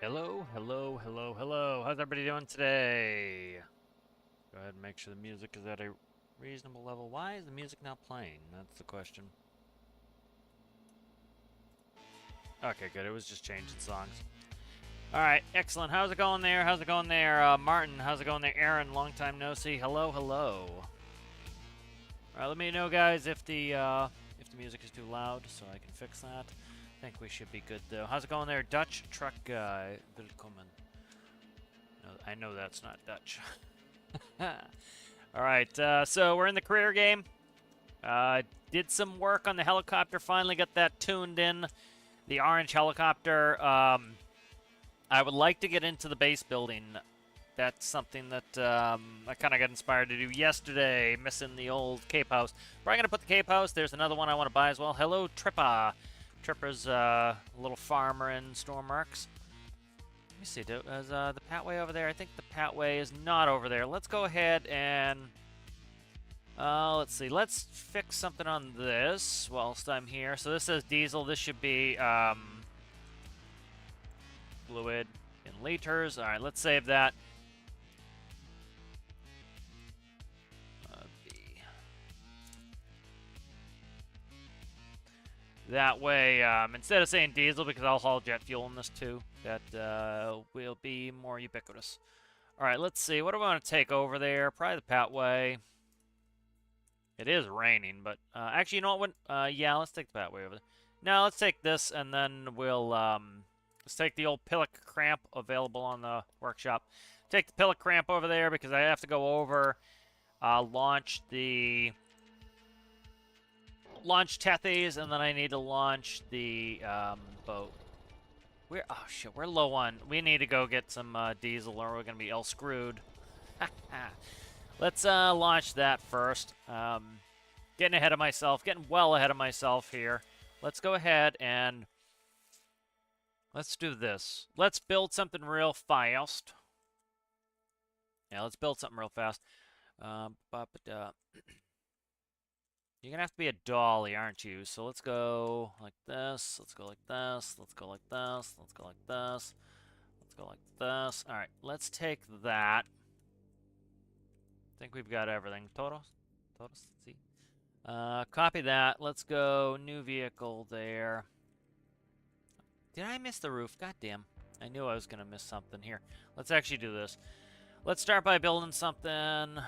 Hello, hello, hello, hello. How's everybody doing today? Go ahead and make sure the music is at a reasonable level. Why is the music not playing? That's the question. Okay, good. It was just changing songs. All right, excellent. How's it going there? How's it going there, Martin? How's it going there, Aaron? Long time no see. Hello, hello. All right, let me know, guys, if the music is too loud, so I can fix that. I think we should be good though. How's it going there, Dutch truck guy? Willkommen. No, I know that's not Dutch. All right, so we're in the career game. Did some work on the helicopter. Finally got that tuned in. The orange helicopter. I would like to get into the base building. That's something that I kind of got inspired to do yesterday, missing the old Cape House. Probably going to put the Cape House. There's another one I want to buy as well. Hello, Trippa. Trippa's a little farmer in Stormworks. Let me see, is the Patway over there? I think the Patway is not over there. Let's go ahead and... let's see. Let's fix something on this whilst I'm here. So this says diesel. This should be fluid in liters. All right, let's save that. That way, instead of saying diesel, because I'll haul jet fuel in this too, that will be more ubiquitous. All right, let's see. What do I want to take over there? Probably the Patway. It is raining, but actually, you know what? Yeah, let's take the Patway over there. No, let's take this, and then we'll let's take the old Pillock cramp available on the workshop. Take the Pillock cramp over there because I have to go over, launch Tethys, and then I need to launch the boat. Oh shit, we're low on. We need to go get some diesel, or we're gonna be all screwed. Let's launch that first. Getting ahead of myself, getting well ahead of myself here. Let's go ahead and let's do this. Let's build something real fast. Yeah, let's build something real fast. You're gonna have to be a dolly, aren't you? So let's go like this. Let's go like this. Let's go like this. Let's go like this. Let's go like this. All right, let's take that. I think we've got everything. Todos? See? Copy that. Let's go new vehicle there. Did I miss the roof? God damn. I knew I was gonna miss something here. Let's actually do this. Let's start by building something.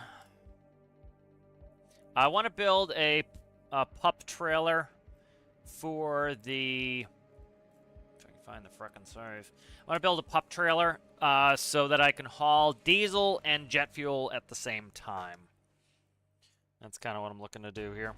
I want to build a pup trailer for the... If I can find the frickin' save. I want to build a pup trailer so that I can haul diesel and jet fuel at the same time. That's kind of what I'm looking to do here.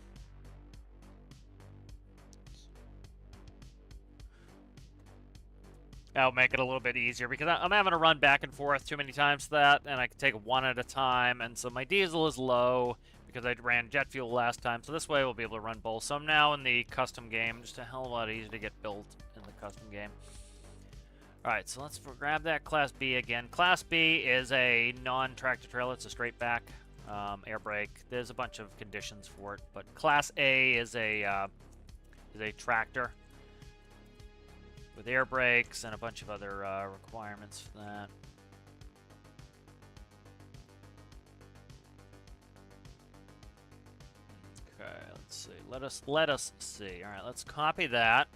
That'll make it a little bit easier because I'm having to run back and forth too many times to that, and I can take one at a time, and so my diesel is low because I ran jet fuel last time, so this way we'll be able to run both. So I'm now in the custom game, just a hell of a lot easier to get built in the custom game. Alright, so let's grab that Class B again. Class B is a non-tractor trailer, it's a straight back air brake. There's a bunch of conditions for it, but Class A is a tractor with air brakes and a bunch of other requirements for that. Okay, let's see. Let us see. All right, let's copy that.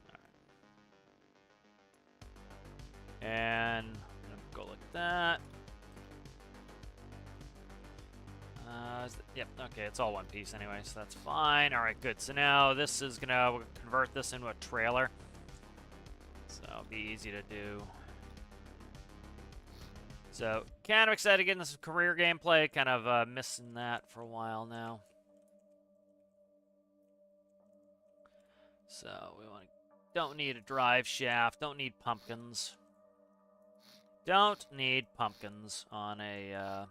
All right. And I'm gonna go like that. Yep, okay, it's all one piece anyway, so that's fine. All right, good. So now this is gonna convert this into a trailer. So it'll be easy to do. So, kind of excited to get into some career gameplay. Kind of missing that for a while now. So, don't need a drive shaft. Don't need pumpkins. Don't need pumpkins on a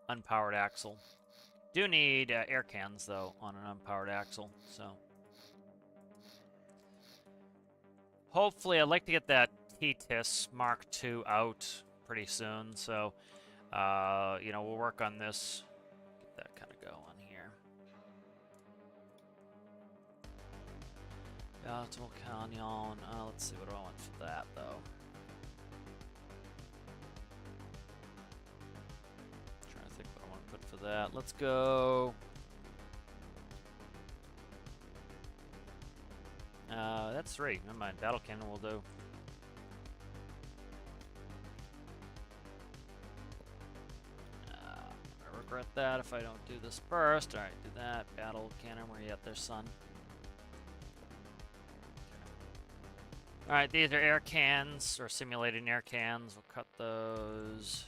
unpowered axle. Do need air cans, though, on an unpowered axle. So, hopefully, I'd like to get that T-TIS Mark II out pretty soon, so you know, we'll work on this, get that kind of going here. Battle Canyon. Let's see, what do I want for that, though? Trying to think what I want to put for that. Let's go... that's 3. Never mind. Battle Cannon will do. I regret that if I don't do this first. Alright, do that. Battle Cannon, where you at there, son? Alright, these are air cans, or simulated air cans. We'll cut those.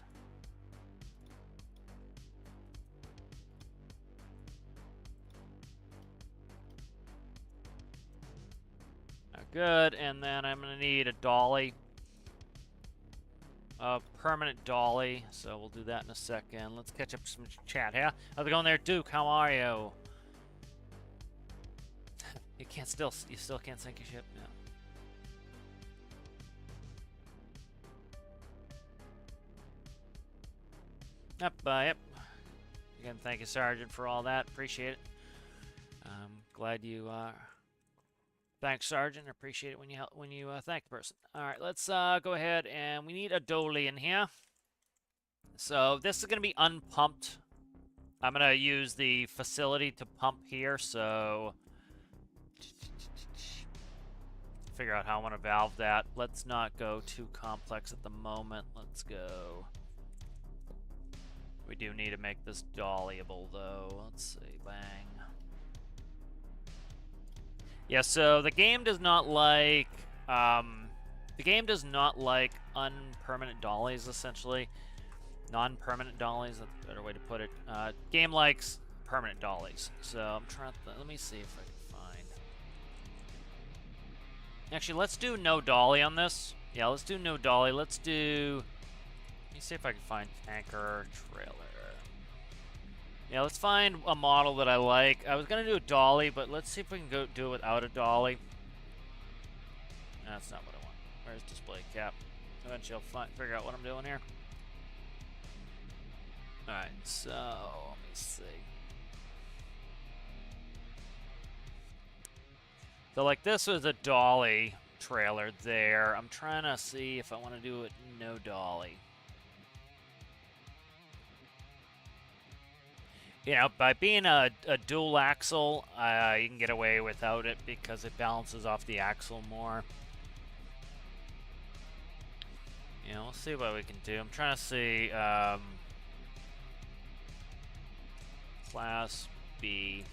Good, and then I'm gonna need a dolly. A permanent dolly, so we'll do that in a second. Let's catch up some chat here. How's it going there, Duke? How are you? You still can't sink your ship? No. Yep. Again, thank you, Sergeant, for all that. Appreciate it. Glad you thanks, Sergeant. I appreciate it when you thank the person. All right, let's go ahead, and we need a dolly in here. So this is going to be unpumped. I'm going to use the facility to pump here, so figure out how I want to valve that. Let's not go too complex at the moment. Let's go. We do need to make this dollyable, though. Let's see. Bang. Yeah, so the game does not like unpermanent dollies, essentially. Non-permanent dollies, that's a better way to put it. Game likes permanent dollies. So I'm trying to let me see if I can find. Actually, let's do no dolly on this. Yeah, let's do no dolly. Let's do. Let me see if I can find tanker trailer. Yeah, let's find a model that I like. I was gonna do a dolly, but let's see if we can go do it without a dolly. That's not what I want. Where's display cap? Eventually I'll figure out what I'm doing here. Alright, so let me see. So like this was a dolly trailer there. I'm trying to see if I want to do it no dolly. You know, by being a dual axle, you can get away without it because it balances off the axle more. You know, we'll see what we can do. I'm trying to see Class B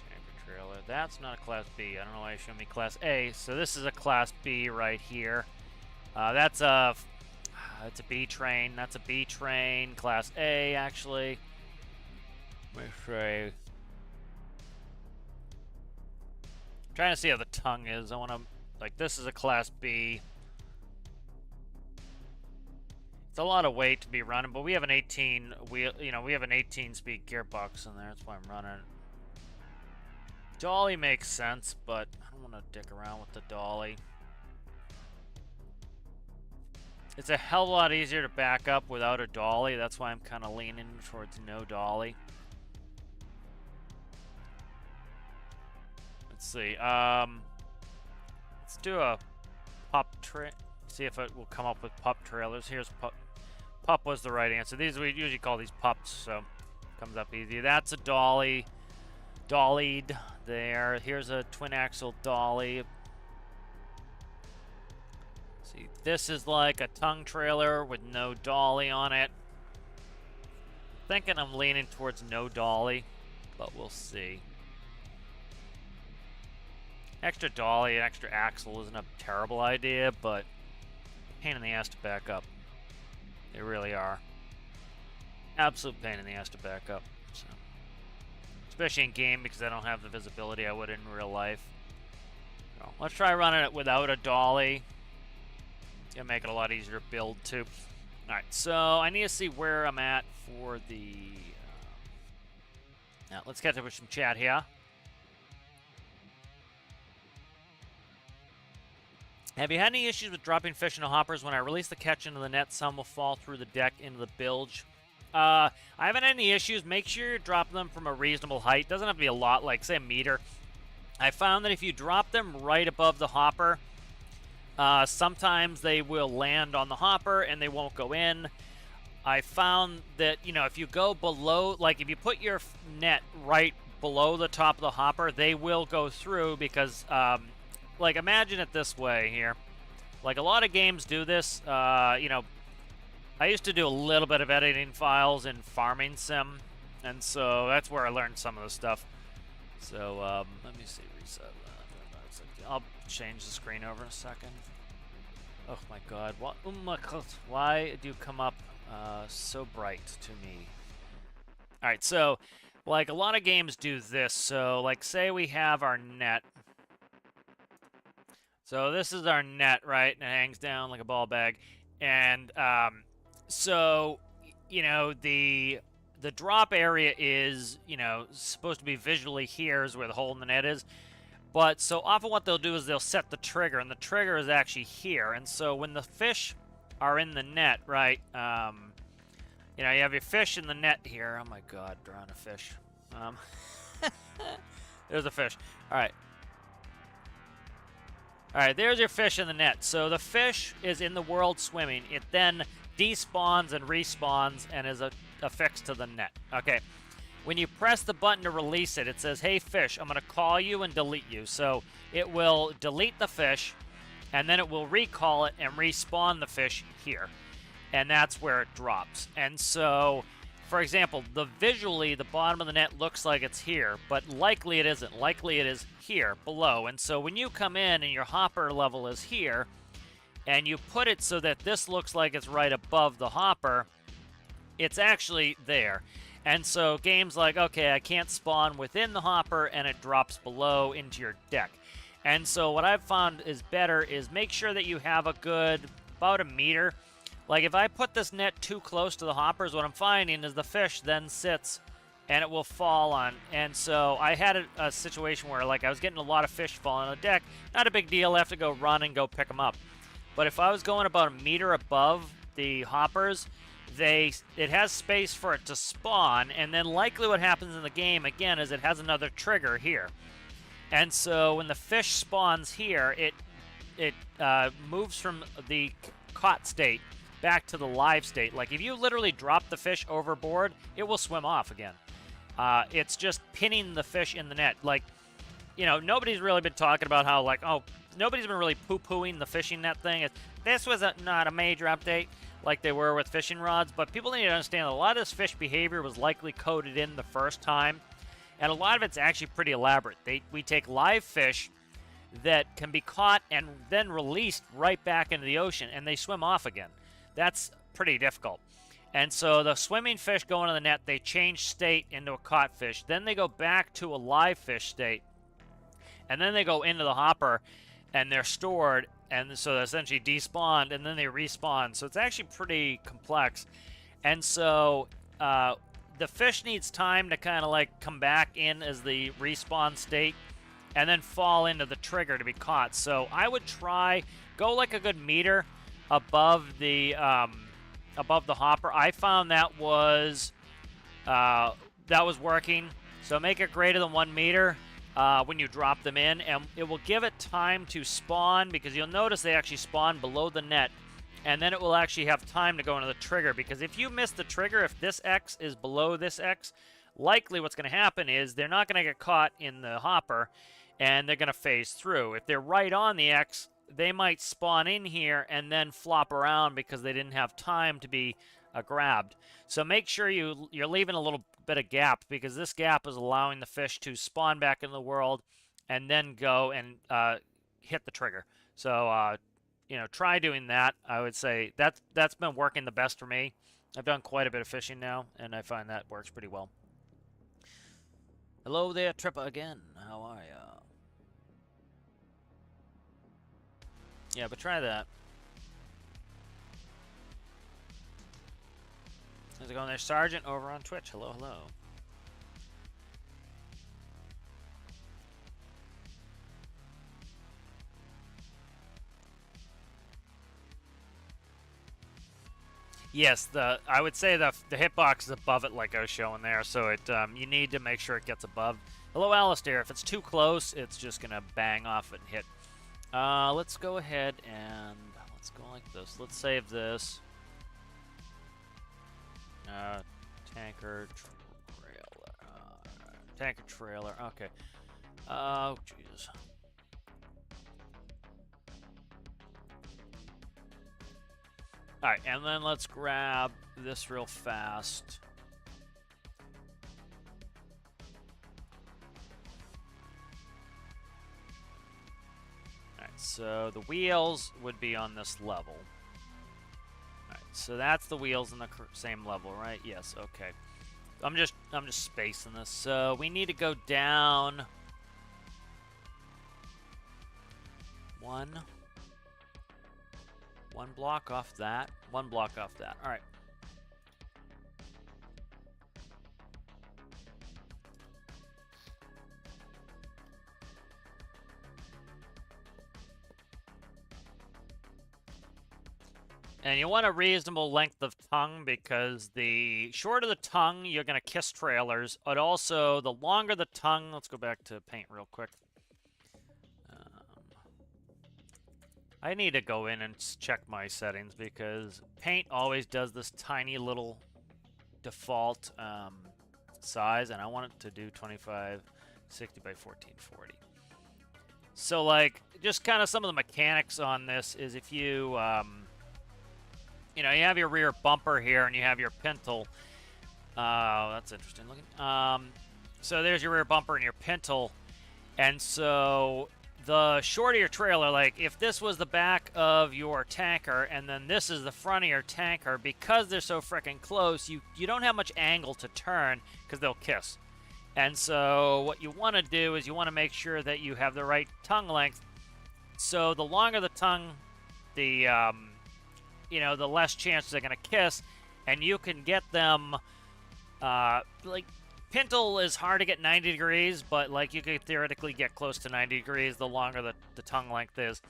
tanker trailer. That's not a Class B. I don't know why you showed me Class A. So this is a Class B right here. That's a it's a B train. That's a B train. Class A, actually. Let me see. I'm trying to see how the tongue is. I want to, like, this is a Class B. It's a lot of weight to be running, but we have an 18 wheel. You know, we have an 18-speed gearbox in there. That's why I'm running it. Dolly makes sense, but I don't want to dick around with the dolly. It's a hell of a lot easier to back up without a dolly. That's why I'm kind of leaning towards no dolly. Let's see. Let's do a pup trail. See if it will come up with pup trailers. Here's pup. Pup was the right answer. These we usually call these pups, so it comes up easy. That's a dolly. Dollied there. Here's a twin axle dolly. See, this is like a tongue trailer with no dolly on it. Thinking I'm leaning towards no dolly, but we'll see. Extra dolly and extra axle isn't a terrible idea, but pain in the ass to back up. They really are. Absolute pain in the ass to back up. So. Especially in game because I don't have the visibility I would in real life. So, let's try running it without a dolly. It's going to make it a lot easier to build, too. Alright, so I need to see where I'm at for the... Now, let's catch up with some chat here. Have you had any issues with dropping fish into hoppers? When I release the catch into the net, some will fall through the deck into the bilge. I haven't had any issues. Make sure you drop them from a reasonable height. Doesn't have to be a lot, like, say, a meter. I found that if you drop them right above the hopper, sometimes they will land on the hopper and they won't go in. I found that, you know, if you go below, like if you put your net right below the top of the hopper, they will go through because, like, imagine it this way here. Like, a lot of games do this. You know, I used to do a little bit of editing files in Farming Sim, and so that's where I learned some of the stuff. So, let me see, reset. I'll change the screen over in a second. Oh my god, what? Oh my god, why do you come up so bright to me? Alright, so, like, a lot of games do this. So, like, say we have our net. So, this is our net, right? And it hangs down like a ball bag. And, so, you know, the drop area is, you know, supposed to be visually here is where the hole in the net is. But so often what they'll do is they'll set the trigger, and the trigger is actually here. And so when the fish are in the net, right, you know, you have your fish in the net here. Oh my god, drown a fish. There's a fish. All right. All right, there's your fish in the net. So the fish is in the world swimming. It then despawns and respawns and is affixed to the net. Okay. When you press the button to release it, it says, hey, fish, I'm going to call you and delete you. So it will delete the fish, and then it will recall it and respawn the fish here. And that's where it drops. And so, for example, visually, the bottom of the net looks like it's here, but likely it isn't. Likely it is here, below. And so when you come in and your hopper level is here, and you put it so that this looks like it's right above the hopper, it's actually there. And so games like, okay, I can't spawn within the hopper, and it drops below into your deck. And so what I've found is better is make sure that you have a good, about a meter. Like if I put this net too close to the hoppers, what I'm finding is the fish then sits and it will fall on. And so I had a situation where like I was getting a lot of fish falling on the deck. Not a big deal, I have to go run and go pick them up. But if I was going about a meter above the hoppers, it has space for it to spawn, and then likely what happens in the game, again, is it has another trigger here. And so when the fish spawns here, it moves from the caught state back to the live state. Like, if you literally drop the fish overboard, it will swim off again. It's just pinning the fish in the net. Like, you know, nobody's really been talking about how, like, oh, nobody's been really poo-pooing the fishing net thing. This was not a major update like they were with fishing rods, but people need to understand that a lot of this fish behavior was likely coded in the first time, and a lot of it's actually pretty elaborate. We take live fish that can be caught and then released right back into the ocean, and they swim off again. That's pretty difficult. And so the swimming fish go into the net, they change state into a caught fish, then they go back to a live fish state, and then they go into the hopper, and they're stored, and so they're essentially despawned, and then they respawn. So it's actually pretty complex. And so the fish needs time to kind of like come back in as the respawn state and then fall into the trigger to be caught. So I would go like a good meter above the hopper. I found that was working. So make it greater than 1 meter. When you drop them in, and it will give it time to spawn, because you'll notice they actually spawn below the net, and then it will actually have time to go into the trigger, because if you miss the trigger, if this X is below this X, likely what's going to happen is they're not going to get caught in the hopper, and they're going to phase through. If they're right on the X, they might spawn in here and then flop around because they didn't have time to be grabbed. So make sure you're leaving a little bit of gap, because this gap is allowing the fish to spawn back in the world and then go and hit the trigger. So you know, try doing that. I would say that's been working the best for me. I've done quite a bit of fishing now, and I find that works pretty well. Hello there, Trippa again. How are ya? Yeah, but try that. How's it going there, Sergeant, over on Twitch? Hello, hello. Yes, I would say the hitbox is above it, like I was showing there. So it you need to make sure it gets above. Hello, Alistair. If it's too close, it's just gonna bang off and hit. Let's go ahead and let's go like this. Let's save this. Tanker trailer. Tanker trailer. Okay. Oh, Jesus. Alright, and then let's grab this real fast. Alright, so the wheels would be on this level. Alright, so that's the wheels on the same level, right? Yes, okay. I'm just spacing this. So we need to go down one block off that, one block off that. All right. And you want a reasonable length of tongue, because the shorter the tongue, you're going to kiss trailers. But also, the longer the tongue... Let's go back to paint real quick. I need to go in and check my settings, because paint always does this tiny little default size, and I want it to do 2560 by 1440. So, like, just kind of some of the mechanics on this is if you... you know, you have your rear bumper here, and you have your pintle. That's interesting looking. So there's your rear bumper and your pintle. And so the shorter your trailer, like if this was the back of your tanker and then this is the front of your tanker, because they're so freaking close, you don't have much angle to turn because they'll kiss. And so what you want to do is you want to make sure that you have the right tongue length. So the longer the tongue, the you know, the less chance they're going to kiss, and you can get them, like, pintle is hard to get 90 degrees, but, like, you could theoretically get close to 90 degrees the longer the tongue length is.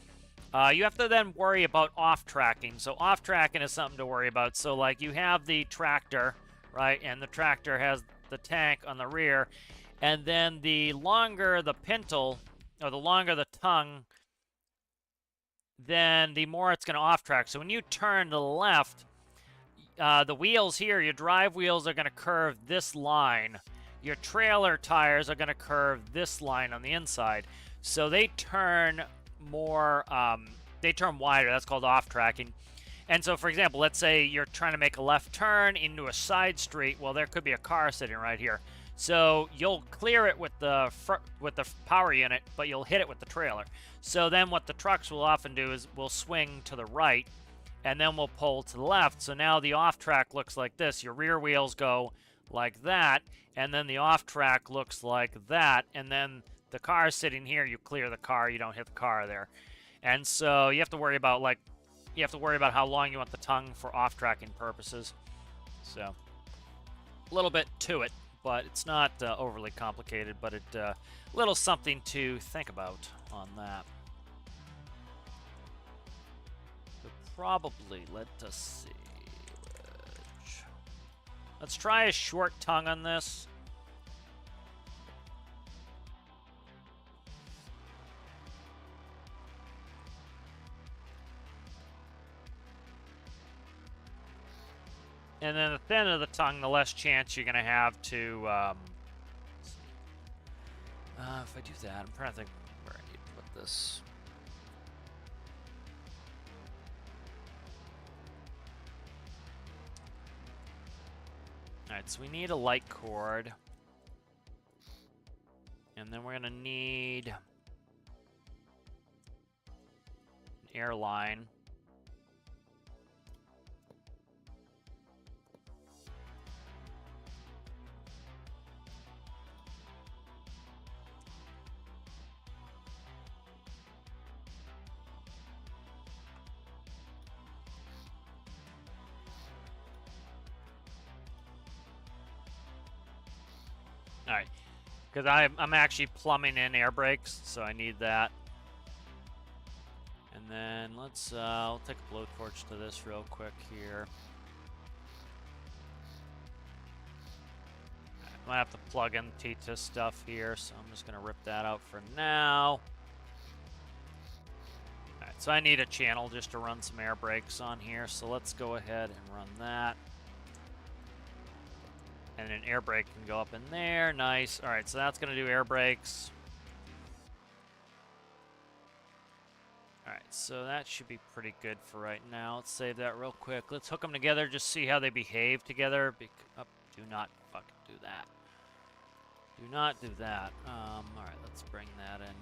You have to then worry about off-tracking. So off-tracking is something to worry about. So, like, you have the tractor, right, and the tractor has the tank on the rear, and then the longer the pintle, or the longer the tongue, then the more it's going to off-track. So when you turn to the left, the wheels here, your drive wheels are going to curve this line. Your trailer tires are going to curve this line on the inside. So they turn more, they turn wider. That's called off-tracking. And so, for example, let's say you're trying to make a left turn into a side street. Well, there could be a car sitting right here. So you'll clear it with the power unit, but you'll hit it with the trailer. So then what the trucks will often do is we'll swing to the right, and then we'll pull to the left. So now the off-track looks like this. Your rear wheels go like that, and then the off-track looks like that. And then the car sitting here, you clear the car, you don't hit the car there. And so you have to worry about, like, you have to worry about how long you want the tongue for off-tracking purposes. So a little bit to it, but it's not overly complicated, but it little something to think about on that. So probably, let us see. Let's try a short tongue on this. And then the thinner the tongue, the less chance you're going to have to... if I do that, I'm trying to think where I need to put this. Alright, so we need a light cord. And then we're going to need an air line. Alright, because I'm actually plumbing in air brakes, so I need that. And then let's, I'll take a blowtorch to this real quick here. might have to plug in T-TIS stuff here, so I'm just going to rip that out for now. Alright, so I need a channel just to run some air brakes on here, so let's go ahead and run that. And an air brake can go up in there. Nice. Alright, so that's going to do air brakes. Alright, so that should be pretty good for right now. Let's save that real quick. Let's hook them together, just see how they behave together. Oh, do not fucking do that. Do not do that. Alright, let's bring that in.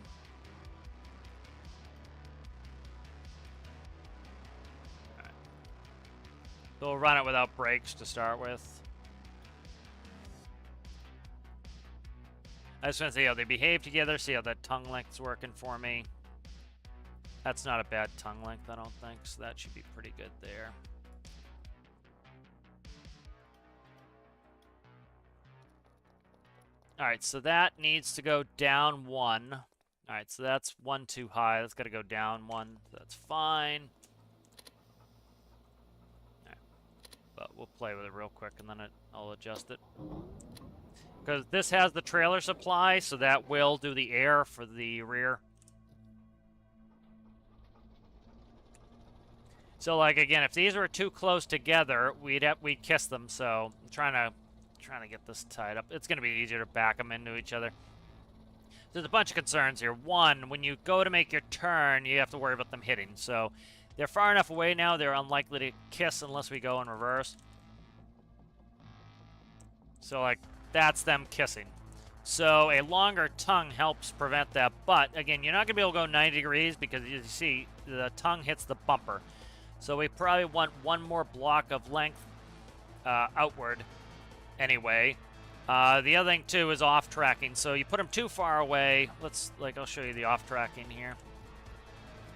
Alright. So we'll run it without brakes to start with. I just want to see how they behave together, see how that tongue length's working for me. That's not a bad tongue length, I don't think, so that should be pretty good there. Alright, so that needs to go down 1. Alright, so that's 1 too high. That's got to go down 1. That's fine. Alright. But we'll play with it real quick, and then I'll adjust it. Because this has the trailer supply, so that will do the air for the rear. So, like, again, if these were too close together, we'd kiss them. So I'm trying to get this tied up. It's going to be easier to back them into each other. There's a bunch of concerns here. One, when you go to make your turn, you have to worry about them hitting. So they're far enough away now, they're unlikely to kiss unless we go in reverse. So, like, that's them kissing. So a longer tongue helps prevent that. But, again, you're not going to be able to go 90 degrees because, you see, the tongue hits the bumper. So we probably want one more block of length outward anyway. The other thing, too, is off-tracking. So you put them too far away. I'll show you the off-tracking here.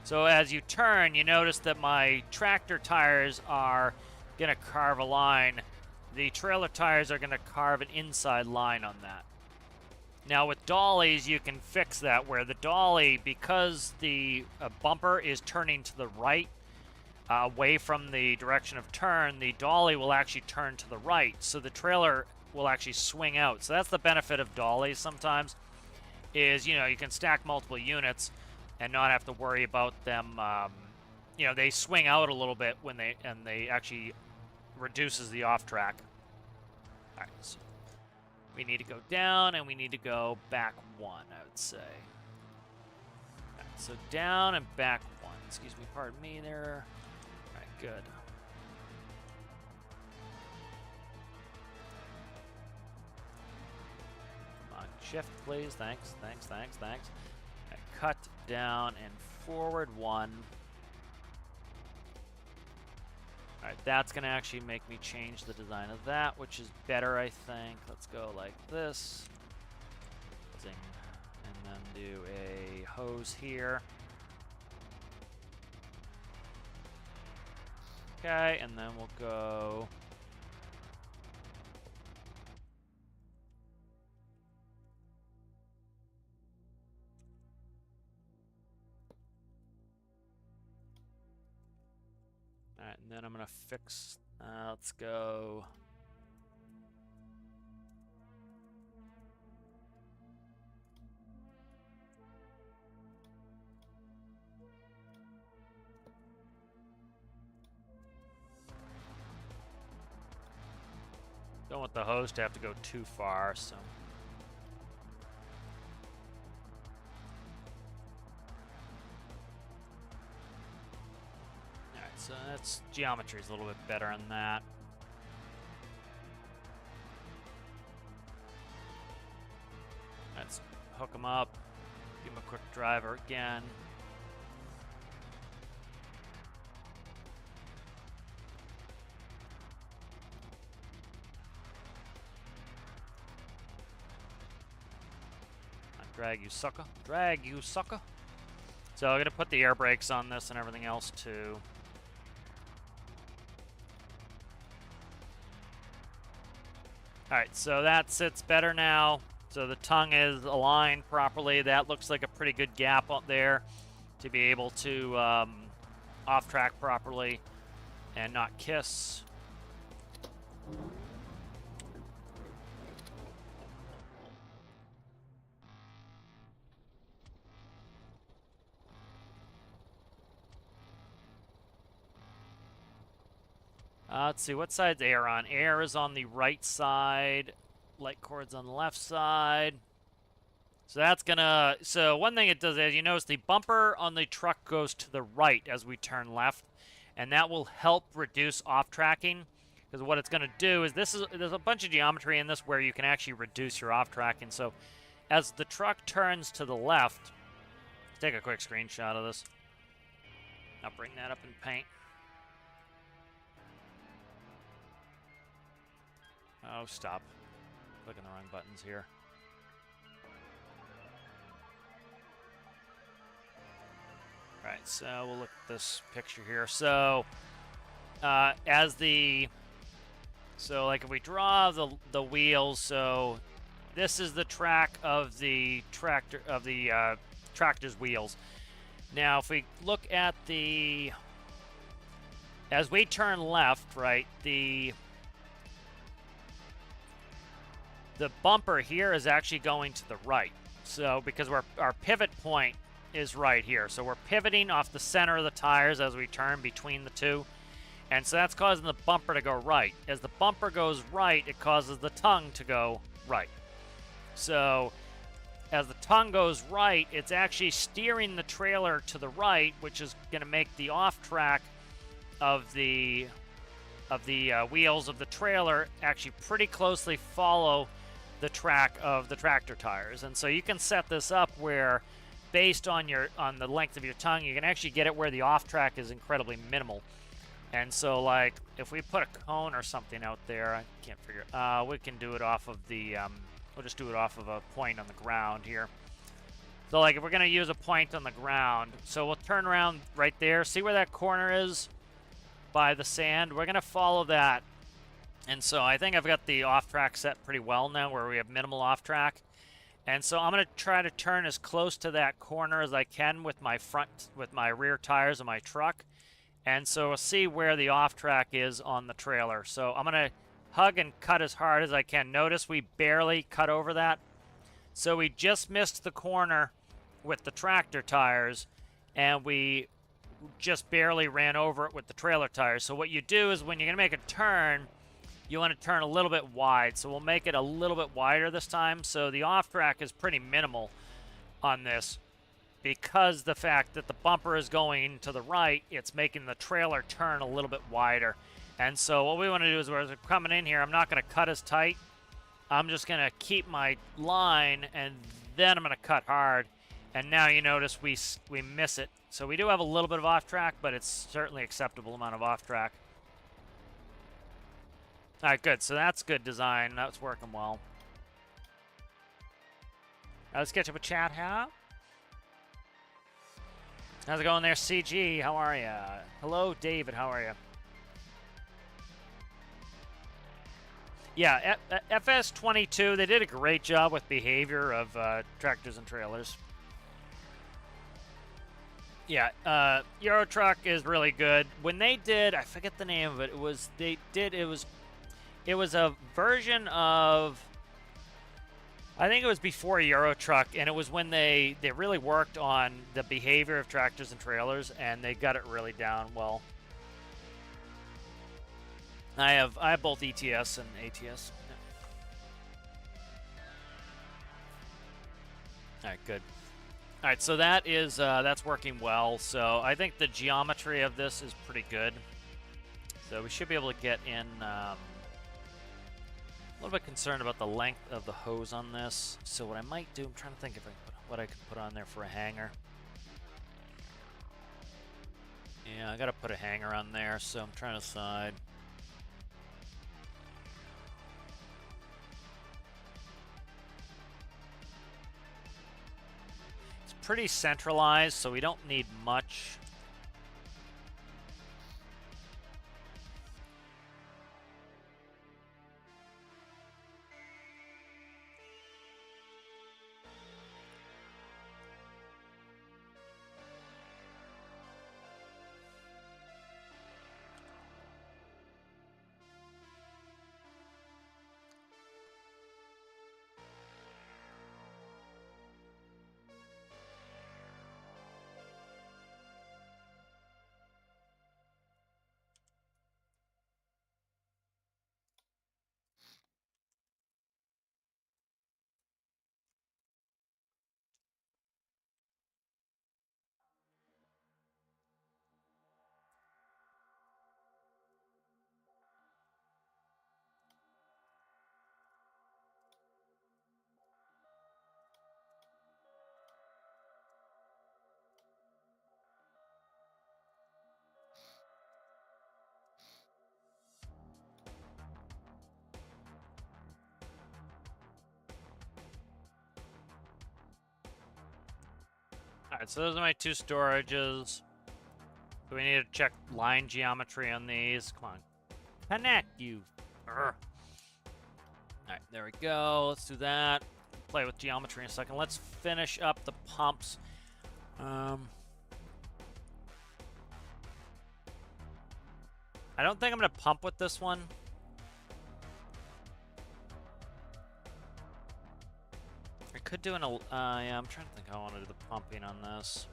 So as you turn, you notice that my tractor tires are going to carve a line. The trailer tires are going to carve an inside line on that. Now with dollies, you can fix that, where the dolly, because the bumper is turning to the right, away from the direction of turn, the dolly will actually turn to the right, so the trailer will actually swing out. So that's the benefit of dollies sometimes, is, you can stack multiple units and not have to worry about them, they swing out a little bit when they actually reduces the off track. Alright, so we need to go down and we need to go back 1, I would say. Alright, so down and back 1. Excuse me, pardon me there. Alright, good. Come on, shift, please. Thanks, thanks, thanks, thanks. Alright, cut down and forward 1. Alright, that's going to actually make me change the design of that, which is better, I think. Let's go like this. Zing. And then do a hose here. Okay, and then we'll go... Alright, and then I'm going to fix... let's go... Don't want the hose to have to go too far, so... So that's geometry's a little bit better on that. Let's hook them up. Give them a quick driver again. Drag, you sucker. Drag, you sucker. So I'm going to put the air brakes on this and everything else too. Alright, so that sits better now. So the tongue is aligned properly. That looks like a pretty good gap up there to be able to off-track properly and not kiss. Let's see, what side's air on? Air is on the right side. Light cord's on the left side. So that's gonna, so one thing it does is, you notice the bumper on the truck goes to the right as we turn left, and that will help reduce off-tracking, because what it's gonna do is, there's a bunch of geometry in this where you can actually reduce your off-tracking. So as the truck turns to the left, take a quick screenshot of this. I'll bring that up in paint. Oh, stop. Clicking the wrong buttons here. Alright, so we'll look at this picture here. So, like if we draw the wheels, so this is the track of the tractor's wheels. Now, if we look at as we turn left, right, the bumper here is actually going to the right. So, because our pivot point is right here. So we're pivoting off the center of the tires as we turn between the two. And so that's causing the bumper to go right. As the bumper goes right, it causes the tongue to go right. So as the tongue goes right, it's actually steering the trailer to the right, which is going to make the off-track of the wheels of the trailer actually pretty closely follow the track of the tractor tires. And so you can set this up where, based on the length of your tongue, you can actually get it where the off-track is incredibly minimal. And so, like, if we put a cone or something out there, I can't figure, we can do it off of the, we'll just do it off of a point on the ground here. So, like, if we're going to use a point on the ground, so we'll turn around right there. See where that corner is by the sand? We're going to follow that. And so I think I've got the off-track set pretty well now, where we have minimal off-track. And so I'm going to try to turn as close to that corner as I can with my rear tires of my truck. And so we'll see where the off-track is on the trailer. So I'm going to hug and cut as hard as I can. Notice we barely cut over that. So we just missed the corner with the tractor tires, and we just barely ran over it with the trailer tires. So what you do is, when you're going to make a turn, you want to turn a little bit wide. So we'll make it a little bit wider this time. So the off-track is pretty minimal on this, because the fact that the bumper is going to the right, it's making the trailer turn a little bit wider. And so what we want to do is, as we're coming in here, I'm not going to cut as tight. I'm just going to keep my line, and then I'm going to cut hard. And now you notice we miss it. So we do have a little bit of off-track, but it's certainly acceptable amount of off-track. All right, good. So that's good design. That's working well. Let's catch up with chat. How? How's it going there, CG? How are you? Hello, David. How are you? Yeah, FS22, they did a great job with behavior of tractors and trailers. Yeah, Euro Truck is really good. When they did, I forget the name of it. It was a version of, I think it was before Euro Truck, and it was when they really worked on the behavior of tractors and trailers, and they got it really down well. I have both ETS and ATS. Yeah. All right, good. All right, so that is that's working well. So I think the geometry of this is pretty good. So we should be able to get in. A little bit concerned about the length of the hose on this. So what I might do, I'm trying to think if what I could put on there for a hanger. Yeah, I got to put a hanger on there, so I'm trying to decide. It's pretty centralized, so we don't need much. Alright, so those are my 2 storages. So we need to check line geometry on these. Come on. Connect, you. Alright, there we go. Let's do that. Play with geometry in a second. Let's finish up the pumps. I don't think I'm going to pump with this one. I could do yeah, I'm trying to think how I want to do the pumping on this.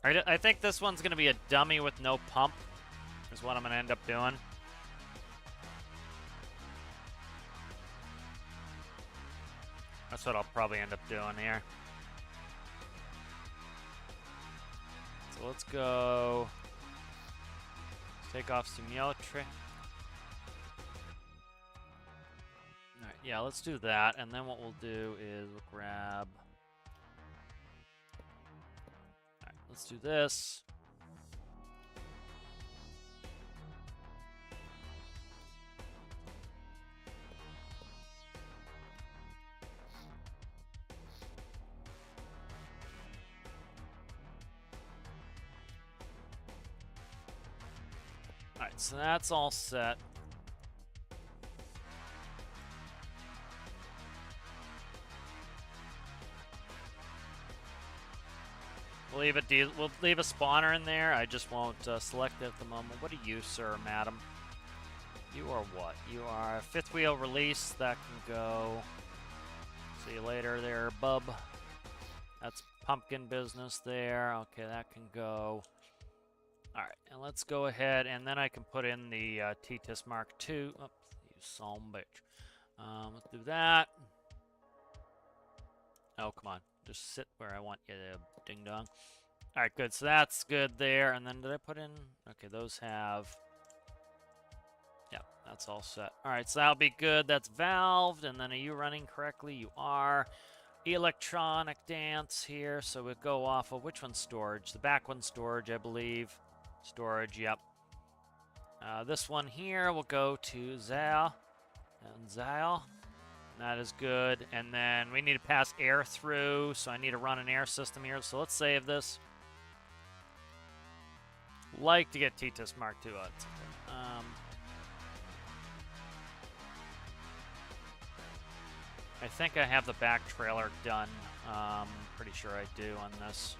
I think this one's going to be a dummy with no pump, is what I'm going to end up doing. That's what I'll probably end up doing here. So let's go. Take off geometry. Alright, yeah, let's do that. And then what we'll do is we'll grab. Alright, let's do this. Alright, so that's all set. We'll leave a spawner in there. I just won't select it at the moment. What are you, sir, madam? You are what? You are a 5th wheel release. That can go. See you later there, bub. That's pumpkin business there. Okay, that can go. Alright, and let's go ahead, and then I can put in the T-TIS Mark II. Oops, you son of a bitch. Let's do that. Oh, come on. Just sit where I want you to, ding-dong. Alright, good. So that's good there. And then did I put in... Okay, those have... Yep, that's all set. Alright, so that'll be good. That's valved. And then are you running correctly? You are. Electronic dance here. So we'll go off of... Which one's storage? The back one's storage, I believe. Storage, yep. This one here will go to Zal. And Zal. That is good. And then we need to pass air through, so I need to run an air system here. So let's save this. Like to get T-TIS Mark II out. I think I have the back trailer done. Pretty sure I do on this.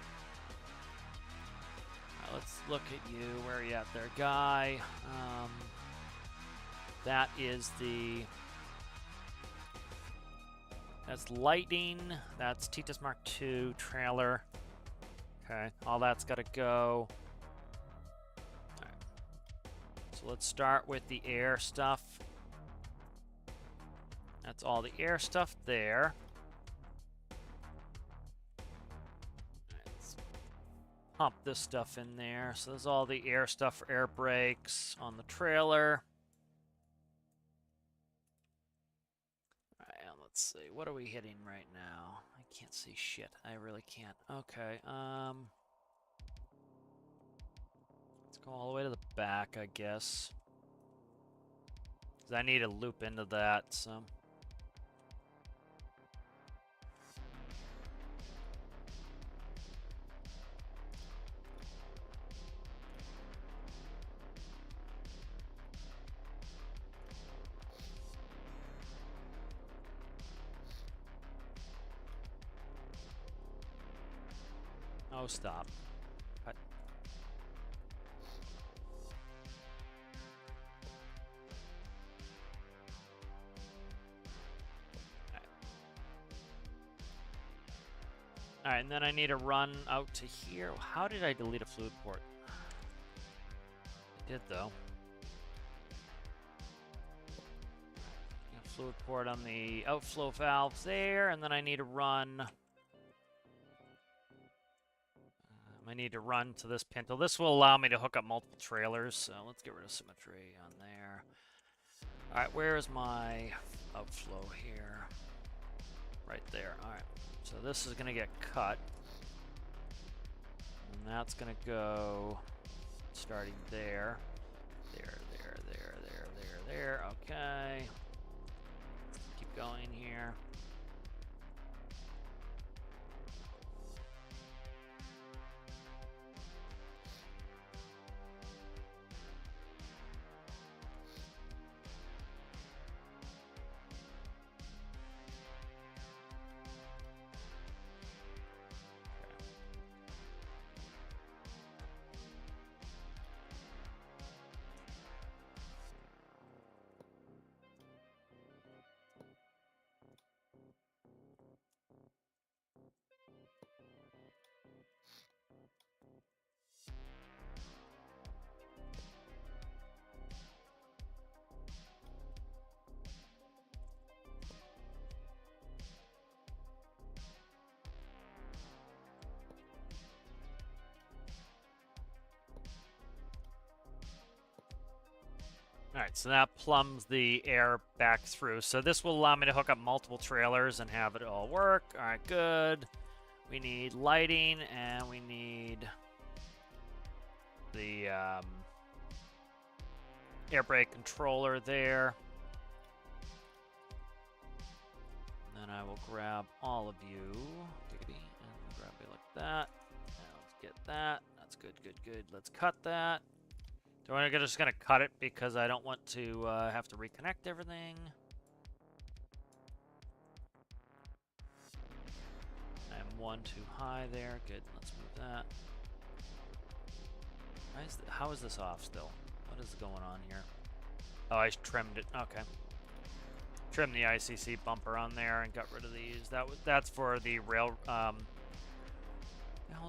All right, let's look at you. Where are you at there, guy? That is the... That's lighting. That's T-TIS Mark II trailer. Okay, all that's got to go. All right. So let's start with the air stuff. That's all the air stuff there. All right, let's pump this stuff in there. So there's all the air stuff for air brakes on the trailer. Let's see, what are we hitting right now? I can't see shit. I really can't. Okay, let's go all the way to the back, I guess. 'Cause I need to loop into that, so... Oh, stop. Cut. Alright, and then I need to run out to here. How did I delete a fluid port? I did, though. Fluid port on the outflow valves there, and then I need to run... I need to run to this pintle. This will allow me to hook up multiple trailers, so let's get rid of symmetry on there. Alright, where is my outflow here? Right there. Alright, so this is going to get cut. And that's going to go starting there. There. Okay. Keep going here. Alright, so that plumbs the air back through. So this will allow me to hook up multiple trailers and have it all work. Alright, good. We need lighting, and we need the air brake controller there. And then I will grab all of you. Diggity, and grab it like that. Now let's get that. That's good, good, good. Let's cut that. So I'm just going to cut it because I don't want to have to reconnect everything. I'm one too high there. Good, let's move that. How is this off still? What is going on here? Oh, I trimmed it. Okay. Trimmed the ICC bumper on there and got rid of these. That's for the rail... how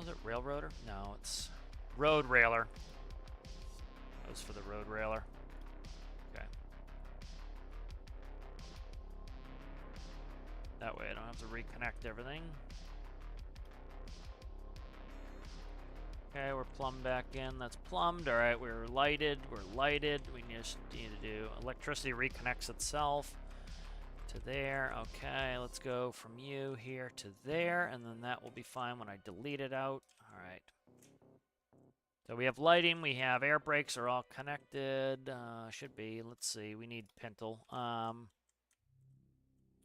is it? Railroader? No, it's road railer. That was for the road railer. Okay. That way I don't have to reconnect everything. Okay, we're plumbed back in. That's plumbed. All right, we're lighted. We're lighted. We just need to do electricity reconnects itself to there. Okay, let's go from you here to there, and then that will be fine when I delete it out. All right. So we have lighting. We have air brakes are all connected. Should be. Let's see. We need pintle. Or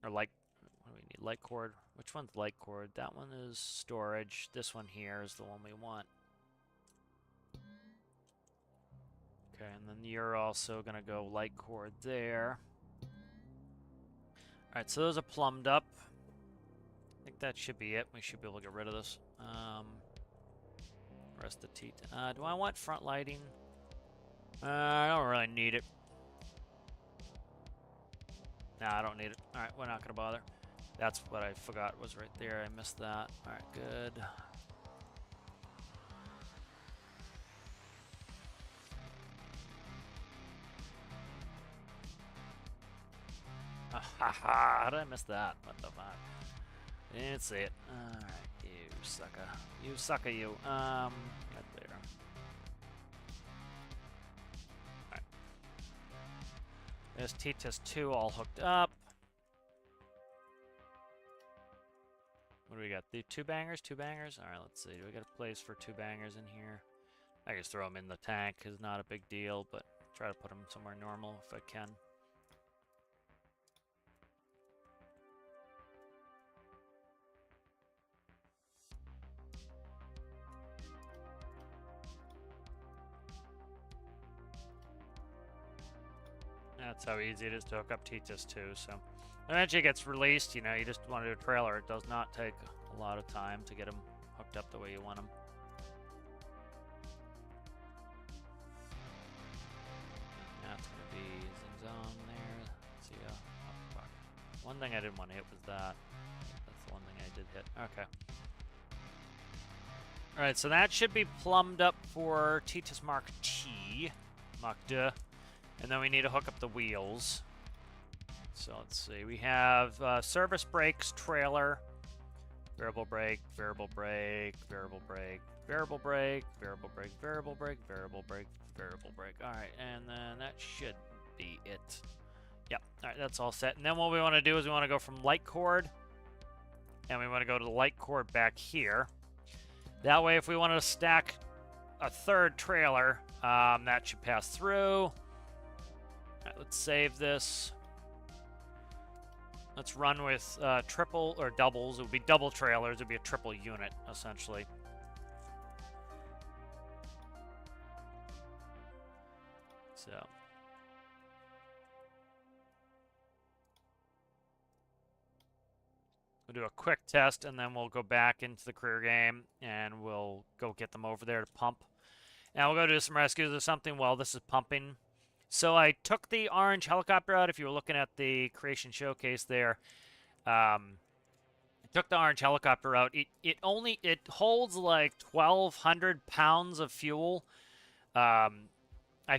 light. What do we need? Light cord. Which one's light cord? That one is storage. This one here is the one we want. Okay, and then you're also going to go light cord there. Alright, so those are plumbed up. I think that should be it. We should be able to get rid of this. Rest of T. Do I want front lighting? I don't really need it. Nah, I don't need it. Alright, we're not going to bother. That's what I forgot was right there. I missed that. Alright, good. How did I miss that? What the fuck? Didn't see it. Alright, you sucker. You sucker, you. Right there. Alright. There's T-Test 2 all hooked up. What do we got? The two bangers? Two bangers? Alright, let's see. Do we got a place for two bangers in here? I just throw them in the tank, because not a big deal, but try to put them somewhere normal if I can. That's how easy it is to hook up T-Test 2, so eventually it gets released, you know, you just want to do a trailer. It does not take a lot of time to get them hooked up the way you want them. That's going to be zings on there. Let's see, oh, fuck. One thing I didn't want to hit was that. That's the one thing I did hit. Okay. Alright, so that should be plumbed up for T-Test Mark T. Mark D. And then we need to hook up the wheels. So let's see. We have service brakes, trailer, variable brake, variable brake, variable brake, variable brake, variable brake, variable brake, variable brake, variable brake. All right, and then that should be it. Yep. All right, that's all set. And then what we want to do is we want to go from light cord, and we want to go to the light cord back here. That way, if we want to stack a third trailer, that should pass through. All right, let's save this. Let's run with triple or doubles. It would be double trailers. It would be a triple unit, essentially. So. We'll do a quick test, and then we'll go back into the career game, and we'll go get them over there to pump. And we'll go do some rescues or something while this is pumping. So I took the orange helicopter out. If you were looking at the creation showcase there, I took the orange helicopter out. It holds like 1,200 pounds of fuel. I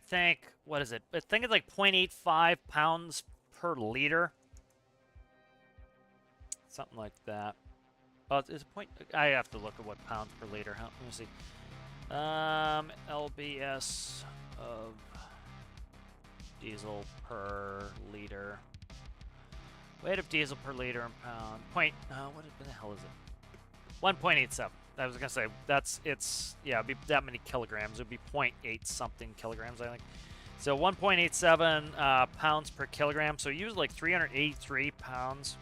think, what is it? I think it's like 0.85 pounds per liter. Something like that. Oh, is it point? I have to look at what pounds per liter. Let me see. LBS of diesel per liter. Weight of diesel per liter in pound. What the hell is it? 1.87. I was gonna say it'd be that many kilograms. It'd be 0.8 something kilograms, I think. So 1.87 pounds per kilogram. So you use like 383 pounds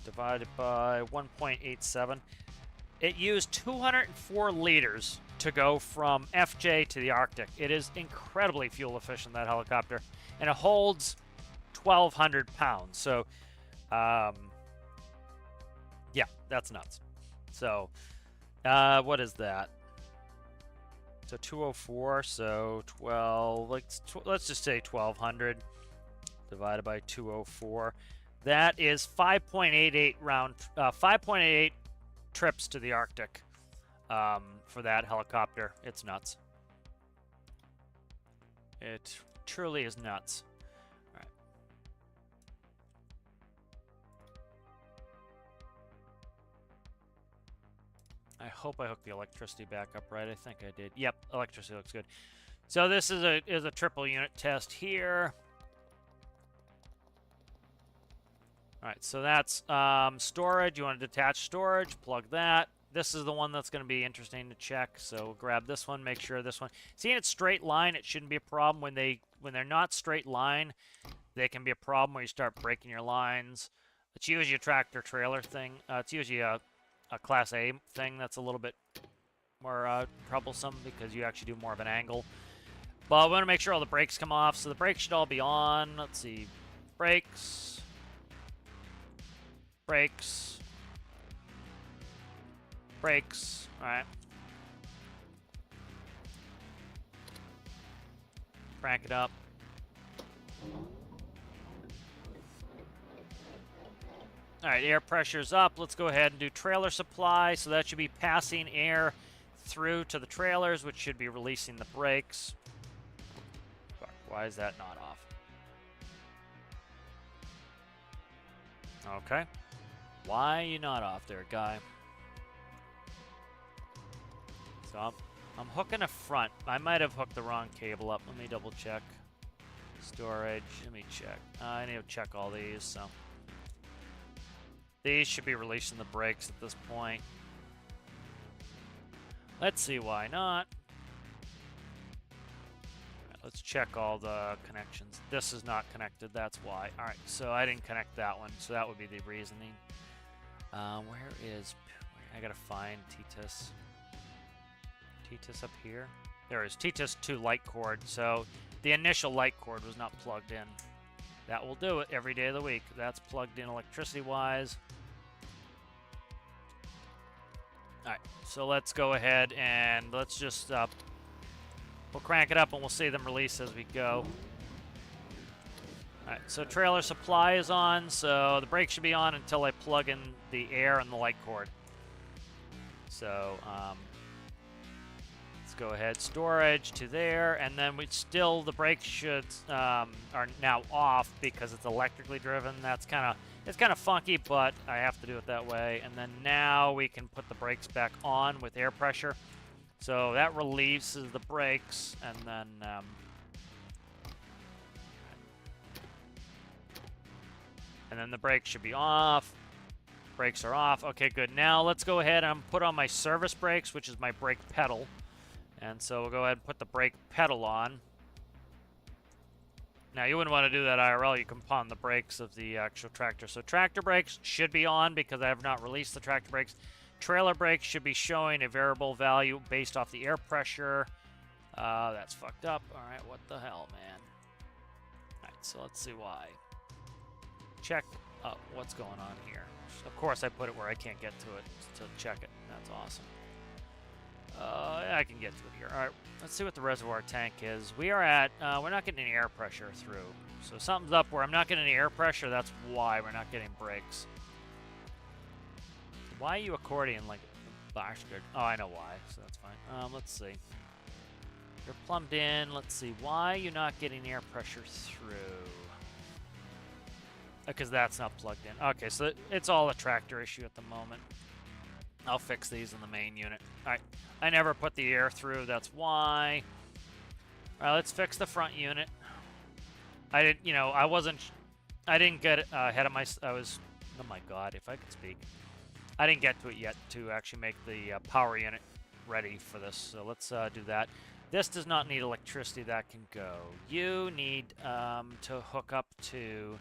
divided by 1.87. It used 204 liters to go from FJ to the Arctic. It is incredibly fuel efficient, that helicopter, and it holds 1,200 pounds. So, yeah, that's nuts. So, what is that? So 204. So 12. Let's just say 1,200 divided by 204. That is 5.88 5.88 trips to the Arctic. For that helicopter. It's nuts. It truly is nuts. All right. I hope I hooked the electricity back up right. I think I did. Yep, electricity looks good. So this is a triple unit test here. All right, so that's storage. You want to detach storage, plug that. This is the one that's going to be interesting to check. So we'll grab this one, make sure this one. Seeing it's straight line, it shouldn't be a problem. When they're not straight line, they can be a problem where you start breaking your lines. It's usually a tractor trailer thing. It's usually a Class A thing that's a little bit more troublesome because you actually do more of an angle. But we want to make sure all the brakes come off. So the brakes should all be on. Let's see. Brakes. Brakes. Brakes. All right. Crank it up. All right, air pressure's up. Let's go ahead and do trailer supply. So that should be passing air through to the trailers, which should be releasing the brakes. Fuck, why is that not off? Okay. Why are you not off there, guy? So I'm hooking a front. I might have hooked the wrong cable up. Let me double check. Storage. Let me check. I need to check all these. So these should be releasing the brakes at this point. Let's see why not. All right, let's check all the connections. This is not connected. That's why. All right. So I didn't connect that one. So that would be the reasoning. I gotta find TTIS. TTIS up here. There is TTIS 2 light cord. So the initial light cord was not plugged in. That will do it every day of the week. That's plugged in electricity-wise. All right, so let's go ahead and let's just we'll crank it up and we'll see them release as we go. All right, so trailer supply is on, so the brake should be on until I plug in the air and the light cord. So let's go ahead, storage to there, and then the brakes should are now off because it's electrically driven. It's kind of funky, but I have to do it that way. And then now we can put the brakes back on with air pressure. So that releases the brakes, and then the brakes should be off. Brakes are off. Okay, good. Now let's go ahead and put on my service brakes, which is my brake pedal. And so we'll go ahead and put the brake pedal on. Now, you wouldn't want to do that IRL. You can pawn the brakes of the actual tractor. So tractor brakes should be on because I have not released the tractor brakes. Trailer brakes should be showing a variable value based off the air pressure. That's fucked up. All right, what the hell, man? All right, so let's see why. Check what's going on here. Of course, I put it where I can't get to it to check it. That's awesome. I can get to it here. All right, let's see what the reservoir tank is. We are at, we're not getting any air pressure through. So something's up where I'm not getting any air pressure. That's why we're not getting brakes. Why are you accordion like a bastard? Oh, I know why, so that's fine. Let's see. You're plumbed in. Let's see. Why are you not getting air pressure through? Because that's not plugged in. Okay, so it's all a tractor issue at the moment. I'll fix these in the main unit. All right, I never put the air through. That's why. All right, let's fix the front unit. I didn't, you know, I wasn't, I didn't get ahead of my, I was, oh my god, if I could speak. I didn't get to it yet to actually make the power unit ready for this, so let's do that. This does not need electricity, that can go. You need to hook up to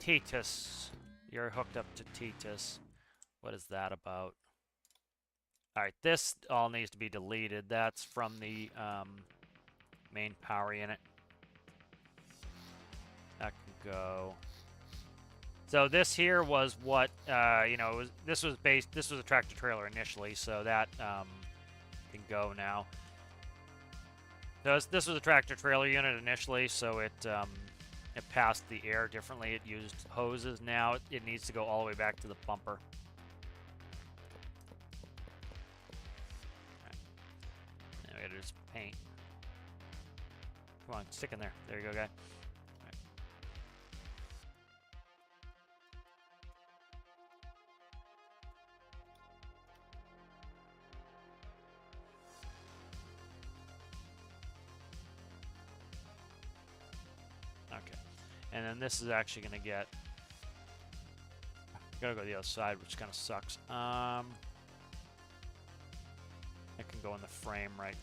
Titus. You're hooked up to Titus. What is that about? Alright, this all needs to be deleted. That's from the main power unit. That can go. So this here was what, you know, this was a tractor trailer initially, so that can go now. So this was a tractor trailer unit initially, so it passed the air differently. It used hoses. Now it needs to go all the way back to the bumper. Now we gotta just paint. Come on, stick in there. There you go, guy. Okay. And then this is actually going to get... Gotta go the other side, which kind of sucks. I can go in the frame right...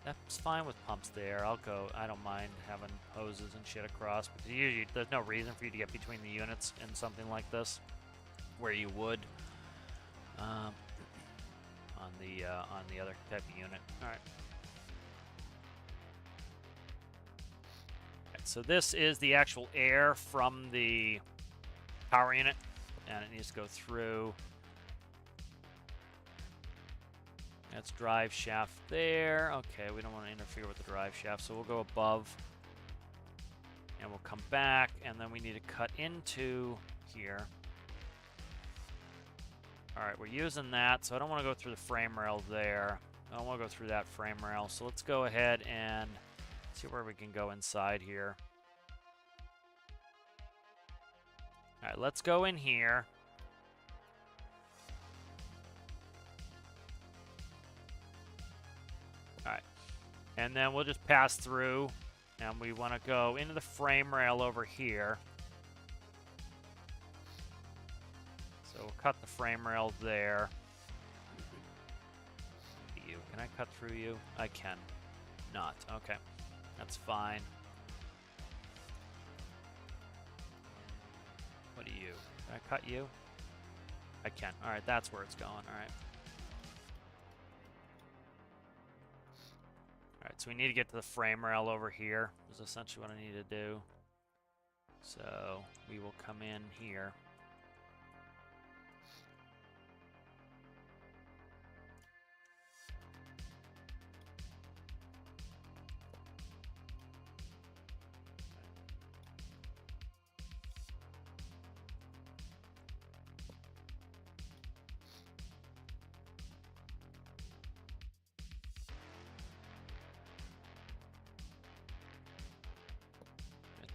that's fine with pumps there. I'll go... I don't mind having hoses and shit across, because usually there's no reason for you to get between the units in something like this, where you would on the other type of unit. All right. So this is the actual air from the power unit, and it needs to go through. That's drive shaft there. Okay, we don't want to interfere with the drive shaft, so we'll go above, and we'll come back, and then we need to cut into here. All right, we're using that, so I don't want to go through the frame rail there. I don't want to go through that frame rail, so let's go ahead and see where we can go inside here. All right, let's go in here. All right, and then we'll just pass through, and we want to go into the frame rail over here. So we'll cut the frame rail there. Can I cut through you? I can. Not. Okay. That's fine. What are you? Can I cut you? I can. Alright, that's where it's going. Alright. Alright, so we need to get to the frame rail over here. Is essentially what I need to do. So we will come in here.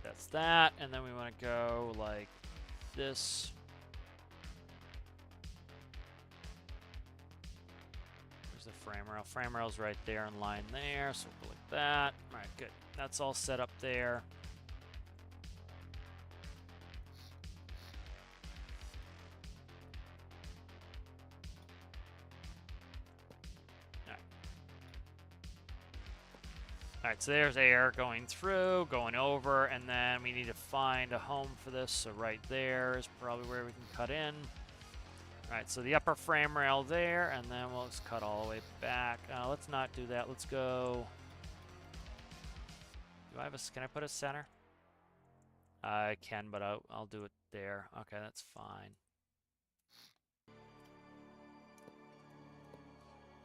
That's that, and then we want to go like this. There's the frame rail. Frame rail's right there in line there, so we'll go like that. All right, good. That's all set up there. Alright, so there's air going through, going over, and then we need to find a home for this, so right there is probably where we can cut in. Alright, so the upper frame rail there, and then we'll just cut all the way back. Let's not do that. Let's go... Do I have a... Can I put a center? I can, but I'll do it there. Okay, that's fine.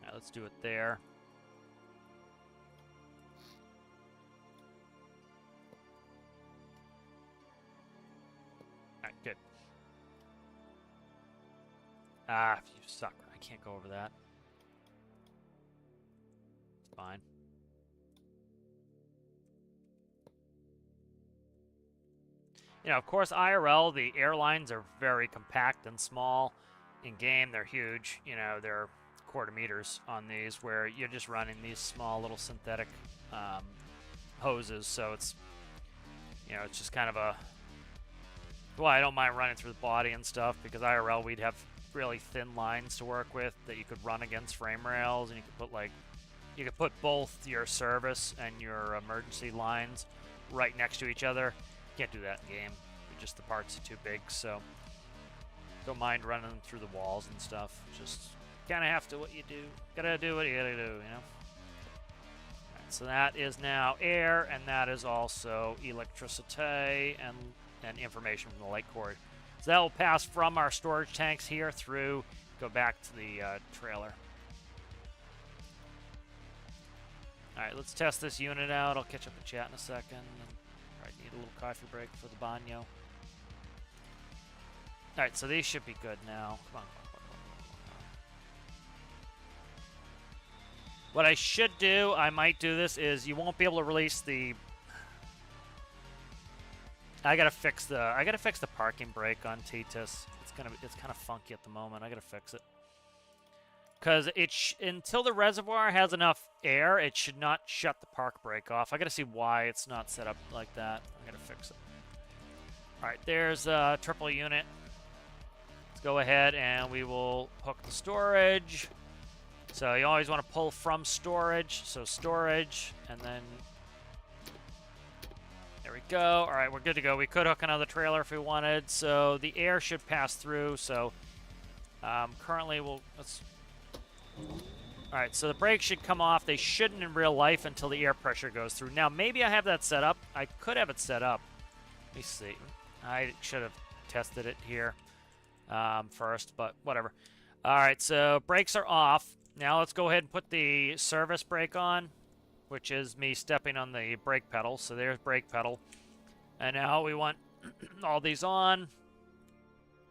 Alright, let's do it there. Alright, good. Ah, you sucker. I can't go over that. It's fine. You know, of course, IRL, the airlines are very compact and small. In game, they're huge. You know, they're quarter meters on these, where you're just running these small little synthetic hoses, so it's You know, it's just kind of a... Well, I don't mind running through the body and stuff, because IRL we'd have really thin lines to work with that you could run against frame rails, and you could put, like... You could put both your service and your emergency lines right next to each other. Can't do that in game. Just the parts are too big, so... Don't mind running through the walls and stuff. Just kind of have to what you do. Gotta do what you gotta do, you know? Alright, so that is now air, and that is also electricity and information from the light cord. So that will pass from our storage tanks here through, go back to the trailer. Alright, let's test this unit out. I'll catch up with chat in a second. Alright, need a little coffee break for the banyo. Alright, so these should be good now. Come on. What I should do, I might do this, is you won't be able to release the... I gotta fix the parking brake on Titus. It's kind of funky at the moment. I gotta fix it. Because until the reservoir has enough air, it should not shut the park brake off. I gotta see why it's not set up like that. I gotta fix it. Alright, there's a triple unit. Let's go ahead and we will hook the storage. So you always want to pull from storage. So storage, and then there we go. All right, we're good to go. We could hook another trailer if we wanted. So the air should pass through. So currently let's... All right, so the brakes should come off. They shouldn't in real life until the air pressure goes through. Now, maybe I have that set up. I could have it set up. Let me see. I should have tested it here first, but whatever. All right, so brakes are off. Now let's go ahead and put the service brake on, which is me stepping on the brake pedal. So there's brake pedal. And now we want all these on.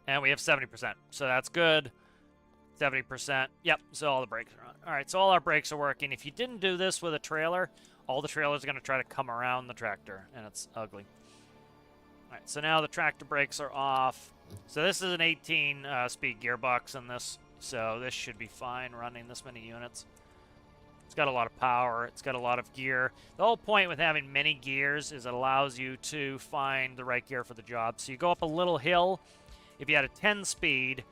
And we have 70%. So that's good. 70%. Yep, so all the brakes are on. All right, so all our brakes are working. If you didn't do this with a trailer, all the trailers are going to try to come around the tractor, and it's ugly. All right, so now the tractor brakes are off. So this is an 18-speed gearbox in this, so this should be fine running this many units. It's got a lot of power. It's got a lot of gear. The whole point with having many gears is it allows you to find the right gear for the job. So you go up a little hill. If you had a 10-speed,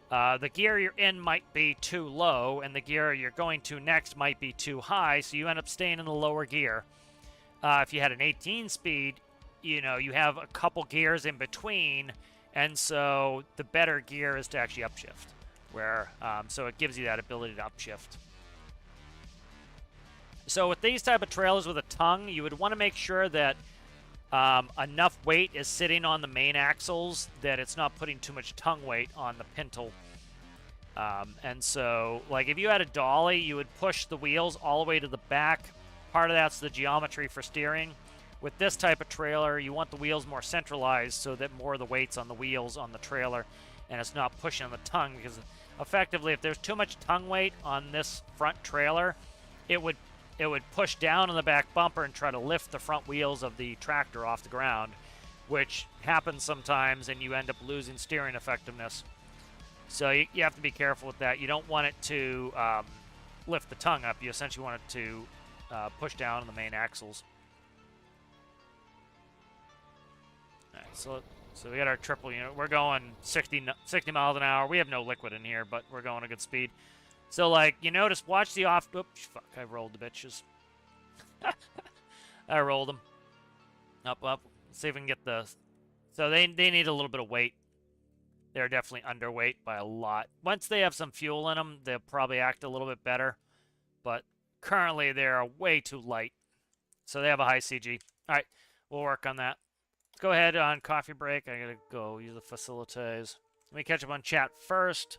the gear you're in might be too low, and the gear you're going to next might be too high, so you end up staying in the lower gear. If you had an 18-speed, you know, you have a couple gears in between, and so the better gear is to actually upshift, where so it gives you that ability to upshift. So with these type of trailers with a tongue, you would want to make sure that enough weight is sitting on the main axles that it's not putting too much tongue weight on the pintle. And so, like, if you had a dolly, you would push the wheels all the way to the back. Part of that's the geometry for steering. With this type of trailer, you want the wheels more centralized so that more of the weight's on the wheels on the trailer, and it's not pushing on the tongue, because effectively, if there's too much tongue weight on this front trailer, it would push down on the back bumper and try to lift the front wheels of the tractor off the ground, which happens sometimes, and you end up losing steering effectiveness. So you have to be careful with that. You don't want it to lift the tongue up. You essentially want it to push down on the main axles. All right, so we got our triple unit. We're going 60 miles an hour. We have no liquid in here, but we're going a good speed. So, like, you notice, watch the off... Oops, fuck, I rolled the bitches. I rolled them. Up. Let's see if we can get the... So they need a little bit of weight. They're definitely underweight by a lot. Once they have some fuel in them, they'll probably act a little bit better. But currently, they're way too light. So they have a high CG. All right, we'll work on that. Let's go ahead on coffee break. I gotta go use the facilities. Let me catch up on chat first.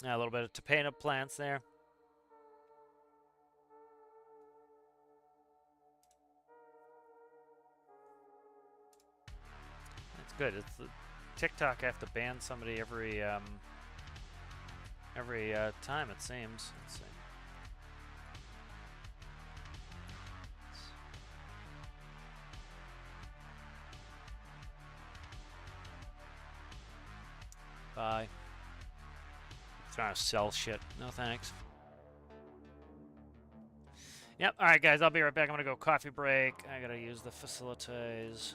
A little bit of tomato plants there. That's good. It's the TikTok. I have to ban somebody every time, it seems. Let's see. Bye. trying to sell shit. No thanks. Yep. All right, guys. I'll be right back. I'm gonna go coffee break. I gotta use the facilities.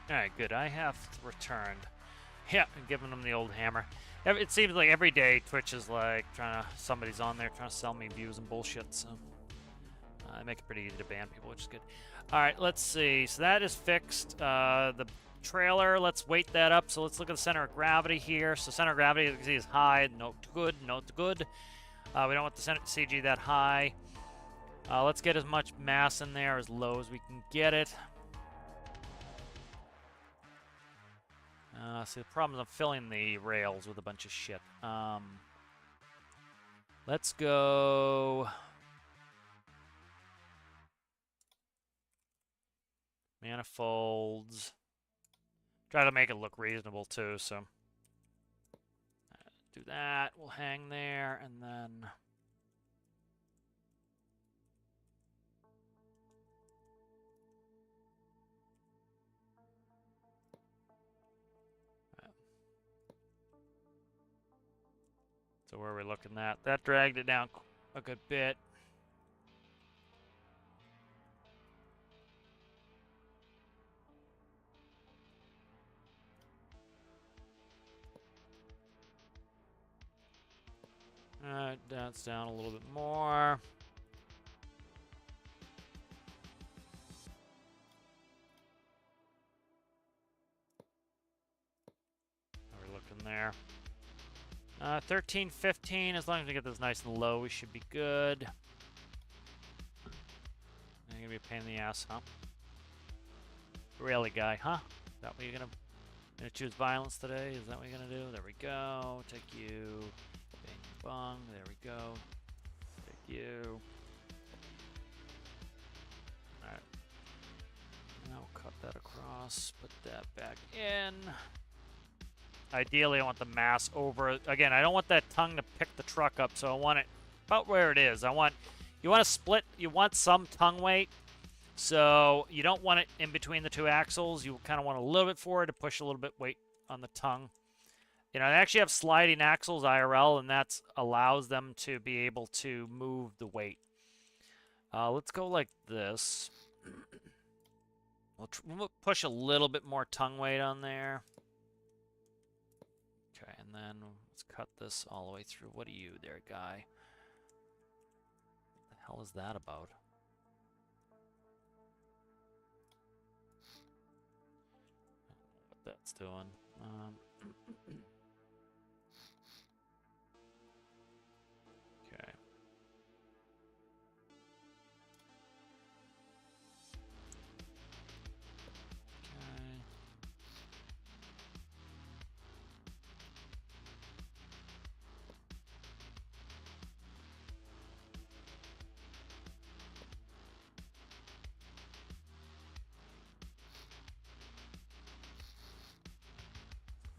Alright, good. I have returned. Yeah, and giving them the old hammer. It seems like every day Twitch is like somebody's on there trying to sell me views and bullshit, so I make it pretty easy to ban people, which is good. Alright, let's see. So that is fixed. The trailer, let's weight that up. So let's look at the center of gravity here. So center of gravity, as you can see, is high. Note good, note good. We don't want the center CG that high. Let's get as much mass in there as low as we can get it. See, the problem is I'm filling the rails with a bunch of shit. Let's go... manifolds. Try to make it look reasonable, too, so... do that. We'll hang there, and then... So where are we looking at? That dragged it down a good bit. That's down a little bit more. How are we looking there? 13, 15, as long as we get this nice and low, we should be good. It's gonna be a pain in the ass, huh? Really, guy, huh? Is that what you're gonna choose violence today? Is that what you're gonna do? There we go. Take you. Bang, bong. There we go. Take you. Alright. Now we'll cut that across. Put that back in. Ideally, I want the mass over. Again, I don't want that tongue to pick the truck up, so I want it about where it is. You want to split. You want some tongue weight, so you don't want it in between the two axles. You kind of want a little bit forward to push a little bit weight on the tongue. You know, they actually have sliding axles IRL, and that allows them to be able to move the weight. Let's go like this. We'll push a little bit more tongue weight on there. Okay, and then let's cut this all the way through. What are you there, guy? What the hell is that about? What that's doing. Okay.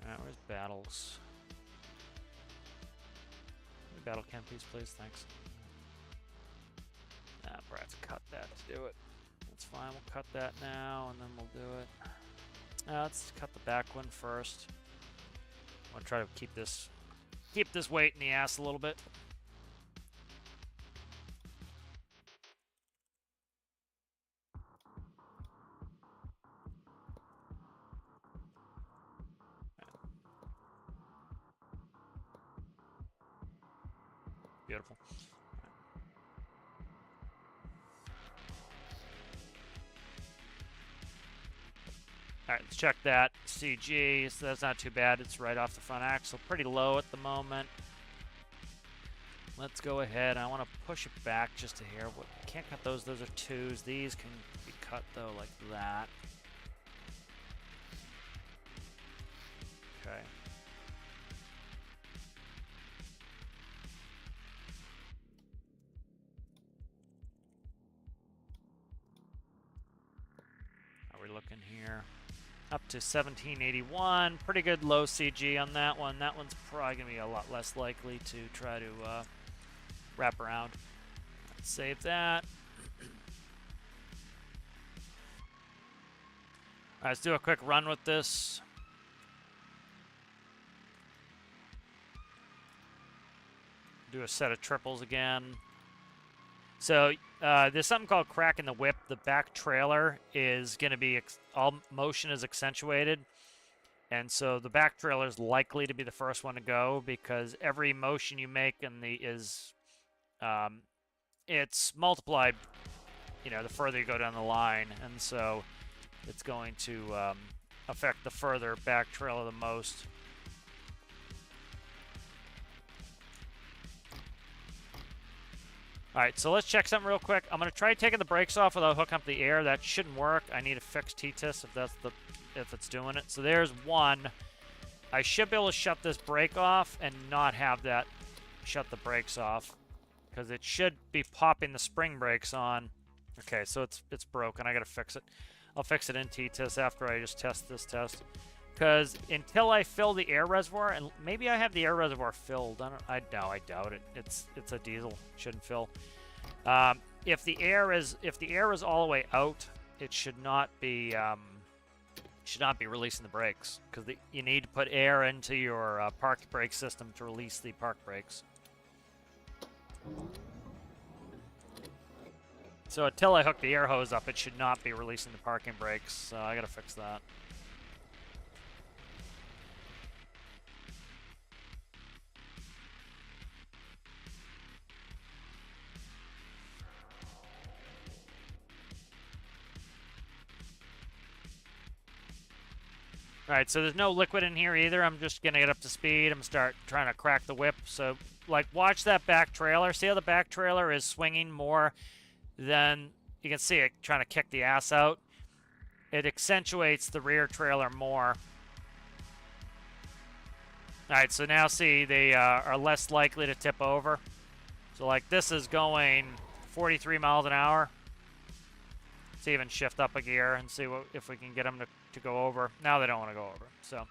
Alright, where's battles? Battle camp piece, please. Thanks. Nah, Brad's cut that to do it. That's fine. We'll cut that now, and then we'll do it. Let's cut the back one first. I want to try to keep this weight in the ass a little bit. Beautiful. All right, let's check that. CG, so that's not too bad. It's right off the front axle. Pretty low at the moment. Let's go ahead. I want to push it back just a hair. Can't cut those. Those are 2s. These can be cut, though, like that. Okay. How are we looking here? Up to 1781. Pretty good low CG on that one. That one's probably going to be a lot less likely to try to wrap around. Let's save that. All right, let's do a quick run with this. Do a set of triples again. So there's something called cracking the whip. The back trailer is going to be all motion is accentuated, and so the back trailer is likely to be the first one to go because every motion you make it's multiplied. The further you go down the line, and so it's going to affect the further back trailer the most. Alright, so let's check something real quick. I'm going to try taking the brakes off without hooking up the air. That shouldn't work. I need a fixed T-TIS if it's doing it. So there's one. I should be able to shut this brake off and not have that shut the brakes off, because it should be popping the spring brakes on. Okay, so it's broken. I got to fix it. I'll fix it in T-TIS after I just test this test. Because until I fill the air reservoir, and maybe I have the air reservoir filled. I doubt it. It's a diesel. Shouldn't fill. If the air is all the way out, it should not be releasing the brakes, because you need to put air into your park brake system to release the park brakes. So until I hook the air hose up, it should not be releasing the parking brakes. So I gotta fix that. Alright, so there's no liquid in here either. I'm just going to get up to speed. I'm going to start trying to crack the whip. So, watch that back trailer. See how the back trailer is swinging more than... You can see it trying to kick the ass out. It accentuates the rear trailer more. Alright, so now see, they are less likely to tip over. So, this is going 43 miles an hour. Let's even shift up a gear and see if we can get them to go over. Now they don't want to go over. So,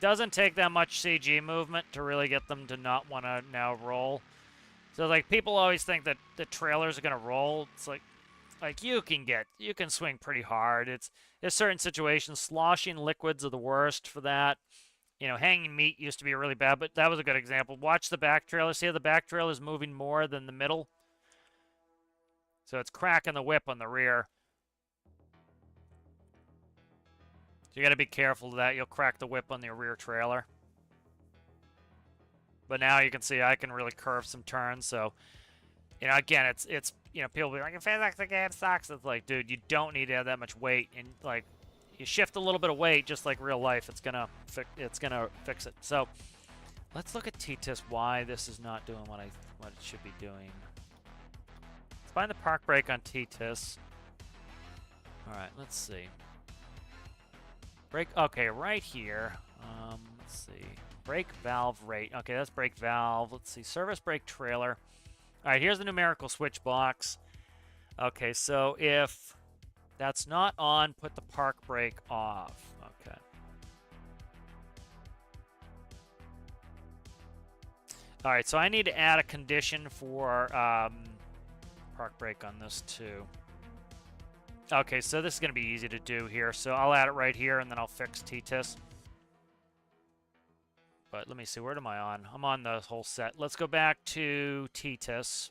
doesn't take that much CG movement to really get them to not want to now roll. So, people always think that the trailers are going to roll. It's like you can swing pretty hard. There's certain situations. Sloshing liquids are the worst for that. Hanging meat used to be really bad, but that was a good example. Watch the back trailer. See how the back trailer is moving more than the middle? So it's cracking the whip on the rear. So you got to be careful of that. You'll crack the whip on the rear trailer. But now you can see I can really curve some turns. So, you know, again, it's you know, people be like, physics, the game sucks. It's like, dude, you don't need to have that much weight. And, like, you shift a little bit of weight, just like real life, it's gonna fix it. So, let's look at T-Tis, why this is not doing what it should be doing. Let's find the park brake on T-Tis. Alright, let's see. Brake, okay, right here. Let's see. Brake valve rate. Okay, that's brake valve. Let's see. Service brake trailer. Alright, here's the numerical switch box. Okay, so if that's not on, put the park brake off. Okay. Alright, so I need to add a condition for park brake on this too. Okay, so this is going to be easy to do here. So I'll add it right here, and then I'll fix T-Tis. But let me see, where am I on? I'm on the whole set. Let's go back to T-Tis.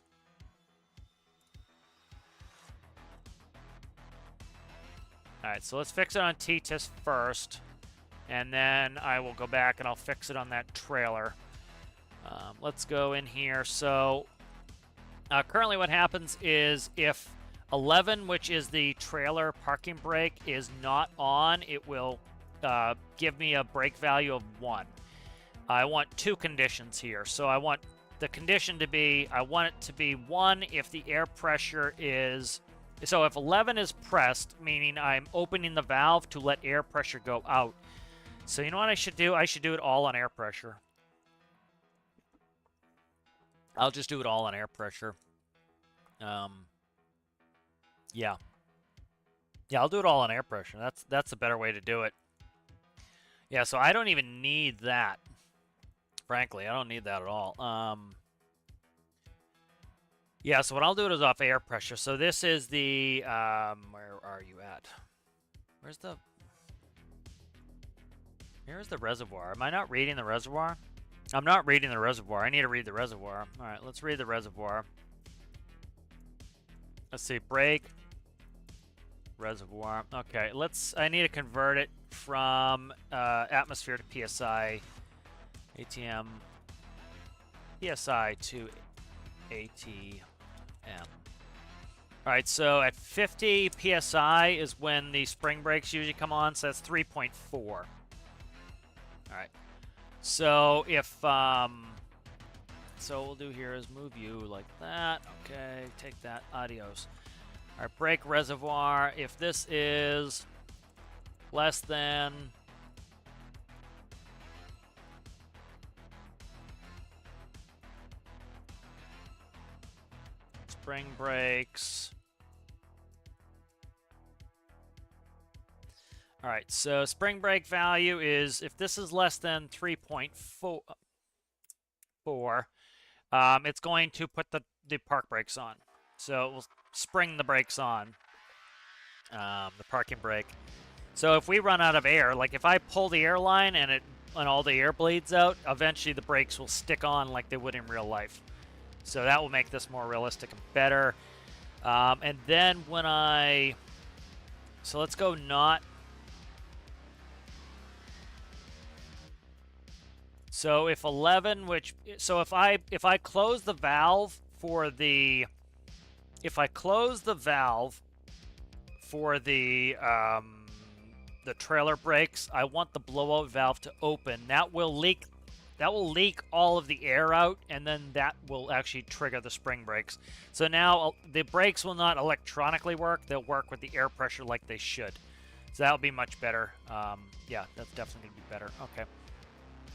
Alright, so let's fix it on T-Tis first. And then I will go back and I'll fix it on that trailer. Let's go in here. So currently what happens is if 11, which is the trailer parking brake, is not on, it will give me a brake value of 1. I want 2 conditions here. So I want the condition to be, I want it to be 1 if the air pressure is, so if 11 is pressed, meaning I'm opening the valve to let air pressure go out. So you know what I should do? I should do it all on air pressure. I'll just do it all on air pressure. Yeah. Yeah, I'll do it all on air pressure. That's a better way to do it. Yeah, so I don't even need that. Frankly, I don't need that at all. Yeah, so what I'll do is off air pressure. So this is the, where are you at? Here's the reservoir. Am I not reading the reservoir? I'm not reading the reservoir. I need to read the reservoir. All right, let's read the reservoir. Let's see, brake, reservoir. Okay, I need to convert it from atmosphere to PSI, ATM, PSI to ATM. All right, so at 50 PSI is when the spring brakes usually come on, so that's 3.4. All right, so if, so what we'll do here is move you like that. Okay, take that, adios. All right, brake reservoir, if this is less than spring brakes. All right, so spring brake value is, if this is less than 3.4, it's going to put the park brakes on. So it will spring the brakes on, the parking brake. So if we run out of air, like if I pull the air line and all the air bleeds out, eventually the brakes will stick on like they would in real life. So that will make this more realistic and better. And then when so let's go not. So if 11, so if I close the valve for the, the trailer brakes, I want the blowout valve to open. That will leak all of the air out, and then that will actually trigger the spring brakes. So now the brakes will not electronically work. They'll work with the air pressure like they should. So that'll be much better. Yeah, that's definitely going to be better. Okay.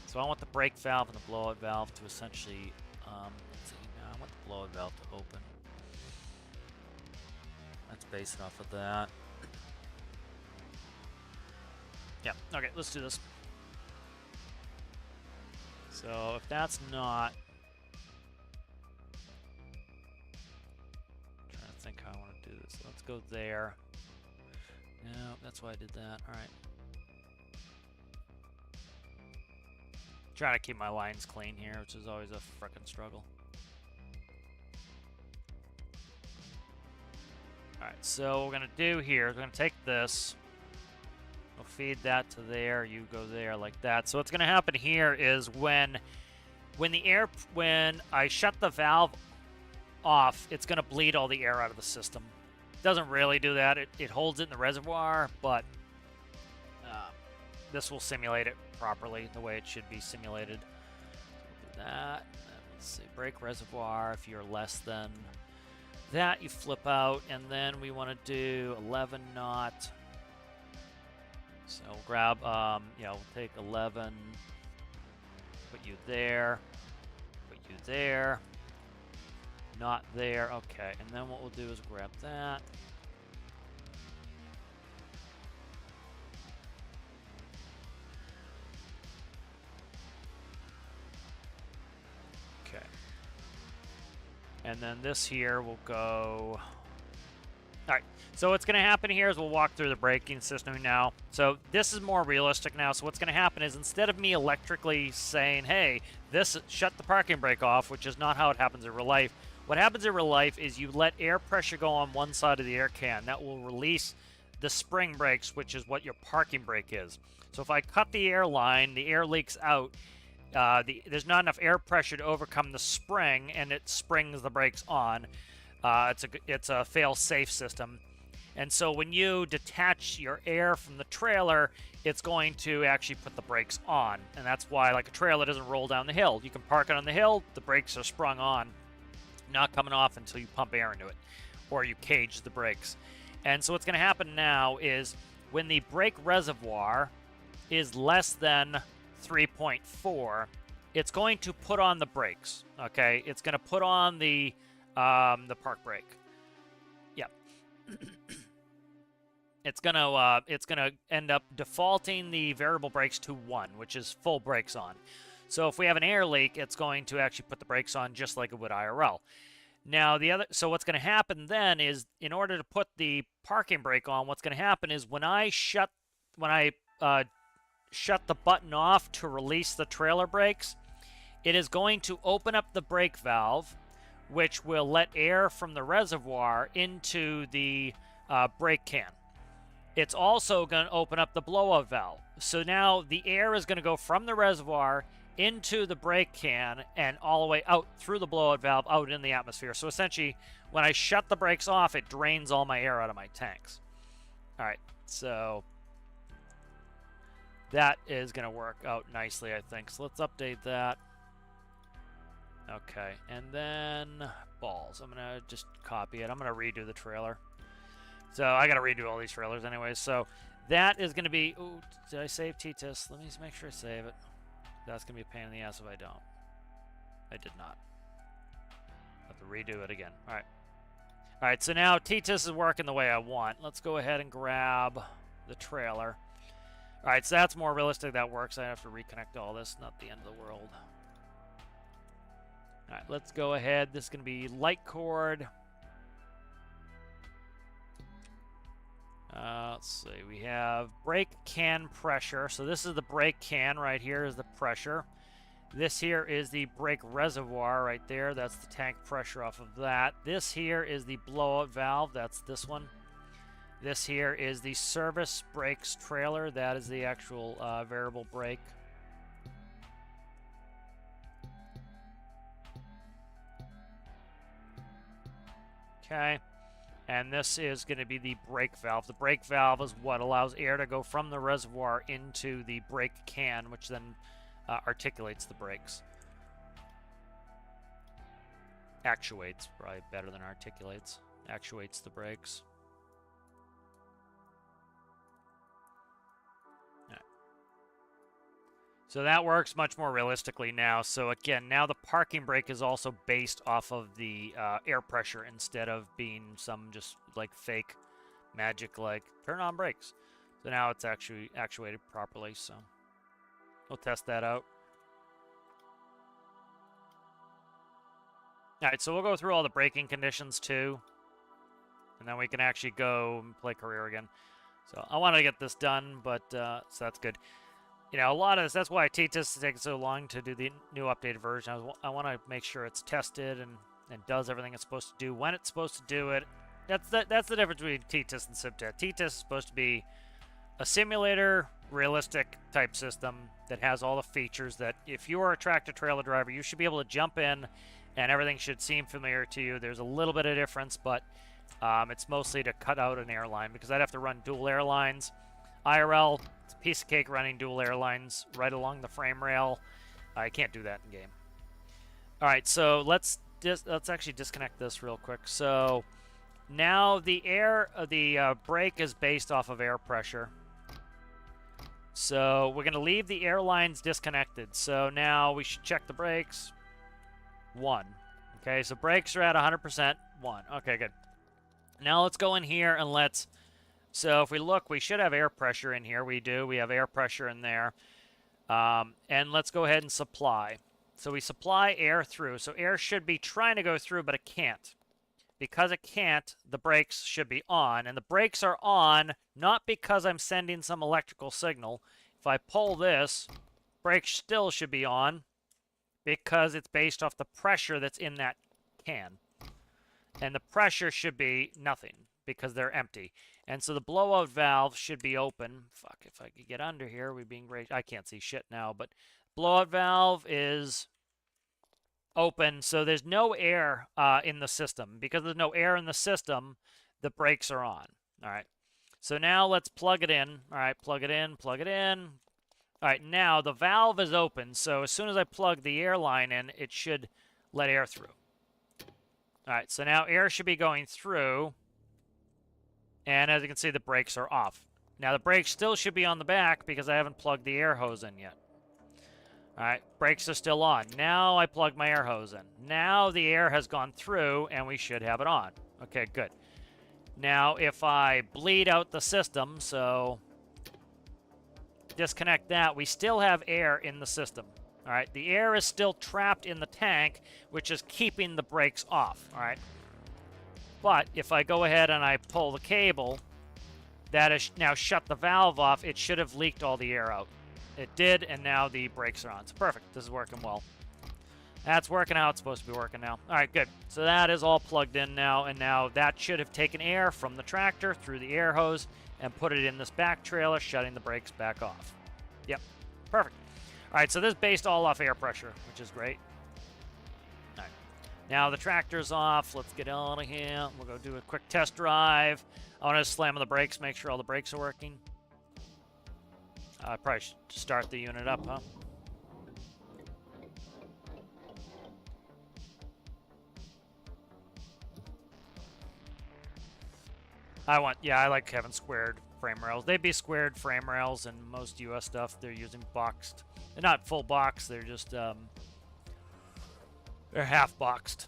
So I want the brake valve and the blowout valve to essentially, let's see, now I want the blowout valve to open. Let's base it off of that. Yeah, okay, let's do this. So if that's not, I'm trying to think how I want to do this. So let's go there. No, that's why I did that. All right. Trying to keep my lines clean here, which is always a frickin' struggle. Alright, so what we're going to do here is we're going to take this. We'll feed that to there, you go there like that. So what's going to happen here is when I shut the valve off, it's going to bleed all the air out of the system. It doesn't really do that. It holds it in the reservoir, but this will simulate it properly the way it should be simulated. So do that. Let's see, brake reservoir. If you're less than that, you flip out, and then we want to do 11 knot. So we'll grab, we'll take 11, put you there, put you there, not there. Okay, and then what we'll do is grab that. Okay. And then this here will go... All right, so what's going to happen here is we'll walk through the braking system now. So this is more realistic now. So what's going to happen is instead of me electrically saying, hey, shut the parking brake off, which is not how it happens in real life, what happens in real life is you let air pressure go on one side of the air can. That will release the spring brakes, which is what your parking brake is. So if I cut the air line, the air leaks out. There's not enough air pressure to overcome the spring, and it springs the brakes on. It's a fail-safe system. And so when you detach your air from the trailer, it's going to actually put the brakes on. And that's why, like, a trailer doesn't roll down the hill. You can park it on the hill, the brakes are sprung on, not coming off until you pump air into it, or you cage the brakes. And so what's going to happen now is when the brake reservoir is less than 3.4, it's going to put on the brakes. Okay, it's going to put on the park brake. Yep. It's gonna end up defaulting the variable brakes to 1, which is full brakes on. So if we have an air leak, it's going to actually put the brakes on just like it would IRL. Now so what's going to happen then is, in order to put the parking brake on, what's going to happen is when I shut the button off to release the trailer brakes, it is going to open up the brake valve, which will let air from the reservoir into the brake can. It's also going to open up the blowout valve. So now the air is going to go from the reservoir into the brake can and all the way out through the blowout valve out in the atmosphere. So essentially, when I shut the brakes off, it drains all my air out of my tanks. All right, so that is going to work out nicely, I think. So let's update that. Okay, and then balls. I'm going to just copy it. I'm going to redo the trailer. So I got to redo all these trailers anyway. So that is going to be... Ooh, did I save T-Test? Let me just make sure I save it. That's going to be a pain in the ass if I don't. I did not. I'll have to redo it again. All right. All right, so now T-Test is working the way I want. Let's go ahead and grab the trailer. All right, so that's more realistic. That works. I have to reconnect all this. Not the end of the world. All right, let's go ahead. This is going to be light cord. Let's see. We have brake can pressure. So this is the brake can right here is the pressure. This here is the brake reservoir right there. That's the tank pressure off of that. This here is the blowout valve. That's this one. This here is the service brakes trailer. That is the actual variable brake. Okay. And this is going to be the brake valve. The brake valve is what allows air to go from the reservoir into the brake can, which then articulates the brakes. Actuates, probably better than articulates. Actuates the brakes. So that works much more realistically now. So again, now the parking brake is also based off of the air pressure instead of being some just like fake magic like turn on brakes. So now it's actually actuated properly. So we'll test that out. All right, so we'll go through all the braking conditions too. And then we can actually go and play career again. So I want to get this done, but so that's good. You know, a lot of this, that's why T-Test is taking so long to do the new updated version. I want to make sure it's tested and does everything it's supposed to do when it's supposed to do it. That's the difference between T-Test and SimTest. T-Test is supposed to be a simulator, realistic type system that has all the features that if you are a tractor-trailer driver, you should be able to jump in and everything should seem familiar to you. There's a little bit of difference, but it's mostly to cut out an airline because I'd have to run dual airlines. IRL, it's a piece of cake running dual airlines right along the frame rail. I can't do that in game. All right, so let's actually disconnect this real quick. So now the brake is based off of air pressure. So we're going to leave the airlines disconnected. So now we should check the brakes. 1. Okay, so brakes are at 100%. 1. Okay, good. Now let's go in here and let's... So if we look, we should have air pressure in here. We do. We have air pressure in there. And let's go ahead and supply. So we supply air through. So air should be trying to go through, but it can't. Because it can't, the brakes should be on. And the brakes are on not because I'm sending some electrical signal. If I pull this, brakes still should be on because it's based off the pressure that's in that can. And the pressure should be nothing because they're empty. And so the blowout valve should be open. Fuck, if I could get under here, we'd be in great... I can't see shit now, but blowout valve is open, so there's no air in the system. Because there's no air in the system, the brakes are on. All right. So now let's plug it in. All right, plug it in, plug it in. All right, now the valve is open, so as soon as I plug the air line in, it should let air through. All right, so now air should be going through. And as you can see, the brakes are off. Now the brakes still should be on the back because I haven't plugged the air hose in yet. All right, brakes are still on. Now I plug my air hose in. Now the air has gone through and we should have it on. Okay, good. Now if I bleed out the system, so disconnect that, we still have air in the system. All right, the air is still trapped in the tank, which is keeping the brakes off. All right. But if I go ahead and I pull the cable, that has now shut the valve off. It should have leaked all the air out. It did, and now the brakes are on. So perfect. This is working well. That's working how it's supposed to be working now. All right, good. So that is all plugged in now, and now that should have taken air from the tractor through the air hose and put it in this back trailer, shutting the brakes back off. Yep, perfect. All right, so this is based all off air pressure, which is great. All right, now the tractor's off. Let's get out of here. We'll go do a quick test drive. I want to slam on the brakes, make sure all the brakes are working. I probably should start the unit up, huh? I like having squared frame rails. They'd be squared frame rails in most US stuff. They're using boxed. They're not full box, they're just, they're half boxed.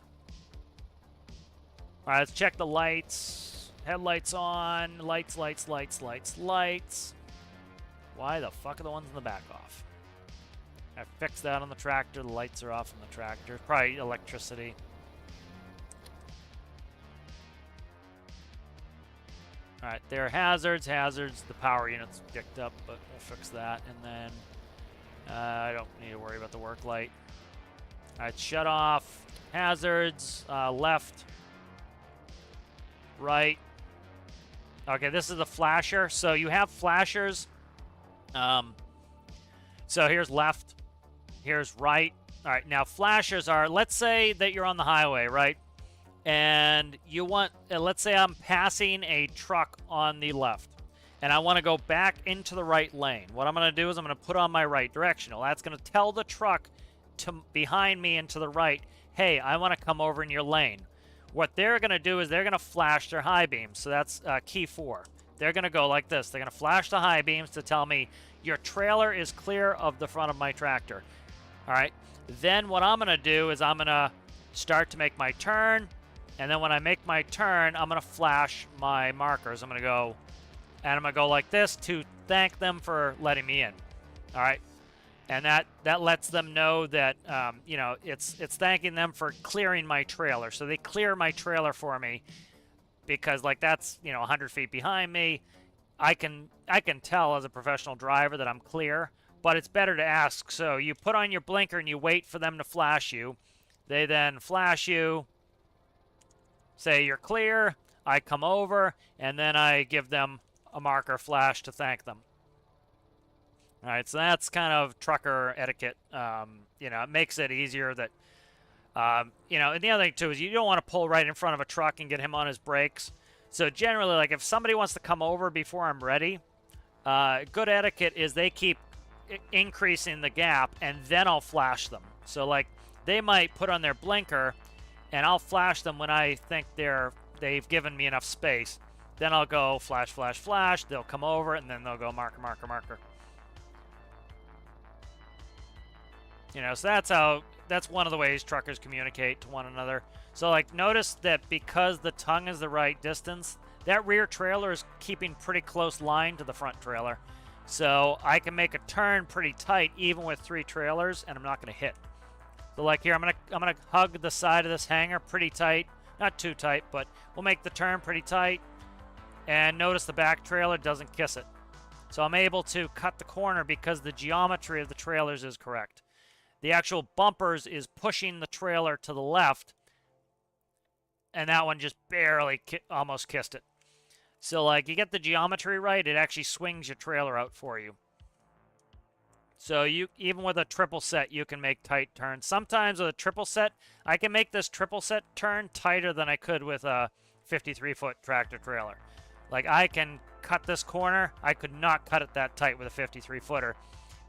All right, let's check the lights. Headlights on, lights. Why the fuck are the ones in the back off? I fixed that on the tractor. The lights are off on the tractor. Probably electricity. All right, there are hazards. The power unit's dicked up, but we'll fix that. And then I don't need to worry about the work light. All right, shut off. Hazards, left, right. Okay, this is the flasher. So you have flashers. So here's left, here's right. All right, now flashers are, let's say that you're on the highway, right? And you want, let's say I'm passing a truck on the left, and I want to go back into the right lane. What I'm going to do is I'm going to put on my right directional. That's going to tell the truck behind me and to the right, hey, I want to come over in your lane. What they're going to do is they're going to flash their high beams. So that's key 4. They're going to go like this. They're going to flash the high beams to tell me your trailer is clear of the front of my tractor. All right. Then what I'm going to do is I'm going to start to make my turn. And then when I make my turn, I'm going to flash my markers. I'm going to go, and I'm going to go like this to thank them for letting me in. All right. And that lets them know that, you know, it's thanking them for clearing my trailer. So they clear my trailer for me because, like, that's, you know, 100 feet behind me. I can tell as a professional driver that I'm clear, but it's better to ask. So you put on your blinker and you wait for them to flash you. They then flash you, say you're clear. I come over, and then I give them a marker flash to thank them. All right, so that's kind of trucker etiquette. You know, it makes it easier that, you know, and the other thing too is you don't want to pull right in front of a truck and get him on his brakes. So generally, like if somebody wants to come over before I'm ready, good etiquette is they keep increasing the gap and then I'll flash them. So like they might put on their blinker and I'll flash them when I think they've given me enough space. Then I'll go flash, flash, flash. They'll come over and then they'll go marker, marker, marker. You know, so that's one of the ways truckers communicate to one another. So like notice that because the tongue is the right distance, that rear trailer is keeping pretty close line to the front trailer. So I can make a turn pretty tight even with 3 trailers and I'm not going to hit. So like here, I'm gonna hug the side of this hanger pretty tight. Not too tight, but we'll make the turn pretty tight. And notice the back trailer doesn't kiss it. So I'm able to cut the corner because the geometry of the trailers is correct. The actual bumpers is pushing the trailer to the left, and that one just barely almost kissed it. So like you get the geometry right, it actually swings your trailer out for you. So you even with a triple set, you can make tight turns. Sometimes with a triple set, I can make this triple set turn tighter than I could with a 53-foot tractor trailer. Like I can cut this corner, I could not cut it that tight with a 53-footer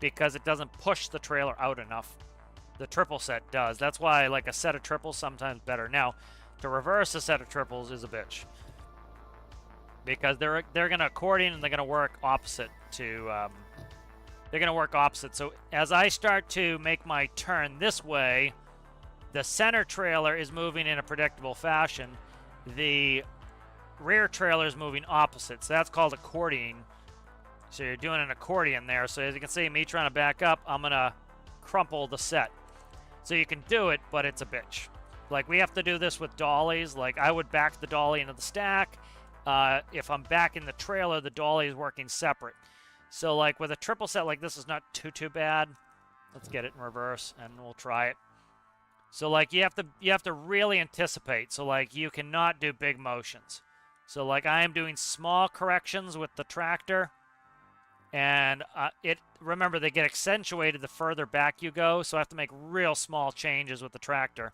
because it doesn't push the trailer out enough. The triple set does. That's why like a set of triples sometimes better. Now, to reverse a set of triples is a bitch because they're gonna accordion and they're gonna work opposite to. They're gonna work opposite. So as I start to make my turn this way, the center trailer is moving in a predictable fashion. The rear trailer is moving opposite. So that's called accordioning. So you're doing an accordion there. So as you can see, me trying to back up, I'm gonna crumple the set. So you can do it, but it's a bitch. Like we have to do this with dollies. Like I would back the dolly into the stack. If I'm backing the trailer, the dolly is working separate. So like with a triple set like this is not too bad. Let's get it in reverse and we'll try it. So like you have to really anticipate. So like you cannot do big motions. So like I am doing small corrections with the tractor. And remember, they get accentuated the further back you go, so I have to make real small changes with the tractor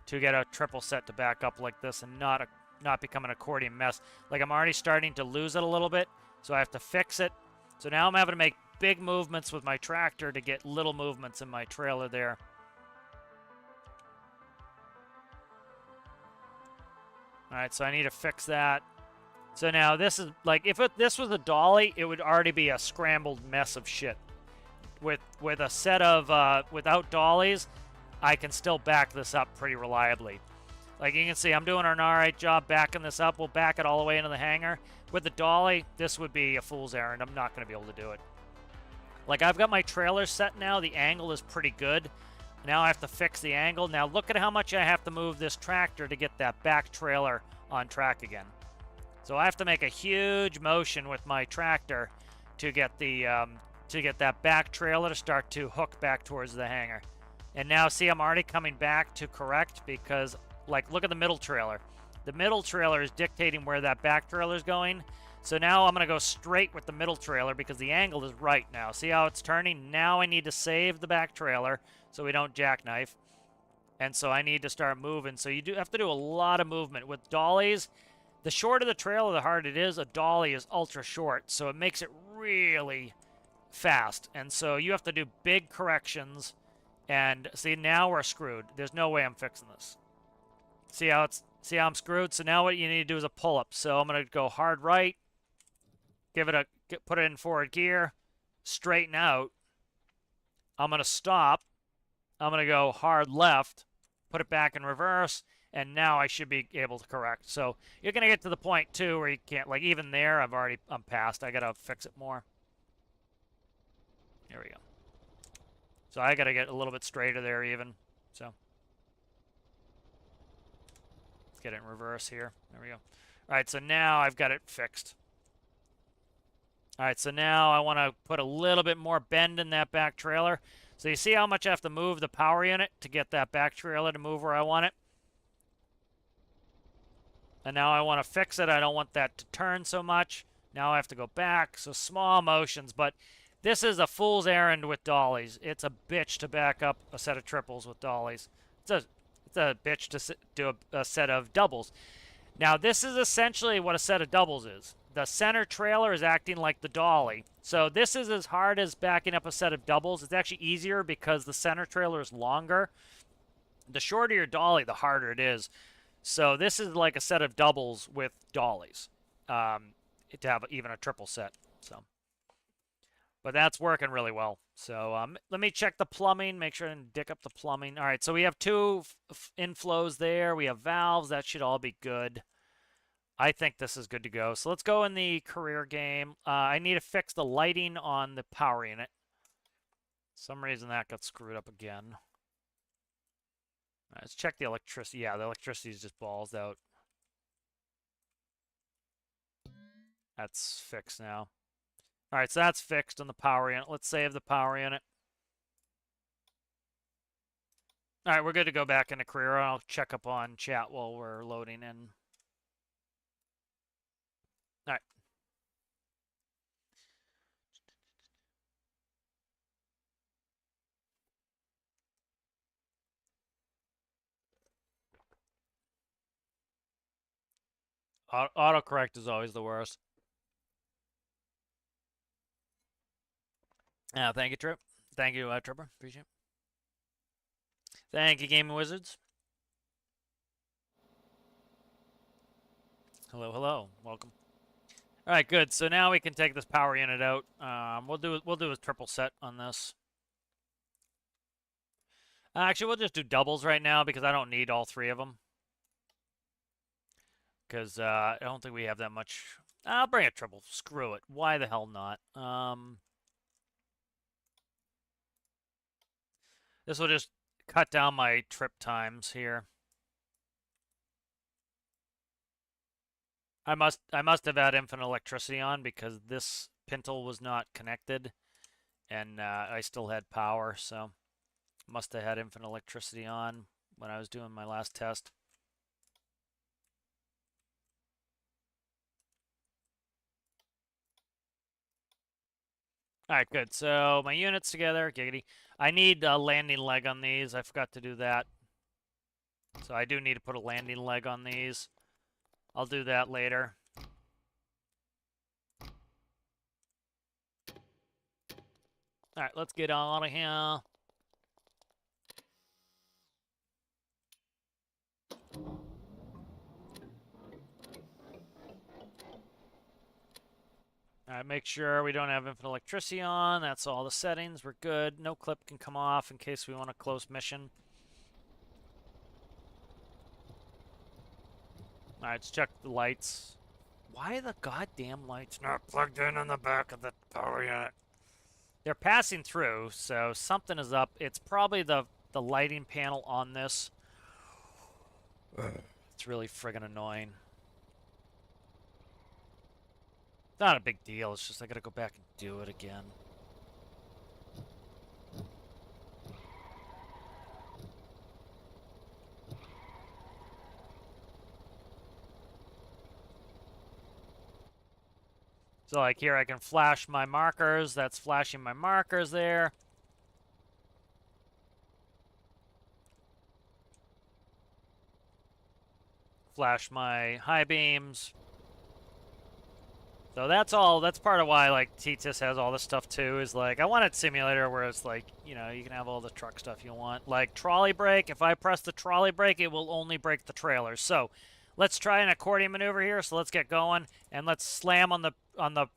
to get a triple set to back up like this and not become an accordion mess. Like I'm already starting to lose it a little bit, so I have to fix it. So now I'm having to make big movements with my tractor to get little movements in my trailer there. All right, so I need to fix that. So now this is like if this was a dolly, it would already be a scrambled mess of shit. With a set of without dollies, I can still back this up pretty reliably. Like you can see, I'm doing an alright job backing this up. We'll back it all the way into the hangar. With the dolly, this would be a fool's errand. I'm not going to be able to do it. Like I've got my trailer set now. The angle is pretty good. Now I have to fix the angle. Now look at how much I have to move this tractor to get that back trailer on track again. So I have to make a huge motion with my tractor to get that back trailer to start to hook back towards the hangar. And now see, I'm already coming back to correct because like look at the middle trailer. The middle trailer is dictating where that back trailer is going. So now I'm going to go straight with the middle trailer because the angle is right now. See how it's turning? Now I need to save the back trailer so we don't jackknife. And so I need to start moving. So you do have to do a lot of movement. With dollies, the shorter the trailer, the harder it is. A dolly is ultra short, so it makes it really fast. And so you have to do big corrections. And see, now we're screwed. There's no way I'm fixing this. See how I'm screwed? So now what you need to do is a pull-up. So I'm going to go hard right, put it in forward gear, straighten out. I'm going to stop. I'm going to go hard left, put it back in reverse, and now I should be able to correct. So you're going to get to the point, too, where you can't, like, even there, I'm past. I got to fix it more. Here we go. So I got to get a little bit straighter there, even. So let's get it in reverse here. There we go. All right, so now I've got it fixed. All right, so now I want to put a little bit more bend in that back trailer. So you see how much I have to move the power unit to get that back trailer to move where I want it? And now I want to fix it. I don't want that to turn so much. Now I have to go back. So small motions, but this is a fool's errand with dollies. It's a bitch to back up a set of triples with dollies. It's a bitch to do a set of doubles. Now, this is essentially what a set of doubles is. The center trailer is acting like the dolly. So this is as hard as backing up a set of doubles. It's actually easier because the center trailer is longer. The shorter your dolly, the harder it is. So this is like a set of doubles with dollies to have even a triple set. So, but that's working really well. So let me check the plumbing, make sure I didn't dick up the plumbing. All right, so we have two inflows there. We have valves. That should all be good. I think this is good to go. So let's go in the career game. I need to fix the lighting on the power unit. For some reason that got screwed up again. Let's check the electricity. Yeah, the electricity is just balls out. That's fixed now. All right, so that's fixed on the power unit. Let's save the power unit. All right, we're good to go back into career. I'll check up on chat while we're loading in. All right. Autocorrect is always the worst. Thank you, Trip. Thank you, Tripper. Appreciate it. Thank you, Gaming Wizards. Hello, hello. Welcome. All right, good. So now we can take this power unit out. We'll do a triple set on this. Actually, we'll just do doubles right now because I don't need all three of them. Because I don't think we have that much. I'll bring a triple. Screw it. Why the hell not? This will just cut down my trip times here. I must have had infinite electricity on because this pintle was not connected, and I still had power, so must have had infinite electricity on when I was doing my last test. All right, good. So my units together, giggity. I need a landing leg on these. I forgot to do that. So I do need to put a landing leg on these. I'll do that later. All right, let's get on out of here. All right, make sure we don't have infinite electricity on. That's all the settings. We're good. No clip can come off in case we want a close mission. All right, let's check the lights. Why are the goddamn lights not plugged in on the back of the power unit? They're passing through, so something is up. It's probably the lighting panel on this. It's really friggin' annoying. Not a big deal. It's just I gotta go back and do it again. So like here I can flash my markers. That's flashing my markers there. Flash my high beams. So that's all. That's part of why like TTIS has all this stuff too. Is like I want a simulator where it's like you can have all the truck stuff you want. Like trolley brake. If I press the trolley brake, it will only brake the trailers. So let's try an accordion maneuver here. So let's get going and let's slam on the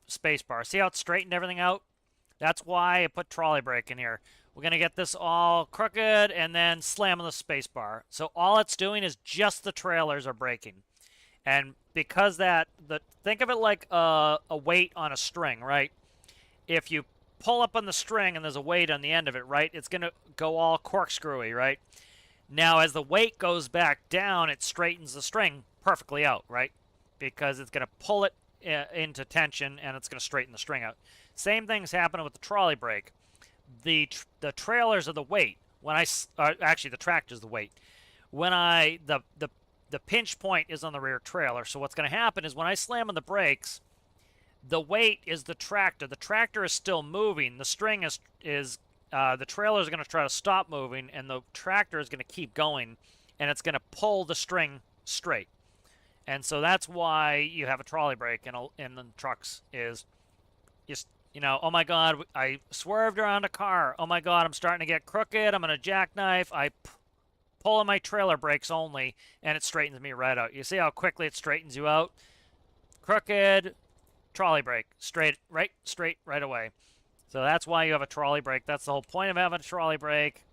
space bar. See how it's straightened everything out? That's why I put trolley brake in here. We're gonna get this all crooked and then slam on the space bar. So all it's doing is just the trailers are braking. And because think of it like a weight on a string, right? If you pull up on the string and there's a weight on the end of it, right? It's going to go all corkscrewy, right? Now, as the weight goes back down, it straightens the string perfectly out, right? Because it's going to pull it into tension and it's going to straighten the string out. Same thing's happening with the trolley brake. The trailers are the weight. Actually, the tractor's the weight. When the pinch point is on the rear trailer. So what's going to happen is when I slam on the brakes, The weight is the tractor. The tractor is still moving. The string is the trailer is going to try to stop moving, and the tractor is going to keep going, and it's going to pull the string straight. And so that's why you have a trolley brake in the trucks is just, oh my God, I swerved around a car. Oh my God, I'm starting to get crooked. I'm going to jackknife. I pull on my trailer brakes only, and it straightens me right out. You see how quickly it straightens you out? Crooked, trolley brake, straight right away. So that's why you have a trolley brake. That's the whole point of having a trolley brake.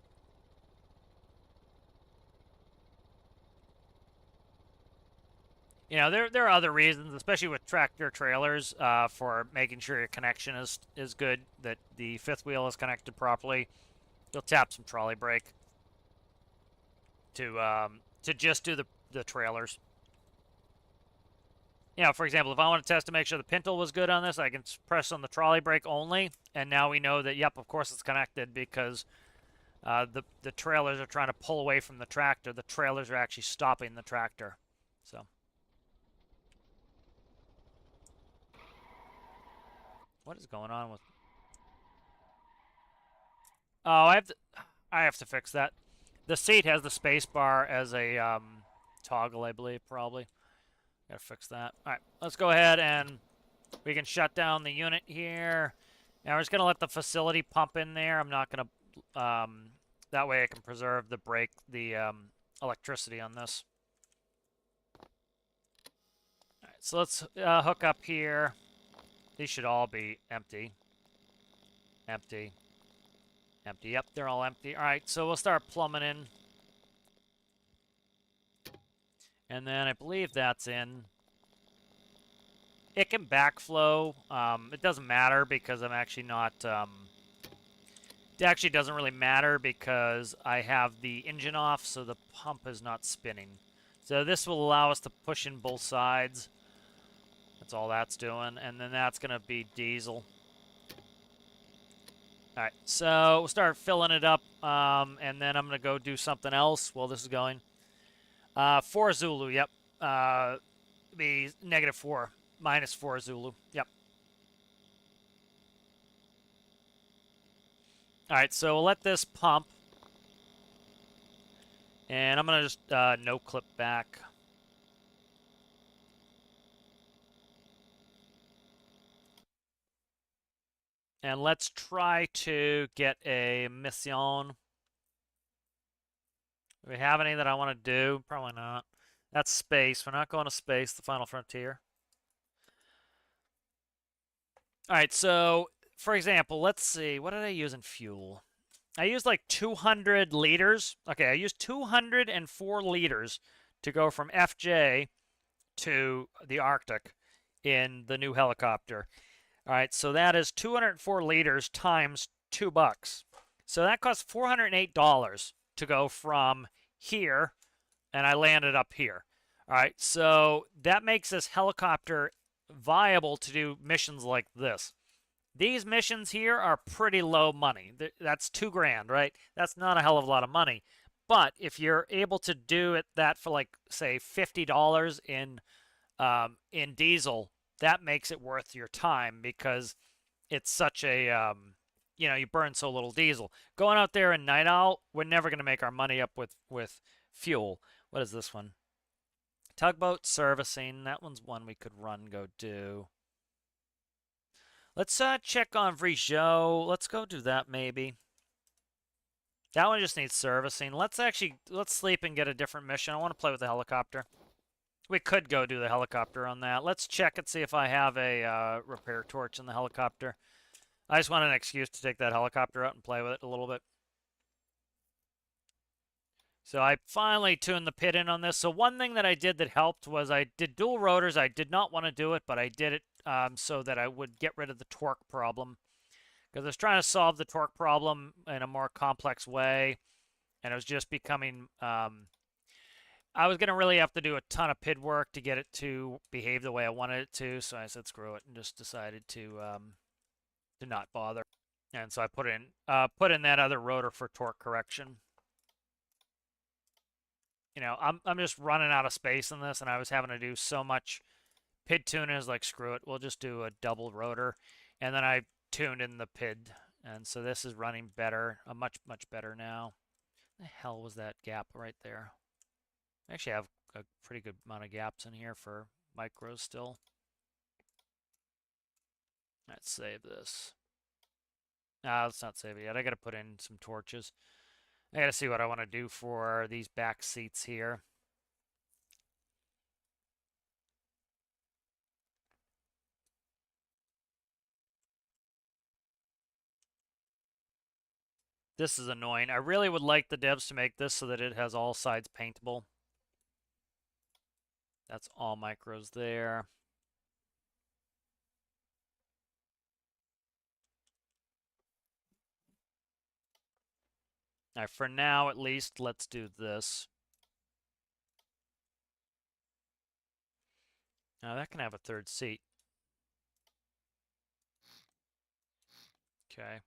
There are other reasons, especially with tractor trailers, for making sure your connection is good, that the fifth wheel is connected properly. You'll tap some trolley brake to just do the trailers. For example, if I want to test to make sure the pintle was good on this, I can press on the trolley brake only, and now we know that, yep, of course it's connected because the trailers are trying to pull away from the tractor. The trailers are actually stopping the tractor. So, what is going on with? Oh, I have to fix that. The seat has the space bar as a toggle, I believe, probably. Gotta fix that. All right, let's go ahead and we can shut down the unit here. Now we're just gonna let the facility pump in there. I'm not gonna. That way I can preserve the electricity on this. All right, so let's hook up here. These should all be empty. Empty. Empty. Yep, they're all empty. All right, so we'll start plumbing in. And then I believe that's in. It can backflow. It doesn't matter because I'm actually not... it actually doesn't really matter because I have the engine off, so the pump is not spinning. So this will allow us to push in both sides. That's all that's doing. And then that's going to be diesel. All right, so we'll start filling it up, and then I'm going to go do something else while this is going. 4 Zulu, yep. Be -4, -4 Zulu, yep. All right, so we'll let this pump. And I'm going to just no-clip back. And let's try to get a mission. Do we have any that I want to do? Probably not. That's space. We're not going to space, the final frontier. All right, so for example, let's see. What did I use in fuel? I used like 200 liters. Okay, I used 204 liters to go from FJ to the Arctic in the new helicopter. All right, so that is 204 liters times $2. So that costs $408 to go from here, and I landed up here. All right, so that makes this helicopter viable to do missions like this. These missions here are pretty low money. That's $2 grand, right? That's not a hell of a lot of money. But if you're able to do that for like, say, $50 in diesel, that makes it worth your time because it's such a you burn so little diesel. Going out there in night owl, we're never going to make our money up with fuel. What is this one? Tugboat servicing. That one's one we could go do. Let's check on Vrijo. Let's go do that maybe. That one just needs servicing. Let's sleep and get a different mission. I want to play with the helicopter. We could go do the helicopter on that. Let's check and see if I have a repair torch in the helicopter. I just want an excuse to take that helicopter out and play with it a little bit. So I finally tuned the pit in on this. So one thing that I did that helped was I did dual rotors. I did not want to do it, but I did it so that I would get rid of the torque problem. Because I was trying to solve the torque problem in a more complex way. And it was just becoming... I was going to really have to do a ton of PID work to get it to behave the way I wanted it to. So I said, screw it, and just decided to not bother. And so I put in that other rotor for torque correction. I'm just running out of space in this, and I was having to do so much PID tune is like, screw it. We'll just do a double rotor. And then I tuned in the PID. And so this is running better, much better now. The hell was that gap right there? I actually have a pretty good amount of gaps in here for micros still. Let's save this. Let's not save it yet. I got to put in some torches. I got to see what I want to do for these back seats here. This is annoying. I really would like the devs to make this so that it has all sides paintable. That's all micros there. All right, for now at least, let's do this. Now that can have a third seat. Okay.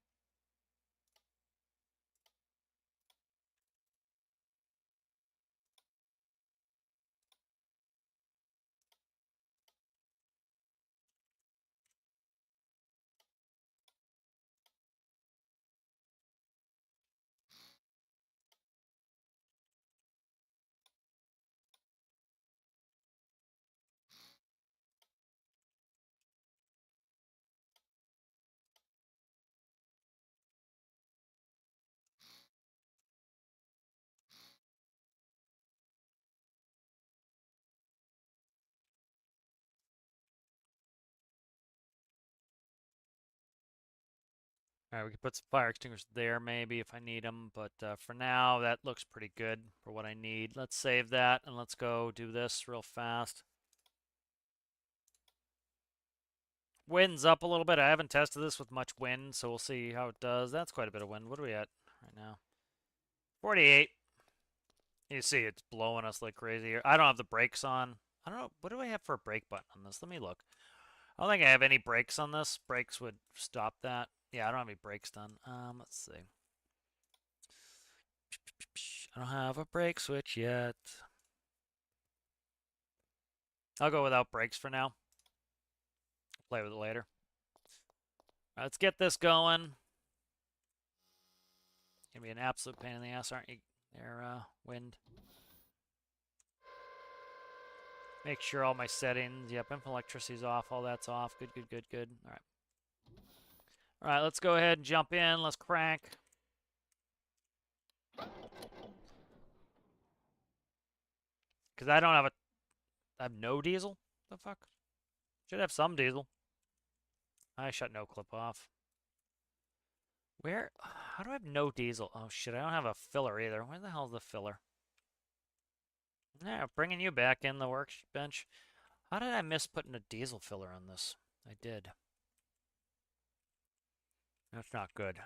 All right, we can put some fire extinguishers there maybe if I need them, but for now that looks pretty good for what I need. Let's save that and let's go do this real fast. Wind's up a little bit. I haven't tested this with much wind, so we'll see how it does. That's quite a bit of wind. What are we at right now? 48. You see it's blowing us like crazy here. I don't have the brakes on. I don't know. What do I have for a brake button on this? Let me look. I don't think I have any brakes on this. Brakes would stop that. Yeah, I don't have any brakes done. Let's see. I don't have a brake switch yet. I'll go without brakes for now. Play with it later. All right, let's get this going. Gonna be an absolute pain in the ass, aren't you? There, wind. Make sure all my settings. Yep, infant electricity's off. All that's off. Good, good, good, good. All right. All right, let's go ahead and jump in. Let's crank. Because I don't have a... I have no diesel? The fuck? Should have some diesel. I shut no clip off. Where? How do I have no diesel? Oh, shit, I don't have a filler either. Where the hell is the filler? Yeah, bringing you back in the workbench. How did I miss putting a diesel filler on this? I did. That's not good.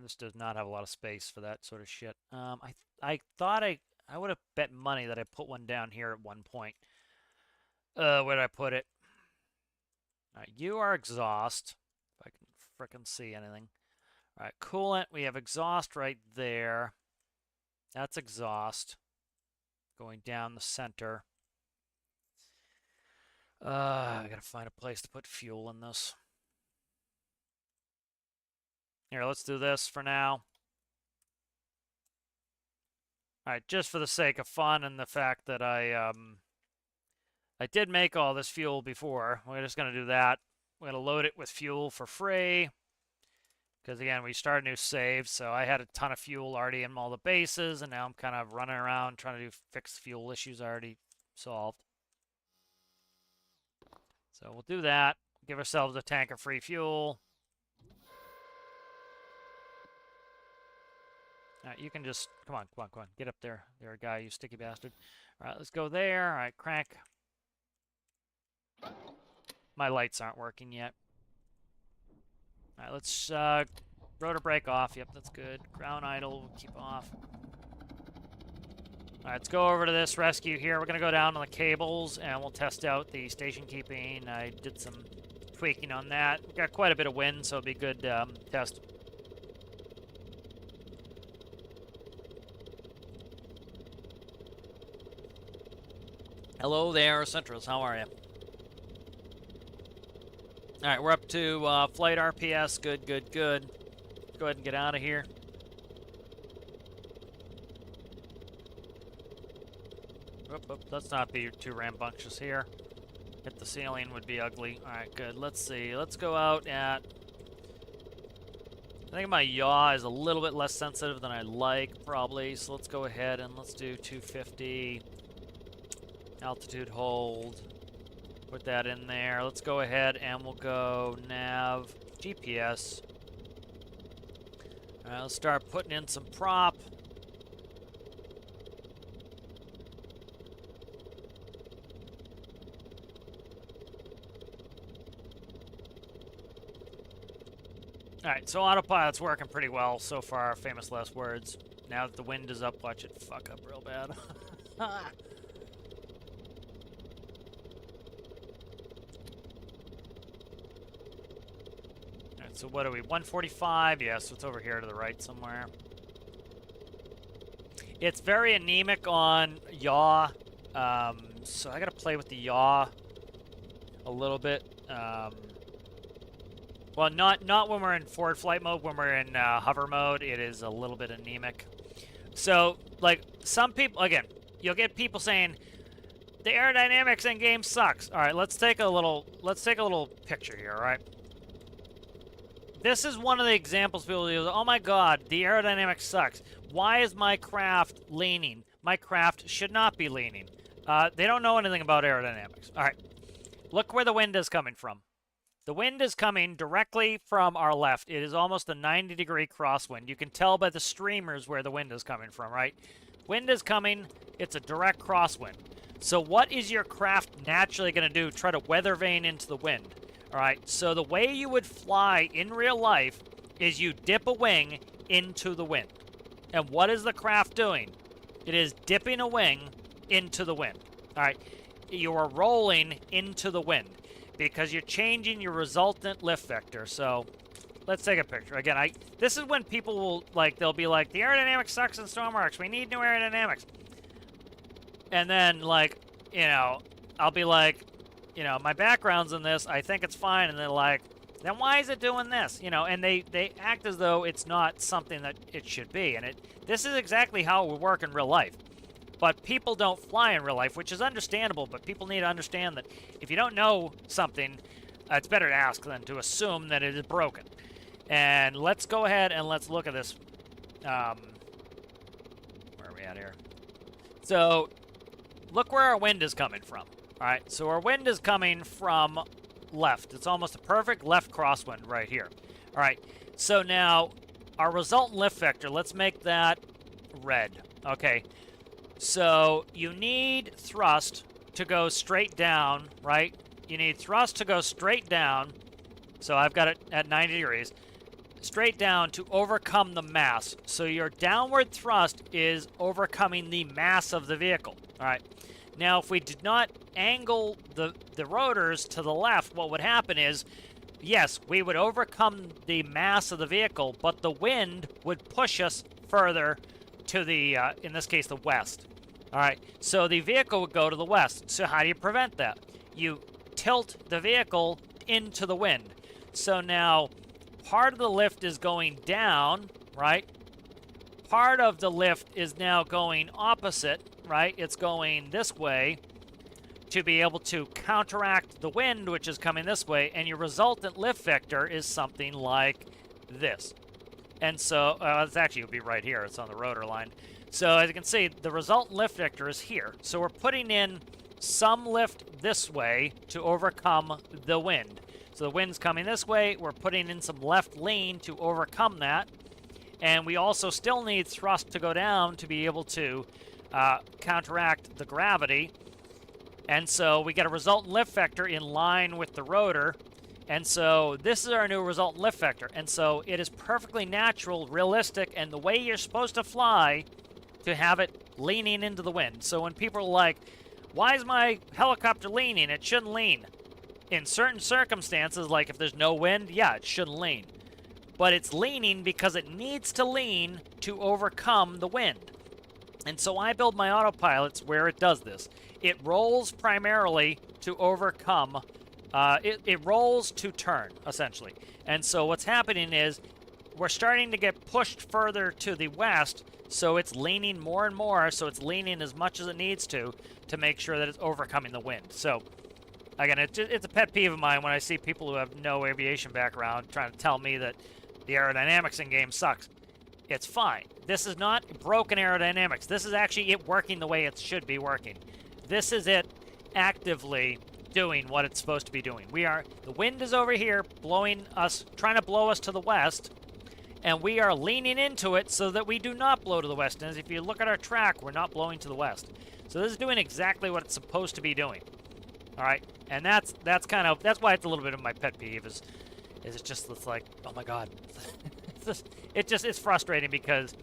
This does not have a lot of space for that sort of shit. I thought I would have bet money that I put one down here at one point. Where did I put it? All right, you are exhaust. If I can frickin' see anything. All right, coolant. We have exhaust right there. That's exhaust. Going down the center. I gotta find a place to put fuel in this. Here, let's do this for now. All right, just for the sake of fun and the fact that I did make all this fuel before. We're just gonna do that. We're gonna load it with fuel for free. Because again, we started a new save, so I had a ton of fuel already in all the bases, and now I'm kind of running around trying to fix fuel issues I already solved. So we'll do that. Give ourselves a tank of free fuel. All right, you can just, come on, come on, come on. Get up there. There, guy, you sticky bastard. All right, let's go there. All right, crank. My lights aren't working yet. All right, let's rotor brake off. Yep, that's good. Ground idle, we'll keep off. All right, let's go over to this rescue here. We're going to go down on the cables, and we'll test out the station keeping. I did some tweaking on that. We got quite a bit of wind, so it'll be a good test. Hello there, Centros. How are you? All right, we're up to flight RPS. Good, good, good. Go ahead and get out of here. Let's not be too rambunctious here. Hit the ceiling would be ugly. All right, good. Let's see. Let's go out at... I think my yaw is a little bit less sensitive than I like, probably. So let's go ahead and let's do 250. Altitude hold. Put that in there. Let's go ahead and we'll go nav, GPS. All right, let's start putting in some prop. All right, so autopilot's working pretty well so far. Famous last words. Now that the wind is up, watch it fuck up real bad. Alright, so what are we? 145? Yeah, so it's over here to the right somewhere. It's very anemic on yaw. So I gotta play with the yaw a little bit. Well, not when we're in forward flight mode. When we're in hover mode, it is a little bit anemic. So, like, some people, again, you'll get people saying the aerodynamics in game sucks. All right, let's take a little picture here. All right, this is one of the examples people use. Oh my God, the aerodynamics sucks. Why is my craft leaning? My craft should not be leaning. They don't know anything about aerodynamics. All right, look where the wind is coming from. The wind is coming directly from our left. It is almost a 90-degree crosswind. You can tell by the streamers where the wind is coming from, right? Wind is coming. It's a direct crosswind. So what is your craft naturally going to do? Try to weather vane into the wind. All right, so the way you would fly in real life is you dip a wing into the wind. And what is the craft doing? It is dipping a wing into the wind. All right, you are rolling into the wind, because you're changing your resultant lift vector. So let's take a picture. Again, this is when people will, like, they'll be like, the aerodynamics sucks in stormworks. We need new aerodynamics. And then, like, you know, I'll be like, you know, my background's in this. I think it's fine. And they're like, then why is it doing this? You know, and they act as though it's not something that it should be. And this is exactly how it would work in real life. But people don't fly in real life, which is understandable, but people need to understand that if you don't know something, it's better to ask than to assume that it is broken. And let's go ahead and let's look at this. Where are we at here? So, look where our wind is coming from. All right, so our wind is coming from left. It's almost a perfect left crosswind right here. All right, so now our resultant lift vector, let's make that red. Okay. So you need thrust to go straight down, right? You need thrust to go straight down. So I've got it at 90 degrees. Straight down to overcome the mass. So your downward thrust is overcoming the mass of the vehicle. All right. Now, if we did not angle the rotors to the left, what would happen is, yes, we would overcome the mass of the vehicle, but the wind would push us further to the, in this case, the west. All right, so the vehicle would go to the west. So how do you prevent that? You tilt the vehicle into the wind. So now part of the lift is going down, right? Part of the lift is now going opposite, right? It's going this way to be able to counteract the wind, which is coming this way, and your resultant lift vector is something like this. And so, it's actually, it would be right here. It's on the rotor line. So as you can see, the resultant lift vector is here. So we're putting in some lift this way to overcome the wind. So the wind's coming this way. We're putting in some left lean to overcome that. And we also still need thrust to go down to be able to counteract the gravity. And so we get a resultant lift vector in line with the rotor. And so this is our new resultant lift vector. And so it is perfectly natural, realistic, and the way you're supposed to fly to have it leaning into the wind. So when people are like, why is my helicopter leaning? It shouldn't lean. In certain circumstances, like if there's no wind, yeah, it shouldn't lean. But it's leaning because it needs to lean to overcome the wind. And so I build my autopilots where it does this. It rolls primarily to overcome It rolls to turn, essentially. And so what's happening is we're starting to get pushed further to the west, so it's leaning more and more, so it's leaning as much as it needs to make sure that it's overcoming the wind. So, again, it's a pet peeve of mine when I see people who have no aviation background trying to tell me that the aerodynamics in game sucks. It's fine. This is not broken aerodynamics. This is actually it working the way it should be working. This is it actively doing what it's supposed to be doing. The wind is over here blowing us, trying to blow us to the west, and we are leaning into it so that we do not blow to the west. And if you look at our track, we're not blowing to the west. So this is doing exactly what it's supposed to be doing. All right, and that's why it's a little bit of my pet peeve is it's like, oh my god. It's frustrating because,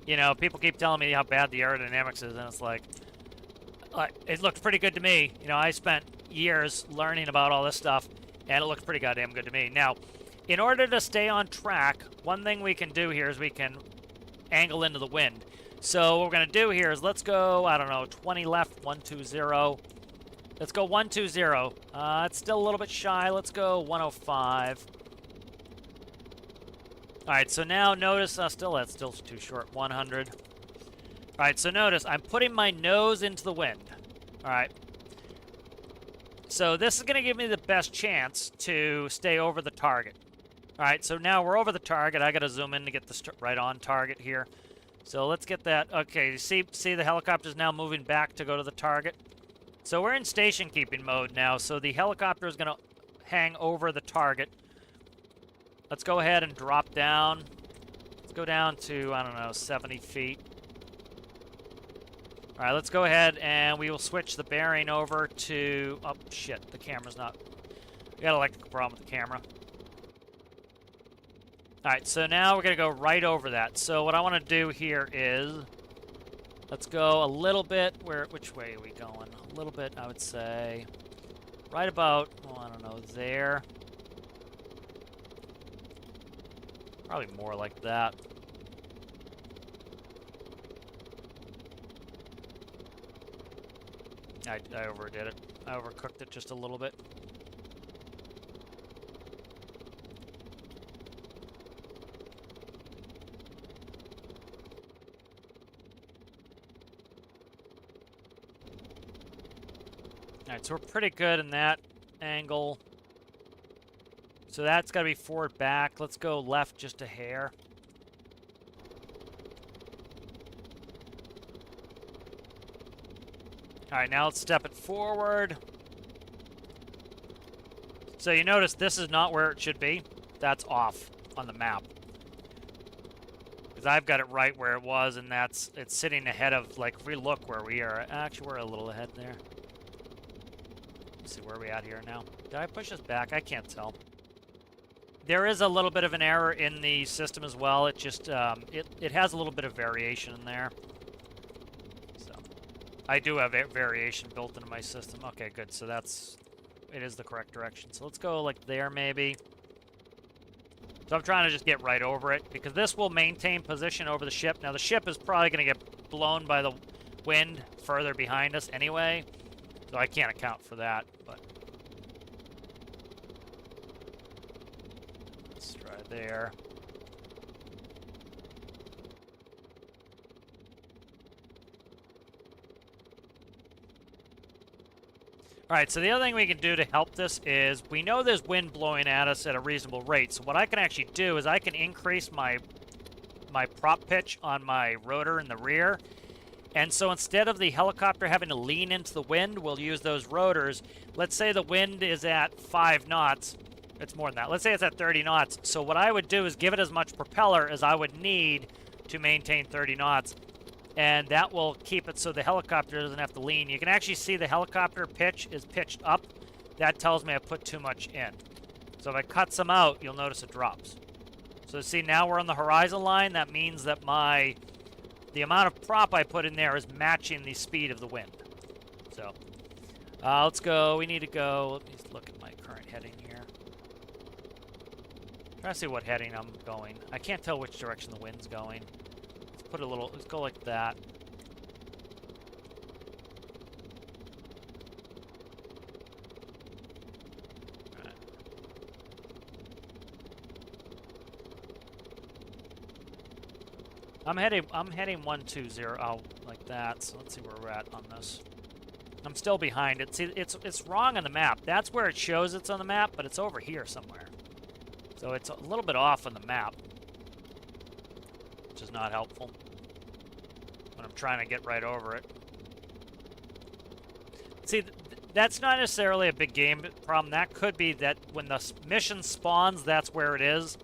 you know, people keep telling me how bad the aerodynamics is, and it's like, it looks pretty good to me. You know, I spent years learning about all this stuff, and it looks pretty goddamn good to me. Now, in order to stay on track, one thing we can do here is we can angle into the wind. So what we're going to do here is let's go, I don't know, 20 left, 120. Let's go 120. It's still a little bit shy. Let's go 105. All right, so now notice, that's still too short, 100. All right, so notice I'm putting my nose into the wind. All right. So this is going to give me the best chance to stay over the target. All right, so now we're over the target. I got to zoom in to get the right on target here. So let's get that. Okay, you see the helicopter's now moving back to go to the target. So we're in station keeping mode now. So the helicopter is going to hang over the target. Let's go ahead and drop down. Let's go down to, I don't know, 70 feet. All right, let's go ahead and we will switch the bearing over to, oh shit, the camera's not, we got an electrical problem with the camera. All right, so now we're gonna go right over that. So what I wanna do here is, let's go a little bit, which way are we going? A little bit, I would say, right about, oh, I don't know, there. Probably more like that. I overdid it. I overcooked it just a little bit. Alright, so we're pretty good in that angle. So that's got to be forward back. Let's go left just a hair. All right, now let's step it forward. So you notice this is not where it should be. That's off on the map. Because I've got it right where it was, and it's sitting ahead of, like, if we look where we are. Actually, we're a little ahead there. Let's see, where are we at here now? Did I push us back? I can't tell. There is a little bit of an error in the system as well. It just, it has a little bit of variation in there. So, I do have variation built into my system. Okay, good. So it is the correct direction. So let's go like there maybe. So I'm trying to just get right over it because this will maintain position over the ship. Now the ship is probably going to get blown by the wind further behind us anyway. So I can't account for that, but let's try there. All right, so the other thing we can do to help this is we know there's wind blowing at us at a reasonable rate. So what I can actually do is I can increase my prop pitch on my rotor in the rear. And so instead of the helicopter having to lean into the wind, we'll use those rotors. Let's say the wind is at 5 knots. It's more than that. Let's say it's at 30 knots. So what I would do is give it as much propeller as I would need to maintain 30 knots. And that will keep it so the helicopter doesn't have to lean. You can actually see the helicopter pitch is pitched up. That tells me I put too much in. So if I cut some out, you'll notice it drops. So see, now we're on the horizon line. That means that the amount of prop I put in there is matching the speed of the wind. So let's go. We need to go. Let me look at my current heading here. Try to see what heading I'm going. I can't tell which direction the wind's going. Let's go like that. I'm heading 120 oh, like that. So let's see where we're at on this. I'm still behind it. See, it's wrong on the map. That's where it shows it's on the map, but it's over here somewhere. So it's a little bit off on the map, which is not helpful when I'm trying to get right over it. See, that's not necessarily a big game problem. That could be that when the mission spawns, that's where it is.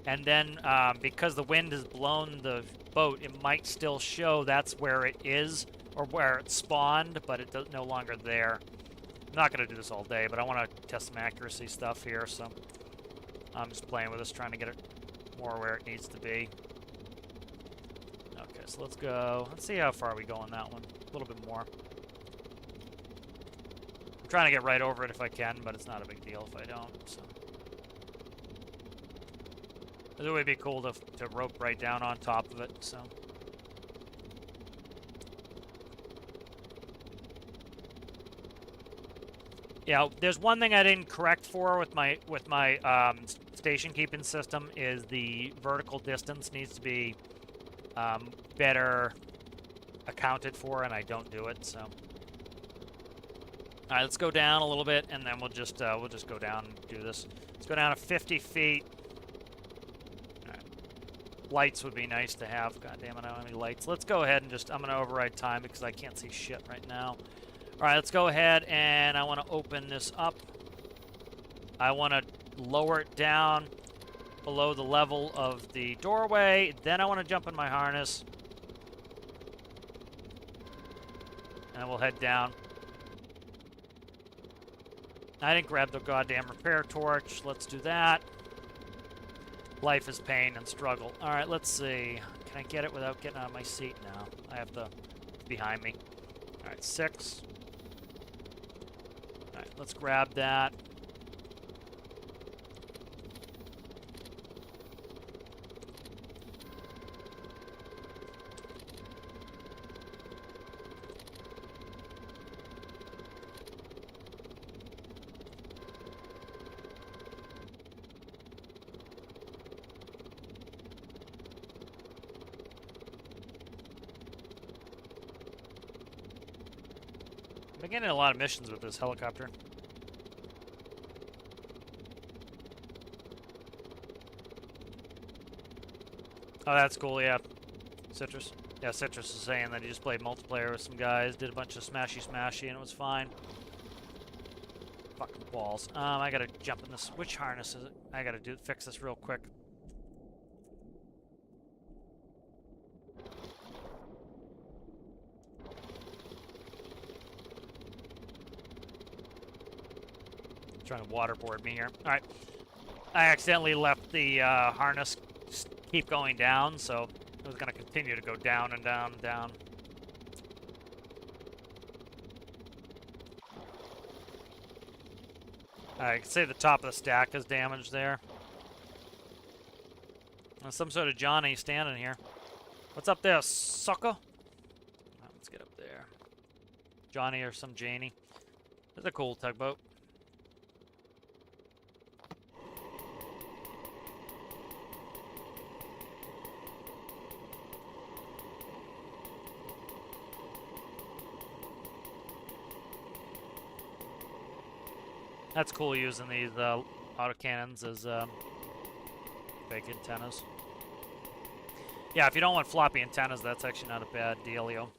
And then because the wind has blown the boat, it might still show that's where it is, or where it spawned, but it's no longer there. I'm not going to do this all day, but I want to test some accuracy stuff here, so I'm just playing with this, trying to get it more where it needs to be. Okay, so let's go. Let's see how far we go on that one. A little bit more. I'm trying to get right over it if I can, but it's not a big deal if I don't, so. It would be cool to rope right down on top of it, so. Yeah, there's one thing I didn't correct for with my station keeping system is the vertical distance needs to be better accounted for, and I don't do it. So, all right, let's go down a little bit, and then we'll just go down and do this. Let's go down to 50 feet. All right. Lights would be nice to have. God damn it, I don't have any lights. Let's go ahead and I'm gonna override time because I can't see shit right now. All right, let's go ahead, and I want to open this up. I want to lower it down below the level of the doorway. Then I want to jump in my harness. And we'll head down. I didn't grab the goddamn repair torch. Let's do that. Life is pain and struggle. All right, let's see. Can I get it without getting out of my seat now? I have the behind me. All right, 6. All right, let's grab that. I'm getting a lot of missions with this helicopter. Oh, that's cool, yeah. Citrus. Yeah, Citrus is saying that he just played multiplayer with some guys, did a bunch of smashy, and it was fine. Fucking balls. I gotta jump in this. Which harness is it? I gotta fix this real quick. Trying to waterboard me here. All right. I accidentally left the harness keep going down, so it was going to continue to go down and down and down. I can say the top of the stack is damaged there. There's some sort of Johnny standing here. What's up there, sucker? Let's get up there. Johnny or some Janie. That's a cool tugboat. That's cool using these autocannons as fake antennas. Yeah, if you don't want floppy antennas, that's actually not a bad dealio.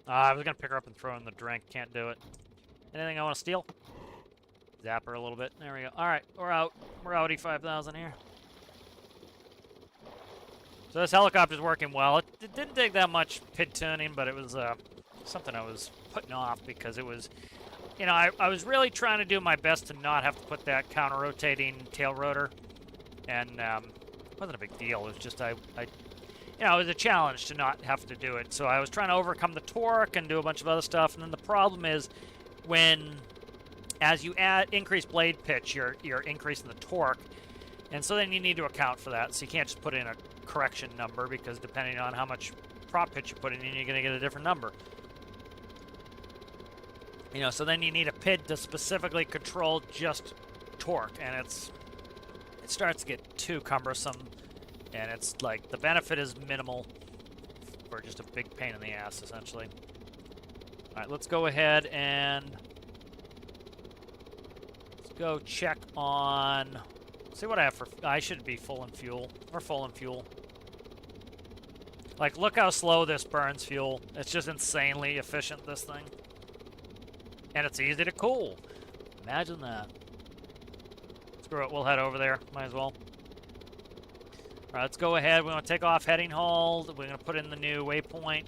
I was going to pick her up and throw in the drink. Can't do it. Anything I want to steal? Zap her a little bit. There we go. All right, we're out. We're outie 5,000 here. So this helicopter's working well. It didn't take that much PID tuning, but it was something I was putting off because it was, you know, I was really trying to do my best to not have to put that counter-rotating tail rotor, and it wasn't a big deal. It was just you know, it was a challenge to not have to do it. So I was trying to overcome the torque and do a bunch of other stuff, and then the problem is as you increase blade pitch, you're increasing the torque, and so then you need to account for that. So you can't just put in a correction number because depending on how much prop pitch you're putting in, you're going to get a different number. You know, so then you need a PID to specifically control just torque, and it's it starts to get too cumbersome, and it's like the benefit is minimal for just a big pain in the ass, essentially. All right, let's go ahead and let's go check on. See what I have for. I should be full in fuel. We're full in fuel. Like, look how slow this burns fuel. It's just insanely efficient, this thing. And it's easy to cool. Imagine that. Screw it, we'll head over there. Might as well. Alright, let's go ahead. We're going to take off heading hold. We're going to put in the new waypoint.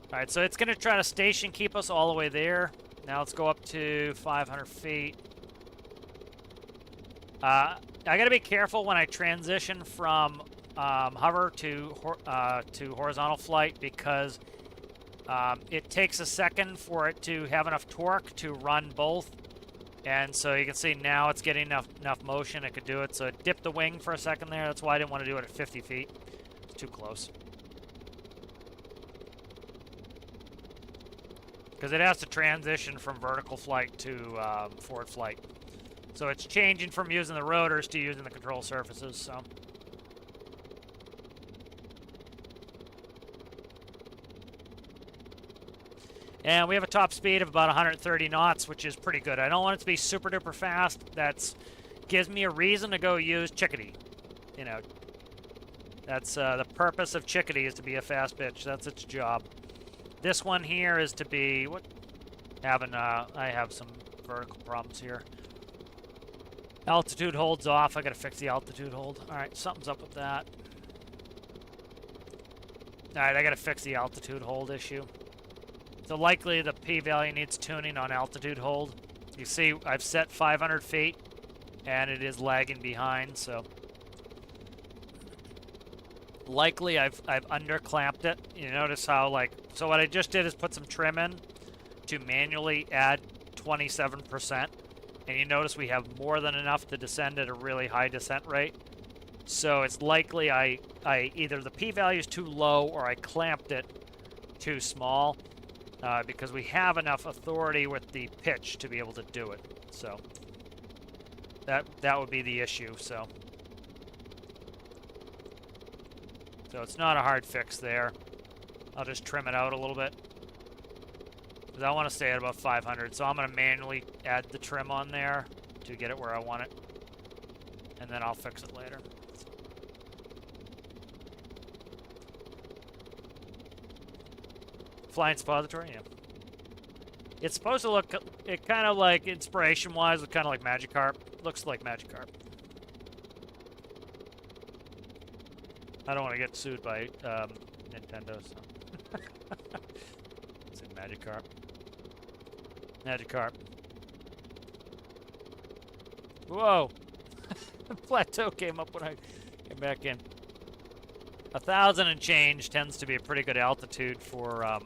Alright, so it's going to try to station keep us all the way there. Now let's go up to 500 feet. I got to be careful when I transition from hover to horizontal flight, because it takes a second for it to have enough torque to run both. And so you can see now it's getting enough motion, it could do it. So it dipped the wing for a second there. That's why I didn't want to do it at 50 feet. It's too close. Because it has to transition from vertical flight to forward flight. So it's changing from using the rotors to using the control surfaces, so. And we have a top speed of about 130 knots, which is pretty good. I don't want it to be super duper fast. That's gives me a reason to go use Chickadee. You know, that's the purpose of Chickadee, is to be a fast bitch. That's its job. This one here is to be I have some vertical problems here. Altitude hold's off. I gotta fix the altitude hold. All right, something's up with that. All right, I gotta fix the altitude hold issue. So likely the p-value needs tuning on altitude hold. You see, I've set 500 feet, and it is lagging behind, so likely I've underclamped it. You notice how, like, so what I just did is put some trim in to manually add 27%, and you notice we have more than enough to descend at a really high descent rate. So it's likely I either the p-value is too low or I clamped it too small. Because we have enough authority with the pitch to be able to do it. So that would be the issue. So it's not a hard fix there. I'll just trim it out a little bit, because I want to stay at about 500. So I'm going to manually add the trim on there to get it where I want it, and then I'll fix it later. Flying suppository, yeah. It's supposed to look, it kind of like, inspiration-wise, kind of like Magikarp. Looks like Magikarp. I don't want to get sued by Nintendo, so. It's a Magikarp. Magikarp. Whoa! Plateau came up when I came back in. 1,000 and change tends to be a pretty good altitude for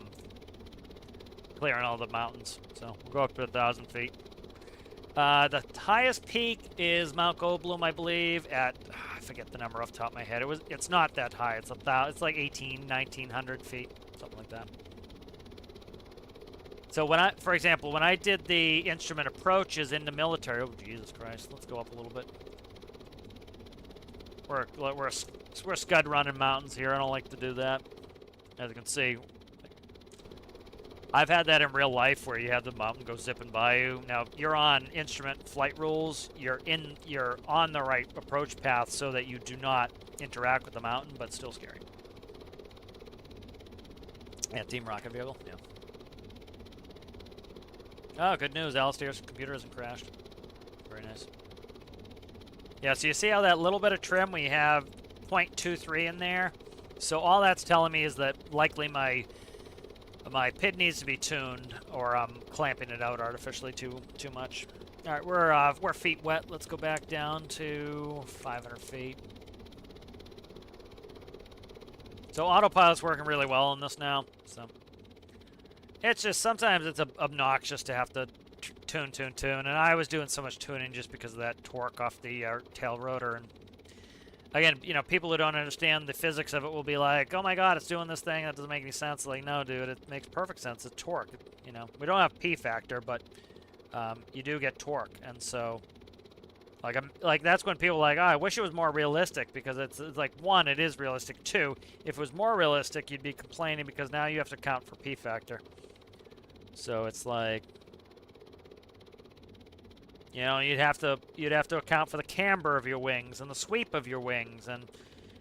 clearing all the mountains. So we'll go up to 1,000 feet. The highest peak is Mount Goldblum, I believe, at I forget the number off the top of my head. It's not that high. It's like 1,900 feet, something like that. So for example, when I did the instrument approaches into military, oh Jesus Christ, let's go up a little bit. We're scud running mountains here. I don't like to do that. As you can see, I've had that in real life where you have the mountain go zipping by you. Now you're on instrument flight rules. You're on the right approach path so that you do not interact with the mountain, but still scary. Yeah, Team Rocket Vehicle. Yeah. Oh, good news. Alistair's computer hasn't crashed. Very nice. Yeah, so you see how that little bit of trim, we have 0.23 in there. So all that's telling me is that likely my PID needs to be tuned, or I'm clamping it out artificially too much. All right, we're feet wet. Let's go back down to 500 feet. So autopilot's working really well on this now. So it's just sometimes it's obnoxious to have to tune, and I was doing so much tuning just because of that torque off the tail rotor. And again, you know, people who don't understand the physics of it will be like, "Oh my God, it's doing this thing that doesn't make any sense." Like, no, dude, it makes perfect sense. It's torque. You know, we don't have P factor, but you do get torque, and so Like that's when people are like, oh, I wish it was more realistic, because it's like, one, it is realistic. Two, if it was more realistic, you'd be complaining because now you have to account for P factor. So it's like, you know, you'd have to account for the camber of your wings and the sweep of your wings, and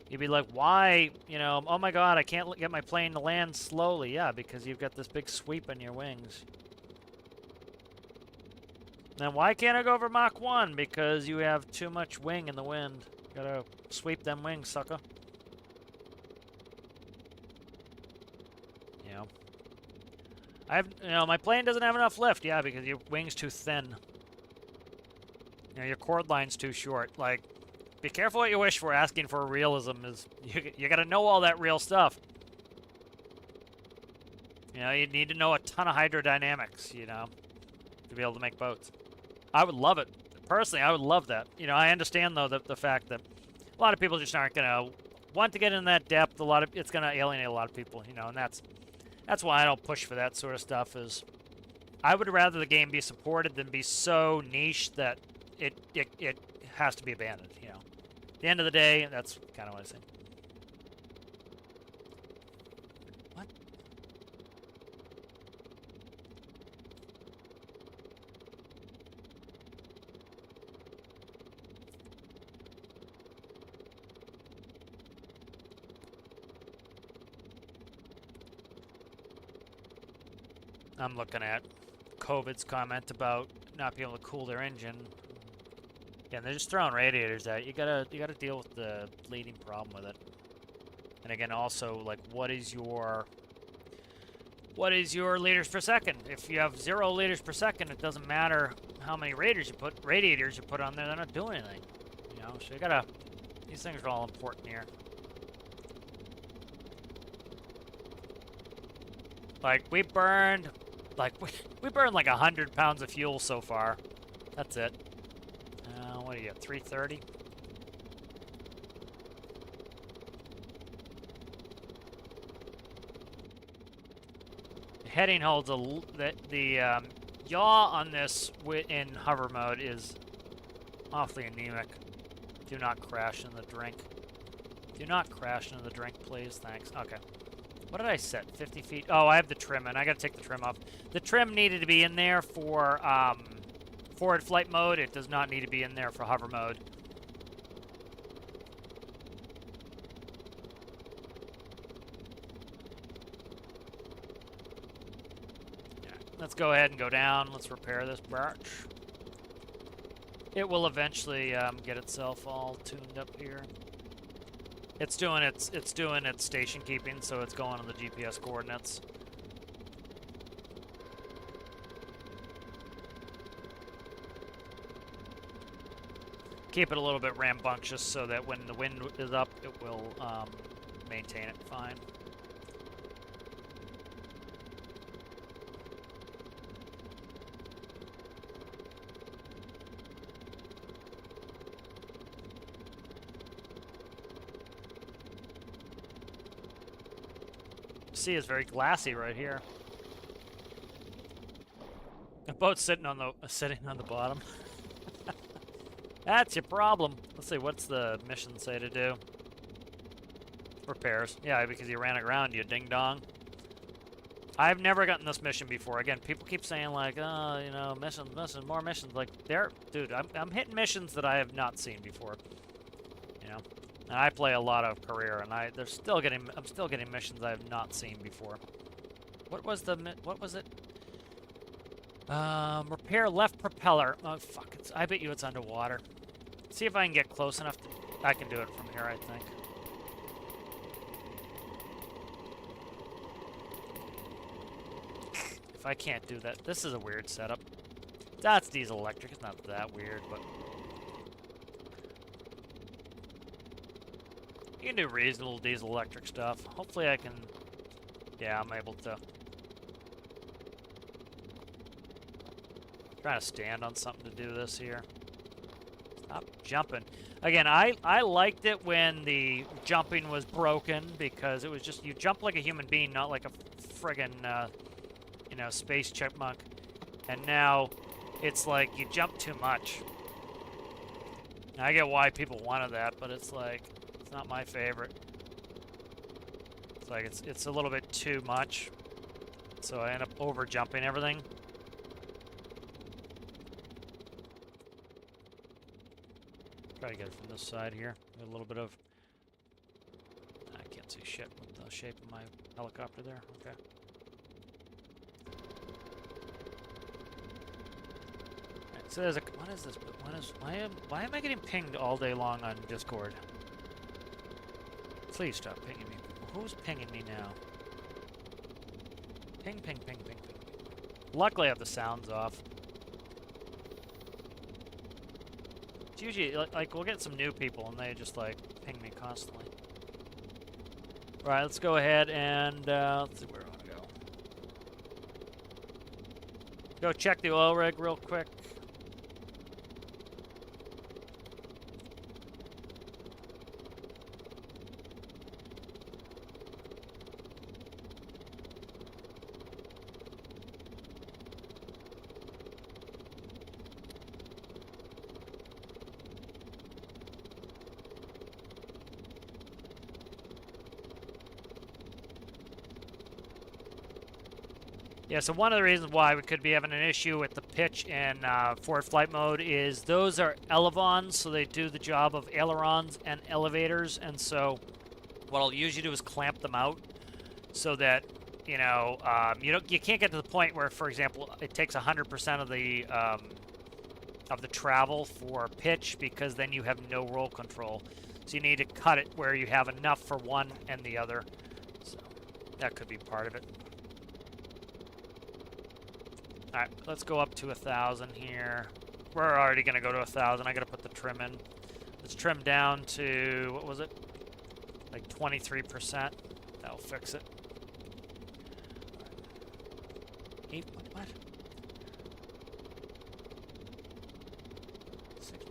you'd be like, why, you know, oh my god, I can't get my plane to land slowly. Yeah, because you've got this big sweep in your wings. Then why can't I go over Mach 1? Because you have too much wing in the wind. Gotta sweep them wings, sucker. You know, my plane doesn't have enough lift. Yeah, because your wing's too thin. You know, your chord line's too short. Like, be careful what you wish for. Asking for realism is, you gotta know all that real stuff. You know, you need to know a ton of hydrodynamics, you know, to be able to make boats. I would love it. Personally, I would love that. You know, I understand, though, the fact that a lot of people just aren't going to want to get in that depth. It's going to alienate a lot of people, you know, and that's why I don't push for that sort of stuff. Is I would rather the game be supported than be so niche that it has to be abandoned, you know. At the end of the day, that's kind of what I say. What? I'm looking at COVID's comment about not being able to cool their engine. Yeah, they're just throwing radiators at it. You gotta deal with the leading problem with it. And again, also, like, what is your liters per second? If you have 0 liters per second, it doesn't matter how many radiators you put on there. They're not doing anything. You know, so you gotta. These things are all important here. Like, we burned like 100 pounds of fuel so far. That's it. What do you get? 330. Heading holds the yaw on this in hover mode is awfully anemic. Do not crash in the drink. Do not crash into the drink, please. Thanks. Okay. What did I set? 50 feet? Oh, I have the trim in. I gotta take the trim off. The trim needed to be in there for forward flight mode. It does not need to be in there for hover mode. Yeah, let's go ahead and go down. Let's repair this batch. It will eventually get itself all tuned up here. It's doing its station keeping, so it's going on the GPS coordinates. Keep it a little bit rambunctious so that when the wind is up, it will maintain it fine. Sea is very glassy right here. The boat's sitting on the bottom. That's your problem. Let's see, what's the mission say to do? Repairs. Yeah, because you ran aground, you ding dong. I've never gotten this mission before. Again, people keep saying like, oh, you know, missions, more missions. Like, dude, I'm hitting missions that I have not seen before. You know. And I play a lot of career, and I'm still getting missions I have not seen before. What was it? Repair left propeller. Oh fuck! I bet you it's underwater. See if I can get close enough. I can do it from here, I think. If I can't do that, this is a weird setup. That's diesel electric. It's not that weird, but. You can do reasonable diesel electric stuff. Hopefully I can... Yeah, I'm able to... Trying to stand on something to do this here. Stop jumping. Again, I liked it when the jumping was broken, because it was just... You jump like a human being, not like a friggin', you know, space chipmunk. And now, it's like you jump too much. I get why people wanted that, but it's like, it's not my favorite. It's like, it's a little bit too much. So I end up over jumping everything. Try to get it from this side here. A little bit of... I can't see shit with the shape of my helicopter there. Okay. Right, so there's a... What is this? Why am I getting pinged all day long on Discord? Please stop pinging me. Who's pinging me now? Ping, ping, ping, ping, ping. Luckily I have the sounds off. It's usually, like, we'll get some new people and they just, like, ping me constantly. Alright, let's go ahead and, let's see where I want to go. Go check the oil rig real quick. Yeah, so one of the reasons why we could be having an issue with the pitch in forward flight mode is those are elevons, so they do the job of ailerons and elevators, and so what I'll usually do is clamp them out so that, you know, you can't get to the point where, for example, it takes 100% of the travel for pitch, because then you have no roll control. So you need to cut it where you have enough for one and the other. So that could be part of it. Alright, let's go up to 1,000 here. We're already going to go to 1,000. I got to put the trim in. Let's trim down to, what was it? Like 23%. That'll fix it. Right. What? 6.5.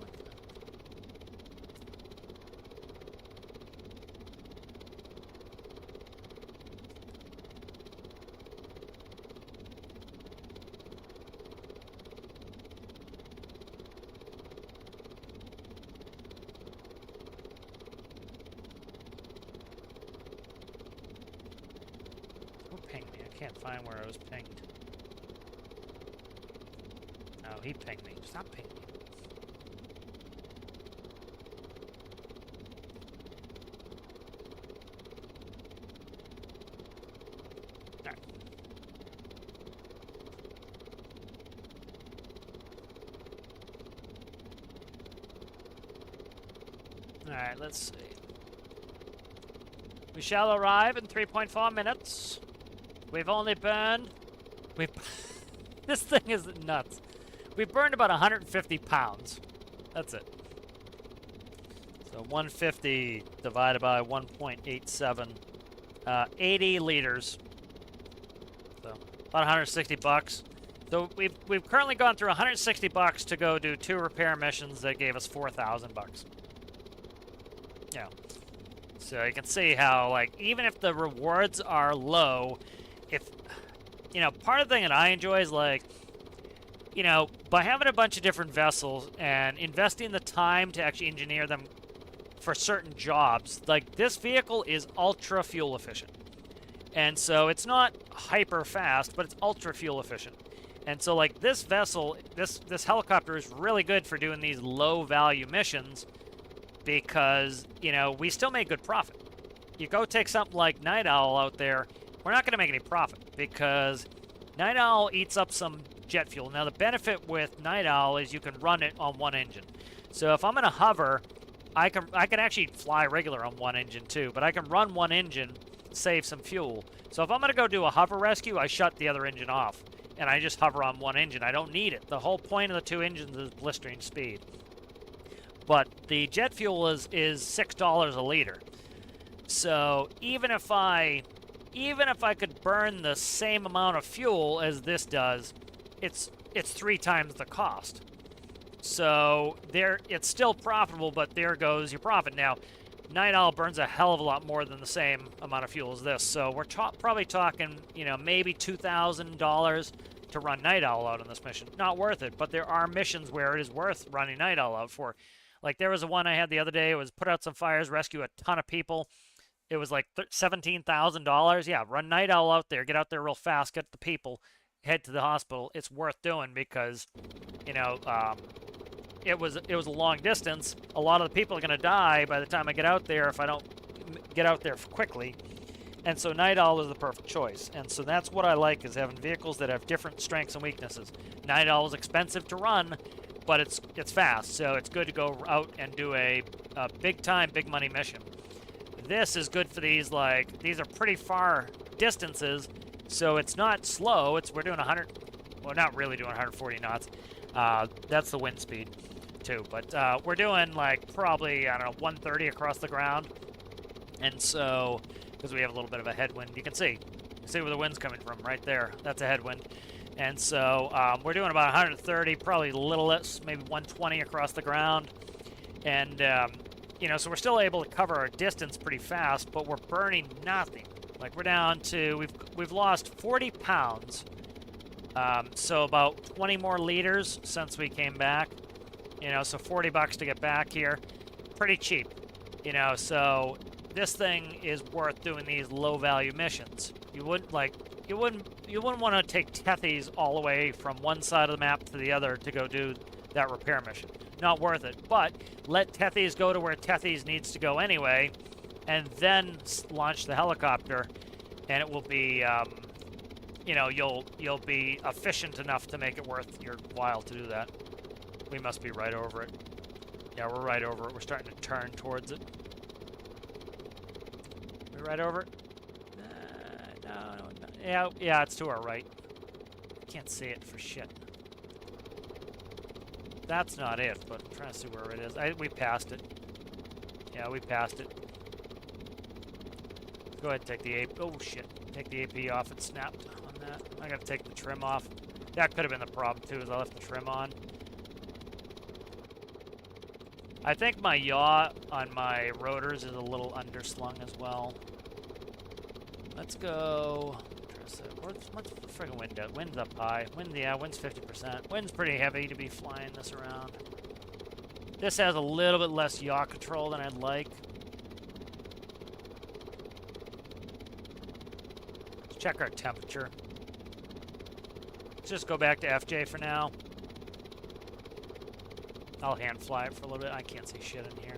Can't find where I was pinged. No, he pinged me. Stop pinging me. Alright. Alright, let's see. We shall arrive in 3.4 minutes. We've only burned... This thing is nuts. We've burned about 150 pounds. That's it. So 150 divided by 1.87. 80 liters. So about 160 bucks. So we've currently gone through 160 bucks to go do 2 repair missions that gave us 4,000 bucks. Yeah. So you can see how, like, even if the rewards are low, if, you know, part of the thing that I enjoy is, like, you know, by having a bunch of different vessels and investing the time to actually engineer them for certain jobs, like, this vehicle is ultra fuel efficient. And so it's not hyper fast, but it's ultra fuel efficient. And so, like, this vessel, this helicopter is really good for doing these low value missions because, you know, we still make good profit. You go take something like Night Owl out there, we're not going to make any profit because Night Owl eats up some jet fuel. Now, the benefit with Night Owl is you can run it on one engine. So if I'm going to hover, I can actually fly regular on one engine too, but I can run one engine, save some fuel. So if I'm going to go do a hover rescue, I shut the other engine off, and I just hover on one engine. I don't need it. The whole point of the 2 engines is blistering speed. But the jet fuel is $6 a liter. So even if I could burn the same amount of fuel as this does, it's 3 times the cost. So it's still profitable, but there goes your profit. Now, Night Owl burns a hell of a lot more than the same amount of fuel as this. So we're probably talking, you know, maybe $2,000 to run Night Owl out on this mission. Not worth it, but there are missions where it is worth running Night Owl out for. Like there was a one I had the other day. It was put out some fires, rescue a ton of people. It was like $17,000. Yeah, run Night Owl out there, get out there real fast, get the people, head to the hospital. It's worth doing because, you know, it was a long distance. A lot of the people are going to die by the time I get out there if I don't get out there quickly. And so Night Owl is the perfect choice. And so that's what I like, is having vehicles that have different strengths and weaknesses. Night Owl is expensive to run, but it's fast, so it's good to go out and do a big time, big money mission. This is good for these, like, these are pretty far distances, so it's not slow. We're doing 100, well, not really doing 140 knots. That's the wind speed, too. But we're doing, like, probably, I don't know, 130 across the ground. And so, because we have a little bit of a headwind, you can see where the wind's coming from right there. That's a headwind. And so we're doing about 130, probably a little less, maybe 120 across the ground. And, you know, so we're still able to cover our distance pretty fast, but we're burning nothing. Like, we're down to, we've lost 40 pounds. So about 20 more liters since we came back. You know, so $40 to get back here. Pretty cheap. You know, so this thing is worth doing these low-value missions. You wouldn't want to take Tethys all the way from one side of the map to the other to go do that repair mission. Not worth it. But let Tethys go to where Tethys needs to go anyway, and then launch the helicopter, and it will be, you know, you'll be efficient enough to make it worth your while to do that. We must be right over it. Yeah, we're right over it. We're starting to turn towards it. We're right over it? No. Yeah, it's to our right. Can't see it for shit. That's not it, but I'm trying to see where it is. We passed it. Yeah, we passed it. Go ahead and take the AP. Oh, shit. Take the AP off. It snapped on that. I gotta take the trim off. That could have been the problem, too, is I left the trim on. I think my yaw on my rotors is a little underslung as well. Let's go. What's the friggin' wind at? Wind's up high. Wind's 50%. Wind's pretty heavy to be flying this around. This has a little bit less yaw control than I'd like. Let's check our temperature. Let's just go back to FJ for now. I'll hand fly it for a little bit. I can't see shit in here.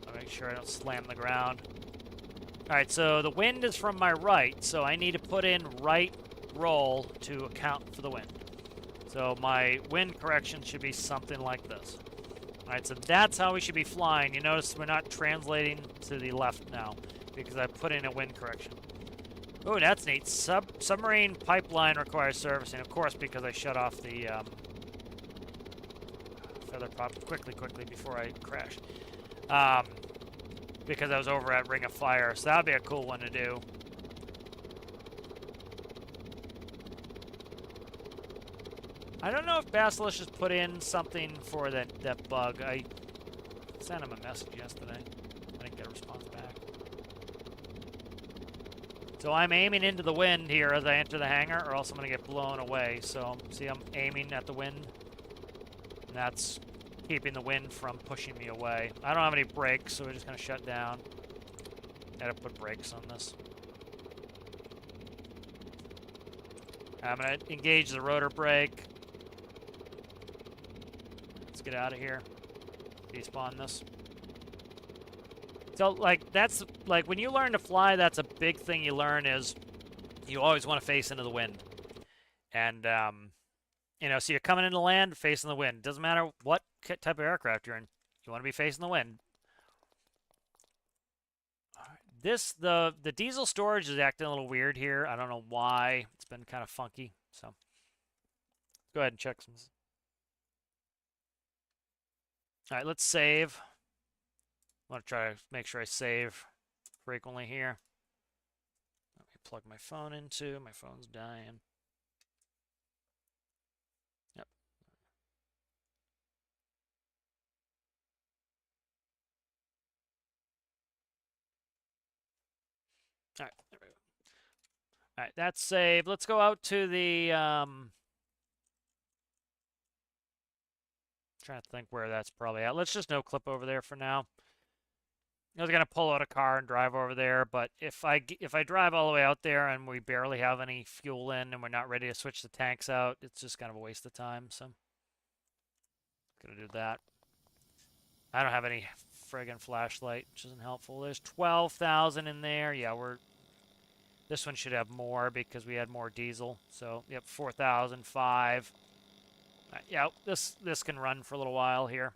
I'll make sure I don't slam the ground. Alright, so the wind is from my right, so I need to put in right roll to account for the wind. So my wind correction should be something like this. Alright, so that's how we should be flying. You notice we're not translating to the left now, because I put in a wind correction. Oh, that's neat. Submarine pipeline requires servicing, of course, because I shut off the feather pop quickly before I crash. Because I was over at Ring of Fire, so that would be a cool one to do. I don't know if Basilisk has put in something for that bug. I sent him a message yesterday. I didn't get a response back. So I'm aiming into the wind here as I enter the hangar, or else I'm going to get blown away. So, see, I'm aiming at the wind. And that's keeping the wind from pushing me away. I don't have any brakes, so we're just going to shut down. Gotta put brakes on this. I'm going to engage the rotor brake. Let's get out of here. Despawn this. So, like, that's, like, when you learn to fly, that's a big thing you learn is you always want to face into the wind. And, you know, so you're coming into land, facing the wind. Doesn't matter what type of aircraft you're in. You want to be facing the wind. All right. The diesel storage is acting a little weird here. I don't know why. It's been kind of funky. So, go ahead and check some. All right, let's save. I want to try to make sure I save frequently here. Let me plug my phone into. My phone's dying. Yep. All right, there we go. All right, that's saved. Let's go out to the trying trying to think where that's probably at. Let's just no clip over there for now. I was gonna pull out a car and drive over there, but if I drive all the way out there and we barely have any fuel in and we're not ready to switch the tanks out, it's just kind of a waste of time. So, gonna do that. I don't have any friggin' flashlight, which isn't helpful. There's 12,000 in there. Yeah, this one should have more because we had more diesel. So, yep, 4,005. Yeah, this can run for a little while here.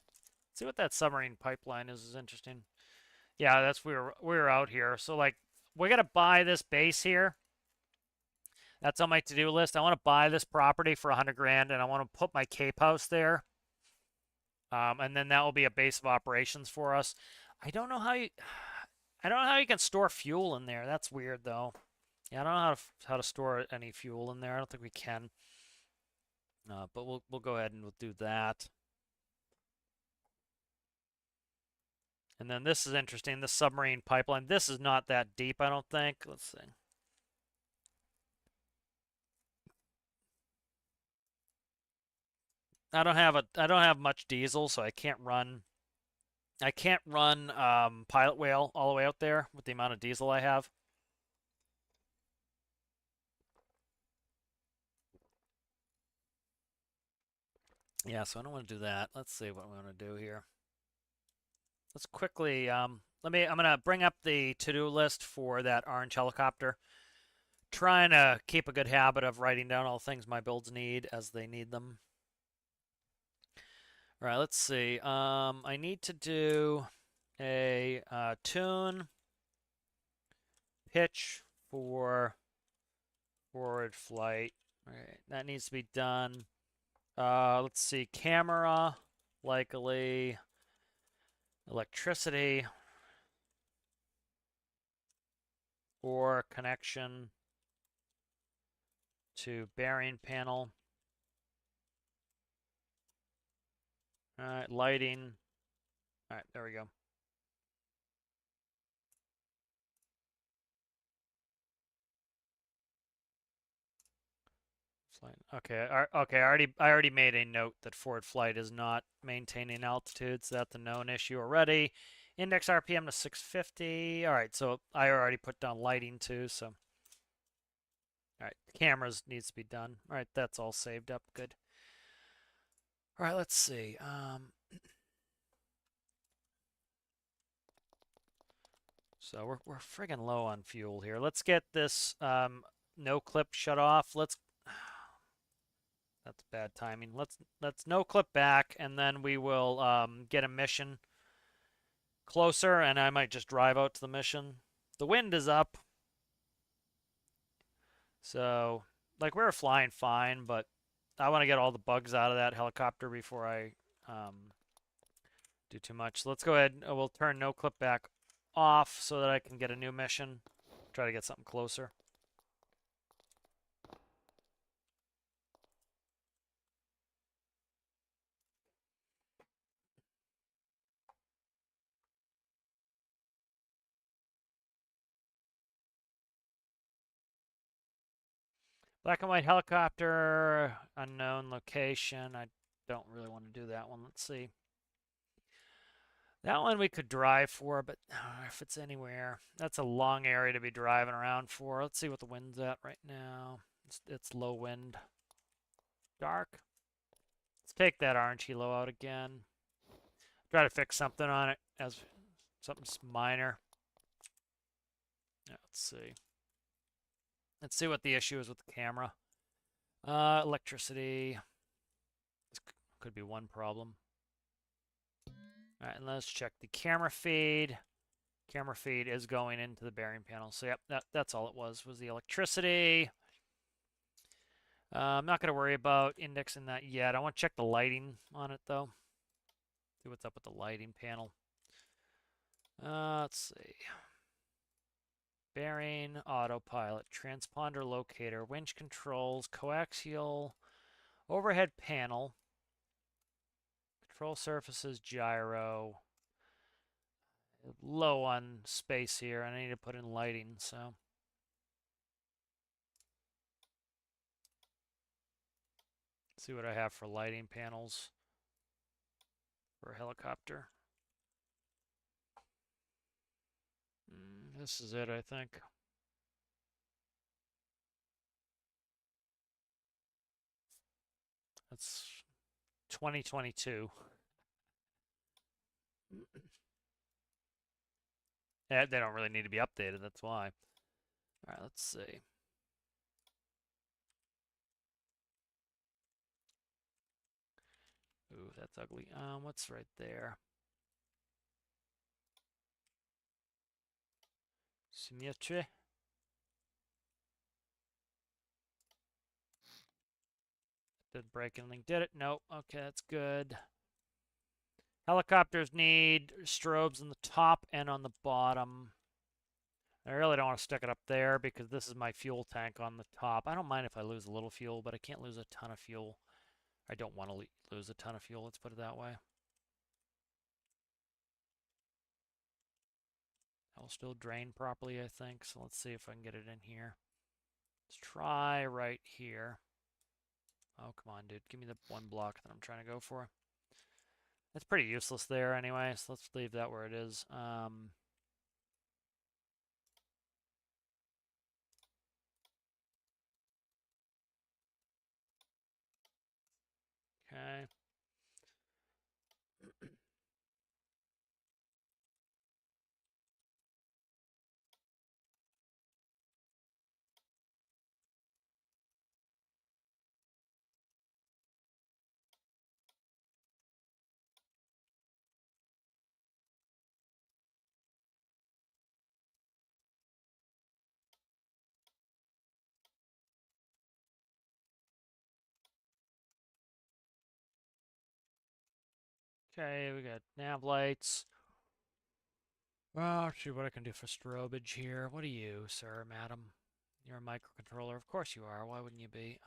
Let's see what that submarine pipeline is interesting. Yeah, that's we were out here. So like we gotta buy this base here. That's on my to-do list. I want to buy this property for 100 grand, and I want to put my Cape House there. And then that will be a base of operations for us. I don't know how you can store fuel in there. That's weird though. Yeah, I don't know how to store any fuel in there. I don't think we can. But we'll go ahead and we'll do that. And then this is interesting, the submarine pipeline. This is not that deep, I don't think. Let's see. I don't have much diesel, so I can't run pilot whale all the way out there with the amount of diesel I have. Yeah, so I don't want to do that. Let's see what we want to do here. Let's quickly I'm gonna bring up the to-do list for that orange helicopter. Trying to keep a good habit of writing down all the things my builds need as they need them. All right, let's see. I need to do a tune pitch for forward flight. All right, that needs to be done. Let's see. Camera, likely. Electricity. Or connection to bearing panel. All right, lighting. All right, there we go. Flight. Okay, I already made a note that forward flight is not maintaining altitude, so that's a known issue already. Index RPM to 650. All right, so I already put down lighting too, so. All right, cameras needs to be done. All right, that's all saved up. Good. All right, let's see. So we're friggin' low on fuel here. Let's get this no clip shut off. That's bad timing. Let's no clip back, and then we will get a mission closer, and I might just drive out to the mission. The wind is up, so like we were flying fine, but I want to get all the bugs out of that helicopter before I do too much. So let's go ahead. We'll turn no clip back off so that I can get a new mission. Try to get something closer. Black and white helicopter, unknown location. I don't really want to do that one. Let's see. That one we could drive for, but if it's anywhere, that's a long area to be driving around for. Let's see what the wind's at right now. It's low wind. Dark. Let's take that orange helo out again. Try to fix something on it as something minor. Yeah, let's see. Let's see what the issue is with the camera. Electricity. This could be one problem. All right, and let's check the camera feed. Camera feed is going into the bearing panel. So yep, that's all it was the electricity. I'm not going to worry about indexing that yet. I want to check the lighting on it though. See what's up with the lighting panel. Let's see. Bearing, autopilot, transponder locator, winch controls, coaxial, overhead panel, control surfaces, gyro. Low on space here, and I need to put in lighting, so. See what I have for lighting panels. for a helicopter. This is it, I think. That's 2022. They don't really need to be updated, that's why. All right, let's see. Ooh, that's ugly. What's right there? Symmetry. Did break anything? Did it? Nope. Okay, that's good. Helicopters need strobes on the top and on the bottom. I really don't want to stick it up there because this is my fuel tank on the top. I don't mind if I lose a little fuel, but I can't lose a ton of fuel. I don't want to lose a ton of fuel, let's put it that way. That'll still drain properly, I think. So let's see if I can get it in here. Let's try right here. Oh, come on, dude. Give me the one block that I'm trying to go for. It's pretty useless there anyway, so let's leave that where it is. Okay. Okay, we got nav lights. Oh, see what I can do for strobage here. What are you, sir, madam? You're a microcontroller. Of course you are. Why wouldn't you be?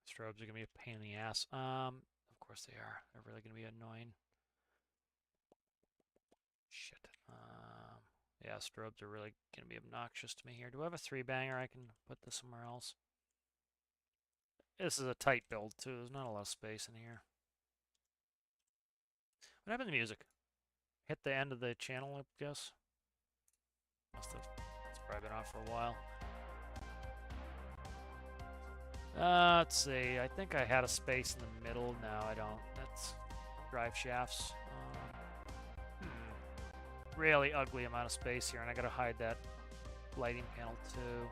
Strobes are gonna be a pain in the ass. Of course they are. They're really gonna be annoying. Shit. Yeah, strobes are really gonna be obnoxious to me here. Do I have a three banger? I can put this somewhere else. This is a tight build too. There's not a lot of space in here. What happened to music? Hit the end of the channel, I guess. Must have. It's probably been off for a while. Let's see. I think I had a space in the middle. No, I don't. That's drive shafts. Really ugly amount of space here, and I gotta hide that lighting panel too.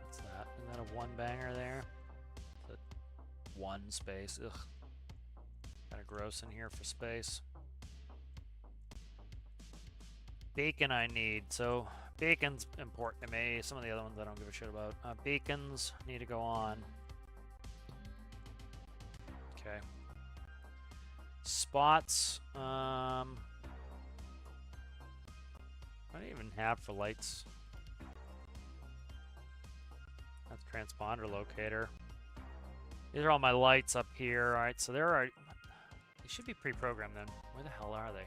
What's that? Is that a one banger there? Is it one space? Ugh. Kind of gross in here for space. Beacon I need. So beacon's important to me. Some of the other ones I don't give a shit about. Beacons need to go on. Okay. Spots. What do I even have for lights? That's transponder locator. These are all my lights up here. All right, so there are. They should be pre-programmed then. Where the hell are they?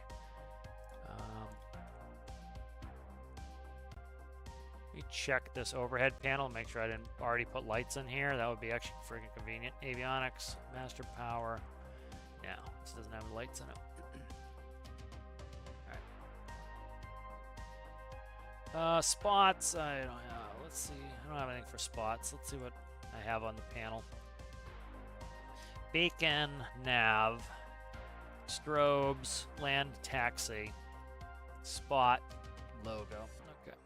Let me check this overhead panel, make sure I didn't already put lights in here. That would be actually freaking convenient. Avionics, master power. No, this doesn't have lights in it. Alright. Spots, I don't know. Let's see. I don't have anything for spots. Let's see what I have on the panel. Beacon, nav, strobes, land taxi, spot, logo. Okay.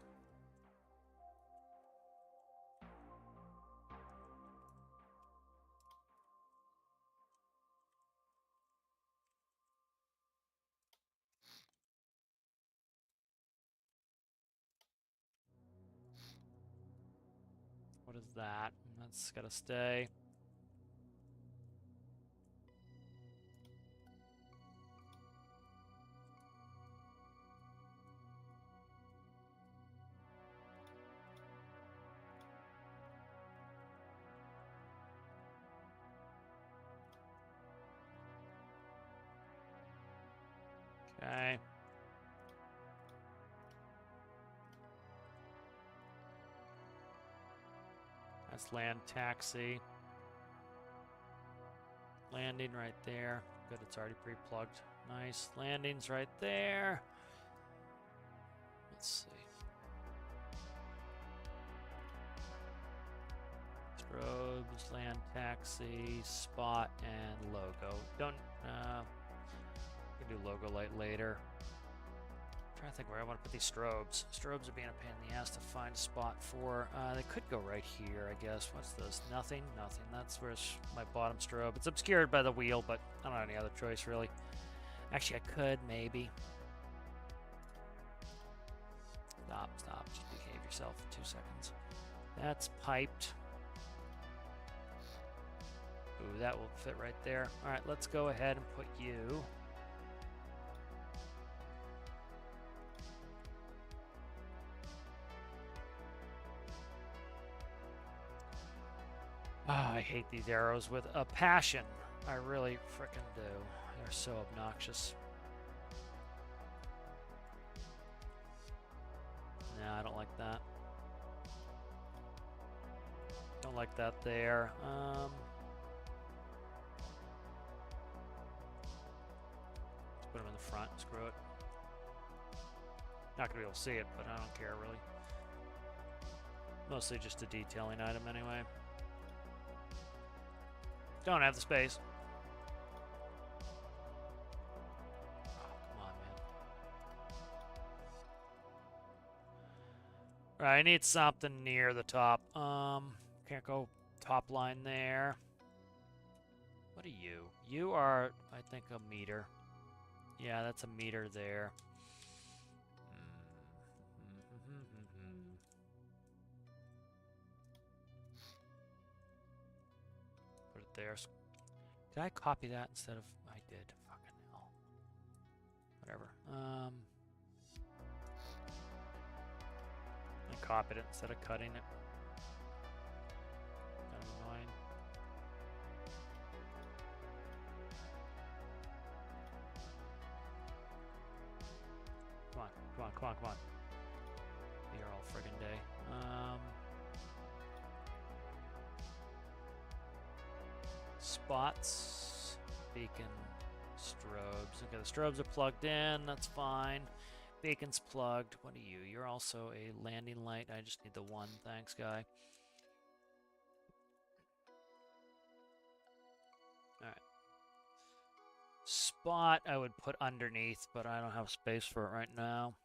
What is that? That's gotta stay. Let's land taxi. Landing right there. Good, it's already pre-plugged. Nice. Landing's right there. Let's see. Strobes, land taxi, spot, and logo. Don't, we can do logo light later. I'm trying to think where I want to put these strobes. Strobes are being a pain in the ass to find a spot for. They could go right here, I guess. What's this? Nothing? Nothing. That's where's my bottom strobe. It's obscured by the wheel, but I don't have any other choice, really. Actually, I could, maybe. Stop. Just behave yourself for 2 seconds. That's piped. Ooh, that will fit right there. All right, let's go ahead and put you. I hate these arrows with a passion. I really frickin' do. They're so obnoxious. No, I don't like that. Don't like that there. Let's put them in the front. Screw it. Not gonna be able to see it, but I don't care really. Mostly just a detailing item anyway. Don't have the space. Oh, come on, man. Right, I need something near the top. Can't go top line there. What are you? You are, I think, a meter. Yeah, that's a meter there. Put it there. Did I copy that instead of... I did. Fucking hell. Whatever. I copied it instead of cutting it. Kind of annoying. Come on. Be here all friggin' day. Spots, beacon, strobes. Okay, the strobes are plugged in. That's fine. Beacon's plugged. What are you? You're also a landing light. I just need the one. Thanks, guy. All right. Spot I would put underneath, but I don't have space for it right now.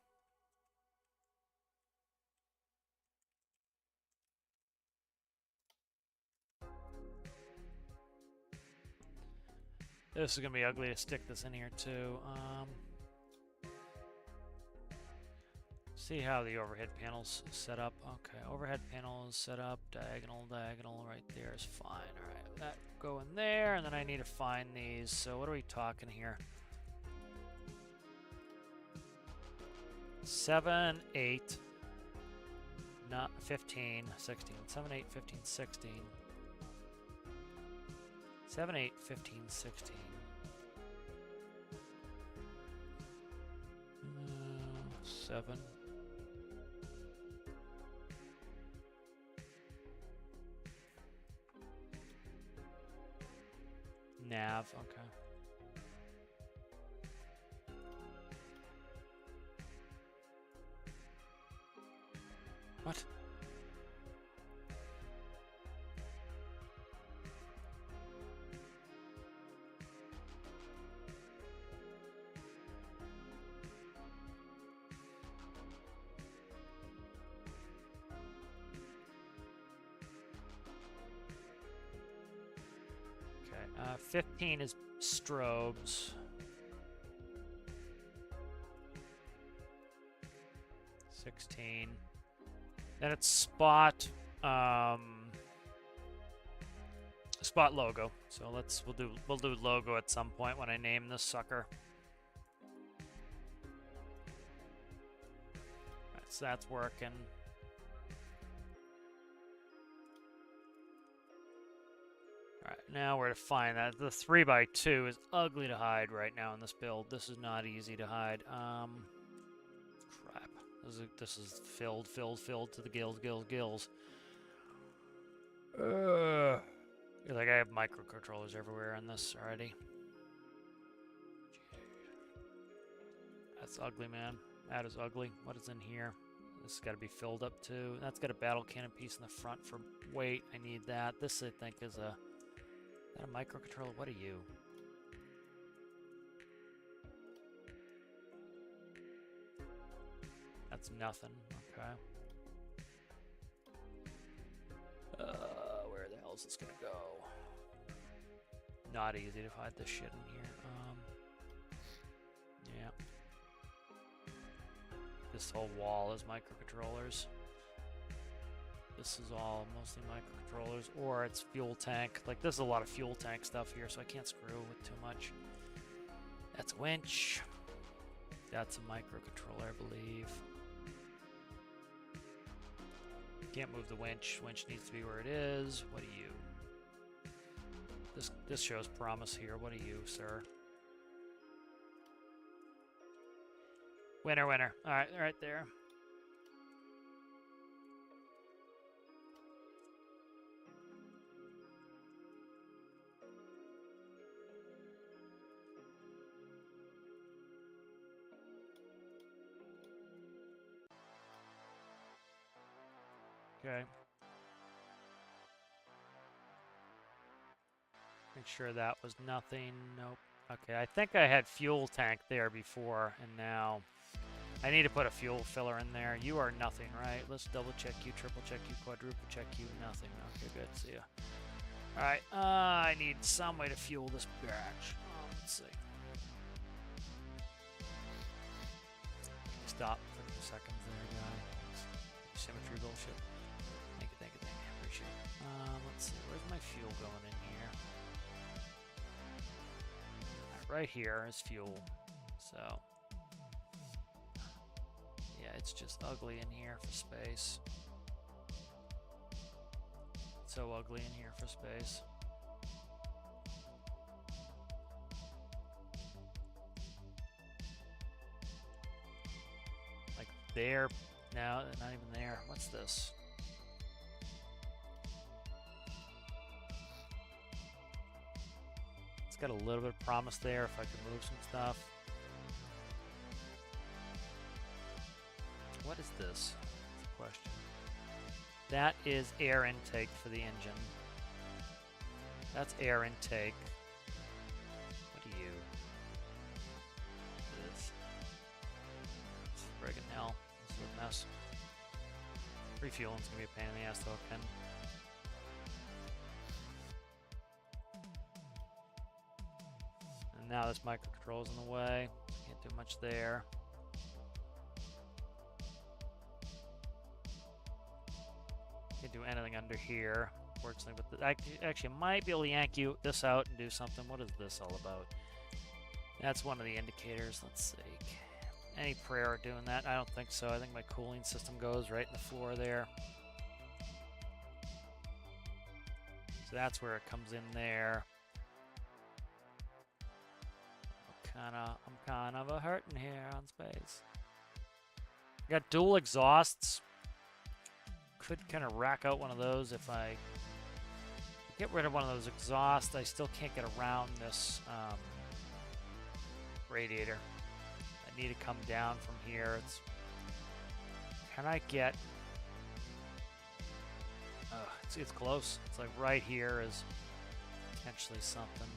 This is going to be ugly to stick this in here, too. See how the overhead panel's set up. Okay, overhead panel is set up. Diagonal right there is fine. All right, that go in there, and then I need to find these. So what are we talking here? 7, 8, not 15, 16. 7, 8, 15, 16. 7, 8, 15, 16. 7. Nav, okay. What? Okay, 15 is strobes. 16. Then it's spot spot logo. So we'll do logo at some point when I name this sucker. All right, so that's working. Alright, now where to find that. The 3x2 is ugly to hide right now in this build. This is not easy to hide. Crap. This is filled to the gills. Feel like I have microcontrollers everywhere in this already. That's ugly, man. That is ugly. What is in here? This has got to be filled up too. That's got a battle cannon piece in the front for weight. I need that. This, I think, is a... Is that a microcontroller? What are you? That's nothing. Okay. Where the hell is this gonna go? Not easy to find this shit in here. Yeah. This whole wall is microcontrollers. This is all mostly microcontrollers, or it's fuel tank. Like, there's a lot of fuel tank stuff here, so I can't screw with too much. That's a winch. That's a microcontroller, I believe. Can't move the winch. Winch needs to be where it is. What are you? This shows promise here. What are you, sir? Winner, winner. All right there. Okay. Make sure that was nothing. Nope. Okay, I think I had fuel tank there before, and now I need to put a fuel filler in there. You are nothing, right? Let's double check you, triple check you, quadruple check you. Nothing. Okay, good. See ya. All right. I need some way to fuel this batch. Let's see. Stop for a few seconds there, guy. Symmetry bullshit. Thank you. Appreciate it. Let's see. Where's my fuel going in here? Right here is fuel. So, yeah, it's just ugly in here for space. So ugly in here for space. Like there. No, not even there. What's this? It's got a little bit of promise there if I can move some stuff. What is this? That's a question. That is air intake for the engine. That's air intake. What are you? What is this? It's friggin' hell. This is a mess. Refueling's gonna be a pain in the ass though, Ken. And now this microcontroller's in the way. Can't do much there. Can't do anything under here, unfortunately. But actually, I might be able to yank you this out and do something. What is this all about? That's one of the indicators. Let's see. Any prayer doing that? I don't think so. I think my cooling system goes right in the floor there. So that's where it comes in there. I'm kind of a hurting here on space. Got dual exhausts. Could kind of rack out one of those if I get rid of one of those exhausts. I still can't get around this radiator. I need to come down from here. Can I get... it's close. It's like right here is potentially something.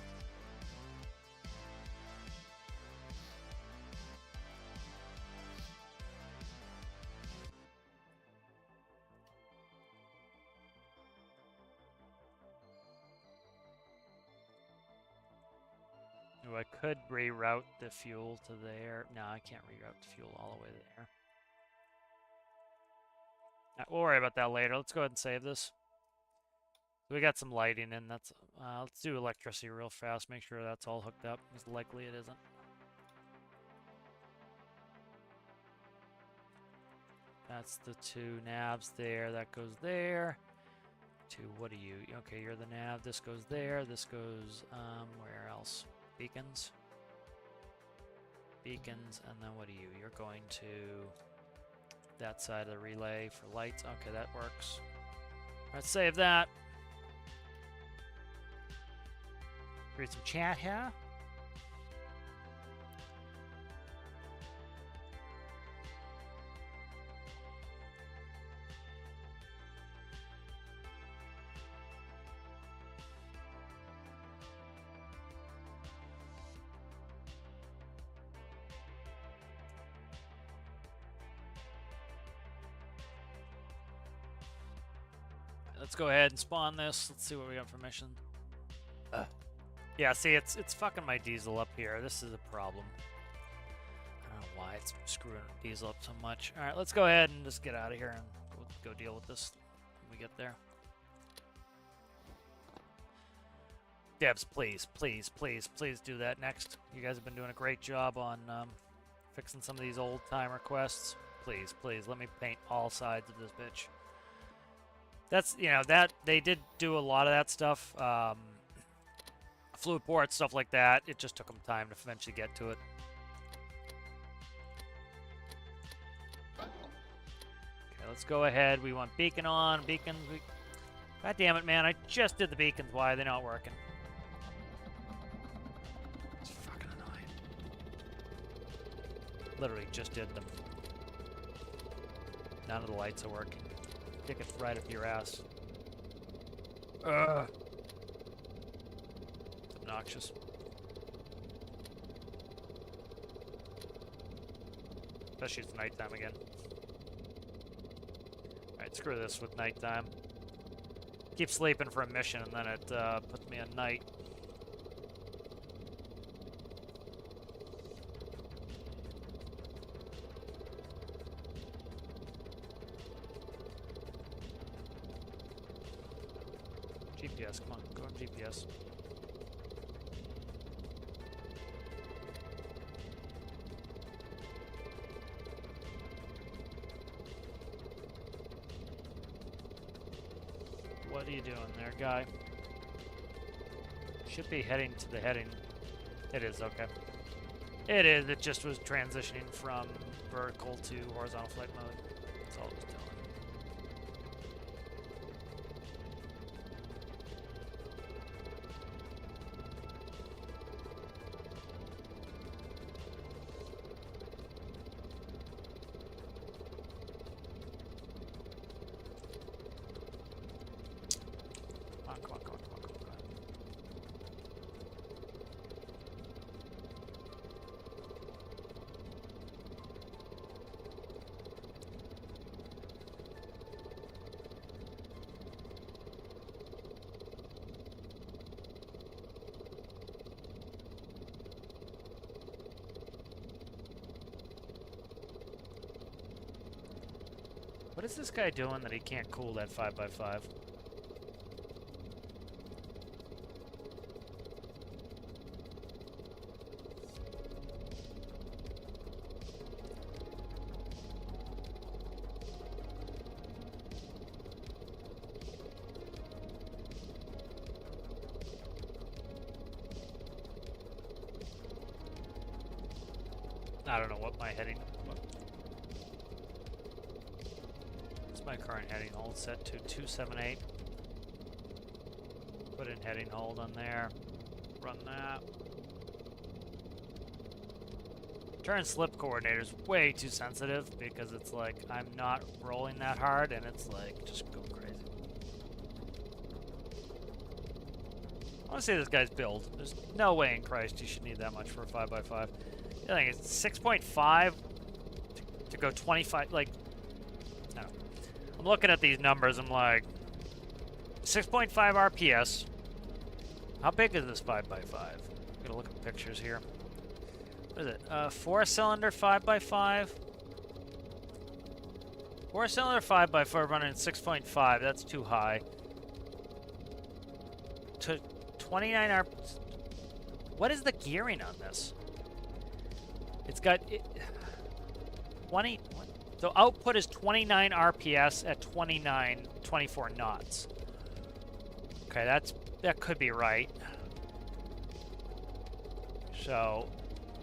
Ooh, I could reroute the fuel to there. No, I can't reroute the fuel all the way there. We'll worry about that later. Let's go ahead and save this. We got some lighting in. That's let's do electricity real fast. Make sure that's all hooked up. It's likely it isn't. That's the two navs there. That goes there. What are you? Okay, you're the nav. This goes there. This goes where else? Beacons. Beacons, and then what are you? You're going to that side of the relay for lights. Okay, that works. Let's save that. Read some chat here. Let's go ahead and spawn this. Let's see what we got for mission. Yeah, see, it's fucking my diesel up here. This is a problem. I don't know why it's screwing diesel up so much. All right, let's go ahead and just get out of here and go deal with this when we get there. Devs, please, please, please, please do that next. You guys have been doing a great job on fixing some of these old-time requests. Please, please, let me paint all sides of this bitch. That's, you know, that they did do a lot of that stuff. Fluid port, stuff like that. It just took them time to eventually get to it. Okay, let's go ahead. We want beacon on. Beacons. God damn it, man. I just did the beacons. Why are they not working? It's fucking annoying. Literally just did them. None of the lights are working. Stick it right up your ass. Ugh. It's obnoxious. Especially it's nighttime again. Alright, screw this with nighttime. Keep sleeping for a mission and then it puts me on night. GPS, come on, go on GPS. What are you doing there, guy? Should be heading to the heading. It is, okay. It is, it just was transitioning from vertical to horizontal flight mode. That's all it was doing. What is this guy doing that he can't cool that 5x5? I don't know what my heading... My current heading hold set to 278. Put in heading hold on there. Run that. Turn slip coordinator is way too sensitive because it's like I'm not rolling that hard and it's like just go crazy. I want to see this guy's build. There's no way in Christ you should need that much for a 5x5. I think it's 6.5 to go 25. Like, no. I'm looking at these numbers, I'm like, 6.5 RPS. How big is this 5x5? I'm gonna look at the pictures here. What is it? 4-cylinder 5x5? 4-cylinder 5x5 running at 6.5, that's too high. To 29 RPS. What is the gearing on this? It's got 20. So output is 29 RPS at 24 knots. Okay, that could be right. So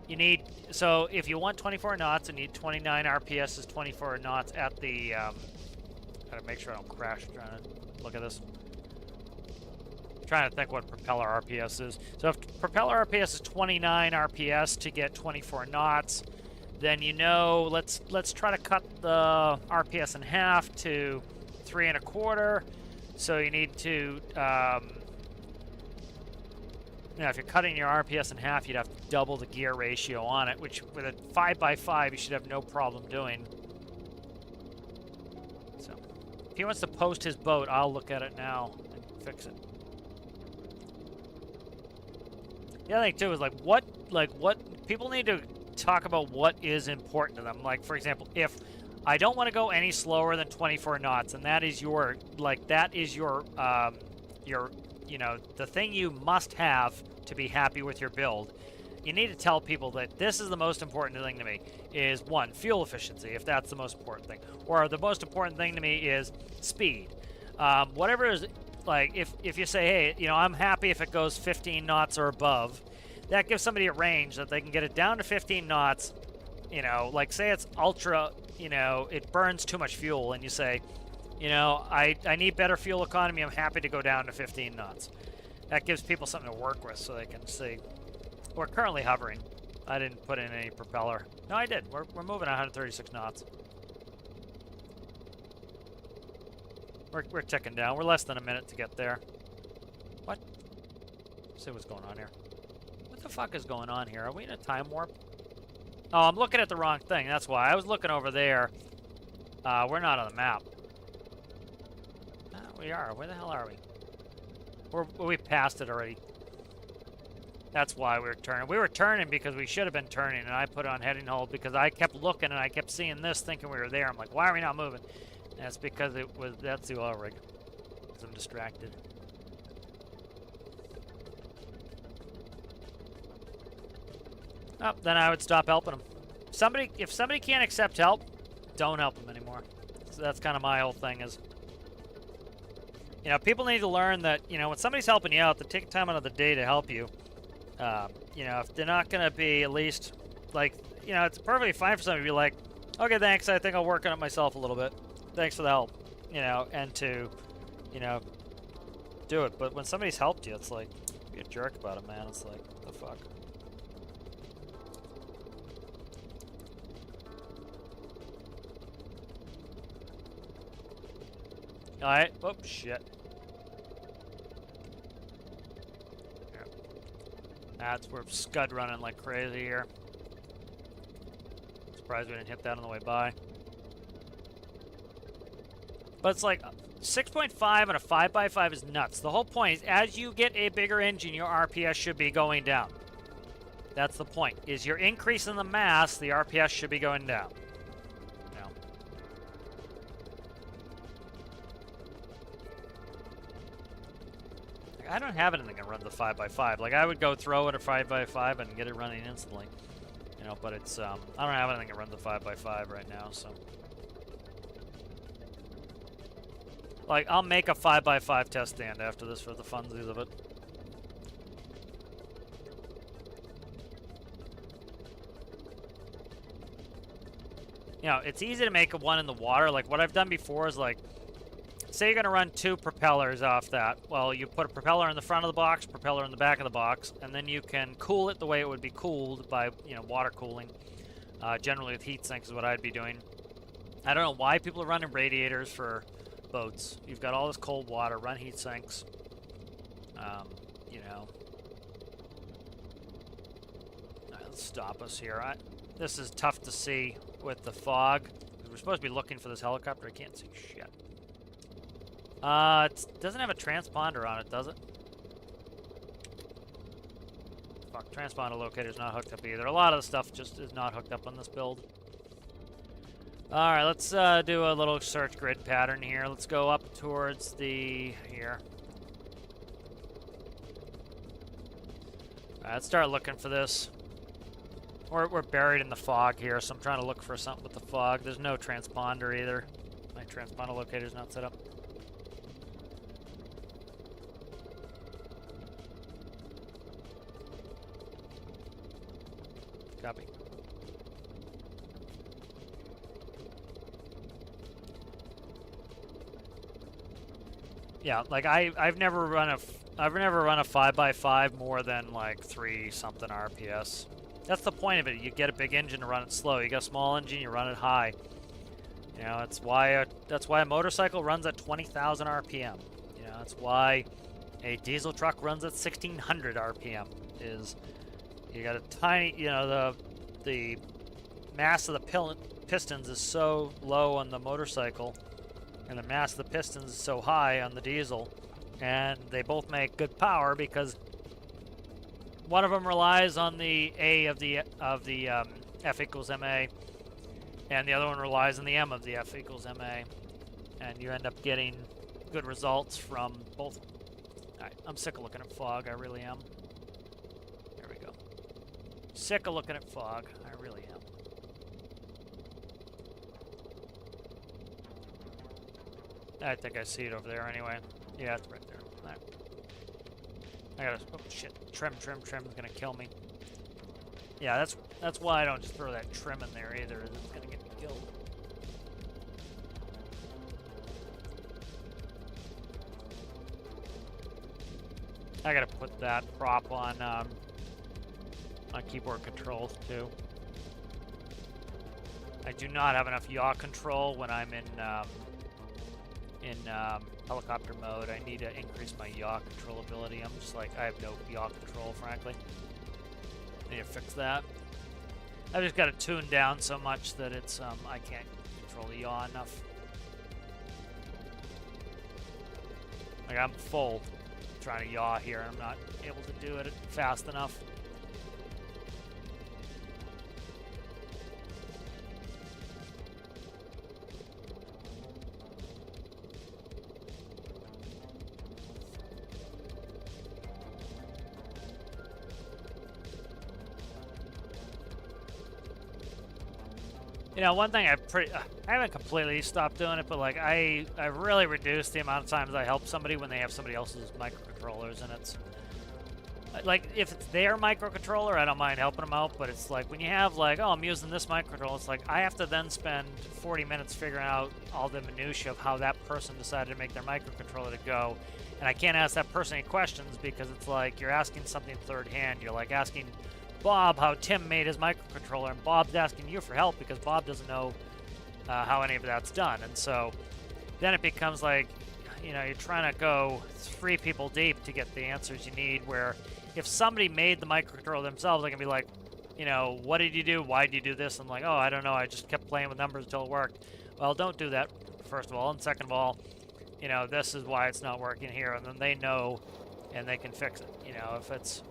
you need, so if you want 24 knots and need 29 RPS is 24 knots at the, gotta make sure I don't crash trying to look at this. trying to think what propeller RPS is. So if propeller RPS is 29 RPS to get 24 knots, then you know, let's try to cut the RPS in half to 3 1/4. So you need to, if you're cutting your RPS in half, you'd have to double the gear ratio on it, which with a 5x5 you should have no problem doing. So if he wants to post his boat, I'll look at it now and fix it. The other thing too is what people need to talk about what is important to them. Like, for example, if I don't want to go any slower than 24 knots, and that is your the thing you must have to be happy with your build, you need to tell people that this is the most important thing to me is, one, fuel efficiency, if that's the most important thing, or the most important thing to me is speed. Whatever is, like, if you say, hey, I'm happy if it goes 15 knots or above, that gives somebody a range that they can get it down to 15 knots. Like, say it's ultra, it burns too much fuel, and you say, I need better fuel economy, I'm happy to go down to 15 knots. That gives people something to work with so they can see. We're currently hovering. I didn't put in any propeller. No, I did. We're moving at 136 knots. We're ticking down. We're less than a minute to get there. What? Let's see what's going on here. What the fuck is going on here? Are we in a time warp? Oh, I'm looking at the wrong thing. That's why. I was looking over there. We're not on the map. We are. Where the hell are we? We passed it already. That's why we were turning. We were turning because we should have been turning, and I put it on heading hold because I kept looking and I kept seeing this, thinking we were there. I'm like, why are we not moving? And that's because that's the oil rig. Because I'm distracted. Oh, then I would stop helping them. If somebody can't accept help, don't help them anymore. So that's kind of my whole thing is, people need to learn that, when somebody's helping you out, they take time out of the day to help you. If they're not going to be at least, it's perfectly fine for somebody to be like, okay, thanks, I think I'll work on it myself a little bit. Thanks for the help, and to, do it. But when somebody's helped you, it's like, be a jerk about it, man. It's like, what the fuck? Alright, oh, shit. We're scud running like crazy here. Surprised we didn't hit that on the way by. But it's like 6.5 and a 5x5 is nuts. The whole point is, as you get a bigger engine, your RPS should be going down. That's the point. Is you're increasing the mass, the RPS should be going down. I don't have anything that runs the 5x5. Like, I would go throw it a 5x5 and get it running instantly. But it's, I don't have anything that runs the 5x5 right now, so. Like, I'll make a 5x5 test stand after this for the funsies of it. It's easy to make one in the water. Like, what I've done before is, like, say you're going to run 2 propellers off that. Well, you put a propeller in the front of the box, propeller in the back of the box, and then you can cool it the way it would be cooled by, water cooling. Generally with heat sinks is what I'd be doing. I don't know why people are running radiators for boats. You've got all this cold water, run heat sinks. Alright, let's stop us here. This is tough to see with the fog. We're supposed to be looking for this helicopter. I can't see shit. It doesn't have a transponder on it, does it? Fuck, transponder locator's not hooked up either. A lot of the stuff just is not hooked up on this build. Alright, let's do a little search grid pattern here. Let's go up towards here. Alright, let's start looking for this. We're buried in the fog here, so I'm trying to look for something with the fog. There's no transponder either. My transponder locator's not set up. Copy. Yeah, like I've never run I've never run a 5x5 more than like 3 something RPS. That's the point of it. You get a big engine to run it slow. You got a small engine, you run it high. You know, that's why a motorcycle runs at 20,000 RPM. You know, that's why a diesel truck runs at 1,600 RPM. Is you got a tiny, you know, the mass of the pistons is so low on the motorcycle, and the mass of the pistons is so high on the diesel, and they both make good power because one of them relies on the A of the F equals MA, and the other one relies on the M of the F equals MA, and you end up getting good results from both. Alright, I'm sick of looking at fog, I really am. There we go. Sick of looking at fog, I really am. I think I see it over there anyway. Yeah, it's right there. Right. I gotta, oh shit, trim's gonna kill me. Yeah, that's why I don't just throw that trim in there either, it's gonna get me killed. I gotta put that prop on keyboard controls too. I do not have enough yaw control when I'm in helicopter mode. I need to increase my yaw control ability. I'm just like, I have no yaw control, frankly. I need to fix that. I've just got it tuned down so much that it's, I can't control the yaw enough. Like, I'm full trying to yaw here, and I'm not able to do it fast enough. You know, one thing I haven't completely stopped doing it, but like I really reduced the amount of times I help somebody when they have somebody else's microcontrollers, and it's like if it's their microcontroller, I don't mind helping them out, but it's like when you have like, oh, I'm using this microcontroller, it's like I have to then spend 40 minutes figuring out all the minutia of how that person decided to make their microcontroller to go, and I can't ask that person any questions because it's like you're asking something third hand. You're like asking Bob how Tim made his microcontroller, and Bob's asking you for help because Bob doesn't know how any of that's done. And so then it becomes like, you know, you're trying to go 3 people deep to get the answers you need, where if somebody made the microcontroller themselves, they can be like, you know, what did you do? Why did you do this? I'm like, oh, I don't know. I just kept playing with numbers until it worked. Well, don't do that, first of all. And second of all, you know, this is why it's not working here. And then they know and they can fix it. You know, if it's,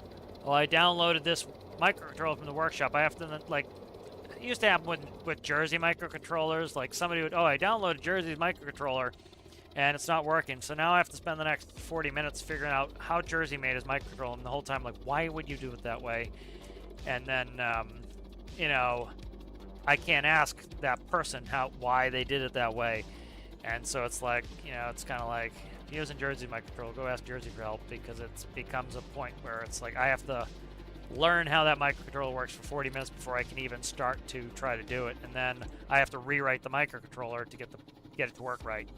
well, I downloaded this microcontroller from the workshop. I have to, like, it used to happen with Jersey microcontrollers. Like, somebody would, oh, I downloaded Jersey's microcontroller, and it's not working. So now I have to spend the next 40 minutes figuring out how Jersey made his microcontroller, and the whole time, like, why would you do it that way? And then, you know, I can't ask that person why they did it that way. And so it's like, you know, it's kind of like, if you're using Jersey microcontroller, go ask Jersey for help, because it becomes a point where it's like, I have to learn how that microcontroller works for 40 minutes before I can even start to try to do it, and then I have to rewrite the microcontroller to get it to work right.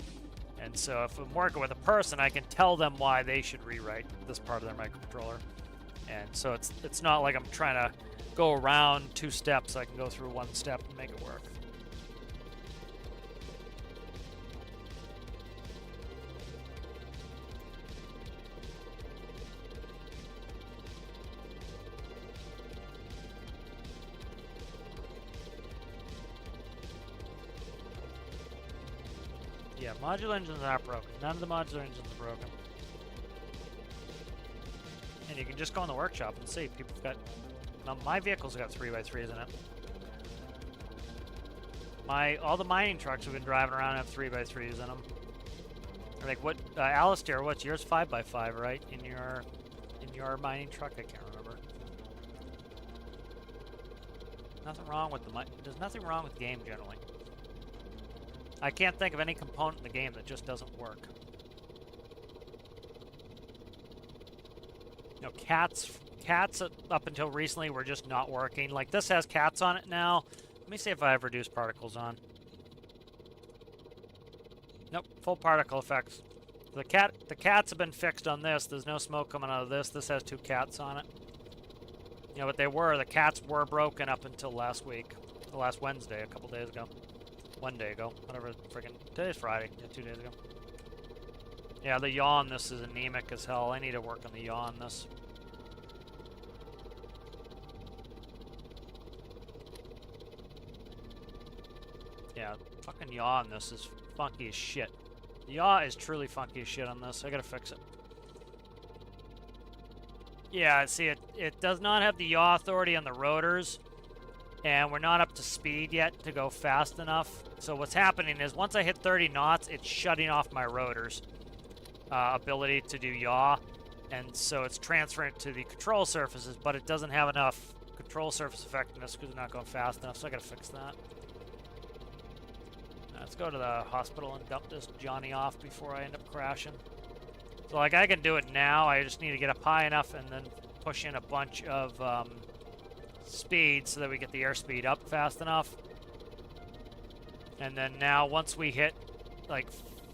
And so if I'm working with a person, I can tell them why they should rewrite this part of their microcontroller. And so it's not like I'm trying to go around 2 steps. I can go through 1 step and make it work. Yeah, modular engines are not broken. None of the modular engines are broken. And you can just go in the workshop and see. People have got... Now, my vehicle's got 3x3s in it. All the mining trucks we've been driving around have 3x3s in them. Like, what... Alistair, what's yours? 5x5, right? In your mining truck? I can't remember. Nothing wrong with there's nothing wrong with the game, generally. I can't think of any component in the game that just doesn't work. You know, cats up until recently were just not working. Like, this has cats on it now. Let me see if I have reduced particles on. Nope, full particle effects. The cats have been fixed on this. There's no smoke coming out of this. This has 2 cats on it. You know, but the cats were broken up until last week. Last Wednesday, a couple days ago. 1 day ago. Whatever, freaking, today's Friday. Yeah, 2 days ago. Yeah, the yaw on this is anemic as hell. I need to work on the yaw on this. Yeah, fucking yaw on this is funky as shit. The yaw is truly funky as shit on this. I gotta fix it. Yeah, see, it does not have the yaw authority on the rotors, and we're not up to speed yet to go fast enough. So what's happening is once I hit 30 knots, it's shutting off my rotors ability to do yaw, and so it's transferring to the control surfaces, but it doesn't have enough control surface effectiveness because it's not going fast enough, so I gotta fix that. Let's go to the hospital and dump this Johnny off before I end up crashing. So, like, I can do it now. I just need to get up high enough and then push in a bunch of speed so that we get the airspeed up fast enough. And then now, once we hit, like,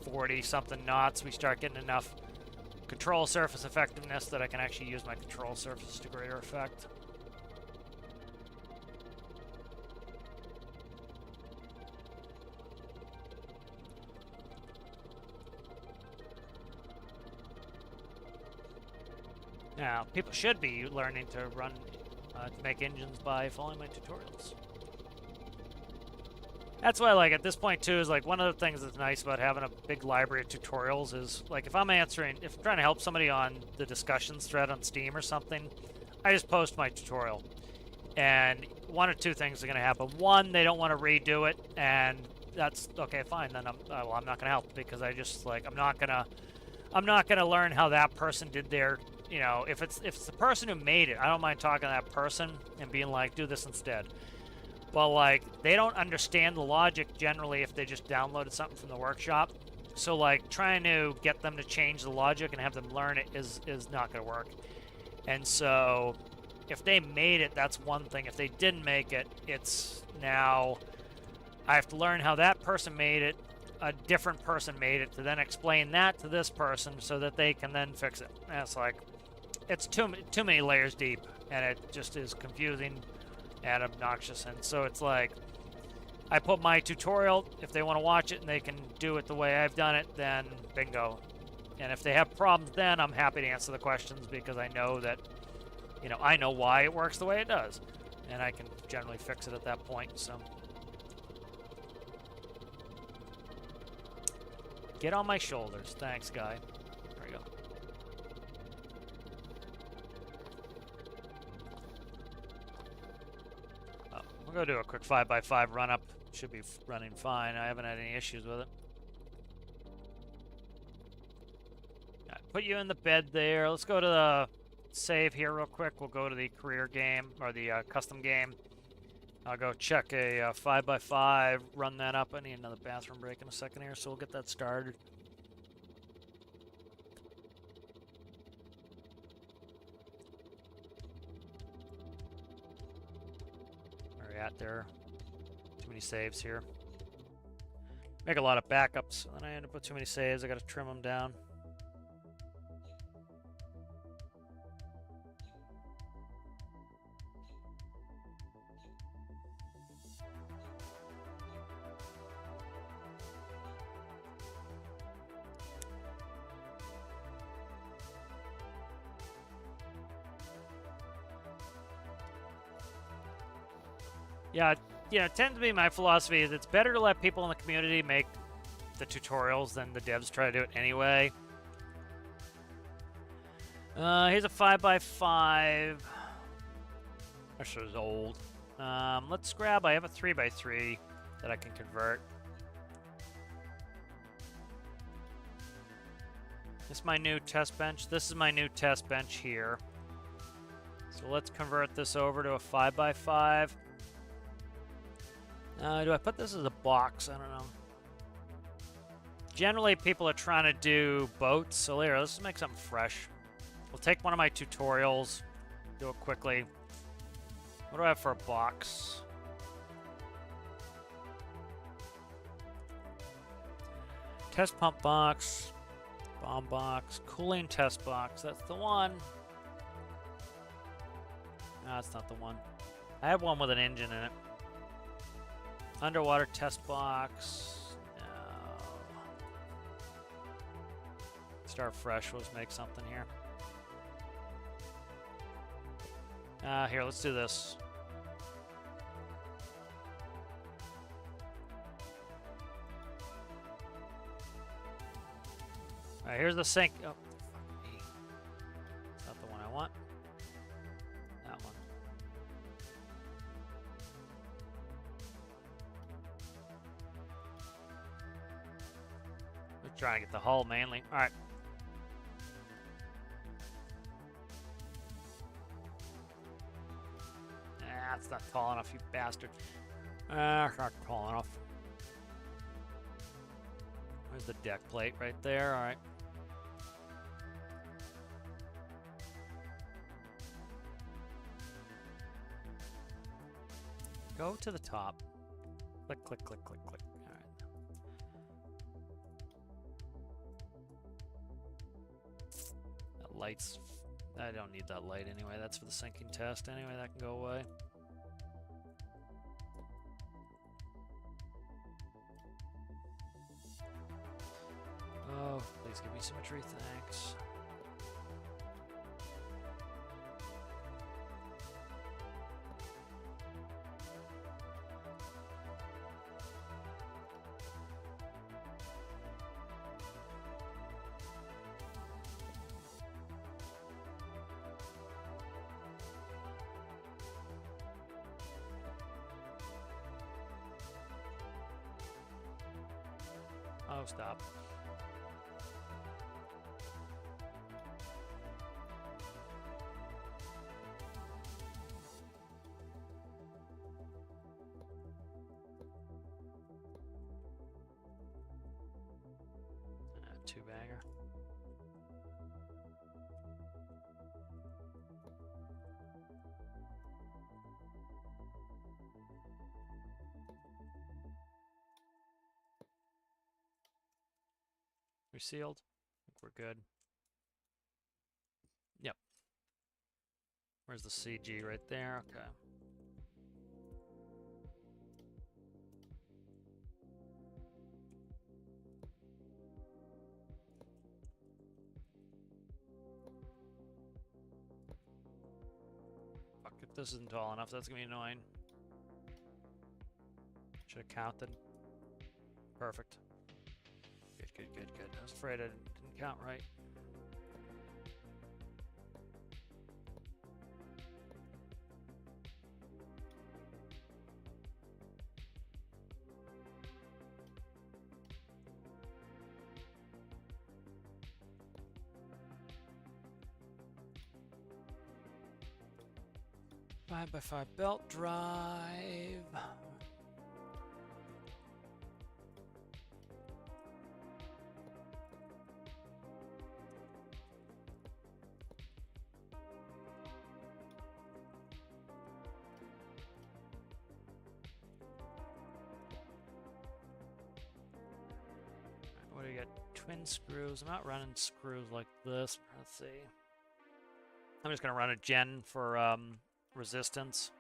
40-something knots, we start getting enough control surface effectiveness that I can actually use my control surface to greater effect. Now, people should be learning to run, to make engines by following my tutorials. That's why, like, at this point, too, is, like, one of the things that's nice about having a big library of tutorials is, like, if I'm trying to help somebody on the discussions thread on Steam or something, I just post my tutorial. And one or two things are going to happen. One, they don't want to redo it, and that's, okay, fine, then I'm not going to help, because I just, like, I'm not going to learn how that person did their, you know, if it's the person who made it, I don't mind talking to that person and being like, do this instead. But, like, they don't understand the logic generally if they just downloaded something from the workshop. So, like, trying to get them to change the logic and have them learn it is not going to work. And so, if they made it, that's one thing. If they didn't make it, it's now I have to learn how that person made it, a different person made it, to then explain that to this person so that they can then fix it. And it's like, it's too many layers deep, and it just is confusing and obnoxious. And so it's like, I put my tutorial, if they want to watch it and they can do it the way I've done it, then bingo. And if they have problems, then I'm happy to answer the questions, because I know that, you know, I know why it works the way it does, and I can generally fix it at that point. So get on my shoulders. Thanks, guy. There we go. We're going to do a quick 5x5 run-up. Should be running fine. I haven't had any issues with it. Right, put you in the bed there. Let's go to the save here real quick. We'll go to the career game, or the custom game. I'll go check a 5x5, run that up. I need another bathroom break in a second here, so we'll get that started. Where are we at there? Too many saves here. Make a lot of backups, and then I end up with too many saves. I gotta trim them down. Yeah, it tends to be my philosophy is it's better to let people in the community make the tutorials than the devs try to do it anyway. Here's a 5x5. This is old. Let's grab, I have a 3x3 that I can convert. This is my new test bench. This is my new test bench here. So let's convert this over to a 5x5. Do I put this as a box? I don't know. Generally, people are trying to do boats, so here, let's make something fresh. We'll take one of my tutorials, do it quickly. What do I have for a box? Test pump box. Bomb box, cooling test box. That's the one. No, that's not the one. I have one with an engine in it. Underwater test box. No. Start fresh. Let's make something here. Here, let's do this. Alright, here's the sink. Oh, fuck me. That's not the one I want. That one. We're trying to get the hull mainly. Alright. That's not tall enough, you bastard. It's not tall enough. There's the deck plate right there. Alright. Go to the top. Click, click, click, click, click. Alright. That light's... I don't need that light anyway. That's for the sinking test anyway. That can go away. Oh, please give me symmetry, thanks. Oh, stop. Two-bagger. We're sealed. I think we're good. Yep. Where's the CG? Right there. Okay. Fuck, if this isn't tall enough, that's gonna be annoying. Should have counted. Perfect. Good, good, good, good. I was afraid I didn't count right. Five by 5 belt drive. What do you got? Twin screws. I'm not running screws like this. Let's see. I'm just gonna run a gen for resistance.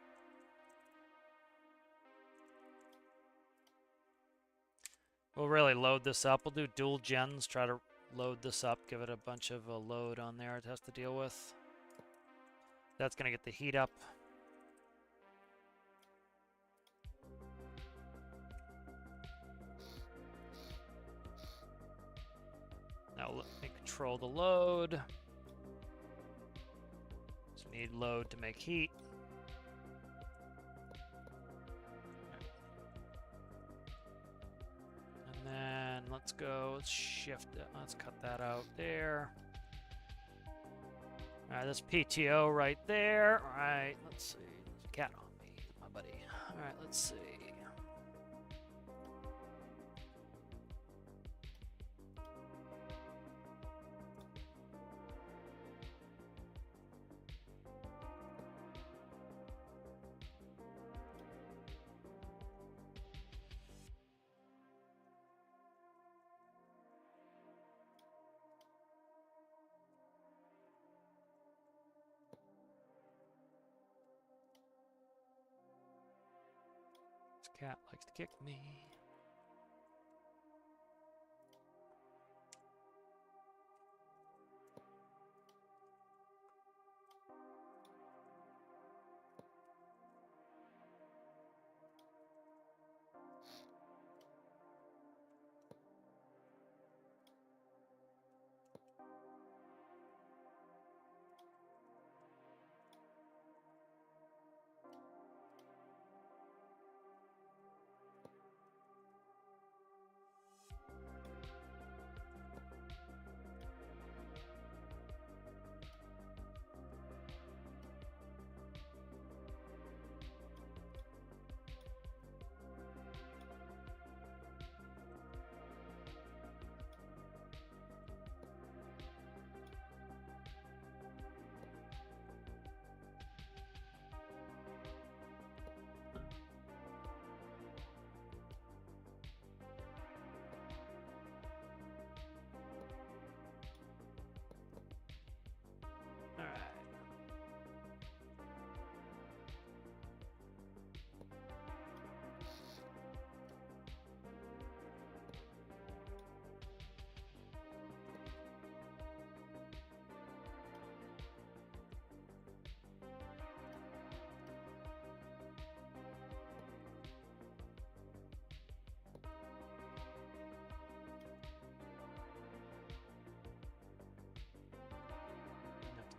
We'll really load this up. We'll do dual gens, try to load this up, give it a bunch of load on there it has to deal with. That's going to get the heat up. Now let me control the load. So we need load to make heat. And then let's go, let's shift it. Let's cut that out there. All right, this PTO right there. All right, let's see. There's a cat on me, my buddy. All right, let's see. Cat likes to kick me.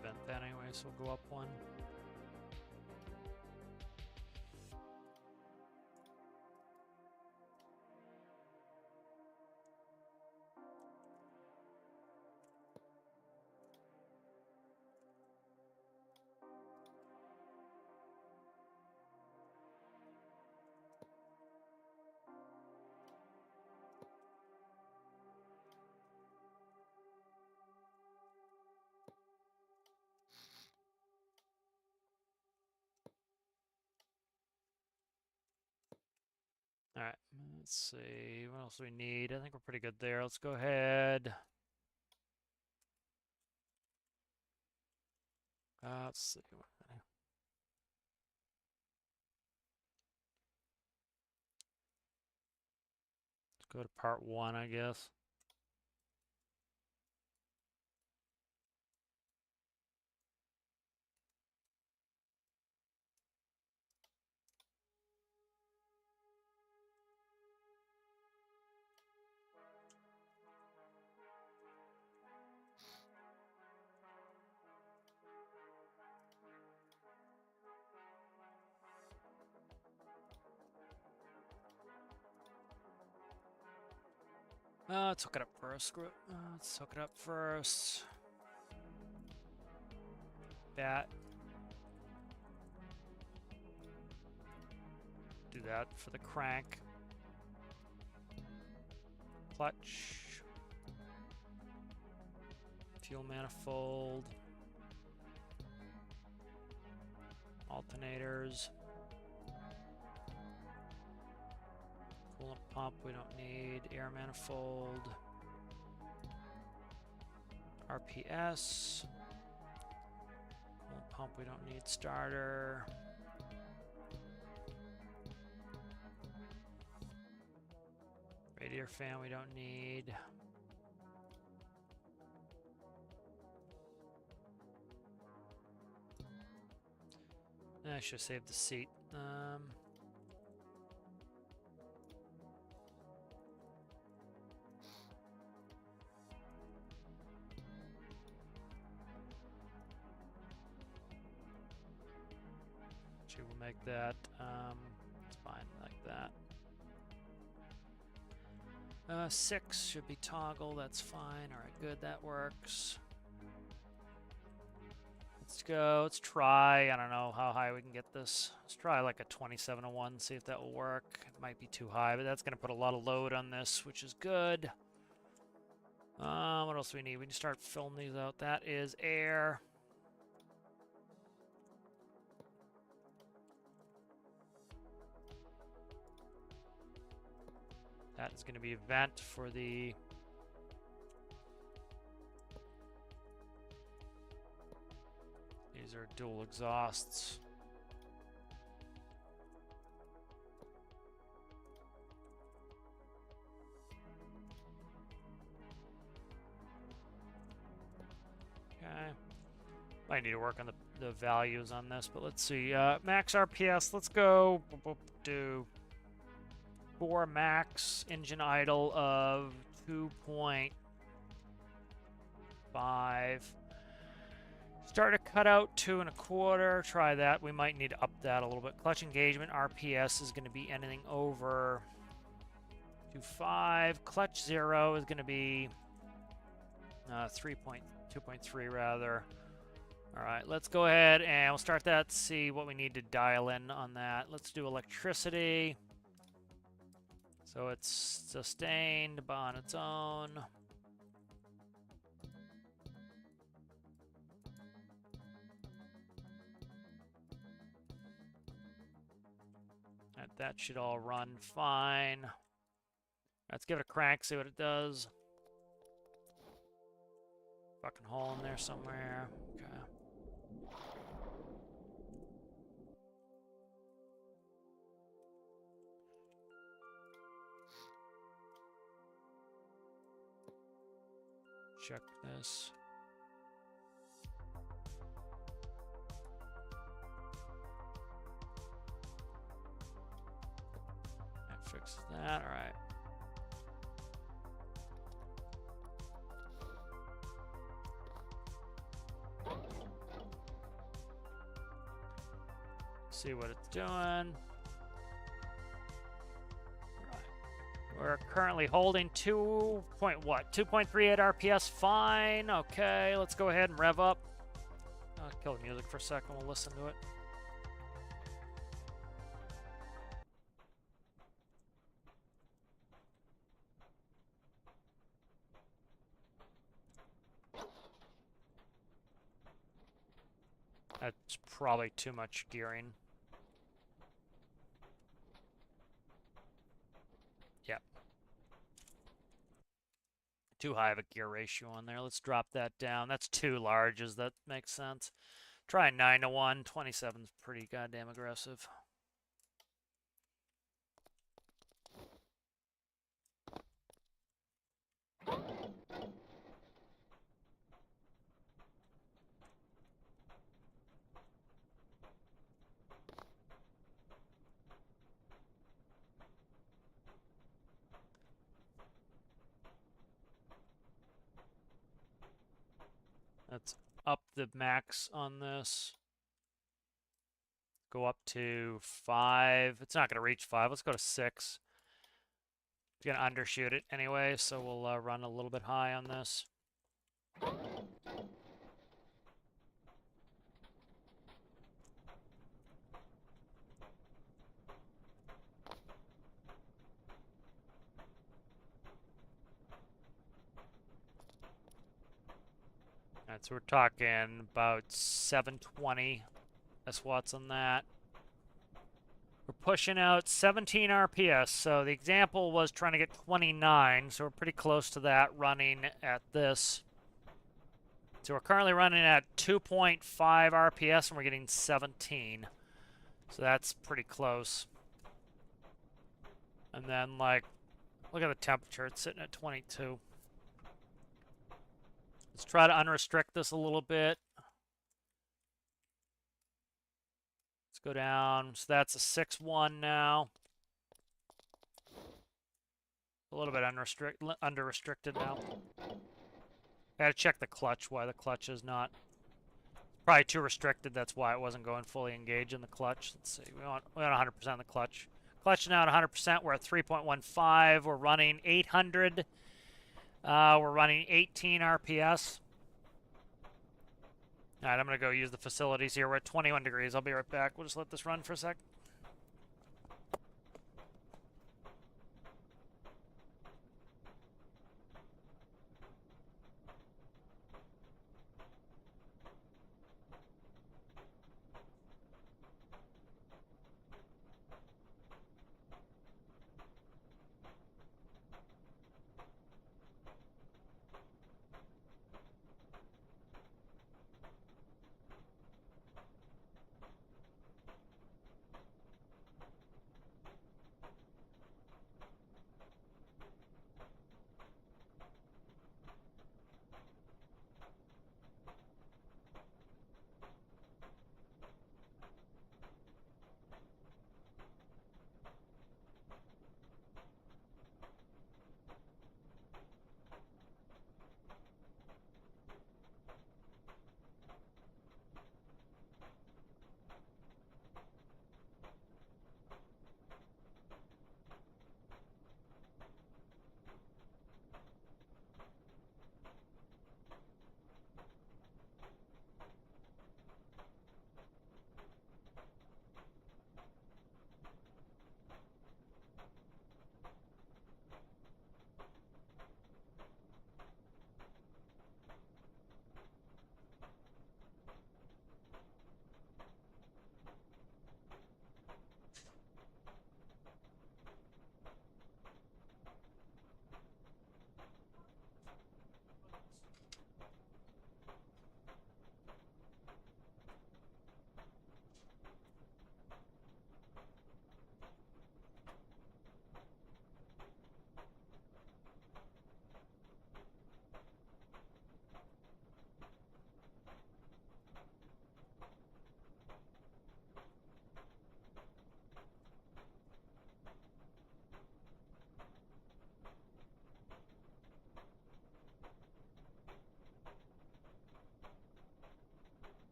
Event that anyway, so we'll go up one. All right, let's see, what else do we need? I think we're pretty good there. Let's go ahead. Let's see. Let's go to part one, I guess. Let's hook it up first. Let's hook it up first. Bat. Do that for the crank. Clutch. Fuel manifold. Alternators. Coolant pump we don't need. Air manifold. RPS. Coolant pump we don't need. Starter. Radiator fan we don't need. I should have saved the seat. Actually, we'll make that. It's fine like that. 6 should be toggle. That's fine. All right, good. That works. Let's go. Let's try. I don't know how high we can get this. Let's try like a 2701, see if that will work. It might be too high, but that's going to put a lot of load on this, which is good. What else do we need? We can start filling these out. That is air. That is going to be a vent for the... These are dual exhausts. Might need to work on the values on this, but let's see. Max RPS, let's go do 4 max engine idle of 2.5. Start a cutout 2 1/4. Try that. We might need to up that a little bit. Clutch engagement RPS is going to be anything over 2.5. Clutch 0 is going to be 2.3 rather. All right, let's go ahead and we'll start that. See what we need to dial in on that. Let's do electricity. So it's sustained on its own. That should all run fine. Let's give it a crank, see what it does. Fucking hole in there somewhere. Okay. Check this. That fixes that. All right. See what it's doing. We're currently holding 2.38 RPS. Fine. Okay, let's go ahead and rev up. I'll kill the music for a second. We'll listen to it. That's probably too much gearing. Yep. Too high of a gear ratio on there. Let's drop that down. That's too large. Does that make sense? Try 9-1. 27 is pretty goddamn aggressive. Let's up the max on this. Go up to 5. It's not going to reach 5. Let's go to 6. It's going to undershoot it anyway, so we'll run a little bit high on this. Alright, so we're talking about 720 SWATs on that. We're pushing out 17 RPS, so the example was trying to get 29, so we're pretty close to that running at this. So we're currently running at 2.5 RPS and we're getting 17. So that's pretty close. And then, like, look at the temperature, it's sitting at 22. Let's try to unrestrict this a little bit. Let's go down. So that's a 6-1 now. A little bit under-restricted now. Gotta check the clutch, why the clutch is not. Probably too restricted, that's why it wasn't going fully engaged in the clutch. Let's see, we want 100% the clutch. Clutch now at 100%, we're at 3.15, we're running 800. We're running 18 RPS. Alright, I'm gonna go use the facilities here. We're at 21 degrees, I'll be right back. We'll just let this run for a sec.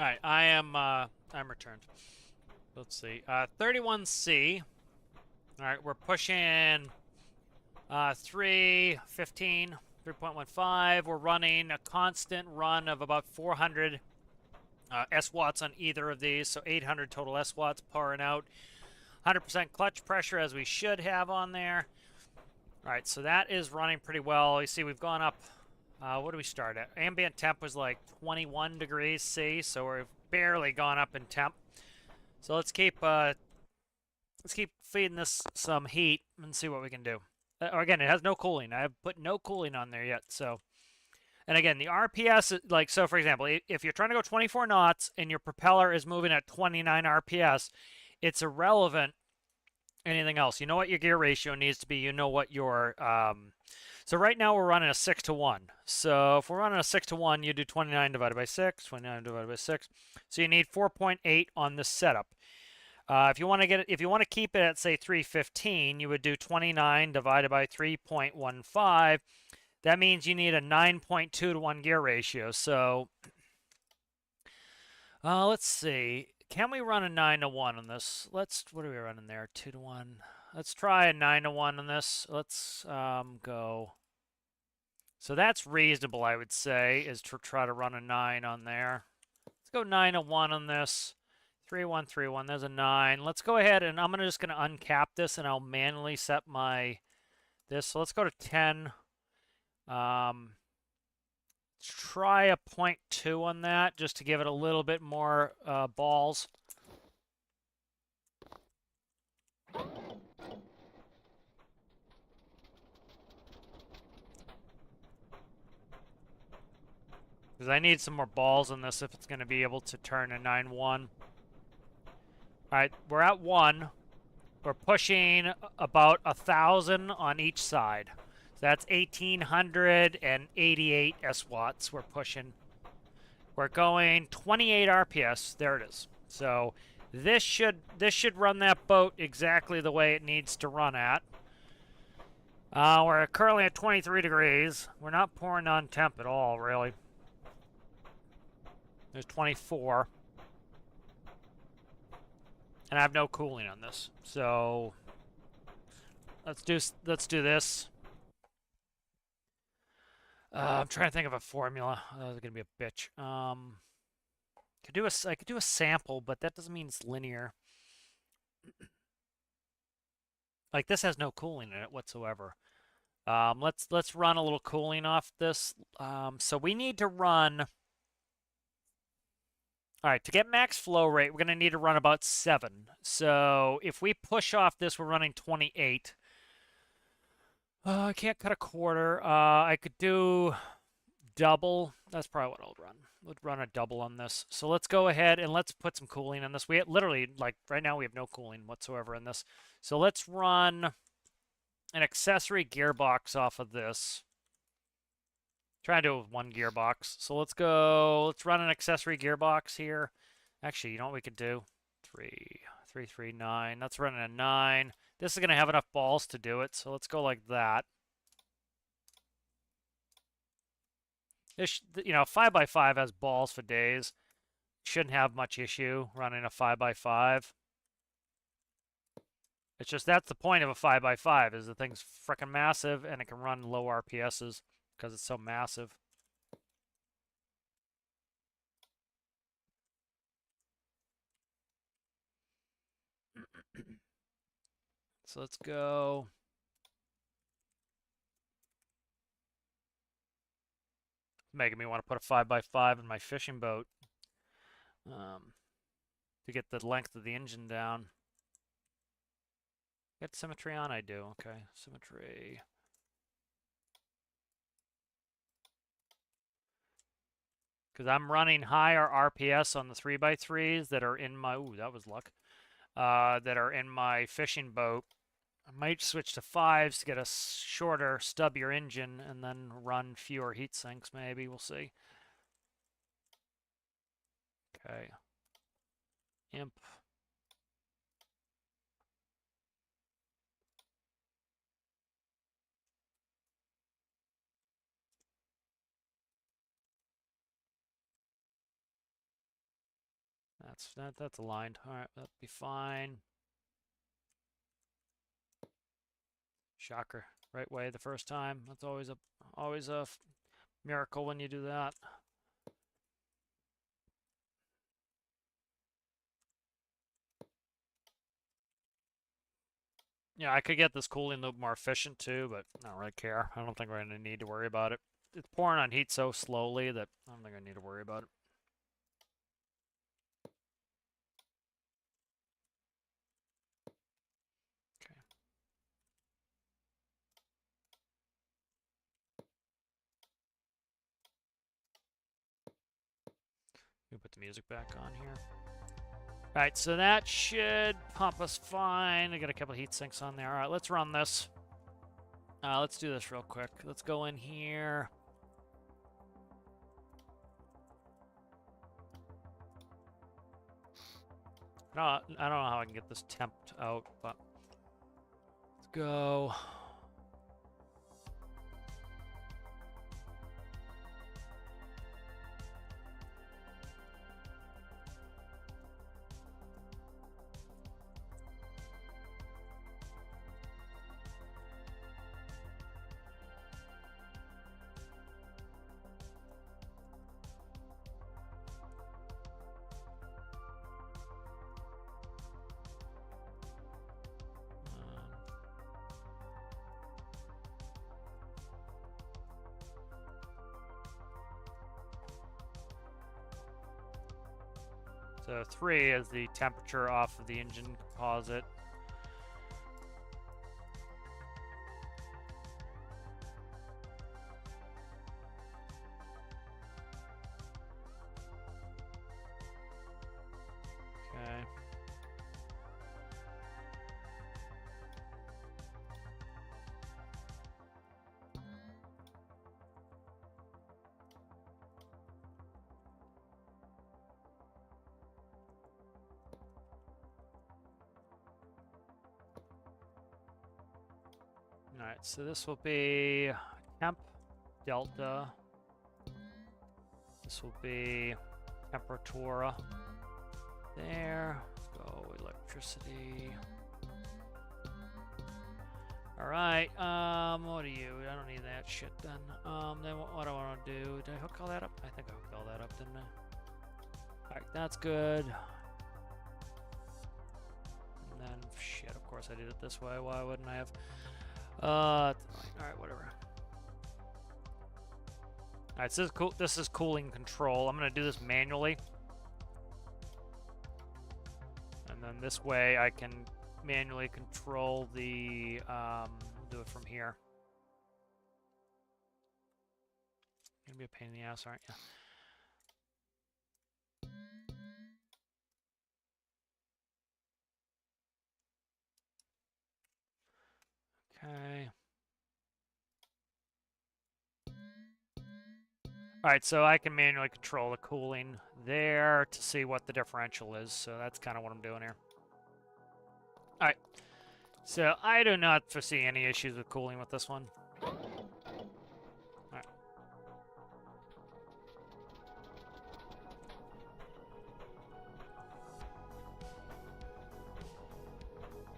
All right, I'm returned. Let's see. 31C. All right, we're pushing 315, 3.15. We're running a constant run of about 400 S-watts on either of these, so 800 total S-watts pouring out. 100% clutch pressure as we should have on there. All right, so that is running pretty well. You see we've gone up, what do we start at? Ambient temp was like 21 degrees C, so we've barely gone up in temp. So let's keep feeding this some heat and see what we can do. Again, it has no cooling. I have put no cooling on there yet, so. And again, the RPS, like, so for example, if you're trying to go 24 knots and your propeller is moving at 29 RPS, it's irrelevant anything else. You know what your gear ratio needs to be. You know what your, so right now we're running a 6-to-1. So if we're running a 6-to-1, you do 29 divided by 6, 29 divided by 6. So you need 4.8 on this setup. If you want to keep it at say 315, you would do 29 divided by 3.15. That means you need a 9.2 to 1 gear ratio. So let's see. Can we run a 9 to 1 on this? What are we running there? 2 to 1. Let's try a 9 to 1 on this. Let's go. So that's reasonable, I would say, is to try to run a 9 on there. Let's go 9 to 1 on this. 3 1 3 1. There's a 9. Let's go ahead and I'm just gonna uncap this and I'll manually set my this. So let's go to 10. Let's try a 0.2 on that just to give it a little bit more balls. Because I need some more balls on this if it's going to be able to turn a 9-1. Alright, we're at 1. We're pushing about 1,000 on each side. So that's 1,888 S-watts we're pushing. We're going 28 RPS. There it is. So this should run that boat exactly the way it needs to run at. We're currently at 23 degrees. We're not pouring on temp at all, really. There's 24. And I have no cooling on this. So let's do this. I'm trying to think of a formula. That's gonna be a bitch. I could do a sample, but that doesn't mean it's linear. Like this has no cooling in it whatsoever. Let's run a little cooling off this. So we need to run. All right, to get max flow rate, we're going to need to run about 7. So if we push off this, we're running 28. I can't cut a quarter. I could do double. That's probably what I'll run. We'll run a double on this. So let's go ahead and let's put some cooling on this. We literally, like right now, we have no cooling whatsoever in this. So let's run an accessory gearbox off of this. Try to do it with one gearbox. So let's run an accessory gearbox here. Actually, you know what we could do? 3, 3, 9. That's running a 9. This is going to have enough balls to do it, so let's go like that. This, 5x5 has balls for days. Shouldn't have much issue running a 5x5. It's just that's the point of a 5x5 is the thing's freaking massive and it can run low RPSs because it's so massive. So let's go. Making me want to put a 5x5 in my fishing boat to get the length of the engine down. Get symmetry on, I do. Okay, symmetry. Because I'm running higher RPS on the 3x3s that are in my, ooh, that was luck, that are in my fishing boat. I might switch to 5s to get a shorter, stubbier engine and then run fewer heat sinks, maybe. We'll see. Okay. Imp. that's aligned. All right, that'll be fine. Shocker, right way the first time. That's always a miracle when you do that. Yeah, I could get this cooling loop more efficient too, but I don't really care. I don't think we're going to need to worry about it. It's pouring on heat so slowly that I don't think I need to worry about it. Okay. We put the music back on here. All right, so that should pump us fine. I got a couple heat sinks on there. All right, let's run this. Let's do this real quick. Let's go in here. I don't know how I can get this temped out, but let's go. So 3 is the temperature off of the engine composite. Okay. All right, so this will be temp delta. This will be temperatura there. Let's go electricity. All right, what are you? I don't need that shit then. Then what do I want to do? Did I hook all that up? I think I hooked all that up, didn't I? All right, that's good. And then, shit, of course I did it this way. Why wouldn't I have? All right, whatever. All right, so this is cooling control. I'm gonna do this manually, and then this way I can manually control the. Do it from here. Gonna be a pain in the ass, aren't you? Okay. All right, so I can manually control the cooling there to see what the differential is. So that's kind of what I'm doing here. All right. So I do not foresee any issues with cooling with this one. All right.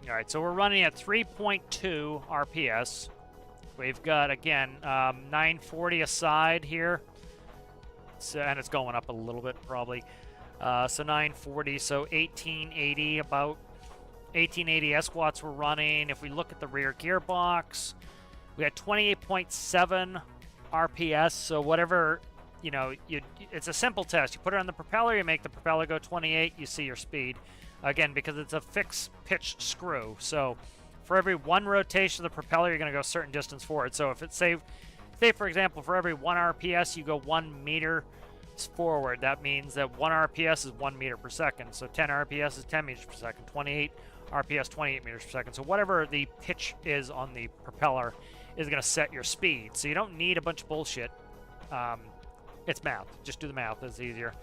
All right, so we're running at 3.2 RPS. We've got, again, 940 aside here. So, and it's going up a little bit, probably. So 940, so 1880, about 1880 S-watts we're running. If we look at the rear gearbox, we got 28.7 RPS. So whatever, you know, it's a simple test. You put it on the propeller, you make the propeller go 28, you see your speed. Again, because it's a fixed pitch screw. So for every 1 rotation of the propeller, you're going to go a certain distance forward. So if it's, say for example, for every 1 RPS, you go 1 meter forward. That means that 1 RPS is 1 meter per second. So 10 RPS is 10 meters per second. 28 RPS, 28 meters per second. So whatever the pitch is on the propeller is going to set your speed. So you don't need a bunch of bullshit. It's math. Just do the math. It's easier.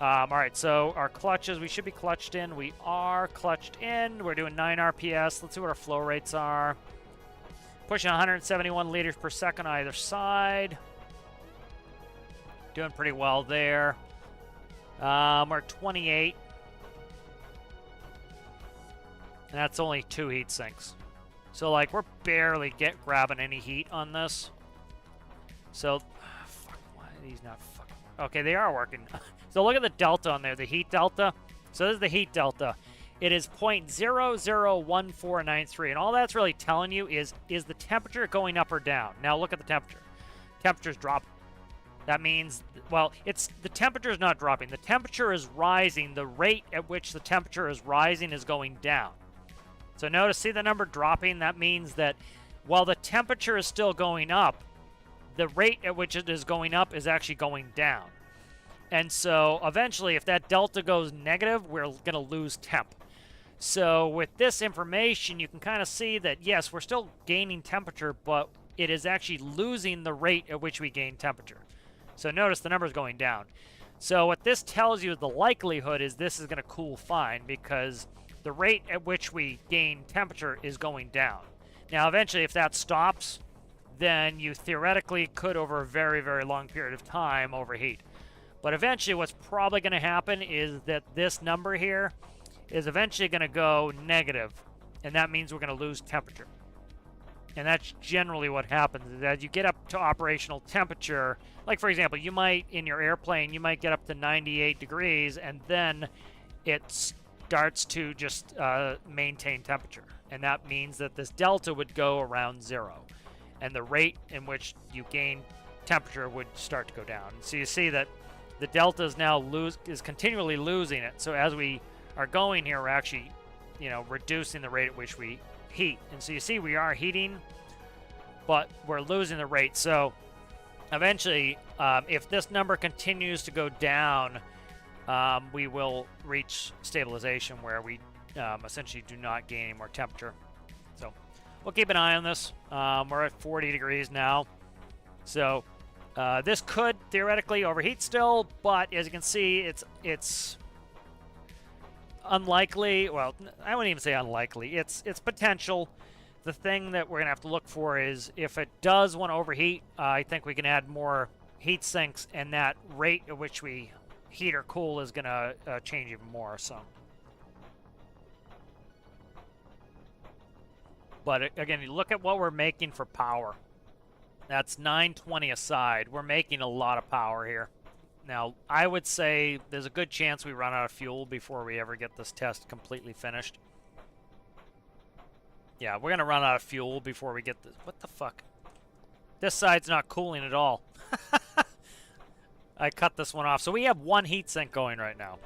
All right, so our clutches, we should be clutched in. We are clutched in. We're doing 9 RPS. Let's see what our flow rates are. Pushing 171 liters per second on either side. Doing pretty well there. We're at 28. And that's only 2 heat sinks. So, like, we're barely grabbing any heat on this. So, fuck, why are these not fucking... Okay, they are working. So look at the delta on there, the heat delta. So this is the heat delta. It is 0.001493, and all that's really telling you is the temperature going up or down? Now look at the temperature. Temperature's dropping. That means, well, the temperature is not dropping. The temperature is rising. The rate at which the temperature is rising is going down. So notice, see the number dropping? That means that while the temperature is still going up, the rate at which it is going up is actually going down. And so eventually, if that delta goes negative, we're going to lose temp. So with this information, you can kind of see that, yes, we're still gaining temperature, but it is actually losing the rate at which we gain temperature. So notice the number is going down. So what this tells you, the likelihood is this is going to cool fine because the rate at which we gain temperature is going down. Now, eventually, if that stops, then you theoretically could, over a very, very long period of time, overheat. But eventually, what's probably going to happen is that this number here is eventually going to go negative, and that means we're going to lose temperature. And that's generally what happens, is as you get up to operational temperature, like, for example, you might, in your airplane, you might get up to 98 degrees, and then it starts to just maintain temperature. And that means that this delta would go around 0. And the rate in which you gain temperature would start to go down. So you see that the delta is now continually losing it. So as we are going here, we're actually, reducing the rate at which we heat. And so you see we are heating, but we're losing the rate. So eventually, if this number continues to go down, we will reach stabilization where we essentially do not gain any more temperature. So we'll keep an eye on this. We're at 40 degrees now. So this could theoretically overheat still, but as you can see, it's unlikely. Well, I wouldn't even say unlikely. It's potential. The thing that we're going to have to look for is if it does want to overheat, I think we can add more heat sinks, and that rate at which we heat or cool is going to change even more. So, but again, you look at what we're making for power. That's 920 a side. We're making a lot of power here. Now, I would say there's a good chance we run out of fuel before we ever get this test completely finished. Yeah, we're going to run out of fuel before we get this. What the fuck? This side's not cooling at all. I cut this one off. So we have one heatsink going right now.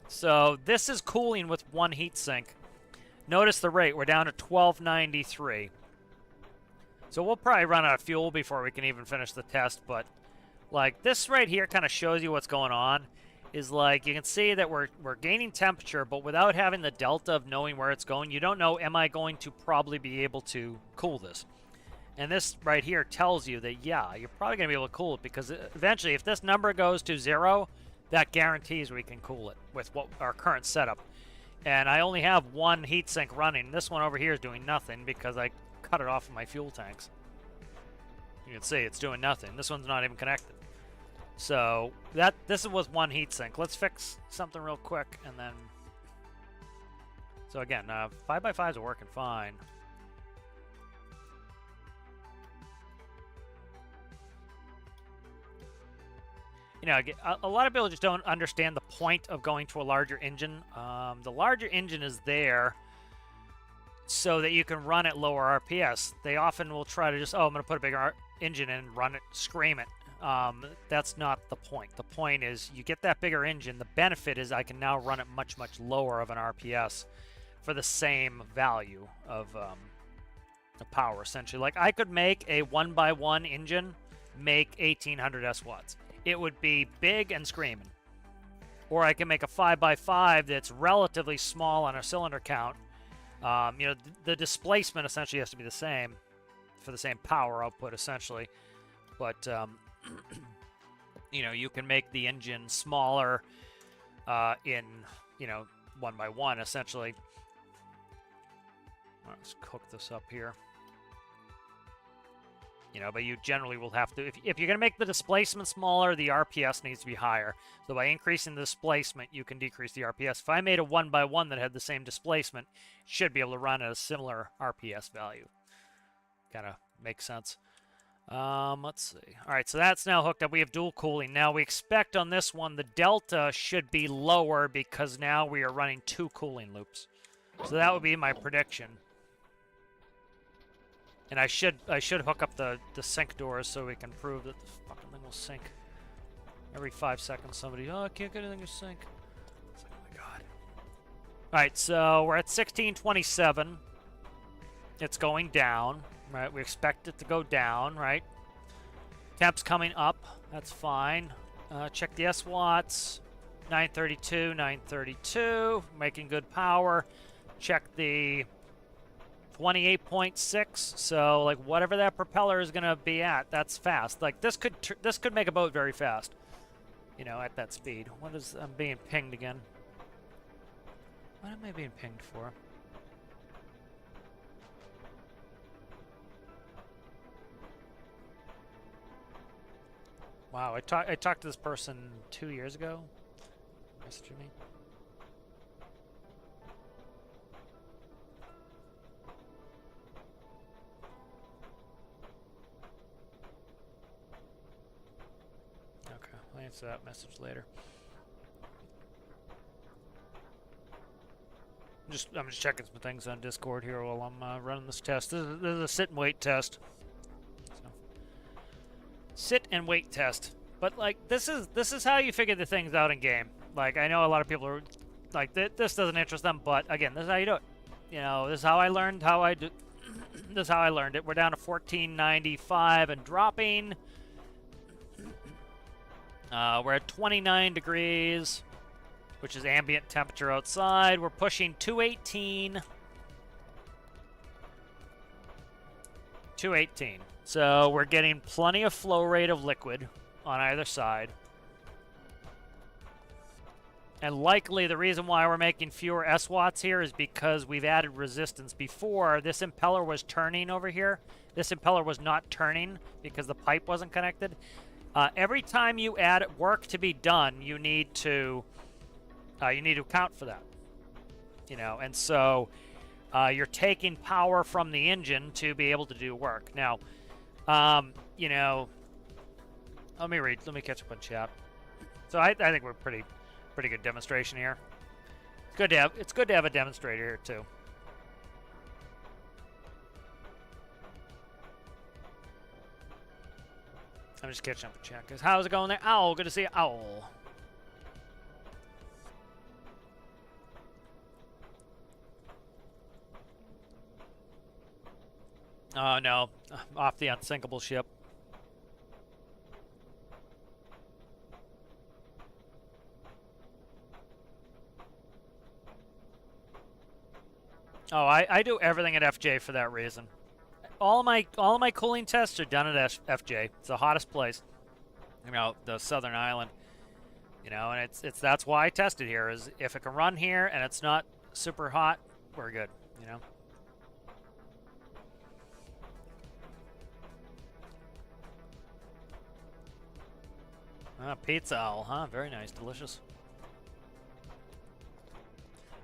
So this is cooling with one heatsink. Notice the rate. We're down to 1293. So we'll probably run out of fuel before we can even finish the test, but like this right here kind of shows you what's going on. Is like you can see that we're gaining temperature, but without having the delta of knowing where it's going, you don't know, am I going to probably be able to cool this? And this right here tells you that, yeah, you're probably going to be able to cool it, because eventually if this number goes to 0, that guarantees we can cool it with what our current setup. And I only have one heatsink running. This one over here is doing nothing because I cut it off of my fuel tanks. You can see it's doing nothing. This one's not even connected. So this was one heatsink. Let's fix something real quick, and then. So again, 5x5s are working fine. You know, a lot of people just don't understand the point of going to a larger engine. The larger engine is there so that you can run at lower RPS. They often will try to just, oh, I'm going to put a bigger engine in and run it, scream it. That's not the point. The point is you get that bigger engine. The benefit is I can now run it much, much lower of an RPS for the same value of power, essentially. Like I could make a 1x1 engine make 1800 S-watts. It would be big and screaming. Or I can make a 5x5 that's relatively small on a cylinder count. You know, the displacement essentially has to be the same for the same power output, essentially. But, you know, you can make the engine smaller in, you know, 1x1, essentially. Let's cook this up here. You know, but you generally will have to, if you're going to make the displacement smaller, the RPS needs to be higher. So by increasing the displacement, you can decrease the RPS. If I made a 1x1 that had the same displacement, it should be able to run at a similar RPS value. Kind of makes sense. Let's see. All right, so that's now hooked up. We have dual cooling. Now we expect on this one the delta should be lower because now we are running 2 cooling loops. So that would be my prediction. And I should hook up the sync doors so we can prove that the fucking thing will sync. Every 5 seconds somebody, oh, I can't get anything to sync. It's like, oh my god. Alright, so we're at 1627. It's going down, right? We expect it to go down, right? Temp's coming up. That's fine. Check the SWATs. 932, 932. Making good power. Check the 28.6, so like whatever that propeller is gonna be at, that's fast. Like this could make a boat very fast, you know, at that speed. What is I'm being pinged again? What am I being pinged for? Wow, I talked to this person 2 years ago. Messaging me. I'll answer that message later. I'm just checking some things on Discord here while I'm running this test. This is a sit and wait test. So, sit and wait test. But like this is how you figure the things out in game. Like I know a lot of people are like this doesn't interest them, but again, this is how you do it. You know, this is how I learned how I do. This is how I learned it. We're down to 1495 and dropping. We're at 29 degrees, which is ambient temperature outside. We're pushing 218. 218. So we're getting plenty of flow rate of liquid on either side. And likely the reason why we're making fewer SWATs here is because we've added resistance. Before, this impeller was turning over here. This impeller was not turning because the pipe wasn't connected. Every time you add work to be done, you need to account for that. You know, and so you're taking power from the engine to be able to do work. Now, you know, let me catch up on chat. So I think we're pretty good demonstration here. It's good to have a demonstrator here too. I'm just catching up with chat, guys. How's it going there? Owl, good to see you. Owl. Oh, no. Off the unsinkable ship. Oh, I do everything at FJ for that reason. All of my cooling tests are done at FJ. It's the hottest place, you know, the Southern Island. You know, and that's why I tested here. Is if it can run here and it's not super hot, we're good. You know. Pizza owl, huh? Very nice, delicious.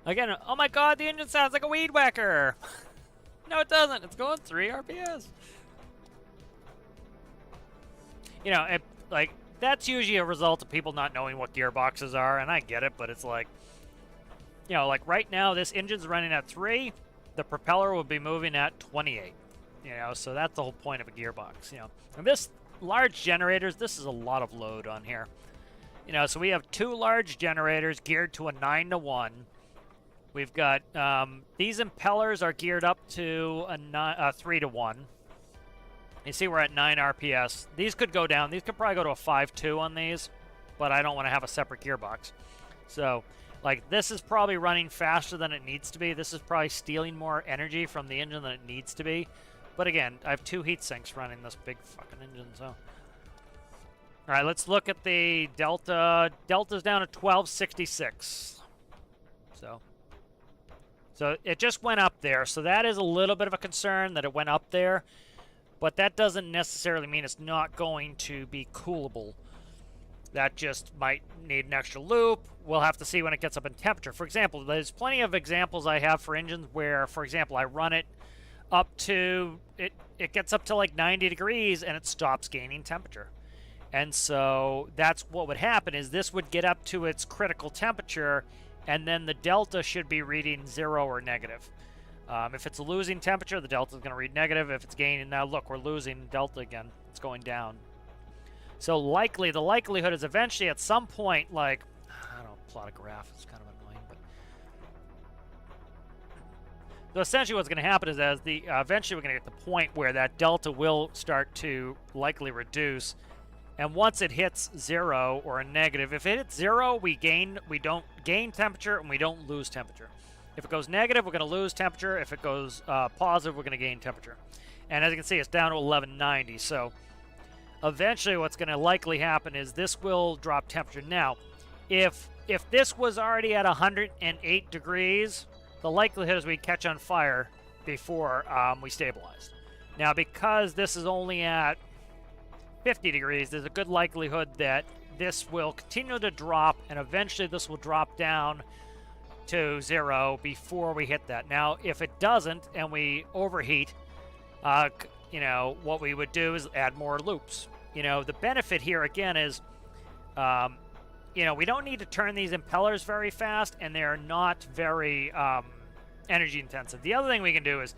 Again, oh my god, the engine sounds like a weed whacker. No, it doesn't. It's going 3 RPS. You know, like, that's usually a result of people not knowing what gearboxes are, and I get it, but it's like, you know, like right now, this engine's running at 3, the propeller will be moving at 28. You know, so that's the whole point of a gearbox, you know. And this large generators, this is a lot of load on here. You know, so we have 2 large generators geared to a 9-to-1. We've got, these impellers are geared up to a 3-to-1. You see we're at 9 RPS. These could go down. These could probably go to a 5-2 on these, but I don't want to have a separate gearbox. So, like, this is probably running faster than it needs to be. This is probably stealing more energy from the engine than it needs to be. But again, I have 2 heat sinks running this big fucking engine, so. All right, let's look at the Delta. Delta's down at 1266. So it just went up there. So that is a little bit of a concern that it went up there. but that doesn't necessarily mean it's not going to be coolable. That just might need an extra loop. We'll have to see when it gets up in temperature. For example, there's plenty of examples I have for engines where, for example, I run it up to, it gets up to like 90 degrees and it stops gaining temperature. And so that's what would happen, is this would get up to its critical temperature, and then the delta should be reading 0 or negative. If it's losing temperature, the delta is going to read negative. If it's gaining, now look, we're losing delta again. It's going down. So the likelihood is eventually at some point, like, I don't know, plot a graph. It's kind of annoying, but so essentially what's going to happen is eventually we're going to get to the point where that delta will start to likely reduce. And once it hits 0 or a negative, if it hits 0, we don't gain temperature and we don't lose temperature. If it goes negative, we're going to lose temperature. If it goes positive, we're going to gain temperature. And as you can see, it's down to 1190. So eventually what's going to likely happen is this will drop temperature. Now, if this was already at 108 degrees, the likelihood is we'd catch on fire before we stabilized. Now, because this is only at 50 degrees, there's a good likelihood that this will continue to drop, and eventually this will drop down to 0 before we hit that. Now, if it doesn't and we overheat, you know, what we would do is add more loops. You know, the benefit here again is, you know, we don't need to turn these impellers very fast, and they're not very energy intensive. The other thing we can do is,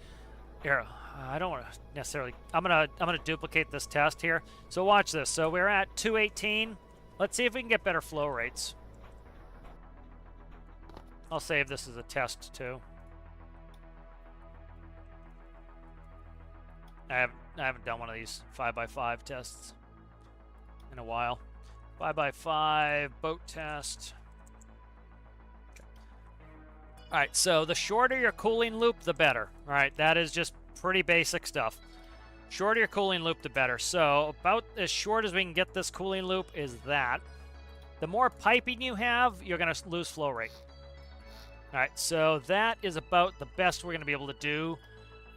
here, I don't want to necessarily, I'm gonna duplicate this test here. So watch this. So we're at 218. Let's see if we can get better flow rates. I'll save this as a test too. I haven't done one of these 5x5 tests in a while. 5x5 boat test. Okay. All right, so the shorter your cooling loop, the better. All right, that is just pretty basic stuff. Shorter your cooling loop, the better. So about as short as we can get this cooling loop is that. The more piping you have, you're going to lose flow rate. All right, so that is about the best we're going to be able to do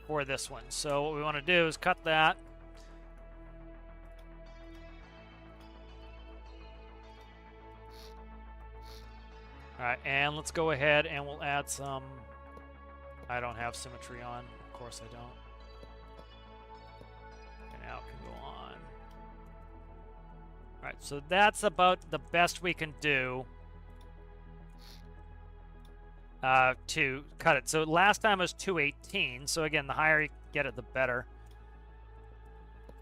for this one. So what we want to do is cut that. All right, and let's go ahead and we'll add some. I don't have symmetry on. Of course I don't. And now it can go on. All right, so that's about the best we can do to cut it. So last time it was 218. So again, the higher you get it, the better.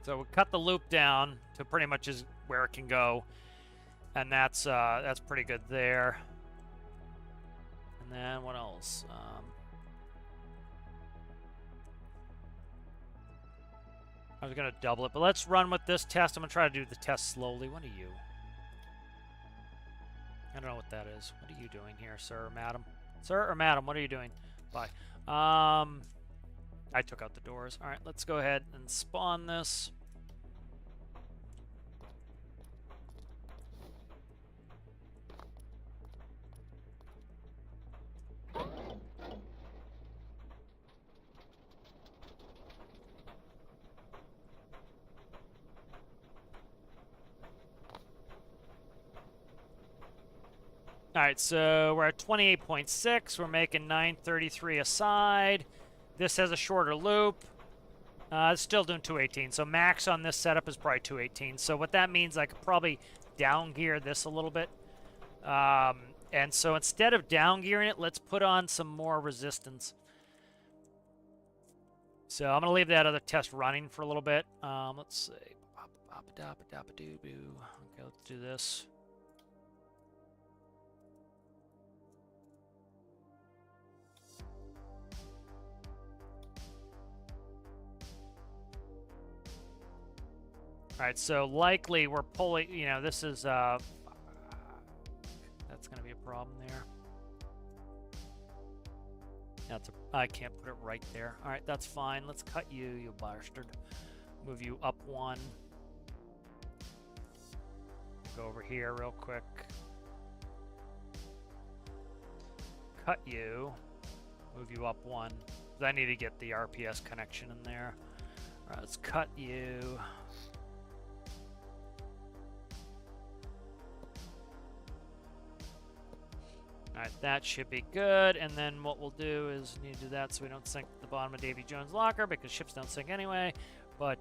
So we cut the loop down to pretty much is where it can go, and that's pretty good there. And then what else? I was gonna double it, but let's run with this test. I'm gonna try to do the test slowly. What are you? I don't know what that is. What are you doing here, sir or madam? Sir or madam, what are you doing? Bye. I took out the doors. All right, let's go ahead and spawn this. All right, so we're at 28.6. We're making 933 a side. This has a shorter loop. It's still doing 218. So max on this setup is probably 218. So what that means, I could probably down gear this a little bit. And so instead of down gearing it, let's put on some more resistance. So I'm going to leave that other test running for a little bit. Let's see. Okay, let's do this. All right, so likely we're pulling, you know, this is, that's going to be a problem there. That's I can't put it right there. All right, that's fine. Let's cut you, you bastard. Move you up one. Go over here real quick. Cut you. Move you up one. I need to get the RPS connection in there. Alright, let's cut you. Alright, that should be good. And then what we'll do is need to do that so we don't sink the bottom of Davy Jones' locker, because ships don't sink anyway. But,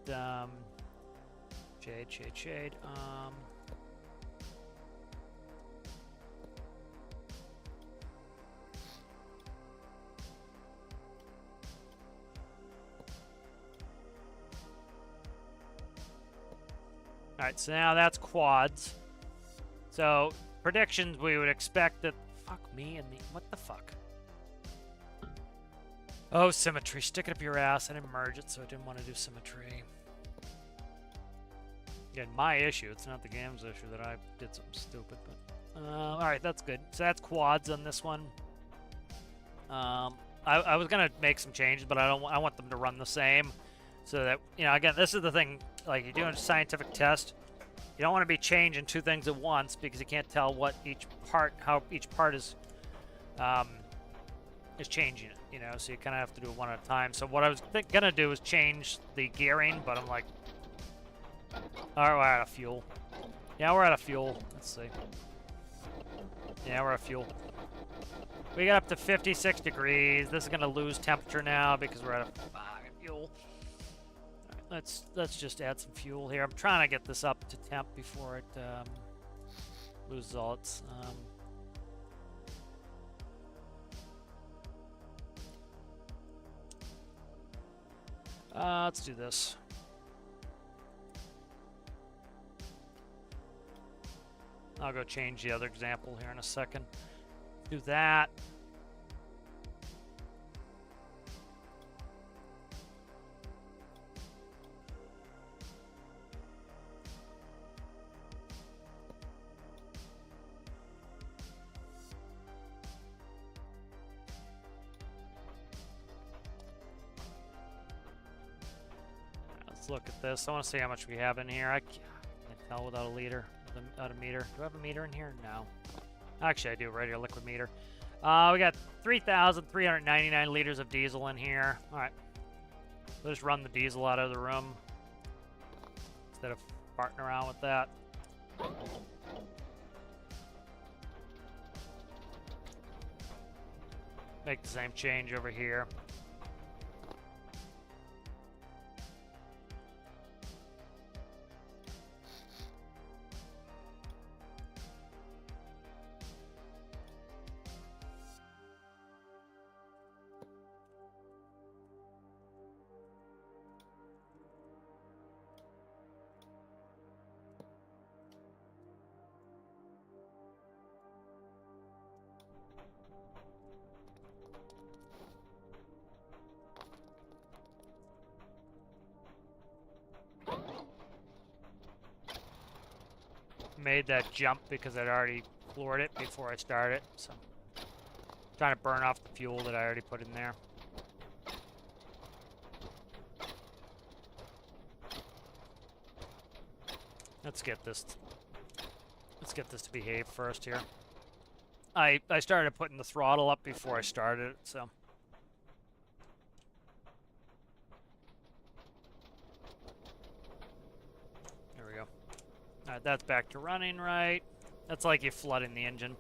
shade, shade, shade. Alright, so now that's quads. So, predictions, we would expect that... Fuck me and the... What the fuck? Oh, symmetry. Stick it up your ass. I didn't merge it, so I didn't want to do symmetry. Again, my issue. It's not the game's issue that I did something stupid, but... Alright, that's good. So that's quads on this one. I was gonna make some changes, but I want them to run the same. So that, you know, again, this is the thing, like, you're doing a scientific test, you don't want to be changing two things at once, because you can't tell what each part, how each part is changing it, you know, so you kind of have to do it one at a time. So what I was gonna do is change the gearing, but I'm like, alright, we're out of fuel. Yeah, we're out of fuel. Let's see. Yeah, we're out of fuel. We got up to 56 degrees. This is gonna lose temperature now because we're out of fuel. Let's just add some fuel here. I'm trying to get this up to temp before it loses all its... let's do this. I'll go change the other example here in a second. Do that. Let's look at this. I want to see how much we have in here. I can't tell without a liter, without a meter. Do I have a meter in here? No. Actually, I do, right here, liquid meter. We got 3,399 liters of diesel in here. All right. We'll just run the diesel out of the room instead of farting around with that. Make the same change over here. Made that jump because I'd already floored it before I started, so trying to burn off the fuel that I already put in there. Let's get this to behave first here. I started putting the throttle up before I started it, so there we go. Alright, that's back to running right. That's like you flooding the engine.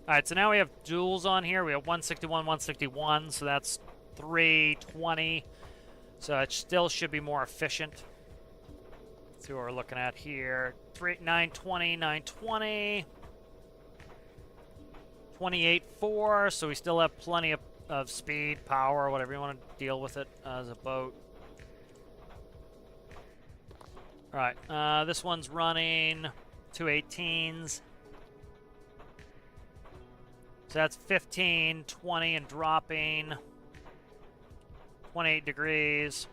Alright, so now we have joules on here. We have 161, 161, so that's 320. So it still should be more efficient. Let's see what we're looking at here. 920, 920. 28.4, so we still have plenty of speed, power, whatever you want to deal with it as a boat. Alright, this one's running 218s. So that's 15, 20, and dropping. 28 degrees.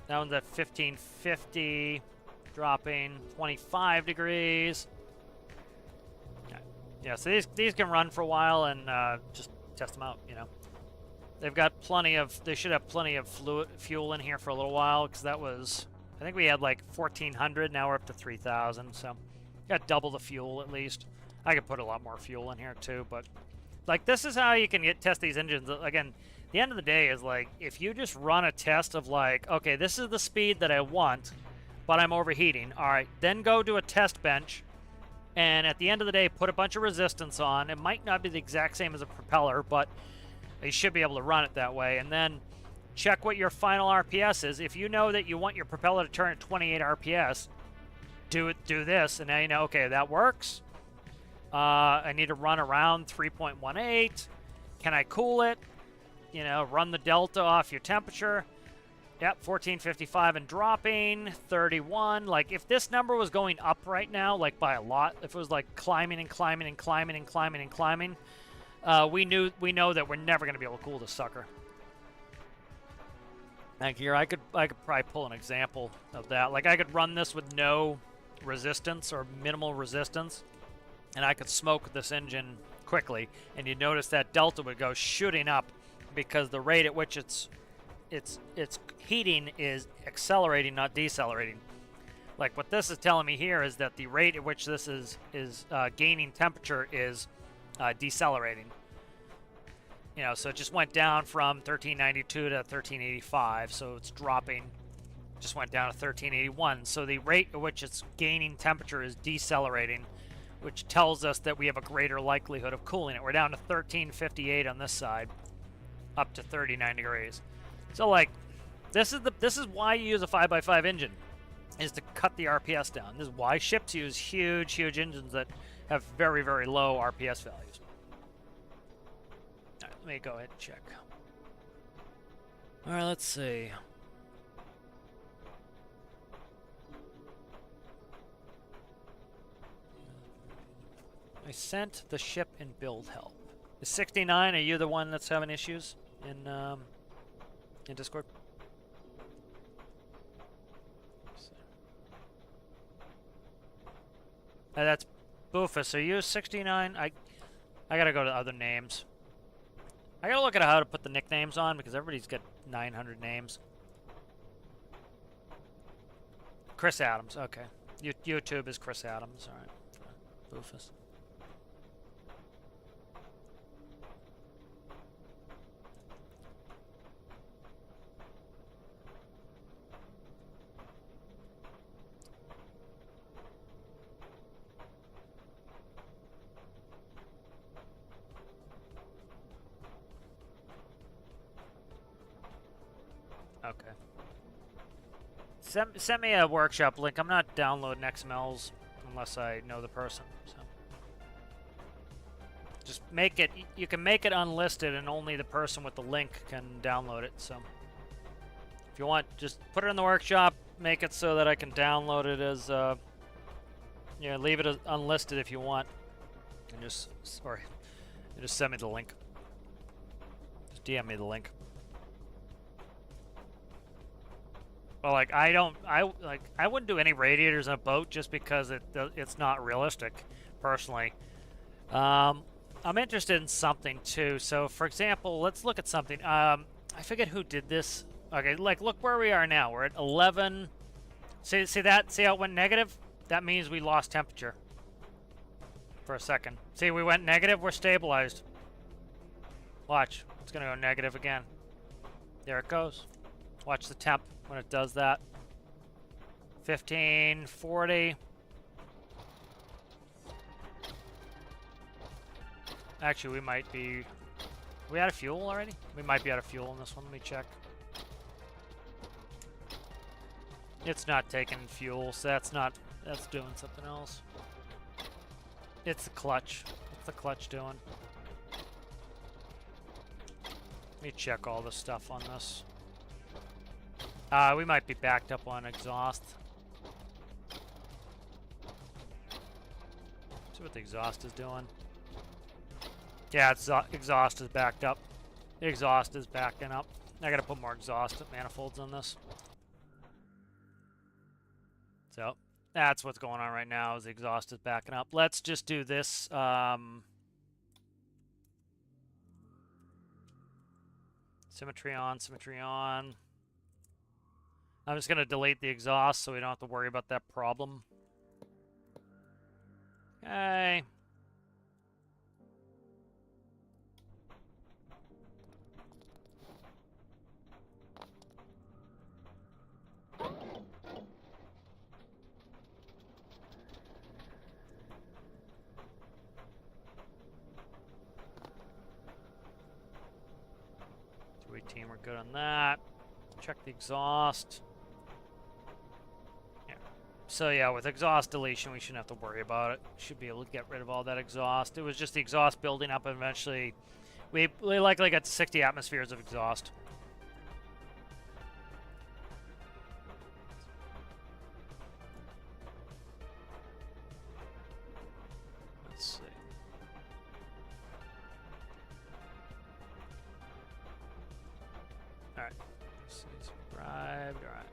That one's at 1550, dropping 25 degrees. Yeah, so these can run for a while and just test them out, you know. They've got plenty of, they should have plenty of fuel in here for a little while, because that was, I think we had like 1,400, now we're up to 3,000, so got double the fuel at least. I could put a lot more fuel in here too, but Like, this is how you can test these engines. Again, the end of the day is, like, if you just run a test of, like, okay, this is the speed that I want, but I'm overheating. All right, then go to a test bench, and at the end of the day, put a bunch of resistance on. It might not be the exact same as a propeller, but you should be able to run it that way. And then check what your final RPS is. If you know that you want your propeller to turn at 28 RPS, do this, and now you know, okay, that works. I need to run around 3.18. Can I cool it? You know, run the delta off your temperature. Yep, 1455 and dropping, 31. Like, if this number was going up right now, like by a lot, if it was like climbing and climbing and climbing and climbing and climbing, we know that we're never going to be able to cool this sucker. Like here, I could probably pull an example of that. Like, I could run this with no resistance or minimal resistance, and I could smoke this engine quickly, and you notice that delta would go shooting up because the rate at which it's heating is accelerating, not decelerating. Like, what this is telling me here is that the rate at which this is gaining temperature is decelerating. You know, so it just went down from 1392 to 1385, so it's dropping. Just went down to 1381. So the rate at which it's gaining temperature is decelerating, which tells us that we have a greater likelihood of cooling it. We're down to 1358 on this side, up to 39 degrees. So, like, this is why you use a 5x5 engine, is to cut the RPS down. This is why ships use huge engines that have very, very low RPS values. All right, let me go ahead and check. All right, let's see. I sent the ship in build help. Is 69, are you the one that's having issues in Discord? That's Boofus. Are you 69? I gotta go to other names. I gotta look at how to put the nicknames on because everybody's got 900 names. Chris Adams. Okay. YouTube is Chris Adams. All right. Boofus. Okay. Send me a workshop link. I'm not downloading XMLs unless I know the person. So just make it. You can make it unlisted, and only the person with the link can download it. So if you want, just put it in the workshop. Make it so that I can download it as. Yeah, leave it as unlisted if you want, and just send me the link. Just DM me the link. Well, like, I wouldn't do any radiators on a boat just because it's not realistic, personally. I'm interested in something too. So, for example, let's look at something. I forget who did this. Okay, like, look where we are now. We're at 11. See that? See how it went negative? That means we lost temperature for a second. See, we went negative. We're stabilized. Watch. It's gonna go negative again. There it goes. Watch the temp when it does that. 1540. Actually, we might be... Are we out of fuel already? We might be out of fuel in this one. Let me check. It's not taking fuel, so that's doing something else. It's the clutch. What's the clutch doing? Let me check all the stuff on this. We might be backed up on exhaust. See what the exhaust is doing. Yeah, exhaust is backed up. The exhaust is backing up. I gotta put more exhaust manifolds on this. So, that's what's going on right now, is the exhaust is backing up. Let's just do this. Symmetry on, symmetry on. I'm just going to delete the exhaust so we don't have to worry about that problem. Okay. 18, we're good on that. Check the exhaust. Yeah. So yeah, with exhaust deletion, we shouldn't have to worry about it. Should be able to get rid of all that exhaust. It was just the exhaust building up, and eventually we likely got to 60 atmospheres of exhaust. Let's see. All right. Subscribed. All right.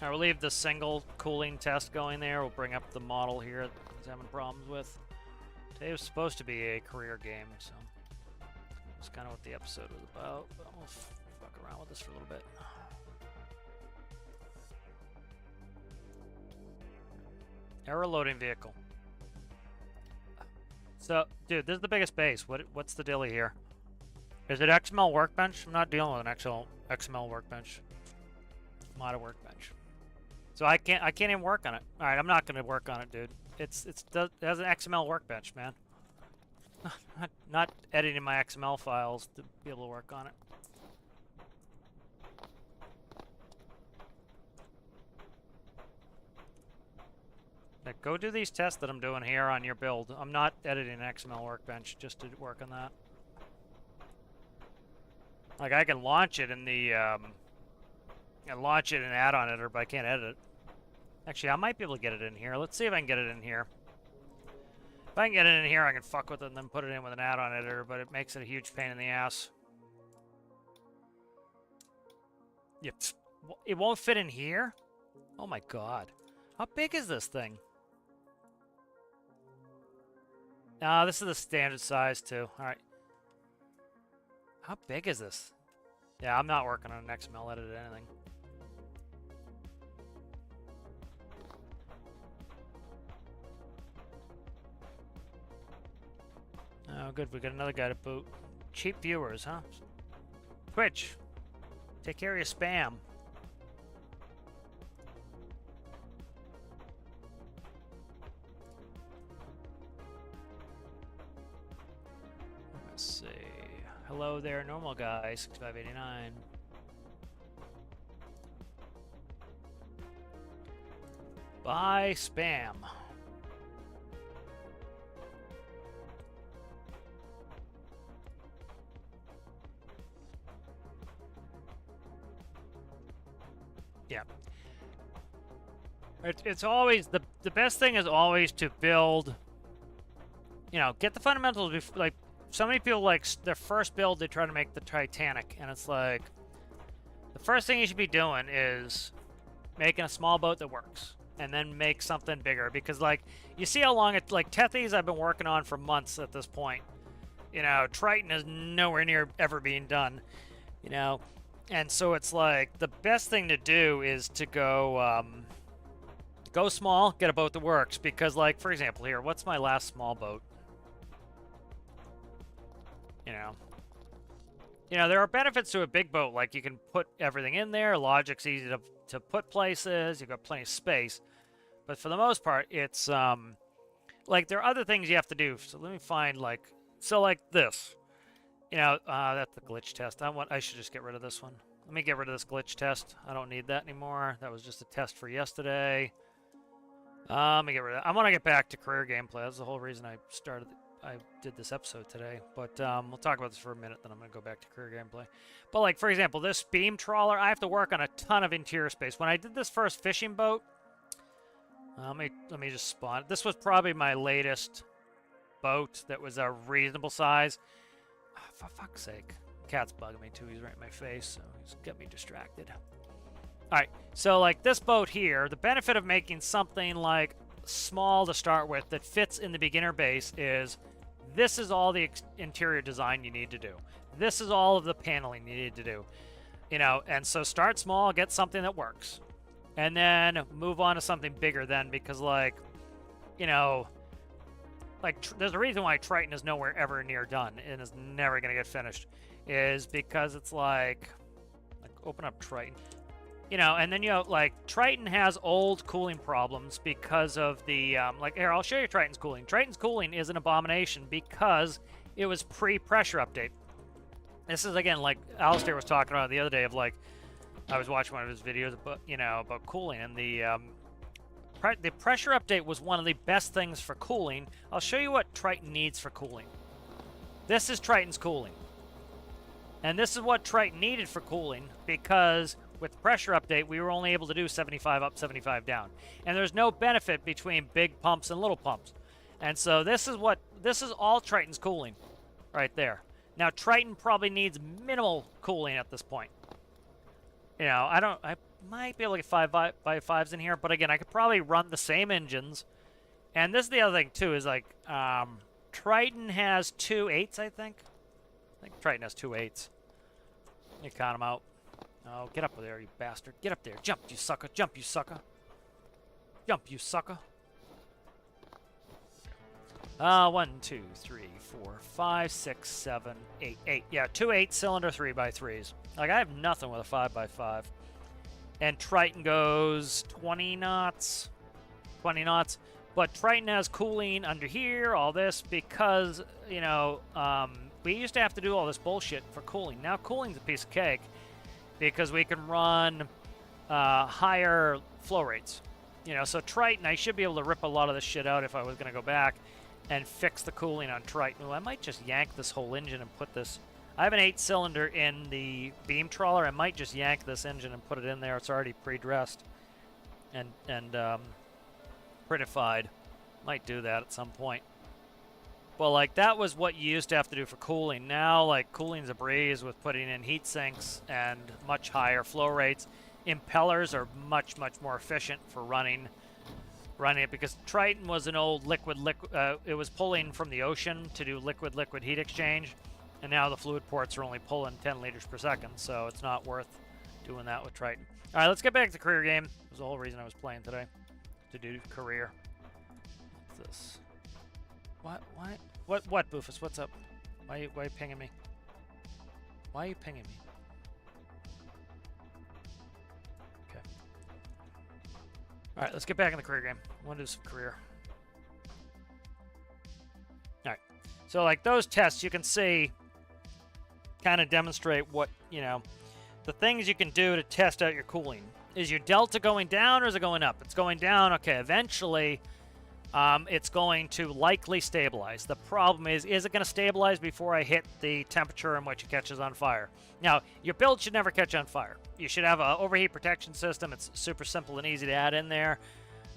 I will leave the single cooling test going there. We'll bring up the model here that he's having problems with. Today was supposed to be a career game, so that's kind of what the episode was about. But we'll fuck around with this for a little bit. Error loading vehicle. So, dude, this is the biggest base. What's the dilly here? Is it XML workbench? I'm not dealing with an XML workbench. Modded workbench. So I can't even work on it. All right, I'm not gonna work on it, dude. It has an XML workbench, man. Not editing my XML files to be able to work on it. Like, go do these tests that I'm doing here on your build. I'm not editing an XML workbench just to work on that. Like, I can launch it in the launch it and add on it, but I can't edit it. Actually, I might be able to get it in here. Let's see if I can get it in here. If I can get it in here, I can fuck with it and then put it in with an add-on editor, but it makes it a huge pain in the ass. Yep. It won't fit in here? Oh my god. How big is this thing? This is the standard size, too. Alright. How big is this? Yeah, I'm not working on an XML edit or anything. Oh, good. We got another guy to boot. Cheap viewers, huh? Twitch. Take care of your spam. Let's see. Hello there, normal guy, 6589. Buy spam. Yeah. It's always, the best thing is always to build, you know, get the fundamentals before, like, so many people, like, their first build, they try to make the Titanic, and it's like, the first thing you should be doing is making a small boat that works, and then make something bigger, because, like, you see how long it, like, Tethys I've been working on for months at this point. You know, Triton is nowhere near ever being done, you know, and so it's like, the best thing to do is to go, go small, get a boat that works, because, like, for example, here, what's my last small boat? You know, there are benefits to a big boat, like you can put everything in there, logic's easy to put places, you've got plenty of space. But for the most part, it's, like, there are other things you have to do. So let me find, like, so like this. You know, that's the glitch test. I should just get rid of this one. Let me get rid of this glitch test. I don't need that anymore. That was just a test for yesterday. Let me get rid of that. I want to get back to career gameplay. That's the whole reason I did this episode today, but we'll talk about this for a minute, then I'm going to go back to career gameplay. But, like, for example, this beam trawler, I have to work on a ton of interior space. When I did this first fishing boat, let me just spawn. This was probably my latest boat that was a reasonable size. Oh, for fuck's sake. Cat's bugging me, too. He's right in my face, so he's got me distracted. All right, so, like, this boat here, the benefit of making something, like, small to start with that fits in the beginner base is this is all the interior design you need to do. This is all of the paneling you need to do. You know, and so start small, get something that works. And then move on to something bigger then, because, like, you know, like, there's a reason why Triton is nowhere ever near done and is never going to get finished, is because it's like open up Triton. You know, and then, you know, like, Triton has old cooling problems because of the, like, here, I'll show you Triton's cooling. Triton's cooling is an abomination because it was pre-pressure update. This is, again, like Alistair was talking about the other day of, like, I was watching one of his videos about, you know, about cooling, and the pressure update was one of the best things for cooling. I'll show you what Triton needs for cooling. This is Triton's cooling. And this is what Triton needed for cooling because with the pressure update, we were only able to do 75 up, 75 down. And there's no benefit between big pumps and little pumps. And so this is all Triton's cooling right there. Now, Triton probably needs minimal cooling at this point. You know, I might be able to get 5x5s in here, but again, I could probably run the same engines. And this is the other thing, too, is like, Triton has 2 8s, I think. I think Triton has 2 8s. Let me count them out. Oh, get up there, you bastard. Get up there. Jump, you sucker. Jump, you sucker. Jump, you sucker. 1, 2, 3, 4, 5, 6, 7, 8. 8. Yeah, 2 8-cylinder 3x3s. Like, I have nothing with a 5x5. And Triton goes 20 knots. 20 knots. But Triton has cooling under here, all this, because, you know, we used to have to do all this bullshit for cooling. Now cooling's a piece of cake because we can run higher flow rates. You know, so Triton, I should be able to rip a lot of this shit out if I was going to go back and fix the cooling on Triton. Well, I might just yank this whole engine and put this... I have an 8-cylinder in the beam trawler. I might just yank this engine and put it in there. It's already pre-dressed and prettified. Might do that at some point. Well, like, that was what you used to have to do for cooling. Now, like, cooling's a breeze with putting in heat sinks and much higher flow rates. Impellers are much, much more efficient for running it because Triton was an old liquid, it was pulling from the ocean to do liquid-liquid heat exchange, and now the fluid ports are only pulling 10 liters per second, so it's not worth doing that with Triton. All right, let's get back to the career game. That was the whole reason I was playing today, to do career. What's this? What, Boofus? What's up? Why are you pinging me? Why are you pinging me? Okay. Alright, let's get back in the career game. I want to do some career. Alright. So, like, those tests, you can see, kind of demonstrate what, you know, the things you can do to test out your cooling. Is your delta going down or is it going up? It's going down. Okay, eventually... it's going to likely stabilize. The problem is it going to stabilize before I hit the temperature in which it catches on fire? Now, your build should never catch on fire. You should have an overheat protection system. It's super simple and easy to add in there.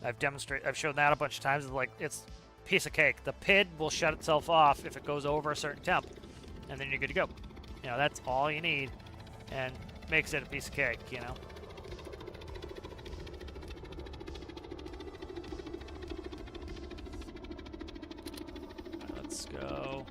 I've shown that a bunch of times. Like, it's a piece of cake. The PID will shut itself off if it goes over a certain temp, and then you're good to go. You know, that's all you need, and makes it a piece of cake, you know. Let's go.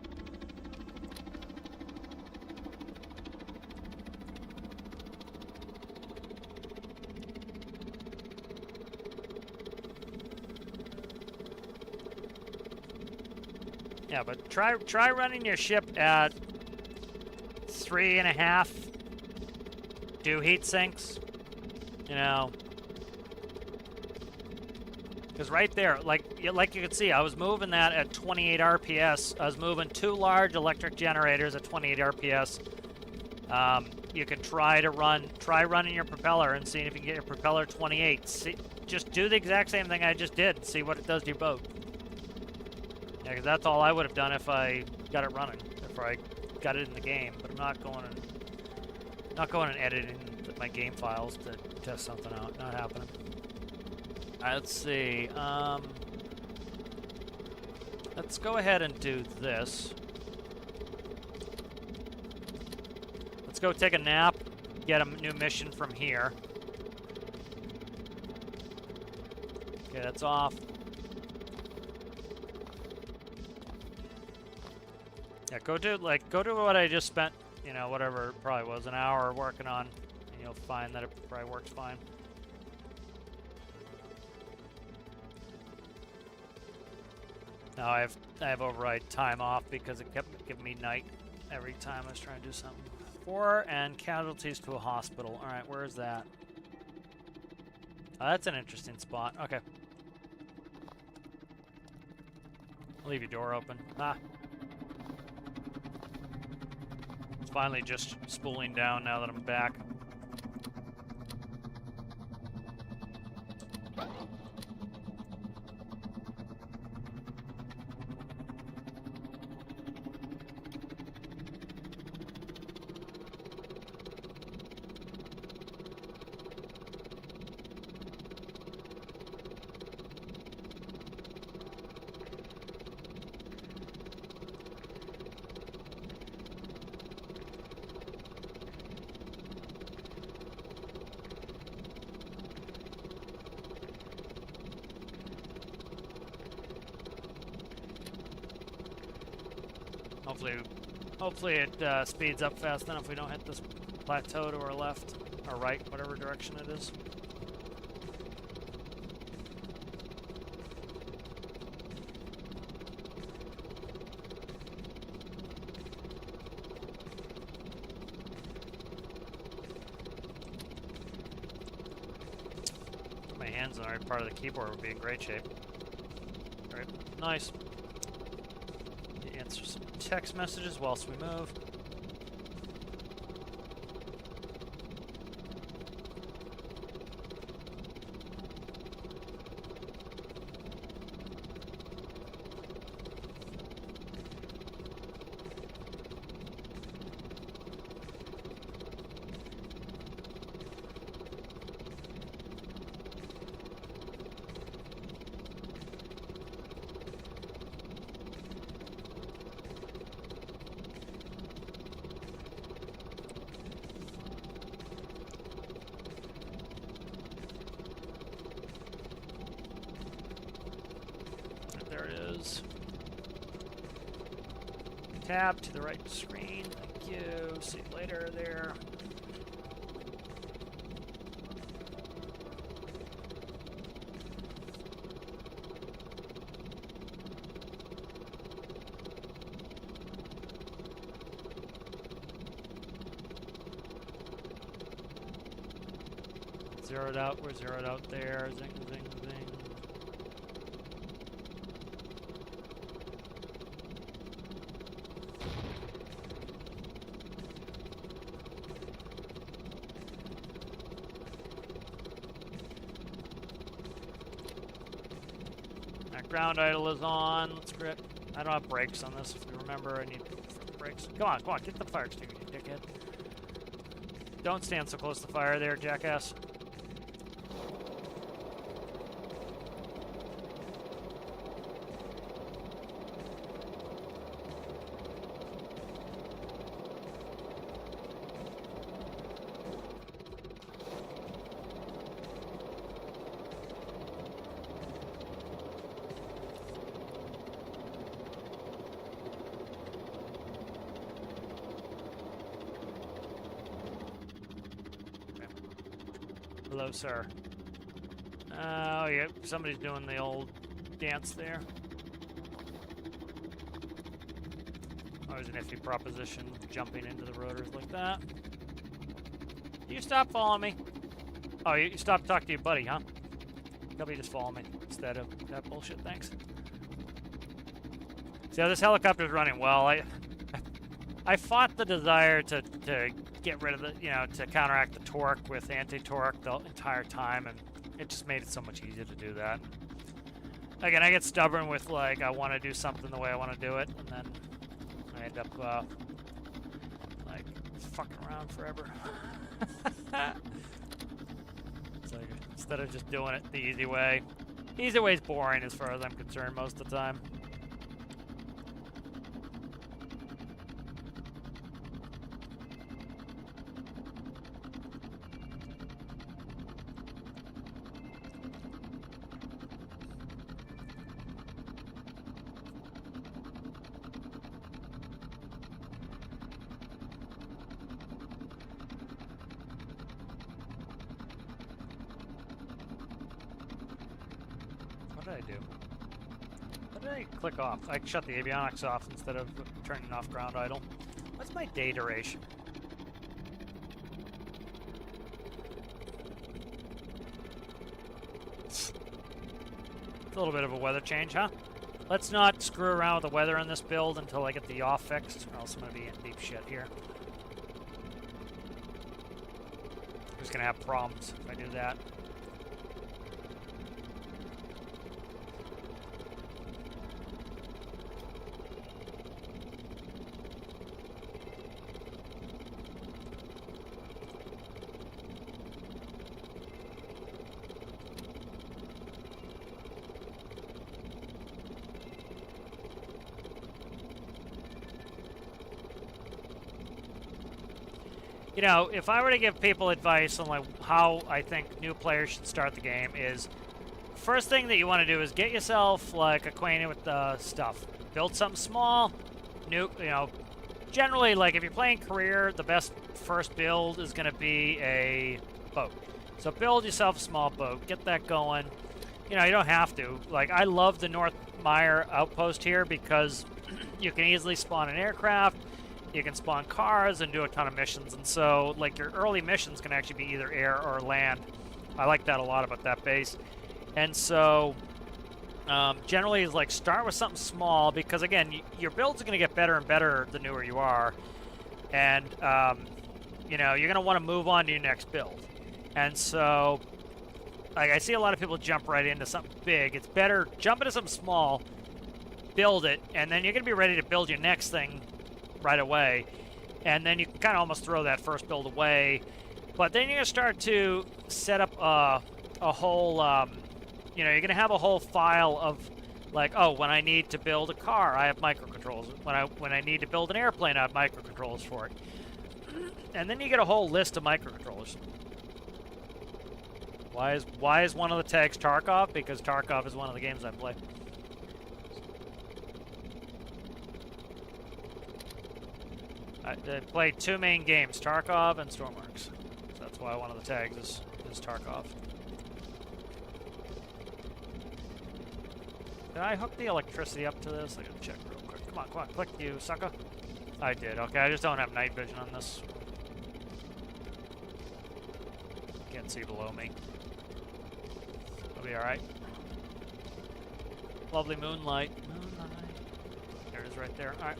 Yeah, but try running your ship at 3.5. Do heat sinks. You know. Because right there, like you can see, I was moving that at 28 RPS. I was moving 2 large electric generators at 28 RPS. You can try running your propeller and seeing if you can get your propeller 28. See, just do the exact same thing I just did and see what it does to your boat. Yeah, because that's all I would have done if I got it running, if I got it in the game. But I'm not going and editing my game files to test something out. Not happening. Alright, let's see. Let's go ahead and do this. Let's go take a nap, get a new mission from here. Okay, that's off. Yeah, go do what I just spent, you know, whatever it probably was, an hour working on, and you'll find that it probably works fine. No, I have override time off because it kept giving me night every time I was trying to do something. 4 and casualties to a hospital. All right, where is that? That's an interesting spot. Okay. I'll leave your door open. Ah. It's finally just spooling down now that I'm back. Hopefully it speeds up fast enough we don't hit this plateau to our left, or right, whatever direction it is. My hands on the right part of the keyboard would be in great shape. Alright, nice. Answer some text messages whilst we move. Tab to the right screen. Thank you. See you later there. Zeroed out. We're zeroed out there. Zing, zing, zing. Ground idle is on. Let's grip. I don't have brakes on this. If you remember, I need brakes. Come on, get the fire extinguisher, you dickhead. Don't stand so close to the fire there, jackass. Hello, sir. Oh, yeah, somebody's doing the old dance there. Always an iffy proposition, jumping into the rotors like that. You stop following me. Oh, you stopped talking to your buddy, huh? Probably just follow me instead of that bullshit, thanks. See how this helicopter's running well. I fought the desire to get rid of the, to counteract the torque with anti-torque the entire time, and it just made it so much easier to do that. Again, I get stubborn with, like, I want to do something the way I want to do it, and then I end up, like, fucking around forever. So instead of just doing it the easy way. Easy way's boring as far as I'm concerned most of the time. What did I do? What did I click off? I shut the avionics off instead of turning off ground idle. What's my day duration? It's a little bit of a weather change, huh? Let's not screw around with the weather in this build until I get the yaw fixed, or else I'm going to be in deep shit here. I'm just going to have problems if I do that. You know, if I were to give people advice on like how I think new players should start the game is, first thing that you want to do is get yourself like acquainted with the stuff. Build something small, generally like if you're playing career, the best first build is going to be a boat. So build yourself a small boat, get that going. You know, you don't have to. Like I love the North Mire outpost here because you can easily spawn an aircraft. You can spawn cars and do a ton of missions, and so like your early missions can actually be either air or land. I like that a lot about that base. And so generally is like start with something small because again your builds are going to get better and better the newer you are, and you know, you're going to want to move on to your next build. And so like I see a lot of people jump right into something big. It's better jump into something small, build it, and then you're going to be ready to build your next thing right away, and then you can kind of almost throw that first build away. But then you're going to start to set up a whole, you know, you're going to have a whole file of like, oh, when I need to build a car, I have microcontrollers. When I need to build an airplane, I have microcontrollers for it. And then you get a whole list of microcontrollers. Why is one of the tags Tarkov? Because Tarkov is one of the games I play. I played two main games, Tarkov and Stormworks. So that's why one of the tags is Tarkov. Did I hook the electricity up to this? I gotta check real quick. Come on, click you, sucker. I did, okay, I just don't have night vision on this. Can't see below me. I'll be alright. Lovely moonlight. There it is right there, alright.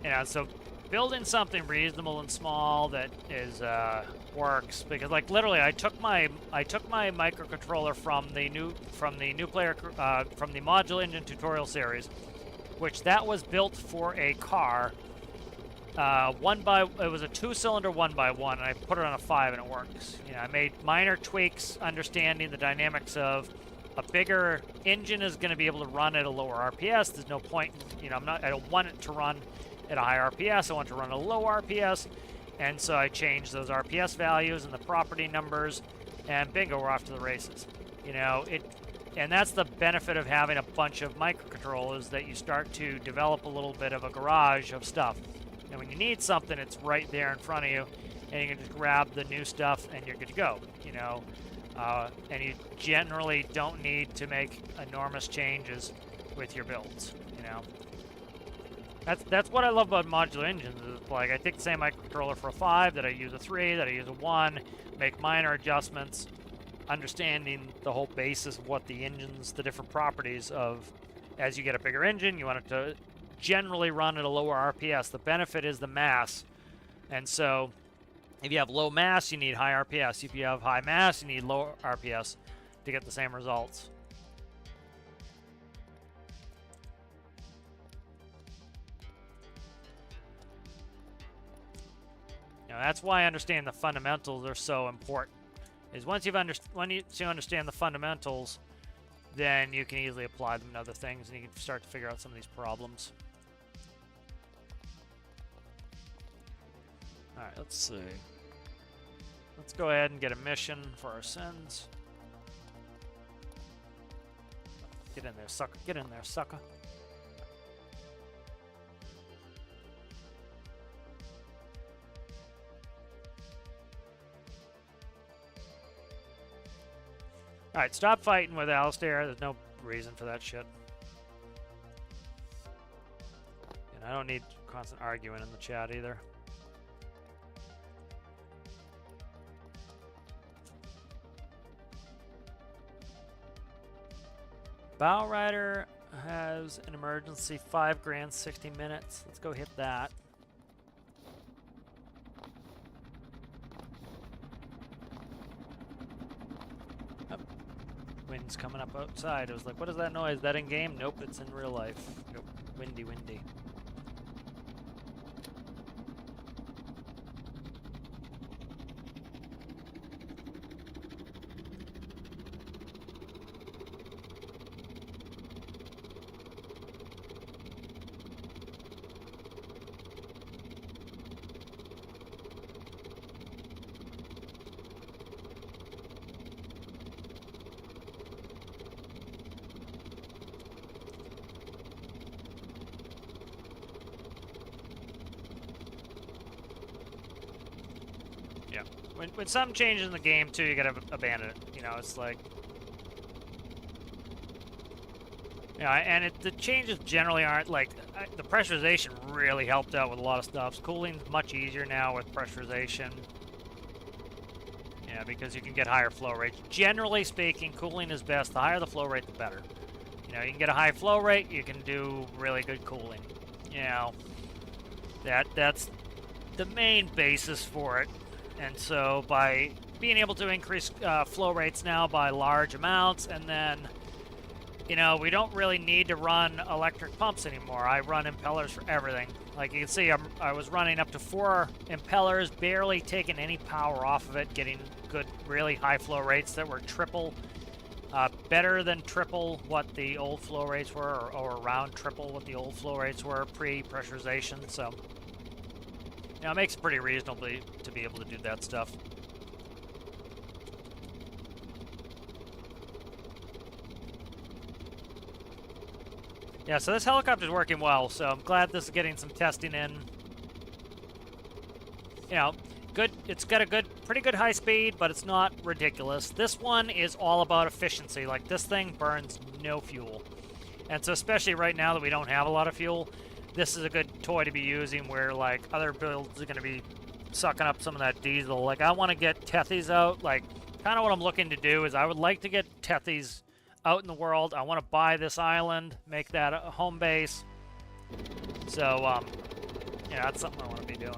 Yeah, so building something reasonable and small that is works, because like literally I took my microcontroller from the new player from the Module Engine tutorial series, which that was built for a car. It was a 2-cylinder 1x1, and I put it on a 5 and it works. You know, I made minor tweaks understanding the dynamics of a bigger engine is going to be able to run at a lower RPS. There's no point, you know, I don't want it to run at a high RPS. I want to run a low RPS, and so I changed those RPS values and the property numbers, and bingo, we're off to the races. You know, and that's the benefit of having a bunch of microcontrollers, that you start to develop a little bit of a garage of stuff. And when you need something, it's right there in front of you, and you can just grab the new stuff and you're good to go. You know, and you generally don't need to make enormous changes with your builds. You know. That's what I love about modular engines. Is like I take the same microcontroller for a 5, that I use a 3, that I use a 1, make minor adjustments, understanding the whole basis of what the engines, the different properties of, as you get a bigger engine, you want it to generally run at a lower RPS. The benefit is the mass, and so if you have low mass, you need high RPS. If you have high mass, you need low RPS to get the same results. Now, that's why I understand the fundamentals are so important. Is once you understand the fundamentals, then you can easily apply them to other things, and you can start to figure out some of these problems. All right, let's see. Let's go ahead and get a mission for our sins. Get in there, sucker. Get in there, sucker. Alright, stop fighting with Alistair. There's no reason for that shit. And I don't need constant arguing in the chat either. Bow Rider has an emergency 5 grand, 60 minutes. Let's go hit that. Oh, wind's coming up outside. I was like, what is that noise? Is that in game? Nope, it's in real life. Nope. Windy, windy. When something changes in the game, too, you gotta abandon it. You know, it's like... Yeah, and the changes generally aren't, like... the pressurization really helped out with a lot of stuff. Cooling's much easier now with pressurization. Yeah, because you can get higher flow rates. Generally speaking, cooling is best. The higher the flow rate, the better. You know, you can get a high flow rate, you can do really good cooling. You know, that's the main basis for it. And so by being able to increase flow rates now by large amounts, and then, you know, we don't really need to run electric pumps anymore. I run impellers for everything. Like you can see, I was running up to 4 impellers, barely taking any power off of it, getting good, really high flow rates that were better than triple what the old flow rates were, or around triple what the old flow rates were pre-pressurization. So, you know, it makes it pretty reasonable to be able to do that stuff. Yeah, so this helicopter's working well, so I'm glad this is getting some testing in. You know, good. It's got a pretty good high speed, but it's not ridiculous. This one is all about efficiency. Like, this thing burns no fuel. And so especially right now that we don't have a lot of fuel, this is a good toy to be using where, like, other builds are going to be sucking up some of that diesel. Like, I want to get Tethys out. Like, kind of what I'm looking to do is I would like to get Tethys out in the world. I want to buy this island, make that a home base. So, yeah, that's something I want to be doing.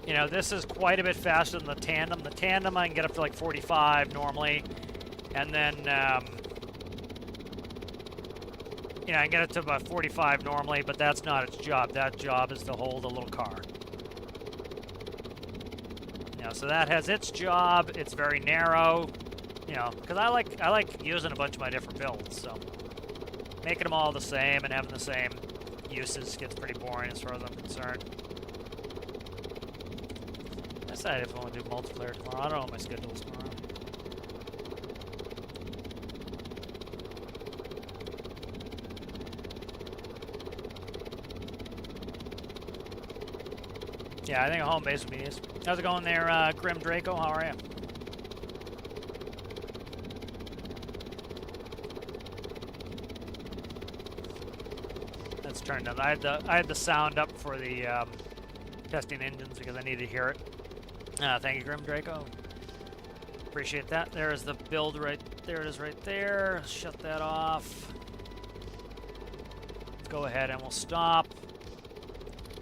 You know, this is quite a bit faster than the tandem. The tandem I can get up to like 45 normally, and then you know, I can get it to about 45 normally, but that's not its job. That job is to hold a little car. You know, so that has its job. It's very narrow. You know, because I like using a bunch of my different builds. So making them all the same and having the same uses gets pretty boring as far as I'm concerned. I decided if I want to do multiplayer tomorrow. I don't know what my schedule is tomorrow. Yeah, I think a home base would be nice. How's it going there, Grim Draco? How are you? Let's turn down. I had the sound up for the testing engines because I needed to hear it. Thank you, Grim Draco. Appreciate that. There's the build right there. It is right there. Shut that off. Let's go ahead and we'll stop.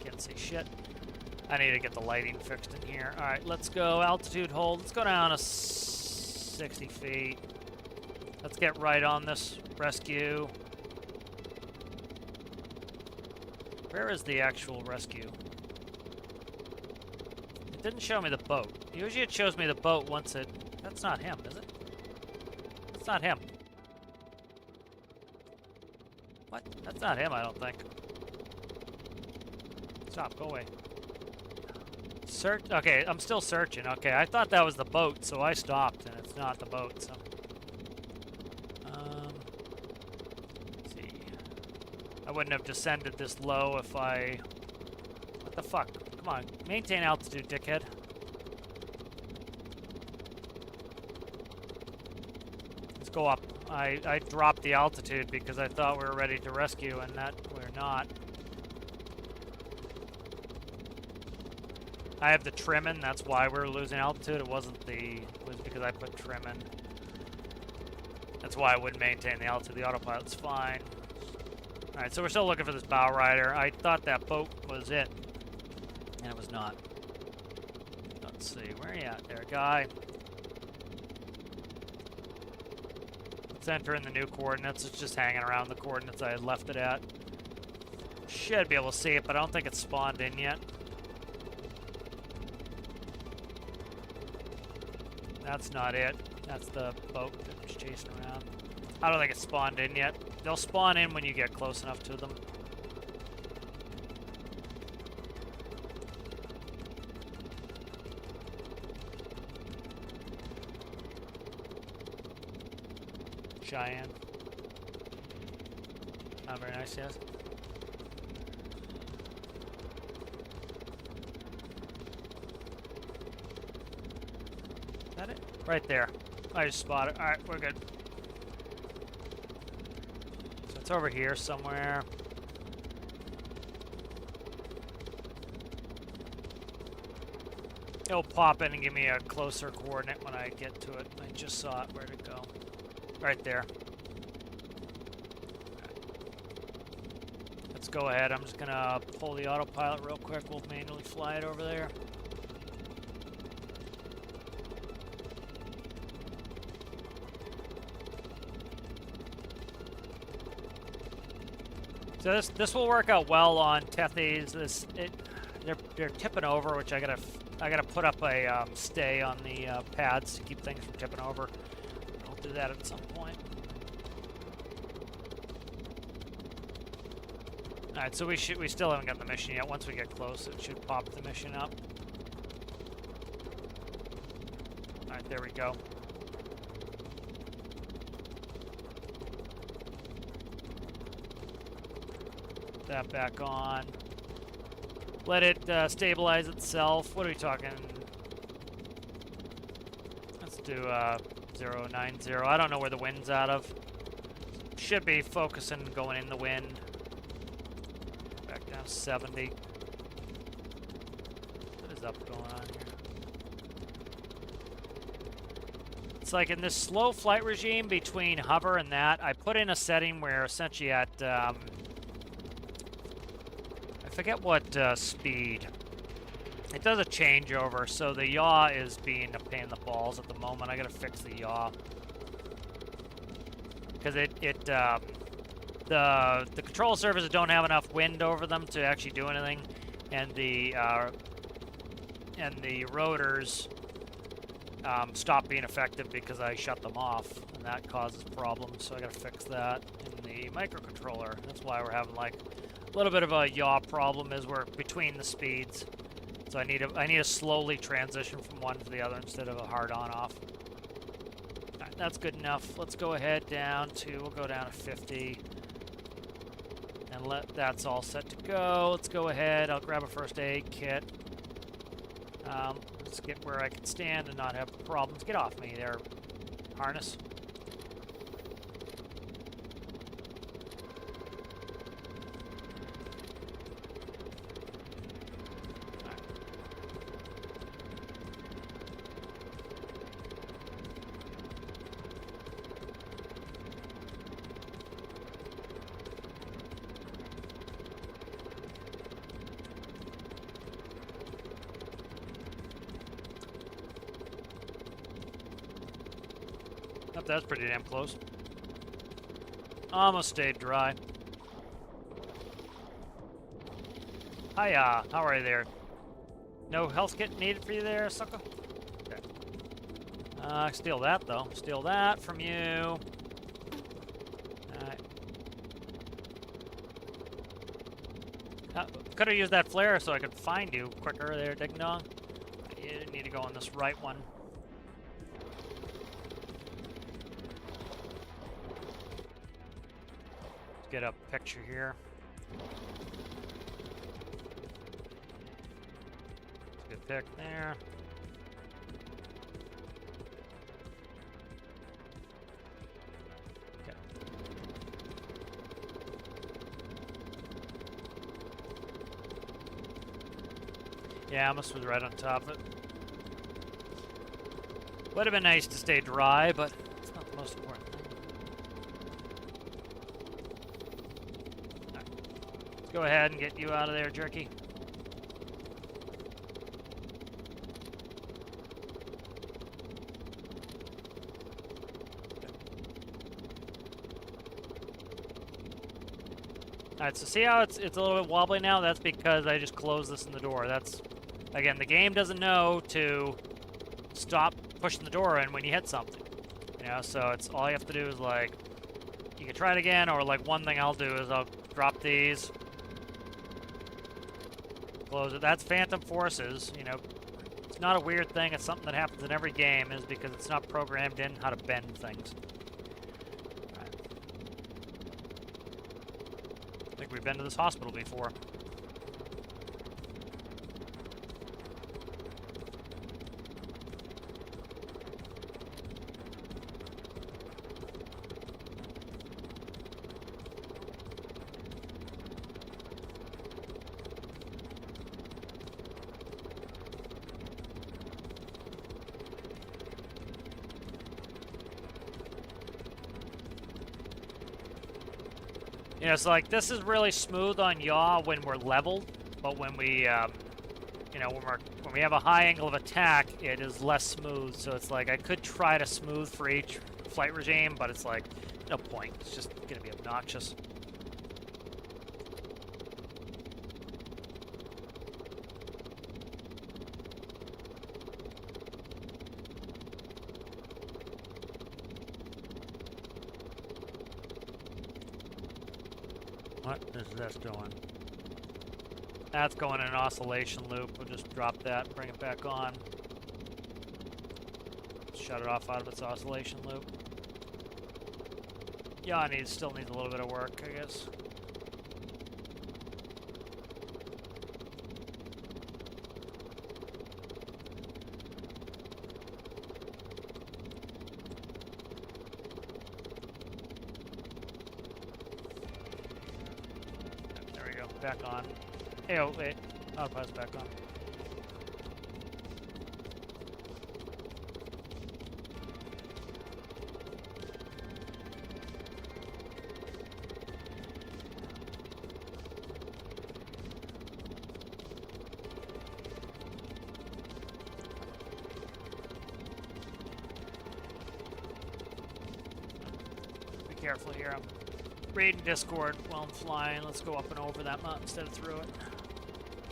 Can't see shit. I need to get the lighting fixed in here. All right, let's go altitude hold. Let's go down to 60 feet. Let's get right on this rescue. Where is the actual rescue? It didn't show me the boat. Usually it shows me the boat once it... That's not him, is it? That's not him. What? That's not him, I don't think. Stop, go away. Search. Okay, I'm still searching. Okay, I thought that was the boat, so I stopped, and it's not the boat, so... let's see. I wouldn't have descended this low if I... What the fuck? Come on, maintain altitude, dickhead. go up. I dropped the altitude because I thought we were ready to rescue, and that we're not. I have the trim in, that's why we're losing altitude. It was because I put trim in. That's why I wouldn't maintain the altitude. The autopilot's fine. Alright, so we're still looking for this bow rider. I thought that boat was it, and it was not. Let's see, where are you at there, guy? Let's enter in the new coordinates. It's just hanging around the coordinates I had left it at. Should be able to see it, but I don't think it's spawned in yet. That's not it. That's the boat that's chasing around. I don't think it's spawned in yet. They'll spawn in when you get close enough to them. Cheyenne. Not very nice, yes. Is that it? Right there. I just spotted it. Alright, we're good. So it's over here somewhere. It'll pop in and give me a closer coordinate when I get to it. I just saw it. Where'd it go? Right there. Let's go ahead. I'm just gonna pull the autopilot real quick. We'll manually fly it over there. So this will work out well on Tethys. They're tipping over, which I gotta put up a stay on the pads to keep things from tipping over. I'll do that at some point. All right, so we still haven't got the mission yet. Once we get close, it should pop the mission up. All right, there we go. That back on. Let it stabilize itself. What are we talking? Let's do 090. I don't know where the wind's out of. Should be focusing going in the wind. Back down to 70. What is up going on here? It's like in this slow flight regime between hover and that, I put in a setting where essentially at I forget what speed. It does a changeover, so the yaw is being a pain in the balls at the moment. I gotta fix the yaw because the control surfaces don't have enough wind over them to actually do anything, and the rotors stop being effective because I shut them off, and that causes problems. So I gotta fix that in the microcontroller. That's why we're having like a little bit of a yaw problem as we're between the speeds. So I need to slowly transition from one to the other instead of a hard on-off. Right, that's good enough. Let's go ahead we'll go down to 50. And that's all set to go. Let's go ahead. I'll grab a first aid kit. Let's get where I can stand and not have problems. Get off me there, harness. That's pretty damn close. Almost stayed dry. Hiya, how are you there? No health kit needed for you there, sucker? Okay. Steal that though. Steal that from you. Alright. Could have used that flare so I could find you quicker there, Ding Dong. You need to go on this right one. Get a picture here. Good pick there. Yeah, almost was right on top of it. Would have been nice to stay dry, but it's not the most important thing. Right. Let's go ahead and get you out of there, Jerky. Alright, so see how it's a little bit wobbly now? That's because I just closed this in the door. That's, again, the game doesn't know to stop pushing the door in when you hit something. You know, so it's all you have to do is like, you can try it again, or like one thing I'll do is I'll drop these, close it. That's Phantom Forces, you know. It's not a weird thing, it's something that happens in every game, is because it's not programmed in how to bend things. I think we've been to this hospital before. You know, so like this is really smooth on yaw when we're leveled, but when we, you know, when we have a high angle of attack, it is less smooth. So it's like I could try to smooth for each flight regime, but it's like no point. It's just gonna be obnoxious. What is this doing? That's going in an oscillation loop. We'll just drop that and bring it back on. Shut it off out of its oscillation loop. Yeah, still needs a little bit of work, I guess. Back on. Hey, oh, wait. Autopilot's back on. Be careful here. I'm reading Discord while I'm flying. Let's go up and over that mountain instead of through it.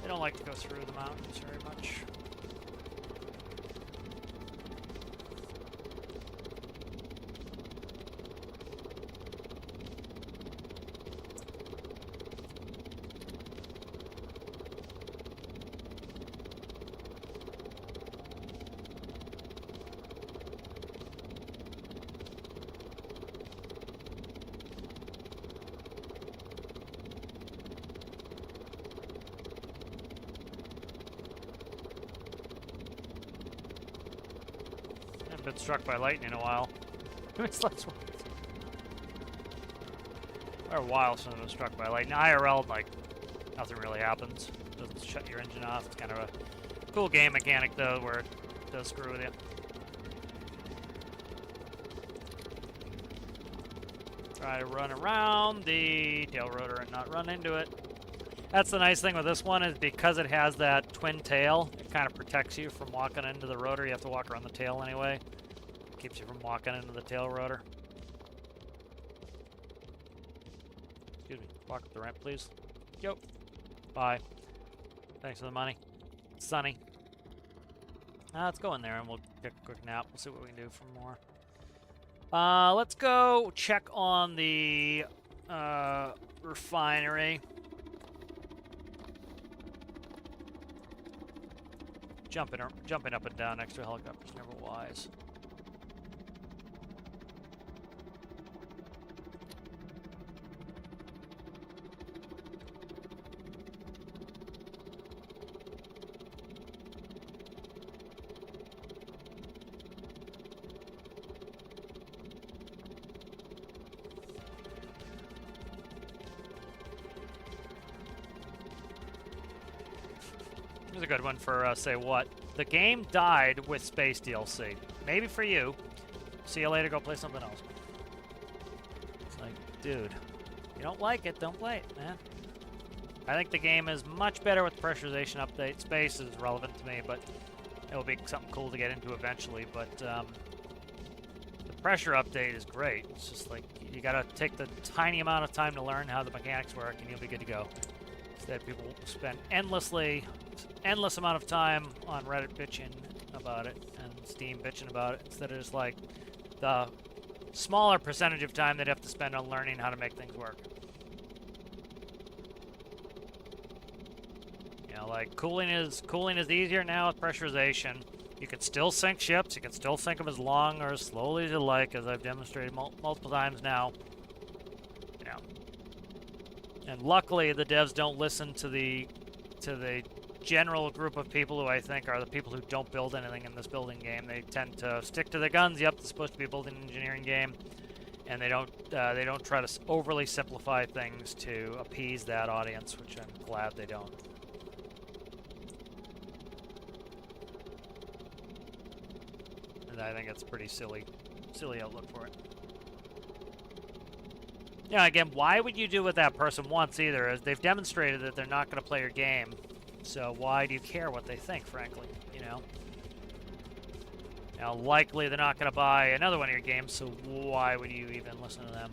They don't like to go through the mountains very much. Been struck by lightning in a while. It's last one. Or a while since I've been struck by lightning. IRL, like, nothing really happens. Doesn't shut your engine off. It's kind of a cool game mechanic, though, where it does screw with you. Try to run around the tail rotor and not run into it. That's the nice thing with this one, is because it has that twin tail, it kind of protects you from walking into the rotor. You have to walk around the tail anyway. Keeps you from walking into the tail rotor. Excuse me. Walk up the ramp, please. Yo. Bye. Thanks for the money. It's sunny. Let's go in there and we'll take a quick nap. We'll see what we can do for more. Let's go check on the refinery. Jumping up and down next to a helicopter is never wise. Here's a good one for say what. The game died with Space DLC. Maybe for you. See you later, go play something else. It's like, dude, you don't like it, don't play it, man. I think the game is much better with the pressurization update. Space is relevant to me, but it'll be something cool to get into eventually. But the pressure update is great. It's just like, you gotta take the tiny amount of time to learn how the mechanics work, and you'll be good to go. Instead, people spend endless amount of time on Reddit bitching about it, and Steam bitching about it, instead of just like the smaller percentage of time they'd have to spend on learning how to make things work. You know, like cooling is easier now with pressurization. You can still sink ships. You can still sink them as long or as slowly as you like, as I've demonstrated multiple times now. You know, and luckily the devs don't listen to the general group of people who I think are the people who don't build anything in this building game. They tend to stick to their guns. Yep, it's supposed to be a building engineering game, and they don't try to overly simplify things to appease that audience, which I'm glad they don't. And I think it's a pretty silly outlook for it. Yeah, again, why would you do what that person wants either? As they've demonstrated that they're not going to play your game. So why do you care what they think, frankly, you know? Now, likely they're not going to buy another one of your games, so why would you even listen to them?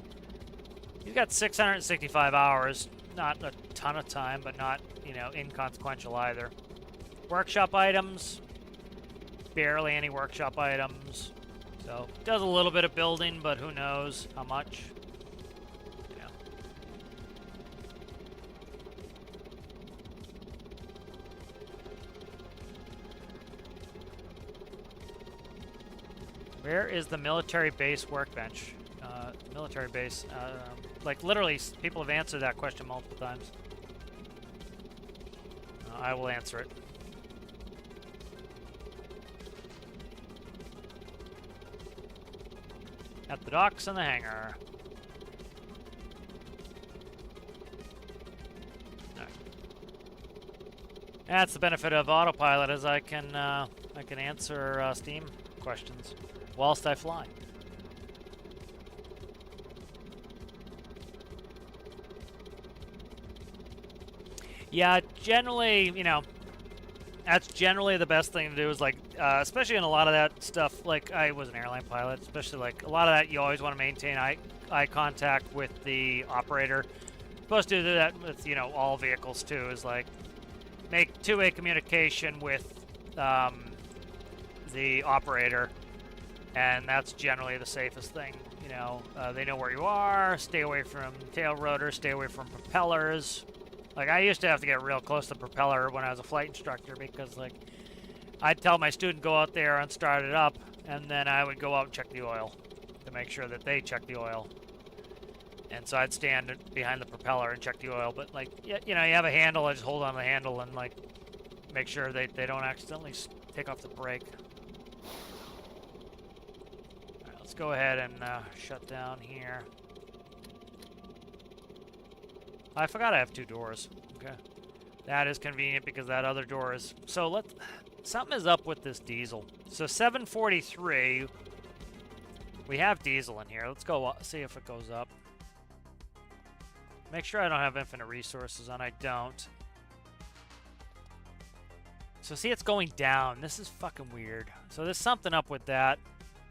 You've got 665 hours, not a ton of time, but not, you know, inconsequential either. Workshop items, barely any workshop items. So, does a little bit of building, but who knows how much. Where is the military base workbench? Military base, like literally, people have answered that question multiple times. I will answer it. At the docks and the hangar. Right. That's the benefit of autopilot, is I can answer Steam questions whilst I fly. Yeah, generally, you know, that's generally the best thing to do is like, especially in a lot of that stuff, like I was an airline pilot, especially like a lot of that you always want to maintain eye contact with the operator. You're supposed to do that with, you know, all vehicles too, is like make two-way communication with the operator, and that's generally the safest thing. You know, they know where you are, stay away from tail rotors, stay away from propellers. Like, I used to have to get real close to the propeller when I was a flight instructor because, like, I'd tell my student go out there and start it up, and then I would go out and check the oil to make sure that they check the oil. And so I'd stand behind the propeller and check the oil. But, like, you know, you have a handle, I just hold on the handle and, like, make sure they don't accidentally take off the brake. All right, let's go ahead and shut down here. I forgot I have two doors. Okay. That is convenient because that other door is... So something is up with this diesel. So 743. We have diesel in here. Let's go see if it goes up. Make sure I don't have infinite resources on. I don't. So see, it's going down. This is fucking weird. So there's something up with that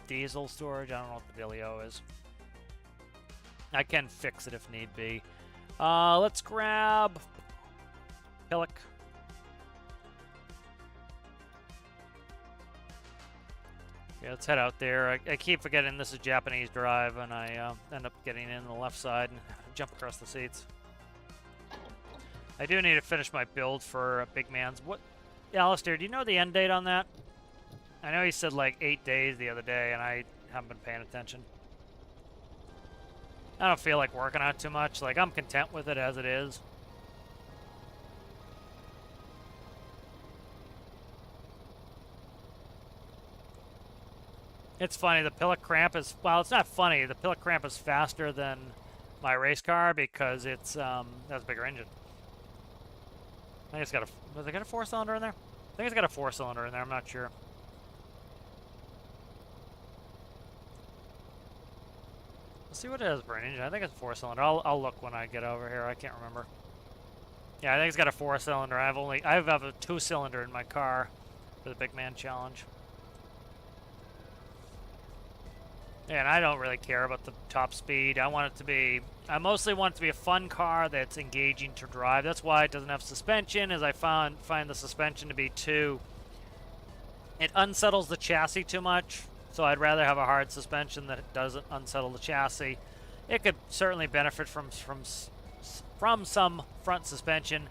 diesel storage. I don't know what the dealio is. I can fix it if need be. Let's grab Pillock. Yeah, let's head out there. I keep forgetting this is Japanese drive, and I end up getting in the left side and jump across the seats. I do need to finish my build for Big Man's. What, Alistair, do you know the end date on that? I know he said like 8 days the other day, and I haven't been paying attention. I don't feel like working on it too much. Like, I'm content with it as it is. It's funny, the Pillock Cramp is... Well, it's not funny. The Pillock Cramp is faster than my race car because it's has a bigger engine. I think it's got a... Does it got a 4-cylinder in there? I think it's got a 4-cylinder in there. I'm not sure. Let's see what it is for an engine. I think it's a 4-cylinder. I'll look when I get over here. I can't remember. Yeah, I think it's got a 4-cylinder. I have a 2-cylinder in my car for the Big Man Challenge. And I don't really care about the top speed. I mostly want it to be a fun car that's engaging to drive. That's why it doesn't have suspension, as I find the suspension to be too... It unsettles the chassis too much, so I'd rather have a hard suspension that doesn't unsettle the chassis. It could certainly benefit from some front suspension,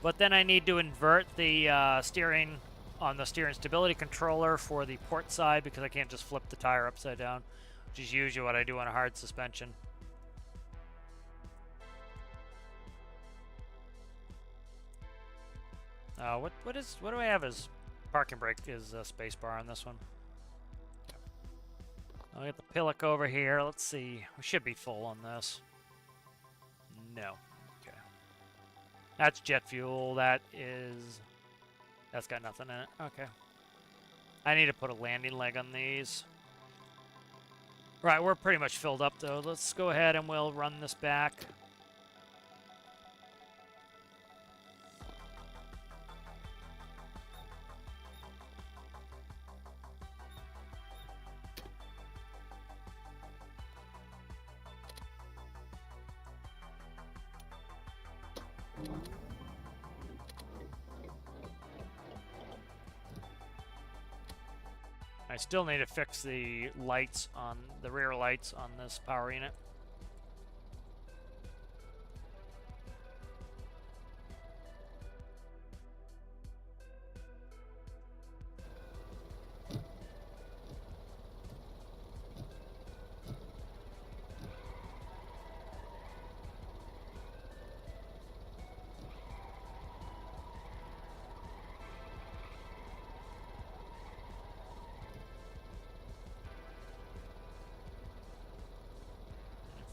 but then I need to invert the steering on the steering stability controller for the port side because I can't just flip the tire upside down, which is usually what I do on a hard suspension. What do I have as parking brake is space bar on this one? I'll get the pillock over here. Let's see. We should be full on this. No. Okay. That's jet fuel. That's got nothing in it. Okay. I need to put a landing leg on these. Right, we're pretty much filled up though. Let's go ahead and we'll run this back. I still need to fix the lights on the rear lights on this power unit.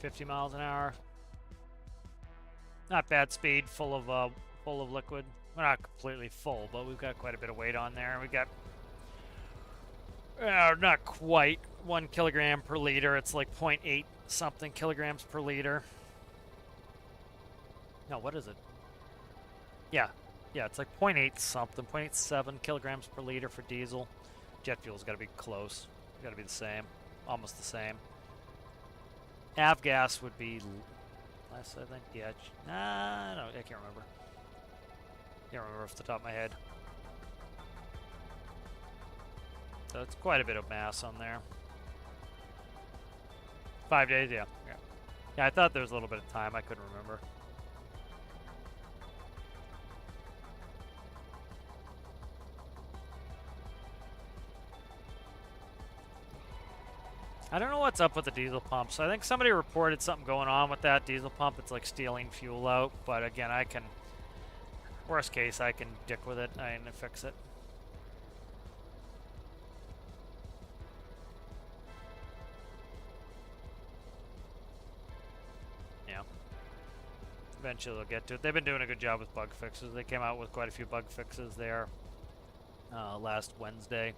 $50 miles an hour. Not bad speed, full of liquid. We're not completely full, but we've got quite a bit of weight on there. We got not quite 1 kilogram per liter. It's like 0.8 something kilograms per liter. No, what is it? Yeah, it's like 0.8 something, 0.87 kilograms per liter for diesel. Jet fuel's got to be close. Got to be the same, almost the same. Avgas would be less, I think. Yeah, no, I can't remember. Can't remember off the top of my head. So it's quite a bit of mass on there. 5 days, yeah. Yeah, I thought there was a little bit of time. I couldn't remember. I don't know what's up with the diesel pumps. I think somebody reported something going on with that diesel pump. It's like stealing fuel out. But again, worst case, I can dick with it and fix it. Yeah. Eventually they'll get to it. They've been doing a good job with bug fixes. They came out with quite a few bug fixes there last Wednesday.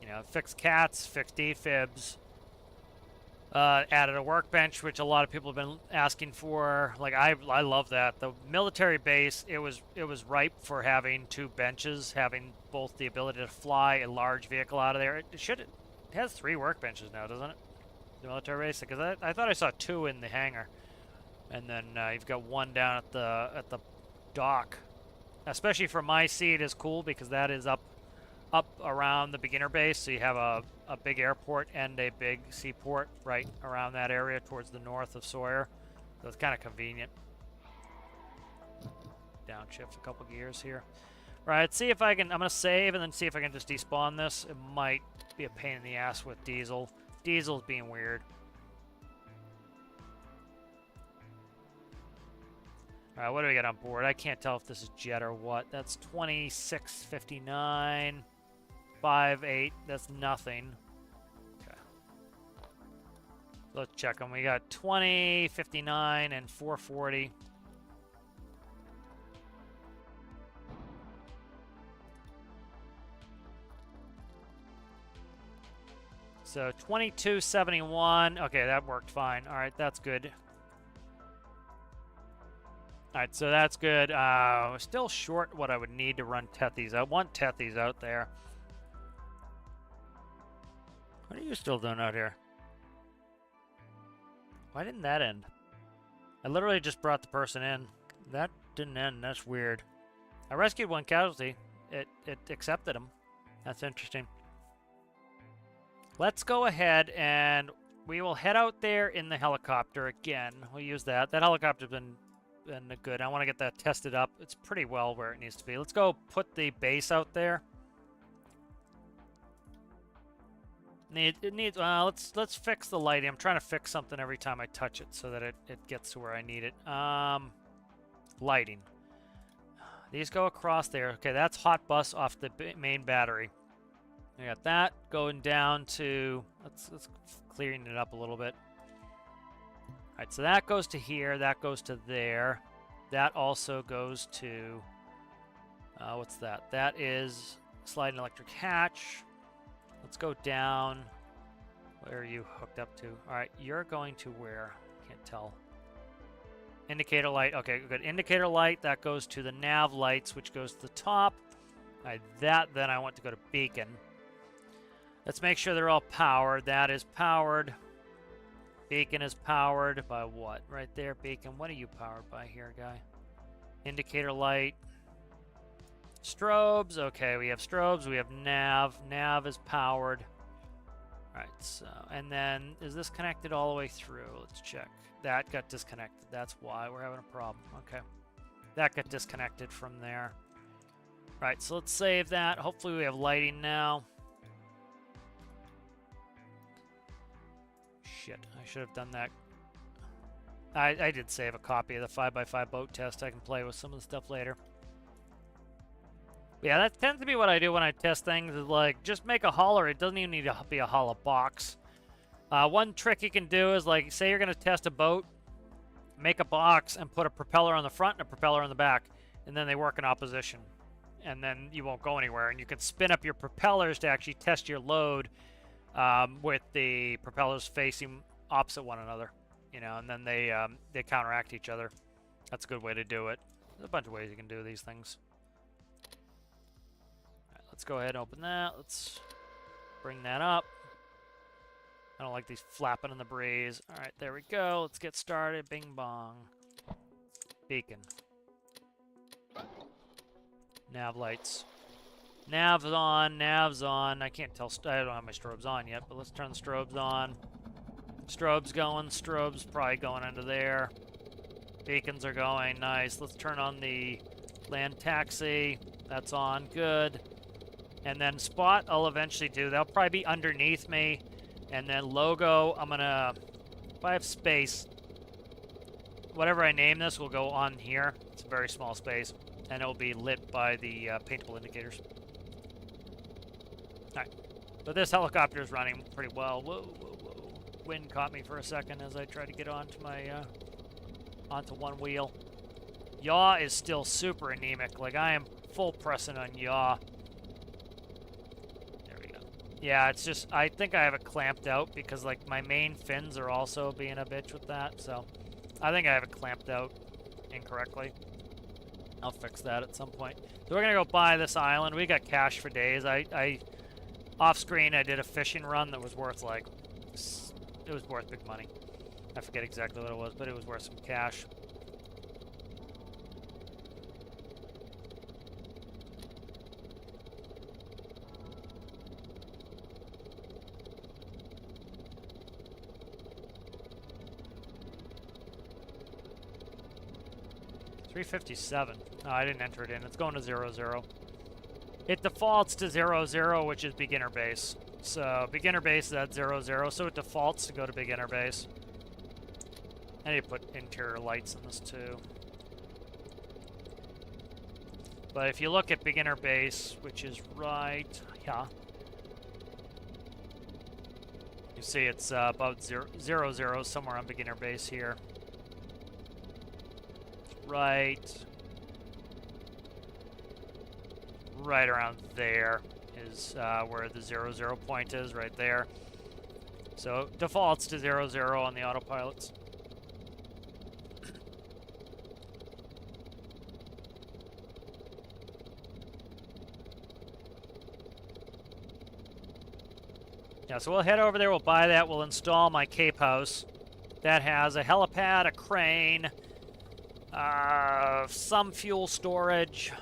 You know, fixed cats, fixed defibs, added a workbench, which a lot of people have been asking for. Like, I love that. The military base, it was ripe for having 2 benches, having both the ability to fly a large vehicle out of there. It has 3 workbenches now, doesn't it? The military base, because I thought I saw 2 in the hangar, and then you've got 1 down at the dock. Especially for my seat is cool because that is up around the beginner base, so you have a big airport and a big seaport right around that area towards the north of Sawyer. So it's kind of convenient. Downshift a couple gears here. Right, see if I can, I'm going to save and then see if I can just despawn this. It might be a pain in the ass with diesel. Diesel's being weird. Alright, what do we got on board? I can't tell if this is jet or what. That's 2659. 5.8, that's nothing. Okay. Let's check them. We got 20, 59, and 440. So 2271. Okay, that worked fine. All right, that's good. All right, so that's good. We're still short what I would need to run Tethies. I want Tethies out there. What are you still doing out here? Why didn't that end? I literally just brought the person in. That didn't end. That's weird. I rescued one casualty. It accepted him. That's interesting. Let's go ahead and we will head out there in the helicopter again. We'll use that. That helicopter's been good. I want to get that tested up. It's pretty well where it needs to be. Let's go put the base out there. Let's fix the lighting. I'm trying to fix something every time I touch it so that it gets to where I need it. Lighting. These go across there. Okay, that's hot bus off the main battery. I got that going down to let's clearing it up a little bit. All right, so that goes to here. That goes to there. That also goes to what's that? That is sliding electric hatch. Let's go down. Where are you hooked up to? All right, you're going to where? Can't tell. Indicator light. Okay, good. Indicator light. That goes to the nav lights, which goes to the top. All right, then I want to go to beacon. Let's make sure they're all powered. That is powered. Beacon is powered by what? Right there, beacon. What are you powered by here, guy? Indicator light. Strobes. Okay, we have strobes. We have nav. Nav is powered. All right, so, and then is this connected all the way through? Let's check. That got disconnected. That's why we're having a problem. Okay. That got disconnected from there. All right, so let's save that. Hopefully we have lighting now. Shit, I should have done that. I did save a copy of the 5x5 boat test. I can play with some of the stuff later. Yeah, that tends to be what I do when I test things, is like, just make a hauler. It doesn't even need to be a hollow box. One trick you can do is, like, say you're going to test a boat, make a box and put a propeller on the front and a propeller on the back, and then they work in opposition. And then you won't go anywhere. And you can spin up your propellers to actually test your load with the propellers facing opposite one another. You know, and then they counteract each other. That's a good way to do it. There's a bunch of ways you can do these things. All right, let's go ahead and open that. Let's bring that up. I don't like these flapping in the breeze. All right, there we go. Let's get started. Bing bong. Beacon. Nav lights. Nav's on. Nav's on. I can't tell. I don't have my strobes on yet, but let's turn the strobes on. Strobes going. Strobes probably going into there. Beacons are going. Nice. Let's turn on the land taxi. That's on. Good. And then spot I'll eventually do. They'll probably be underneath me. And then logo, I'm going to, if I have space, whatever I name this will go on here. It's a very small space. And it will be lit by the paintable indicators. All right. But this helicopter is running pretty well. Whoa, whoa, whoa. Wind caught me for a second as I tried to get onto my, onto one wheel. Yaw is still super anemic. Like, I am full pressing on yaw. Yeah, it's just, I think I have it clamped out because, like, my main fins are also being a bitch with that, so I think I have it clamped out incorrectly. I'll fix that at some point. So we're going to go buy this island. We got cash for days. Off-screen, I did a fishing run that was worth, like, it was worth big money. I forget exactly what it was, but it was worth some cash. $357. Oh, I didn't enter it in. It's going to 0-0. It defaults to 0-0, which is beginner base. So beginner base is at 0-0, so it defaults to go to beginner base. I need to put interior lights in this too. But if you look at beginner base, which is right, yeah. You see it's about 0-0, somewhere on beginner base here. Right around there is where the 0-0 point is, right there. So defaults to 0, on the autopilots. Yeah, so we'll head over there, we'll buy that, we'll install my Cape House. That has a helipad, a crane, some fuel storage.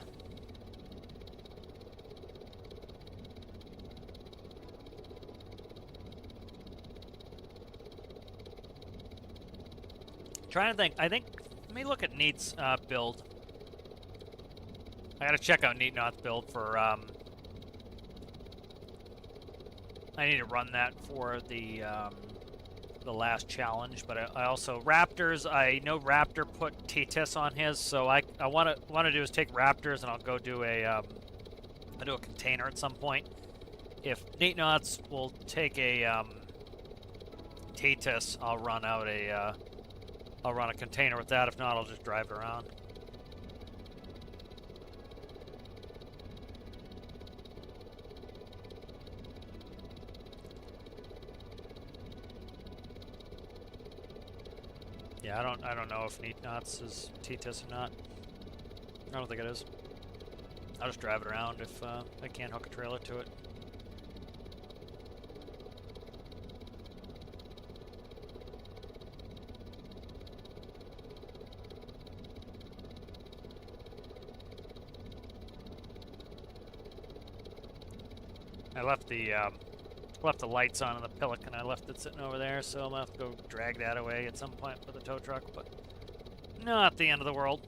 Trying to think, I think, let me look at Neat's build. I gotta check out Neat's build for, I need to run that for the last challenge, but I also Raptors. I know Raptor put T-Tis on his, so I want to do is take Raptors and I'll go do a container at some point. If Neat Knots will take a T-Tis, I'll run a container with that. If not, I'll just drive it around. Yeah, I don't know if Neat Knots is T-Tis or not. I don't think it is. I'll just drive it around if I can't hook a trailer to it. I left the lights on in the Pelican. I left it sitting over there, so I'm gonna have to go drag that away at some point with a tow truck, but not the end of the world.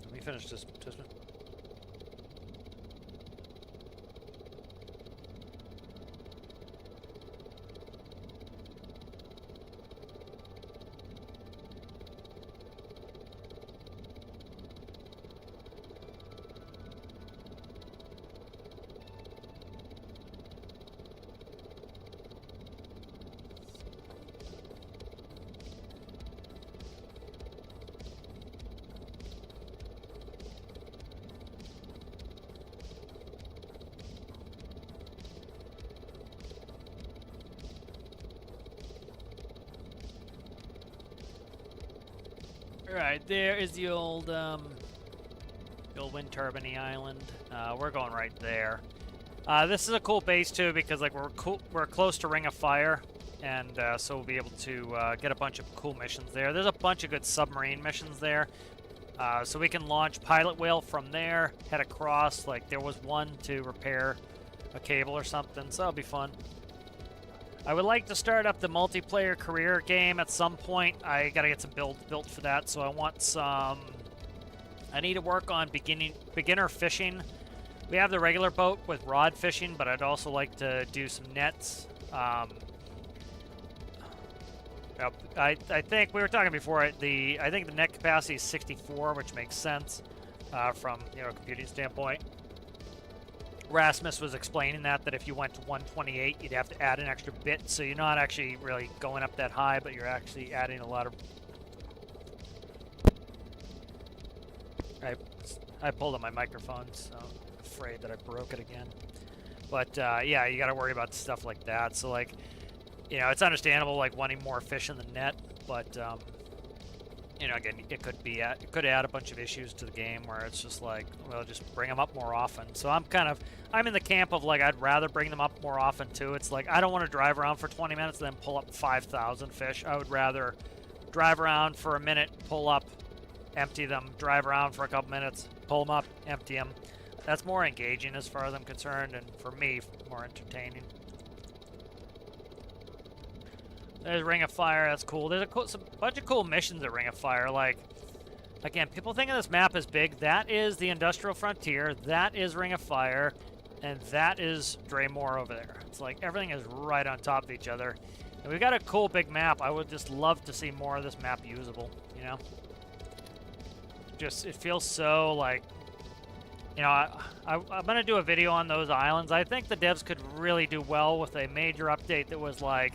Let me finish this one. Alright, there is the old wind turbine island. We're going right there. This is a cool base too because like we're close to Ring of Fire, and so we'll be able to get a bunch of cool missions there. There's a bunch of good submarine missions there, so we can launch Pilot Whale from there, head across. Like there was one to repair a cable or something, so that'll be fun. I would like to start up the multiplayer career game at some point. I gotta get some builds built for that, so I want some... I need to work on beginner fishing. We have the regular boat with rod fishing, but I'd also like to do some nets. I think we were talking before. I think the net capacity is 64, which makes sense from a computing standpoint. Rasmus was explaining that if you went to 128, you'd have to add an extra bit, so you're not actually really going up that high, but you're actually adding a lot of... I pulled on my microphone, so I'm afraid that I broke it again. But yeah, you got to worry about stuff like that. So like, it's understandable like wanting more fish in the net, but again, it could add a bunch of issues to the game where it's just like, well, just bring them up more often. So I'm in the camp of like, I'd rather bring them up more often too. It's like, I don't want to drive around for 20 minutes and then pull up 5,000 fish. I would rather drive around for a minute, pull up, empty them, drive around for a couple minutes, pull them up, empty them. That's more engaging as far as I'm concerned, and for me, more entertaining. There's Ring of Fire, that's cool. There's a bunch of cool missions at Ring of Fire. Like, again, people think of this map as big. That is the Industrial Frontier, that is Ring of Fire, and that is Draymore over there. It's like everything is right on top of each other. And we've got a cool big map. I would just love to see more of this map usable, Just, it feels so like, I'm going to do a video on those islands. I think the devs could really do well with a major update that was like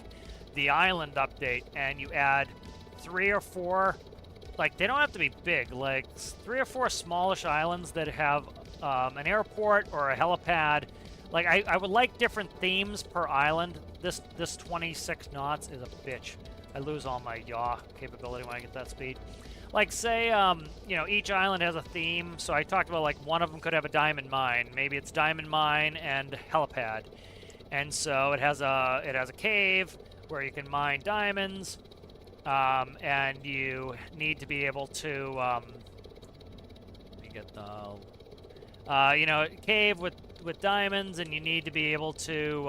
the island update, and you add 3 or 4, like they don't have to be big, like 3 or 4 smallish islands that have an airport or a helipad Like, I would like different themes per island. This 26 knots is a bitch. I lose all my yaw capability when I get that speed. Like, say, you know, each island has a theme. So I talked about, like, one of them could have a diamond mine. Maybe it's diamond mine and helipad. And so it has a cave where you can mine diamonds. And you need to be able to, let me get the, you know, cave with diamonds, and you need to be able to,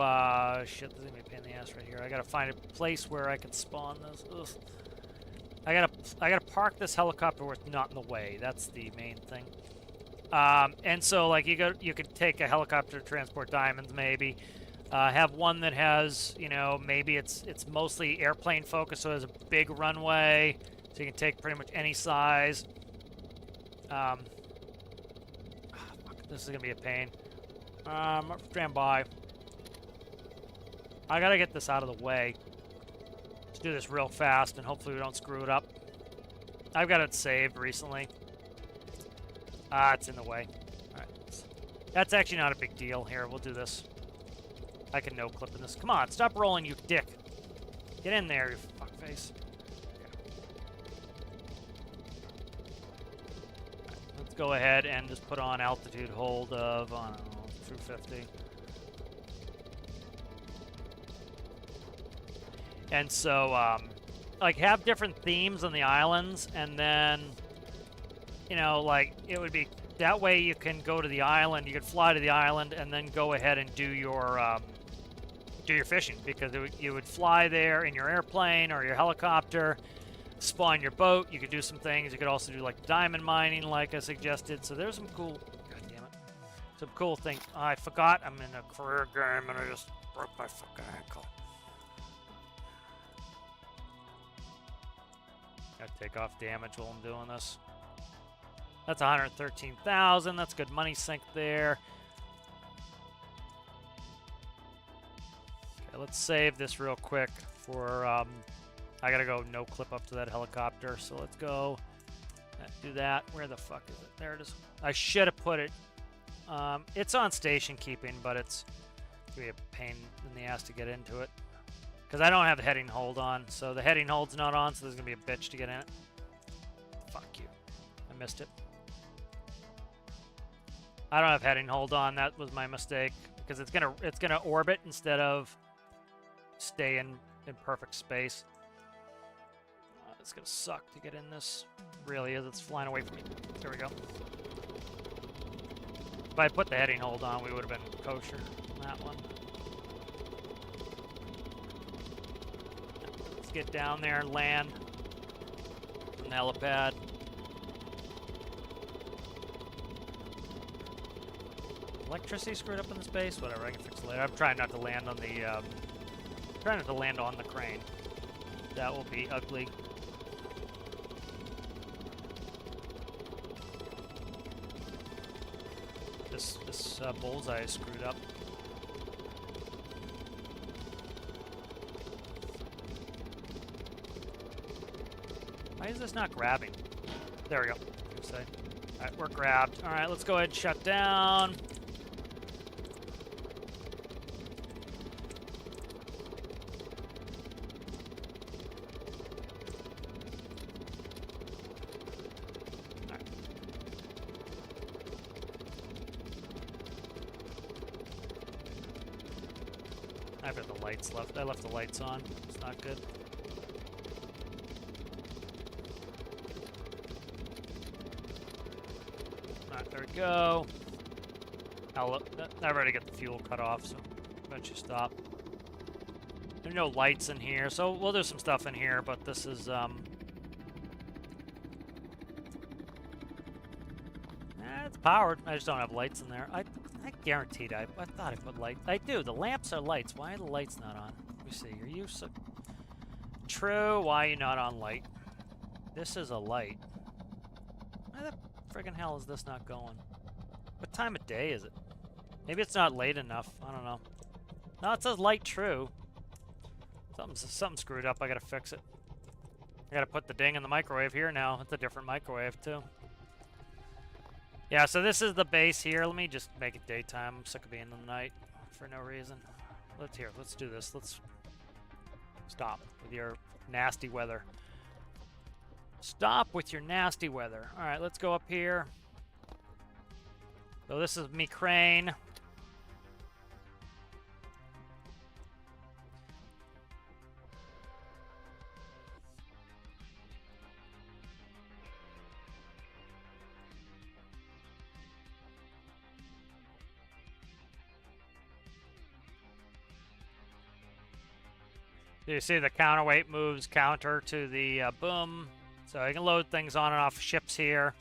shit, this is gonna be a pain in the ass right here. I gotta find a place where I can spawn this. Ugh. I gotta park this helicopter where it's not in the way. That's the main thing. And so, like, you could take a helicopter to transport diamonds, maybe. Have one that has, you know, maybe it's mostly airplane focused, so it has a big runway, so you can take pretty much any size. Fuck, this is gonna be a pain. Stand by. I gotta get this out of the way. Let's do this real fast, and hopefully we don't screw it up. I've got it saved recently. It's in the way. Alright. That's actually not a big deal. Here, we'll do this. I can no-clip in this. Come on, stop rolling, you dick. Get in there, you fuckface. Right, let's go ahead and just put on altitude hold of, I don't know, 250. And so, like, have different themes on the islands, and then, you know, like, it would be, that way you can go to the island, you could fly to the island, and then go ahead and do your fishing, because you would fly there in your airplane or your helicopter, spawn your boat, you could do some things, you could also do, like, diamond mining, like I suggested, so there's some cool, god damn it, some cool things. Oh, I forgot I'm in a career game, and I just broke my fucking ankle. Gotta take off damage while I'm doing this. That's 113,000. That's good money sink there. Okay, let's save this real quick for, I gotta go no clip up to that helicopter, so let's go do that. Where the fuck is it? There it is. I should have put it, it's on station keeping, but it's gonna be a pain in the ass to get into it. Because I don't have the heading hold on, so the heading hold's not on, so there's gonna be a bitch to get in it. Fuck you. I missed it. I don't have heading hold on. That was my mistake, because it's gonna orbit instead of stay in perfect space. It's gonna suck to get in this. It really is. It's flying away from me. There we go. If I put the heading hold on, we would have been kosher on that one. Let's get down there and land on the helipad. Electricity screwed up in the space? Whatever, I can fix it later. I'm trying not to land on the, trying not to land on the crane. That will be ugly. This bullseye is screwed up. Why is this not grabbing? There we go. Alright, we're grabbed. Alright, let's go ahead and shut down. I've got the lights left. I left the lights on. It's not good. Alright, there we go. I've already got the fuel cut off, so eventually stop. There's no lights in here, so we'll do some stuff in here, but this is, it's powered. I just don't have lights in there. I guaranteed I thought I put light. I do. The lamps are lights. Why are the lights not on? Let me see. Are you so... True. Why are you not on light? This is a light. Why the friggin' hell is this not going? What time of day is it? Maybe it's not late enough. I don't know. No, it says light true. Something screwed up. I gotta fix it. I gotta put the ding in the microwave here now. It's a different microwave too. Yeah, so this is the base here. Let me just make it daytime. I'm sick of being in the night. for no reason. Let's do this. Let's stop with your nasty weather. Stop with your nasty weather. All right, let's go up here. So this is me crane. You see the counterweight moves counter to the boom. So you can load things on and off ships here.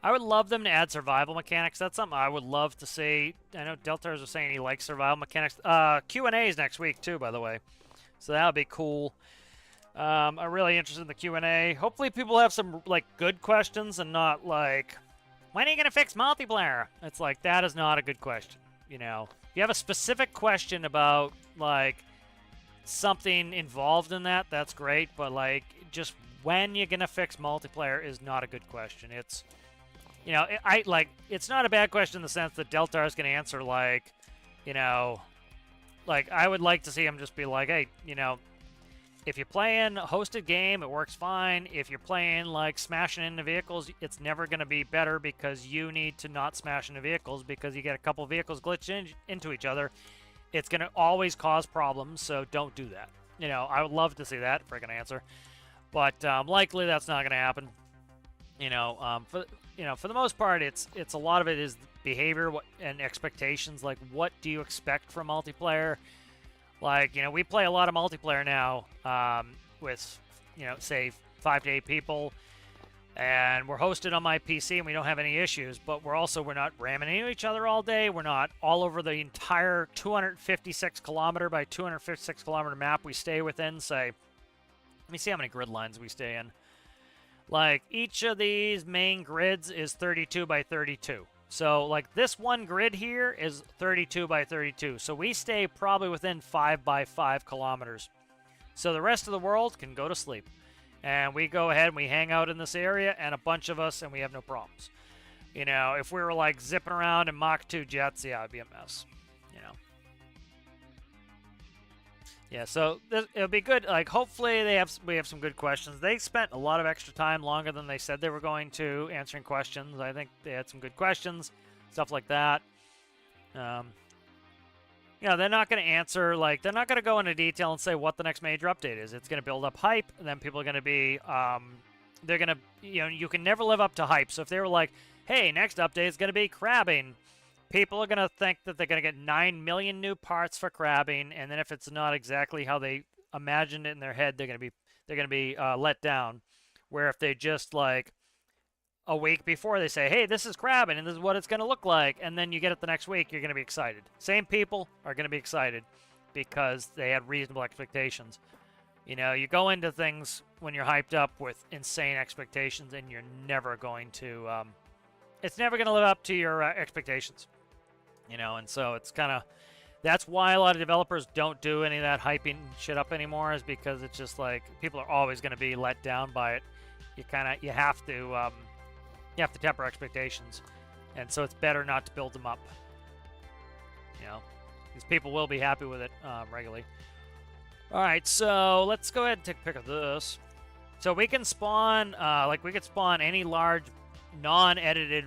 I would love them to add survival mechanics. That's something I would love to see. I know Deltars was saying he likes survival mechanics. Q&As next week too, by the way. So that would be cool. I'm really interested in the Q&A. Hopefully people have some like good questions and not like, when are you going to fix multiplayer? It's like, that is not a good question. You know, if you have a specific question about like something involved in that, that's great. But like, just when you're going to fix multiplayer is not a good question. It's, you know, it's not a bad question in the sense that Deltar is going to answer like, you know, like I would like to see him just be like, hey, you know, if you're playing a hosted game, it works fine. If you're playing like smashing into vehicles, it's never going to be better because you need to not smash into vehicles because you get a couple vehicles glitch into each other. It's going to always cause problems, so don't do that. You know, I would love to see that freaking answer, but likely that's not going to happen. You know, for the most part, it's a lot of it is behavior and expectations. Like, what do you expect from multiplayer? Like, you know, we play a lot of multiplayer now with, you know, say 5 to 8 people, and we're hosted on my PC and we don't have any issues, but we're not ramming into each other all day. We're not all over the entire 256 kilometer by 256 kilometer map we stay within. Say, let me see how many grid lines we stay in. Like, each of these main grids is 32 by 32. So, like, this one grid here is 32 by 32. So we stay probably within 5 by 5 kilometers. So the rest of the world can go to sleep. And we go ahead and we hang out in this area, and a bunch of us, and we have no problems. You know, if we were, like, zipping around in Mach 2 jets, yeah, it'd be a mess. You know. Yeah, so it'll be good. Like, hopefully we have some good questions. They spent a lot of extra time, longer than they said they were going to, answering questions. I think they had some good questions, stuff like that. You know, they're not going to answer, like, they're not going to go into detail and say what the next major update is. It's going to build up hype, and then people are going to be, they're going to, you know, you can never live up to hype. So if they were like, hey, next update is going to be crabbing, people are going to think that they're going to get 9 million new parts for crabbing, and then if it's not exactly how they imagined it in their head, they're going to be let down. Where if they just, like, a week before they say, hey, this is crabbing and this is what it's going to look like, and then you get it the next week, you're going to be excited. Same people are going to be excited because they had reasonable expectations. You know, you go into things when you're hyped up with insane expectations, and you're never going to, it's never going to live up to your expectations. You know, and so it's kind of, that's why a lot of developers don't do any of that hyping shit up anymore, is because it's just like, people are always going to be let down by it. You have to temper expectations, and so it's better not to build them up. You know, because people will be happy with it regularly. All right, so let's go ahead and take a pic of this. So we can spawn, we could spawn any large non-edited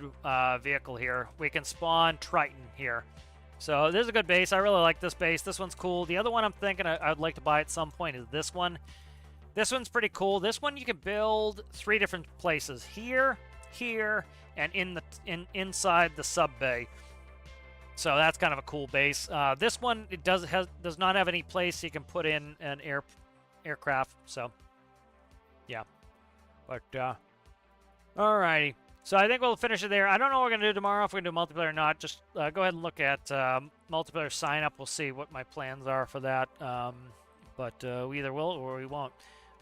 vehicle here. We can spawn Triton here. So this is a good base. I really like this base. This one's cool. The other one I'm thinking I'd like to buy at some point is this one. This one's pretty cool. This one you can build 3 different places: here, here, and inside the sub bay. So that's kind of a cool base. This one, it does not have any place you can put in an aircraft. So yeah, but alrighty. So I think we'll finish it there. I don't know what we're gonna do tomorrow, if we're gonna do multiplayer or not. Just go ahead and look at multiplayer sign up. We'll see what my plans are for that. But we either will or we won't.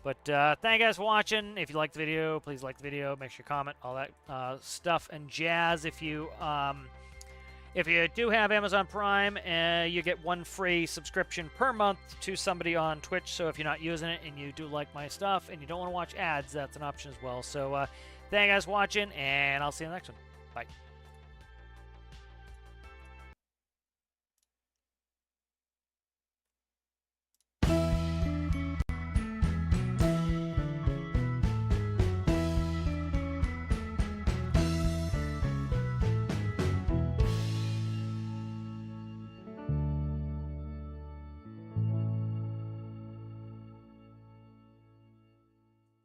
But thank you guys for watching. If you liked the video, please like the video. Make sure you comment, all that stuff and jazz. If you do have Amazon Prime, you get 1 free subscription per month to somebody on Twitch. So if you're not using it and you do like my stuff and you don't want to watch ads, that's an option as well. So thank you guys for watching, and I'll see you in the next one. Bye.